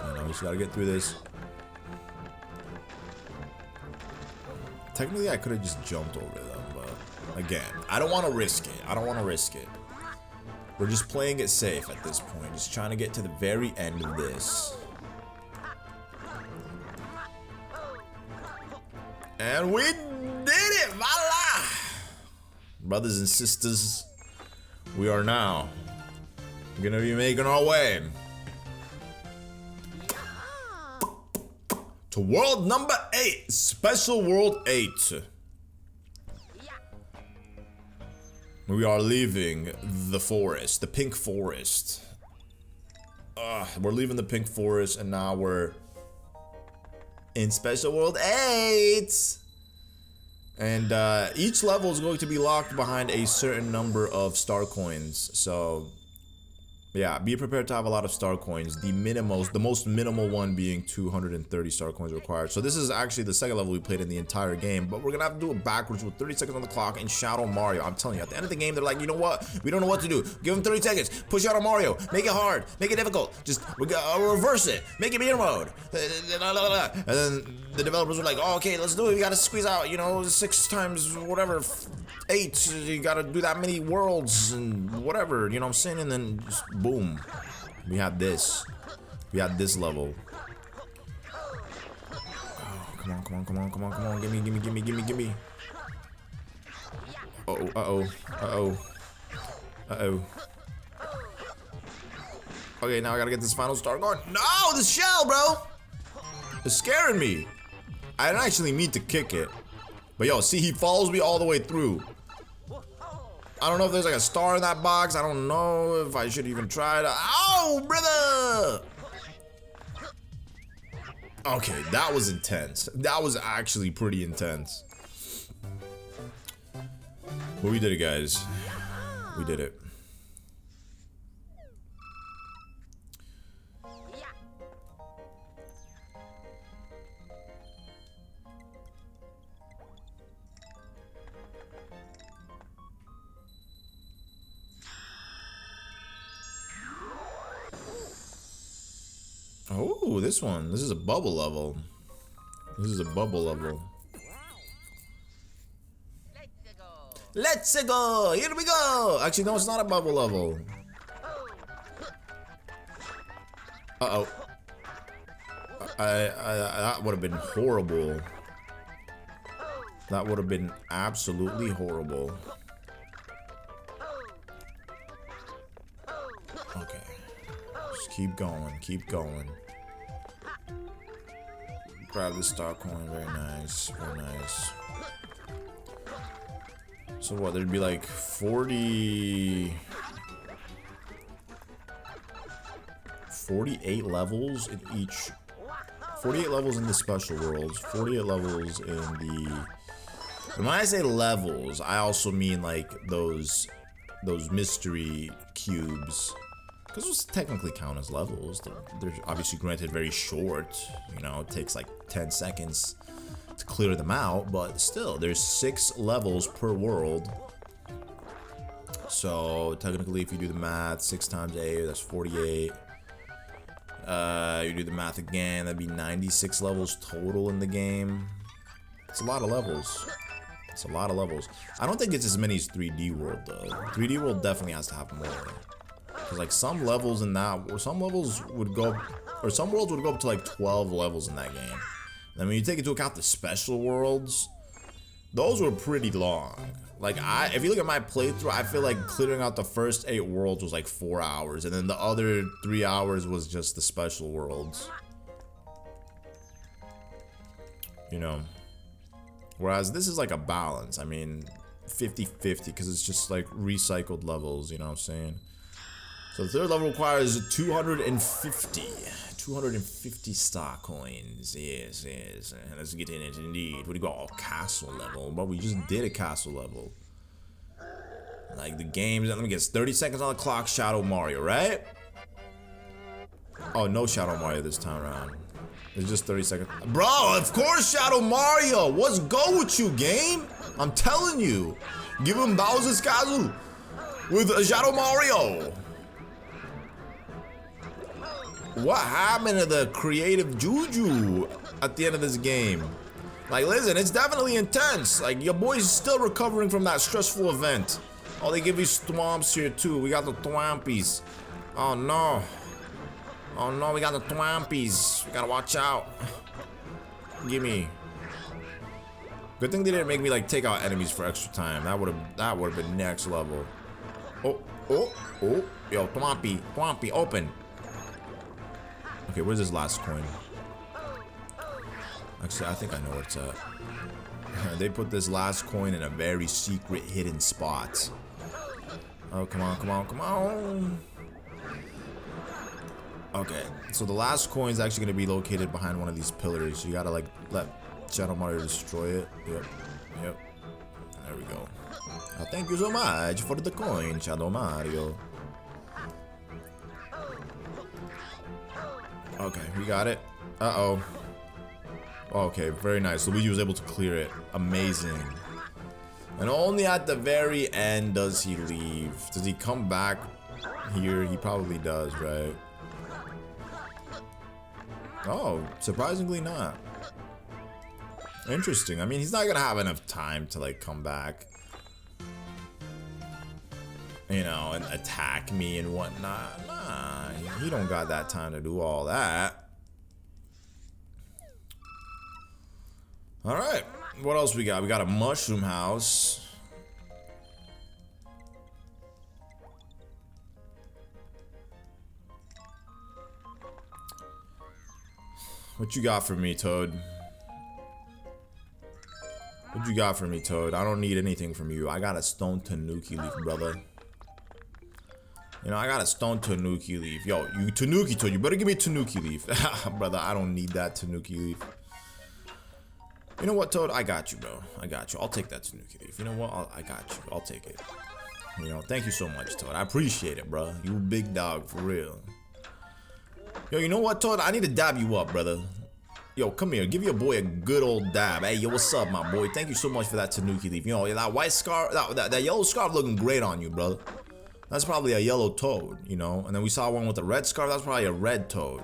And now we just gotta get through this. Technically, I could have just jumped over them, but again, I don't want to risk it. I don't want to risk it. We're just playing it safe at this point. Just trying to get to the very end of this. And we did it! Voila! Brothers and sisters, we are now gonna be making our way to world number 8, Special World 8. We are leaving the forest, the pink forest. We're leaving the pink forest and now we're in Special World 8. And each level is going to be locked behind a certain number of star coins. So yeah, be prepared to have a lot of star coins. The most minimal one being 230 star coins required. So this is actually the second level we played in the entire game, but we're gonna have to do it backwards with 30 seconds on the clock in Shadow Mario. I'm telling you, at the end of the game, they're like, you know what? We don't know what to do. Give them 30 seconds. Push Shadow Mario. Make it hard. Make it difficult. Just reverse it. Make it mirror mode. And then the developers were like, oh, okay, let's do it. We gotta squeeze out, you know, 6 times whatever, 8. You gotta do that many worlds and whatever. You know what I'm saying? And then just boom, we had this. We had this level. Oh, come on, come on, come on, come on, come on. Gimme, gimme, gimme, gimme, gimme. Uh-oh, uh-oh, uh-oh. Uh-oh. Okay, now I gotta get this final star going. No, the shell, bro! It's scaring me. I didn't actually mean to kick it. But yo, see, he follows me all the way through. I don't know if there's like a star in that box. I don't know if I should even try to. Ow, brother! Okay, that was intense. That was actually pretty intense. But we did it, guys. We did it. Oh, this one. This is a bubble level. This is a bubble level. Let's go! Here we go! Actually, no, it's not a bubble level. Uh-oh. That would have been horrible. That would have been absolutely horrible. Okay. Just keep going, keep going. Grab the star coin, very nice, very nice. So what, there'd be like 48 levels in each, 48 levels in the special worlds, 48 levels in the And when I say levels, I also mean like those mystery cubes. Because those technically count as levels. They're obviously granted very short. You know, it takes like 10 seconds to clear them out. But still, there's 6 levels per world. So technically, if you do the math, 6 times 8, that's 48. You do the math again, that'd be 96 levels total in the game. It's a lot of levels. It's a lot of levels. I don't think it's as many as 3D World though. 3D World definitely has to have more. Cause like some levels in that, or some levels would go, or some worlds would go up to like 12 levels in that game. And then when you take into account the special worlds, those were pretty long. Like if you look at my playthrough, I feel like clearing out the first 8 worlds was like 4 hours, and then the other 3 hours was just the special worlds. You know. Whereas this is like a balance. I mean, 50-50, because it's just like recycled levels, you know what I'm saying? So the third level requires 250 star coins. Yes. Let's get in it indeed. What do you got? Oh, castle level. But we just did a castle level. Like the games. Let me guess. 30 seconds on the clock. Shadow Mario, right? Oh, no Shadow Mario this time around. It's just 30 seconds. Bro, of course Shadow Mario. What's go with you, game? I'm telling you. Give him Bowser's Castle with Shadow Mario. What happened to the creative juju at the end of this game? Like, listen, it's definitely intense. Like, your boy's still recovering from that stressful event. Oh, they give you thwomps here, too. We got the thwompies. Oh, no. Oh, no, we got the thwompies. We gotta watch out. Gimme. Good thing they didn't make me, like, take out enemies for extra time. That would've been next level. Oh. Yo, thwompy, open. Okay, where's this last coin? Actually, I think I know where it's at. They put this last coin in a very secret hidden spot. Oh, come on. Okay, so the last coin is actually going to be located behind one of these pillars. You gotta like let Shadow Mario destroy it. Yep. There we go. Thank you so much for the coin, Shadow Mario. Okay, we got it. Uh-oh. Okay, very nice. Luigi was able to clear it. Amazing. And only at the very end does he leave. Does he come back here? He probably does, right? Oh, surprisingly not. Interesting. I mean, he's not gonna have enough time to, like, come back. You know, and attack me and whatnot. Nah, he don't got that time to do all that. Alright, what else we got? We got a mushroom house. What you got for me, Toad? What you got for me, Toad? I don't need anything from you. I got a stone tanuki leaf, brother. You know, I got a stone tanuki leaf. Yo, you tanuki Toad, you better give me a tanuki leaf. Brother, I don't need that tanuki leaf. You know what, Toad? I got you, bro. I got you. I'll take that tanuki leaf. You know what? I got you. I'll take it. You know, thank you so much, Toad. I appreciate it, bro. You big dog, for real. Yo, you know what, Toad? I need to dab you up, brother. Yo, come here. Give your boy a good old dab. Hey, yo, what's up, my boy? Thank you so much for that tanuki leaf. You know, that white scarf, that yellow scarf looking great on you, brother. That's probably a yellow Toad, you know? And then we saw one with a red scarf. That's probably a red Toad.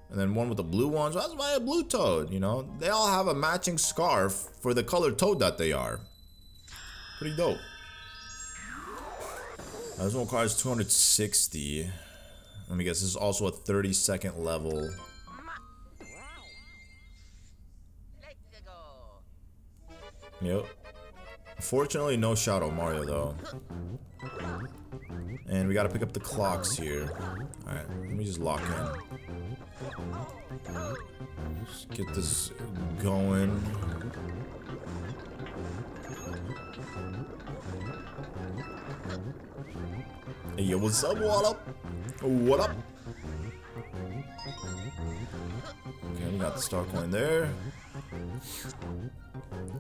And then one with the blue one. So that's probably a blue Toad, you know? They all have a matching scarf for the colored Toad that they are. Pretty dope. This one requires 260. Let me guess, this is also a 30-second level. Yep. Unfortunately, no Shadow Mario, though. And we gotta pick up the clocks here. Alright, let me just lock in. Just get this going. Hey, yo, what's up? What up? What up? Okay, we got the star coin there.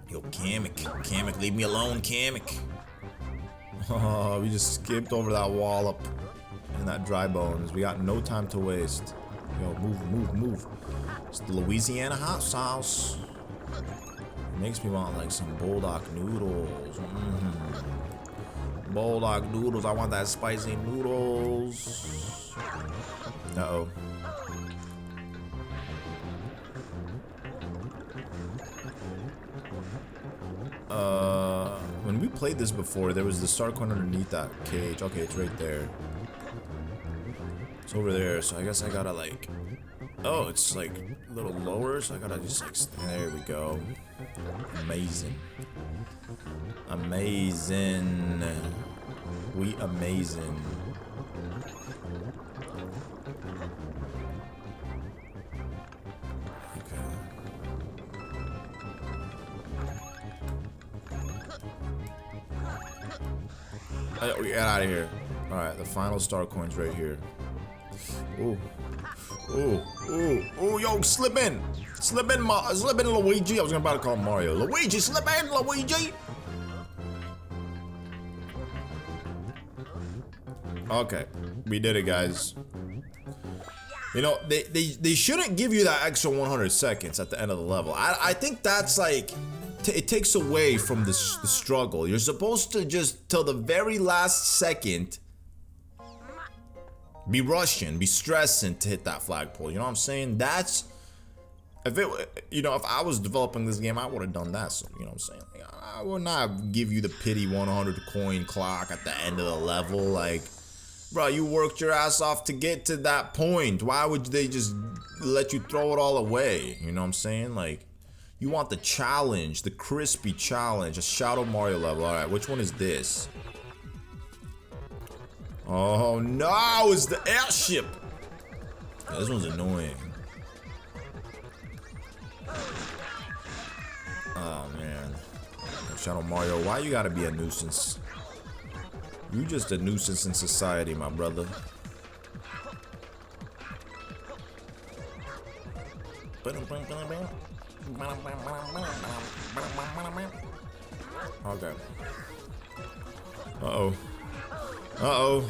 Yo, Kamek. Kamek, leave me alone, Kamek. Oh, we just skipped over that wall up in that dry bones. We got no time to waste. Yo, move. It's the Louisiana hot sauce. It makes me want like some bulldog noodles. Bulldog noodles. I want that spicy noodles. Uh-oh. When we played this before, there was the star coin underneath that cage. Okay, it's right there. It's over there, so I guess I gotta like... Oh, it's like a little lower, so I gotta just like... There we go. Amazing. Amazing. We amazing. We get out of here. Alright, the final star coin's right here. Ooh. Yo, slip in, Luigi. I was about to call him Mario. Luigi, slip in, Luigi. Okay, we did it, guys. You know, they shouldn't give you that extra 100 seconds at the end of the level. I think that's like... it takes away from the struggle. You're supposed to just, till the very last second, be rushing, be stressing to hit that flagpole. You know what I'm saying? That's, if I was developing this game, I would have done that. So, you know what I'm saying? Like, I would not give you the pity 100 coin clock at the end of the level. Like, bro, you worked your ass off to get to that point. Why would they just let you throw it all away? You know what I'm saying? Like, you want the challenge, the crispy challenge, a Shadow Mario level. All right, which one is this? Oh no, it's the airship. Yeah, this one's annoying. Oh man, Shadow Mario, why you gotta be a nuisance? You just a nuisance in society, my brother. Okay. Uh-oh. Oh.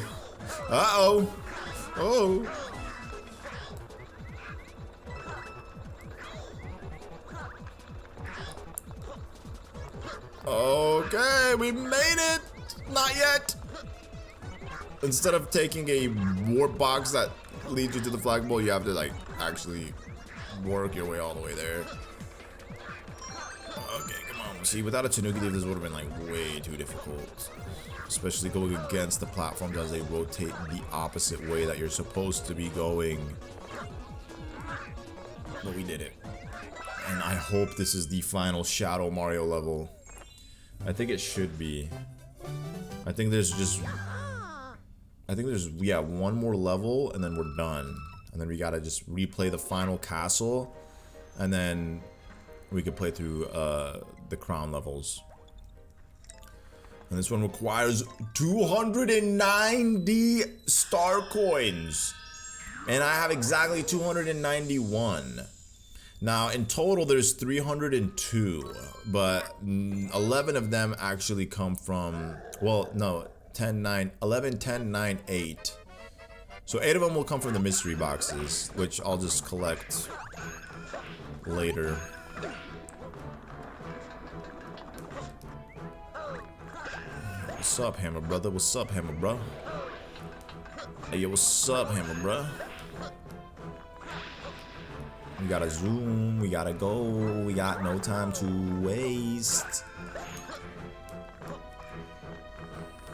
Okay, we made it. Not yet. Instead of taking a warp box that leads you to the flagpole, you have to like actually work your way all the way there. Okay, come on. See, without a Tanuki Leaf, this would have been like way too difficult. Especially going against the platforms as they rotate the opposite way that you're supposed to be going. But we did it. And I hope this is the final Shadow Mario level. I think it should be. I think there's one more level and then we're done. And then we gotta just replay the final castle. And then we could play through the crown levels. And this one requires 290 star coins. And I have exactly 291. Now, in total, there's 302. But 11 of them actually come from, well, no, 10, 9, 11, 10, 9, 8. So 8 of them will come from the mystery boxes, which I'll just collect later. What's up, Hammer brother? What's up, Hammer bro? Hey, yo, what's up, Hammer bro? We gotta zoom, we gotta go, we got no time to waste.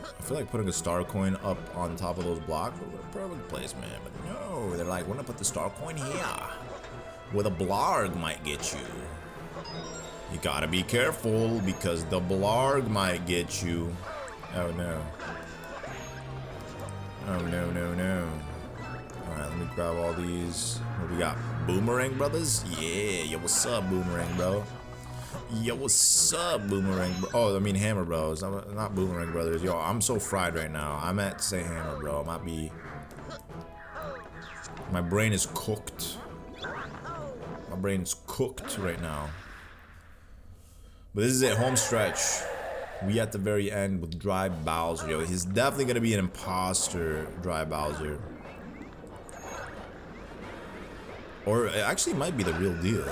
I feel like putting a star coin up on top of those blocks would be a perfect place, man. But no, they're like, we're gonna put the star coin here, where the blarg might get you. You gotta be careful, because the blarg might get you. Oh no. Oh no, no, no. Alright, let me grab all these. What we got? Boomerang brothers? Yeah, yo, what's up, Boomerang bro? Yo, what's up, Boomerang bro? Oh, I mean Hammer bros, not Boomerang brothers. Yo, I'm so fried right now. I meant to say Hammer bro. Might be. My brain is cooked. My brain's cooked right now. But this is it, home stretch. We at the very end with Dry Bowser. Yo, he's definitely gonna be an imposter, Dry Bowser. Or it actually might be the real deal.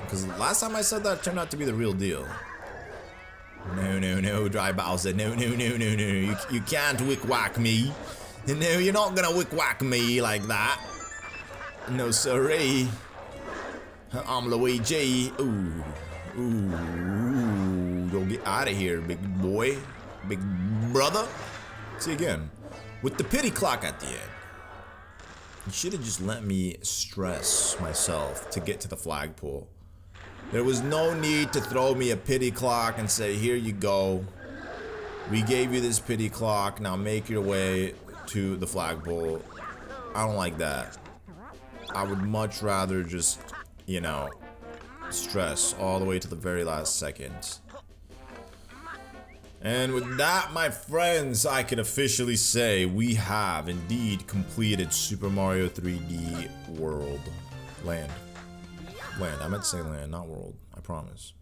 Because last time I said that, it turned out to be the real deal. No, Dry Bowser. No. You can't wick-whack me. No, you're not gonna wick-whack me like that. No, sorry. I'm Luigi. Ooh. Don't get out of here, big boy. Big brother. See again. With the pity clock at the end. You should have just let me stress myself to get to the flagpole. There was no need to throw me a pity clock and say, here you go. We gave you this pity clock. Now make your way to the flagpole. I don't like that. I would much rather just, you know, stress all the way to the very last second. And with that, my friends, I can officially say we have indeed completed Super Mario 3D World. Land. I meant to say land, not world. I promise.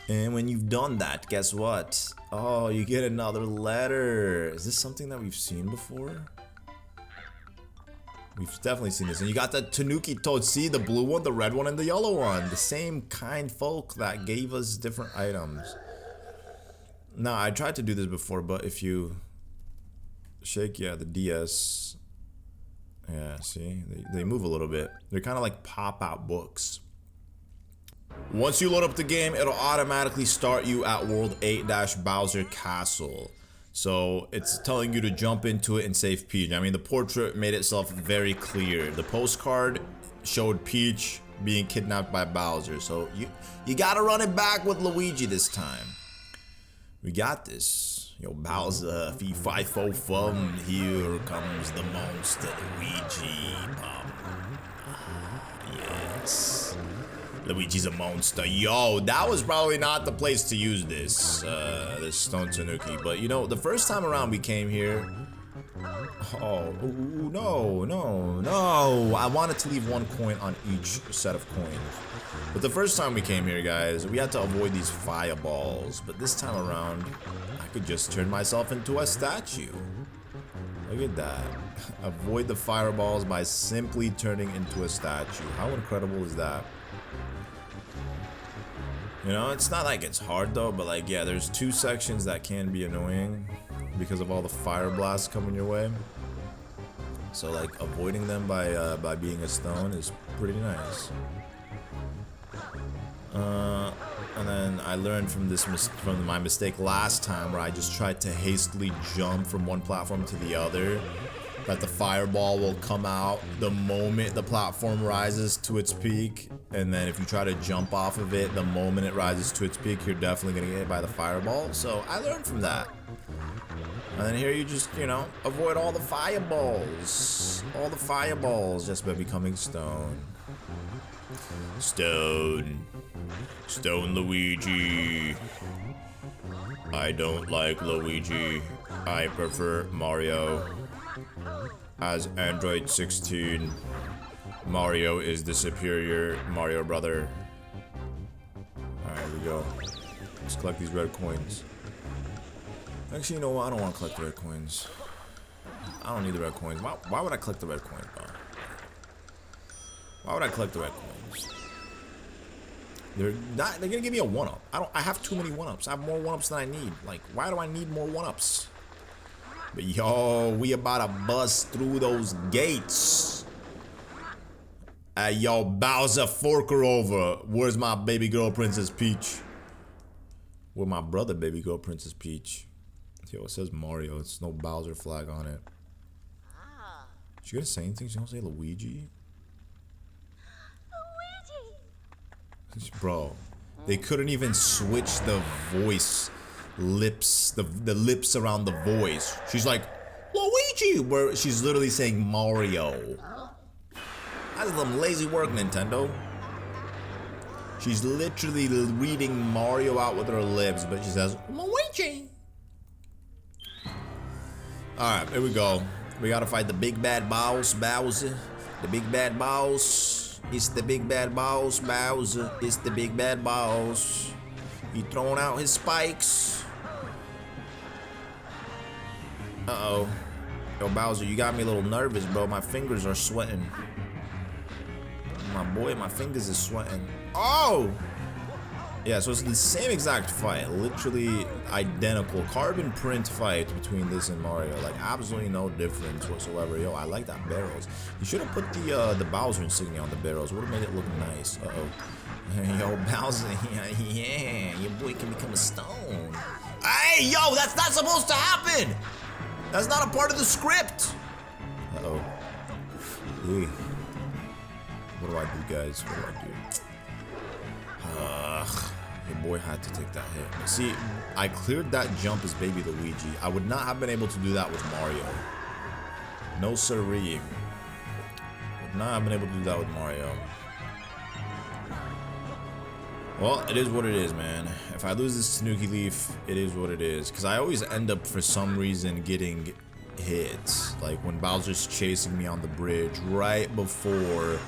And when you've done that, guess what? Oh, you get another letter. Is this something that we've seen before? We've definitely seen this. And you got the Tanuki Toad. See, the blue one, the red one, and the yellow one. The same kind folk that gave us different items. Now, I tried to do this before, but if you shake, yeah, the DS. Yeah, see? They move a little bit. They're kind of like pop-out books. Once you load up the game, it'll automatically start you at World 8-Bowser Castle. So it's telling you to jump into it and save Peach. I mean, the portrait made itself very clear. The postcard showed Peach being kidnapped by Bowser. So you gotta run it back with Luigi this time. We got this. Yo, Bowser, fee fi fo fum. Here comes the monster, Luigi. Yes. Luigi's a monster. Yo, that was probably not the place to use this, this Stone Tanuki. But, you know, the first time around we came here... Oh, no. I wanted to leave one coin on each set of coins. But the first time we came here, guys, we had to avoid these fireballs. But this time around, I could just turn myself into a statue. Look at that. Avoid the fireballs by simply turning into a statue. How incredible is that? You know, it's not like it's hard though, but like, yeah, there's two sections that can be annoying because of all the fire blasts coming your way. So like, avoiding them by being a stone is pretty nice. And then I learned from my mistake last time where I just tried to hastily jump from one platform to the other, that the fireball will come out the moment the platform rises to its peak, and then if you try to jump off of it the moment it rises to its peak, you're definitely gonna get hit by the fireball. So I learned from that. And then here you just, you know, avoid all the fireballs. All the fireballs just by becoming stone. Stone Luigi. I don't like Luigi. I prefer Mario. As Android 16, Mario is the superior Mario brother. Alright, here we go. Let's collect these red coins. Actually, you know what? I don't want to collect the red coins. I don't need the red coins. Why would I collect the red coins, bro? Why would I collect the red coins? They're gonna give me a 1-up. I have too many 1-ups. I have more 1-ups than I need. Like, why do I need more 1-ups? But yo, we about to bust through those gates. Hey, yo, Bowser, fork her over. Where's my baby girl, Princess Peach? Where's my brother, baby girl, Princess Peach? Yo, it says Mario. It's no Bowser flag on it. She gonna say anything? She don't say Luigi? Luigi! Bro, they couldn't even switch the voice. Lips, the lips around the voice. She's like, Luigi, where she's literally saying Mario. That's some lazy work, Nintendo. She's literally reading Mario out with her lips, but she says, Luigi. Alright, here we go. We gotta fight the big bad boss, Bowser. The big bad boss. It's the big bad boss, Bowser. It's the big bad boss. He throwing out his spikes. Uh-oh. Yo, Bowser, you got me a little nervous, bro. My fingers are sweating. My boy, my fingers is sweating. Oh! Yeah, so it's the same exact fight. Literally identical. Carbon print fight between this and Mario. Like, absolutely no difference whatsoever. Yo, I like that barrels. You should have put the Bowser insignia on the barrels. Would have made it look nice. Uh-oh. Yo, Bowser. Yeah, your boy can become a stone. Hey, yo, that's not supposed to happen! That's not a part of the script! Uh-oh. Hey. What do I do, guys? What do I do? Your boy had to take that hit. See, I cleared that jump as Baby Luigi. I would not have been able to do that with Mario. No siree. Would not have been able to do that with Mario. Well, it is what it is, man. If I lose this Tanuki Leaf, it is what it is. Because I always end up, for some reason, getting hit. Like when Bowser's chasing me on the bridge right before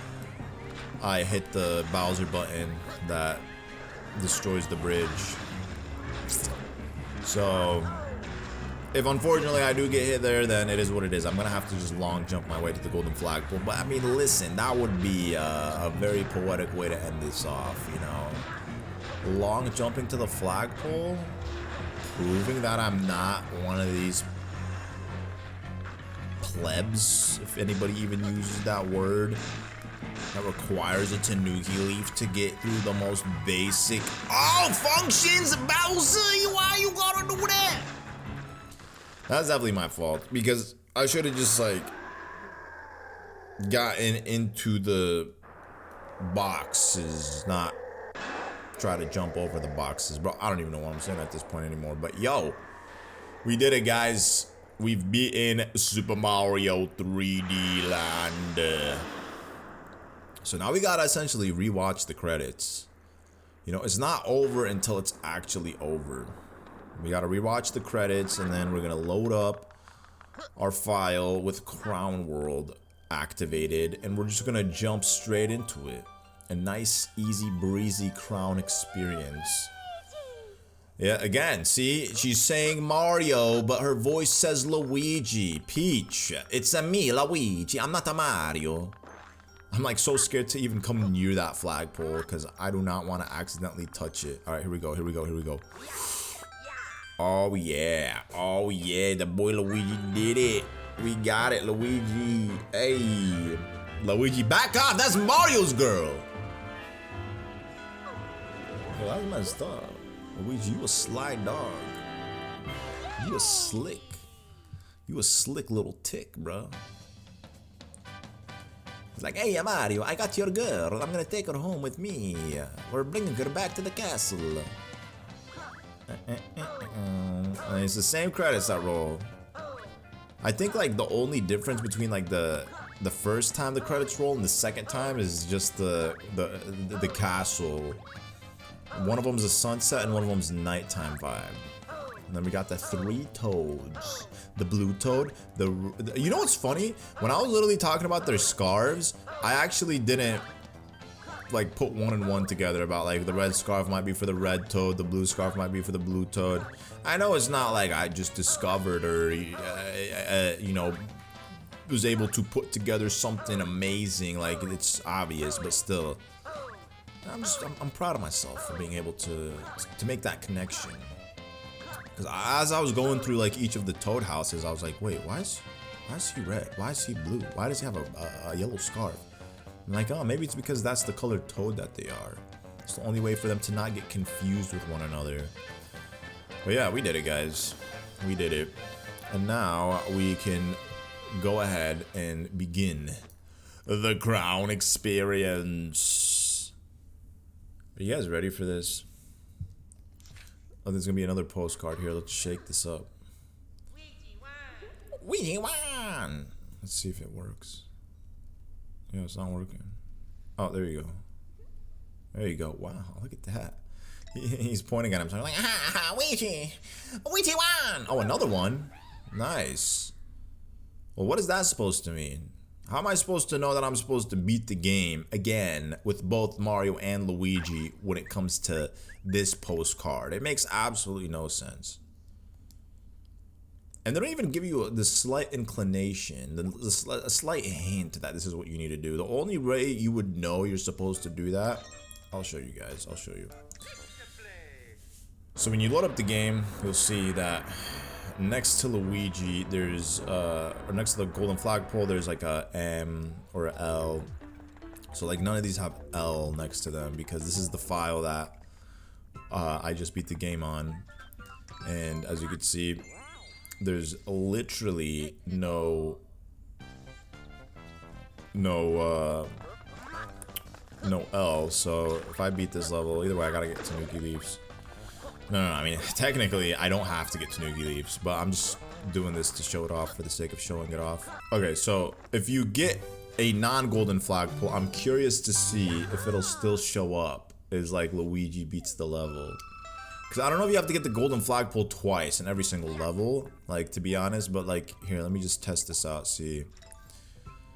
I hit the Bowser button that destroys the bridge. So if unfortunately I do get hit there, then it is what it is. I'm gonna have to just long jump my way to the golden flagpole. But I mean, listen, that would be a very poetic way to end this off, you know. Long jumping to the flagpole, proving that I'm not one of these plebs, if anybody even uses that word, that requires a Tanuki Leaf to get through the most basic functions. Bowser, why you gotta do that? That's definitely my fault, because I should have just like gotten into the boxes, not try to jump over the boxes. Bro, I don't even know what I'm saying at this point anymore. But yo, we did it, guys. We've beaten Super Mario 3D Land. So now we gotta essentially rewatch the credits. You know, it's not over until it's actually over. We gotta rewatch the credits, and then we're gonna load up our file with Crown World activated, and we're just gonna jump straight into it. A nice, easy breezy Crown experience. Yeah, again, see, she's saying Mario, but her voice says Luigi. Peach, it's a me, Luigi. I'm not a Mario. I'm like so scared to even come near that flagpole because I do not want to accidentally touch it. All right, here we go, here we go, here we go. Oh yeah, the boy Luigi did it. We got it, Luigi. Hey, Luigi, back off. That's Mario's girl. Well, that was messed up. Luigi, you a sly dog. You a slick. You a slick little tick, bro. It's like, hey, Mario, I got your girl. I'm gonna take her home with me. We're bringing her back to the castle. And it's the same credits that roll. I think like the only difference between like the first time the credits roll and the second time is just the castle. One of them's a sunset and one of them's nighttime vibe. And then we got the 3 toads. The blue toad, you know what's funny? When I was literally talking about their scarves, I actually didn't like put one and one together about like the red scarf might be for the red toad, the blue scarf might be for the blue toad. I know it's not like I just discovered or you know, was able to put together something amazing, like it's obvious, but still I'm proud of myself for being able to make that connection. Because as I was going through like each of the toad houses, I was like, wait, why is he red? Why is he blue? Why does he have a yellow scarf? I'm like, oh, maybe it's because that's the colored toad that they are. It's the only way for them to not get confused with one another. But yeah, we did it, guys. We did it. And now we can go ahead and begin the Crown experience. Are you guys ready for this? Oh, there's gonna be another postcard here. Let's shake this up. Ouija won! Let's see if it works. Yeah, it's not working. Oh, there you go. There you go. Wow, look at that. He's pointing at him, so I'm like, ha ha, Ouija! Ouija won! Oh, another one. Nice. Well, what is that supposed to mean? How am I supposed to know that I'm supposed to beat the game again with both Mario and Luigi when it comes to this postcard? It makes absolutely no sense. And they don't even give you the slight inclination, a slight hint that this is what you need to do. The only way you would know you're supposed to do that, I'll show you guys, I'll show you. So when you load up the game, you'll see that next to Luigi, there's, or next to the golden flagpole, there's like a M or a L. So like none of these have L next to them because this is the file that I just beat the game on. And as you can see, there's literally no L. So if I beat this level, either way I gotta get Tanuki Leaves. No, I mean technically I don't have to get Tanuki Leaves, but I'm just doing this to show it off for the sake of showing it off. Okay, so if you get a non-golden flagpole, I'm curious to see if it'll still show up as like Luigi beats the level. Because I don't know if you have to get the golden flagpole twice in every single level, like, to be honest, but, like, here, let me just test this out, see.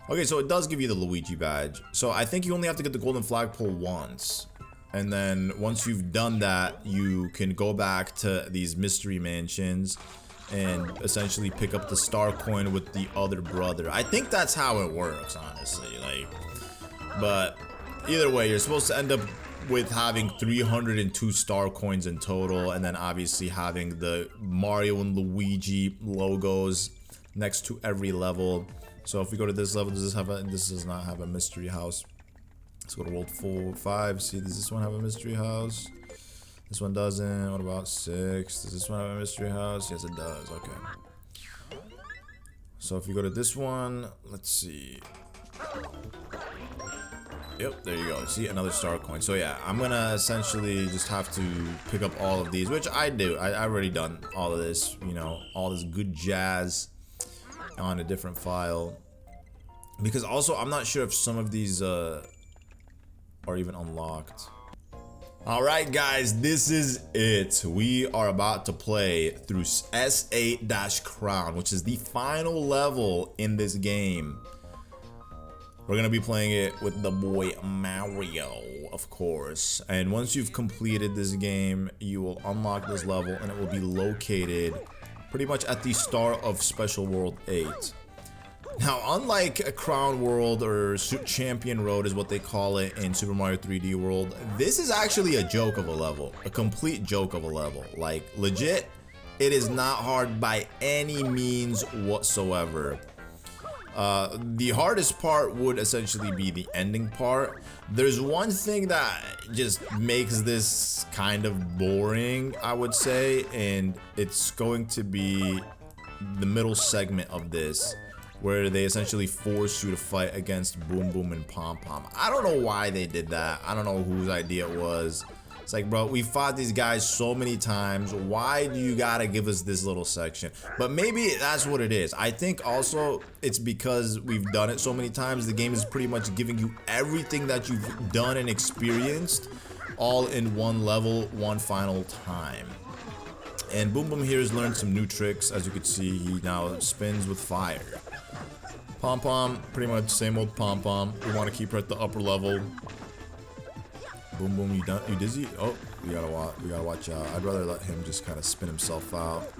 Okay, so it does give you the Luigi badge. So I think you only have to get the golden flagpole once. And then once you've done that, you can go back to these mystery mansions and essentially pick up the star coin with the other brother. I think that's how it works, honestly, like, but either way, you're supposed to end up with having 302 star coins in total, and then obviously having the Mario and Luigi logos next to every level. So if we go to this level, this does not have a mystery house. Let's go to World 4-5. See, does this one have a mystery house? This one doesn't. What about 6? Does this one have a mystery house? Yes, it does. Okay. So if you go to this one, let's see. Yep, there you go. See, another star coin. So yeah, I'm gonna essentially just have to pick up all of these, which I do. I already done all of this, you know, all this good jazz on a different file. Because also, I'm not sure if some of these are even unlocked. Alright guys, this is it. We are about to play through S8-Crown, which is the final level in this game. We're gonna be playing it with the boy Mario, of course. And once you've completed this game, you will unlock this level and it will be located pretty much at the start of Special World 8. Now, unlike a Crown World or Champion Road is what they call it in Super Mario 3D World, this is actually a joke of a level, a complete joke of a level. Like, legit, it is not hard by any means whatsoever. The hardest part would essentially be the ending part. There's one thing that just makes this kind of boring, I would say, and it's going to be the middle segment of this, where they essentially force you to fight against Boom Boom and Pom Pom. I don't know why they did that. I don't know whose idea it was. It's like, bro, we fought these guys so many times. Why do you gotta give us this little section? But maybe that's what it is. I think also it's because we've done it so many times. The game is pretty much giving you everything that you've done and experienced all in one level, one final time. And Boom Boom here has learned some new tricks. As you can see, he now spins with fire. Pom Pom, pretty much same old Pom Pom. We want to keep her at the upper level. Boom Boom, you done? You dizzy? Oh, we gotta watch out. I'd rather let him just kind of spin himself out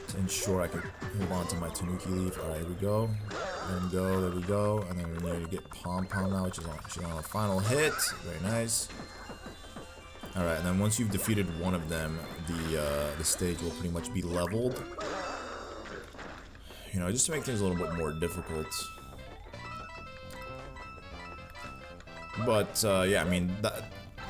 to ensure I can hold on to my Tanuki Leaf. All right, here we go. Let him go. There we go. And then we need to get Pom Pom now, which is on a final hit. Very nice. All right, and then once you've defeated one of them, the stage will pretty much be leveled. You know, just to make things a little bit more difficult. But yeah, I mean,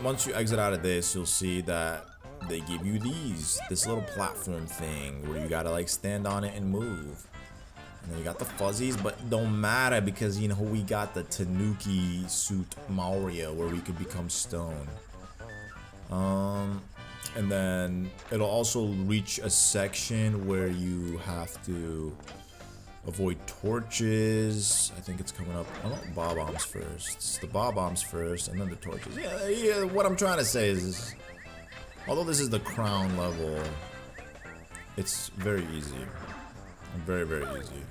once you exit out of this, you'll see that they give you this little platform thing where you gotta like stand on it and move. And then you got the fuzzies, but don't matter because, you know, we got the Tanuki suit Mario where we could become stone. And then it'll also reach a section where you have to avoid torches. I think it's coming up. I want Bob-ombs first. It's the Bob-ombs first, and then the torches. Yeah, what I'm trying to say is, although this is the crown level, it's very easy. Very, very easy.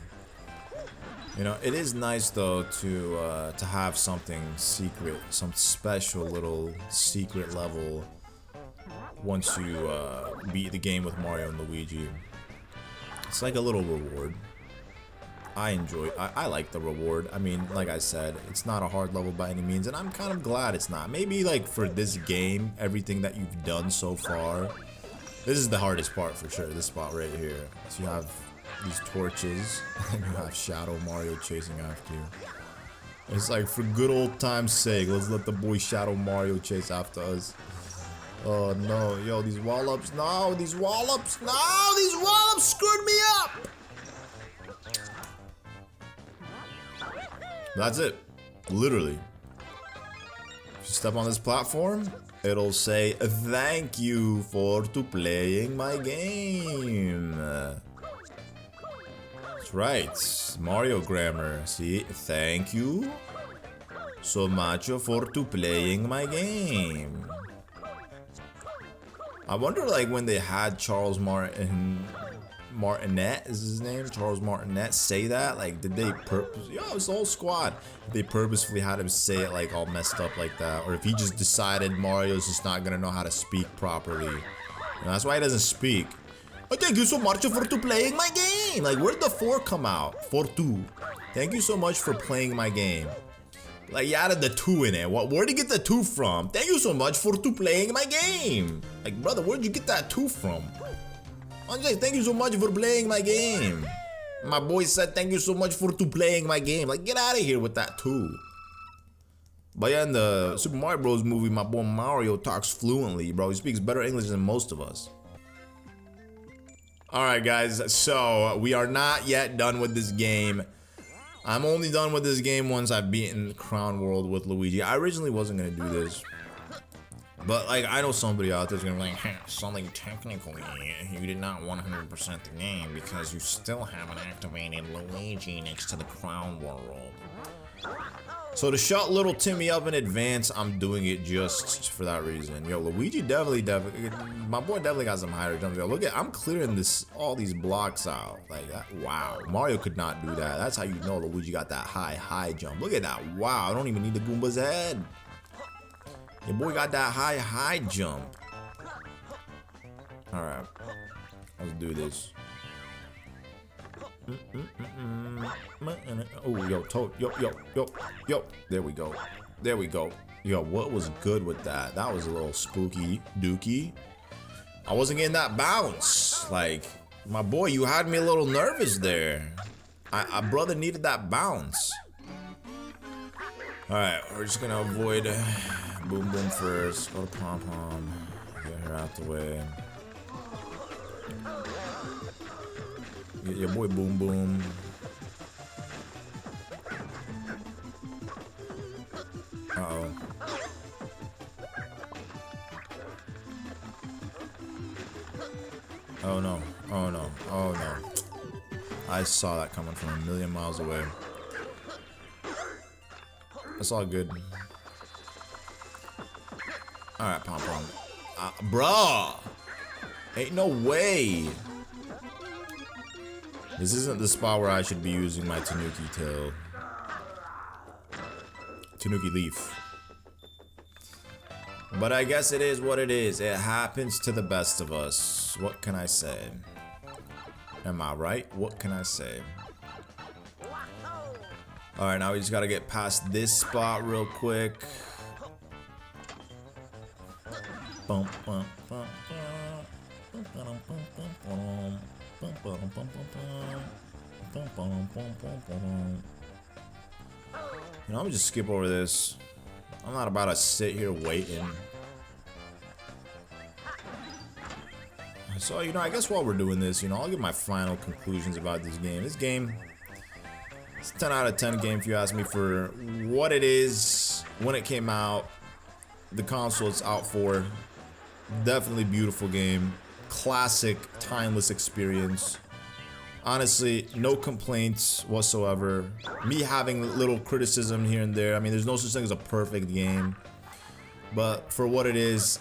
You know, it is nice though to have something secret, some special little secret level once you beat the game with Mario and Luigi. It's like a little reward. I like the reward. I mean, like I said, it's not a hard level by any means, and I'm kind of glad it's not. Maybe like for this game, everything that you've done so far, this is the hardest part for sure, this spot right here. So you have these torches, and you have Shadow Mario chasing after you. It's like, for good old time's sake, let's let the boy Shadow Mario chase after us. Oh no, yo, these wall-ups, no, these wall-ups, no, these wall-ups screwed me up! That's it, literally. If you step on this platform, it'll say, thank you for playing my game. That's right, Mario grammar. See, thank you so much for playing my game. I wonder, like, when they had Charles Martinet is his name, Charles Martinet, say that, like, did they yo, it's the whole squad, they purposefully had him say it like all messed up like that, or if he just decided Mario's just not gonna know how to speak properly, and that's why he doesn't speak. Oh, thank you so much for playing my game. Like, where'd the 4 come out? 4-2. Thank you so much for playing my game. Like, you added the 2 in it. Where'd you get the 2 from? Thank you so much for playing my game. Like, brother, where'd you get that 2 from? Andre, thank you so much for playing my game. My boy said thank you so much for playing my game. Like, get out of here with that 2. But yeah, in the Super Mario Bros. Movie, my boy Mario talks fluently, bro. He speaks better English than most of us. Alright guys, so we are not yet done with this game. I'm only done with this game once I've beaten Crown World with Luigi. I originally wasn't gonna do this, but like, I know somebody out there's gonna be like, hey, something technically, you did not 100% the game because you still haven't activated Luigi next to the Crown World. So to shut little Timmy up in advance, I'm doing it just for that reason. Yo, Luigi definitely, my boy definitely got some higher jumps. Yo, look at, I'm clearing all these blocks out. Like that, wow. Mario could not do that. That's how you know Luigi got that high jump. Look at that, wow. I don't even need the Goomba's head. Your boy got that high jump. All right, let's do this. Oh, yo, yo. There we go. There we go. Yo, what was good with that? That was a little spooky dookie. I wasn't getting that bounce. Like, my boy, you had me a little nervous there. I brother needed that bounce. All right, we're just gonna avoid Boom Boom first. Go to Pom Pom. Get her out the way. Get your boy Boom Boom. Uh-oh. Oh no. Oh no. Oh no. I saw that coming from a million miles away. That's all good. Alright, Pom Pom. Bruh! Ain't no way! This isn't the spot where I should be using my Tanuki tail. Tanuki leaf. But I guess it is what it is. It happens to the best of us. What can I say? Am I right? What can I say? Alright, now we just gotta get past this spot real quick. Bum, bum, bum, you know, I'm gonna just skip over this. I'm not about to sit here waiting. So, you know, I guess while we're doing this, you know, I'll give my final conclusions about this game. This game, it's a 10 out of 10 game if you ask me, for what it is, when it came out, the console it's out for. Definitely beautiful game. Classic, timeless experience. Honestly, no complaints whatsoever. Me having little criticism here and there. I mean, there's no such thing as a perfect game. But for what it is,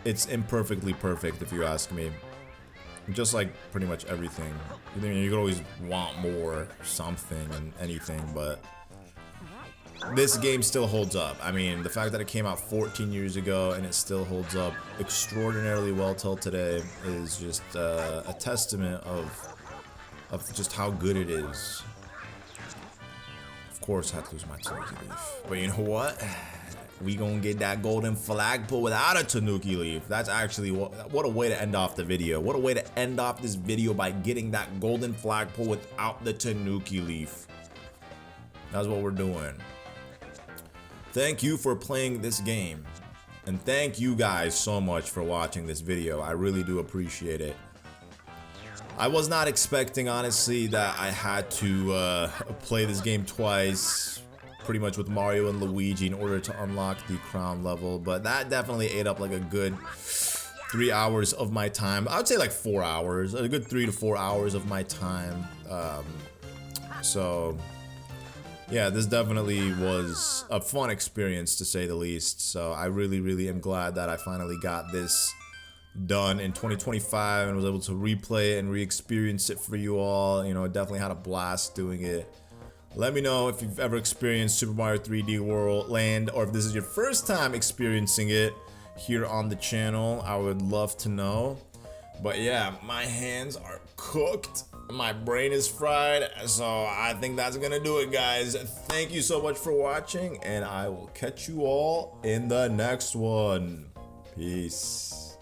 it's imperfectly perfect if you ask me. just like pretty much everything. I mean, you could always want more something and anything, but this game still holds up. I mean, the fact that it came out 14 years ago and it still holds up extraordinarily well till today is just a testament of just how good it is. Of course, I had to lose my Tanuki Leaf, but you know what? We gonna get that golden flagpole without a Tanuki Leaf. That's actually what a way to end off the video. What a way to end off this video by getting that golden flagpole without the Tanuki Leaf. That's what we're doing. Thank you for playing this game, and thank you guys so much for watching this video. I really do appreciate it. I was not expecting, honestly, that I had to play this game twice, pretty much with Mario and Luigi, in order to unlock the crown level, but that definitely ate up like a good 3 hours of my time. I would say like 4 hours, a good 3 to 4 hours of my time. So yeah, this definitely was a fun experience, to say the least. So I really am glad that I finally got this done in 2025 and was able to replay it and re-experience it for you all. You know, I definitely had a blast doing it. Let me know if you've ever experienced Super Mario 3D World Land, or if this is your first time experiencing it here on the channel. I would love to know. But yeah, my hands are cooked. My brain is fried, so I think that's gonna do it, guys. Thank you so much for watching, and I will catch you all in the next one. Peace.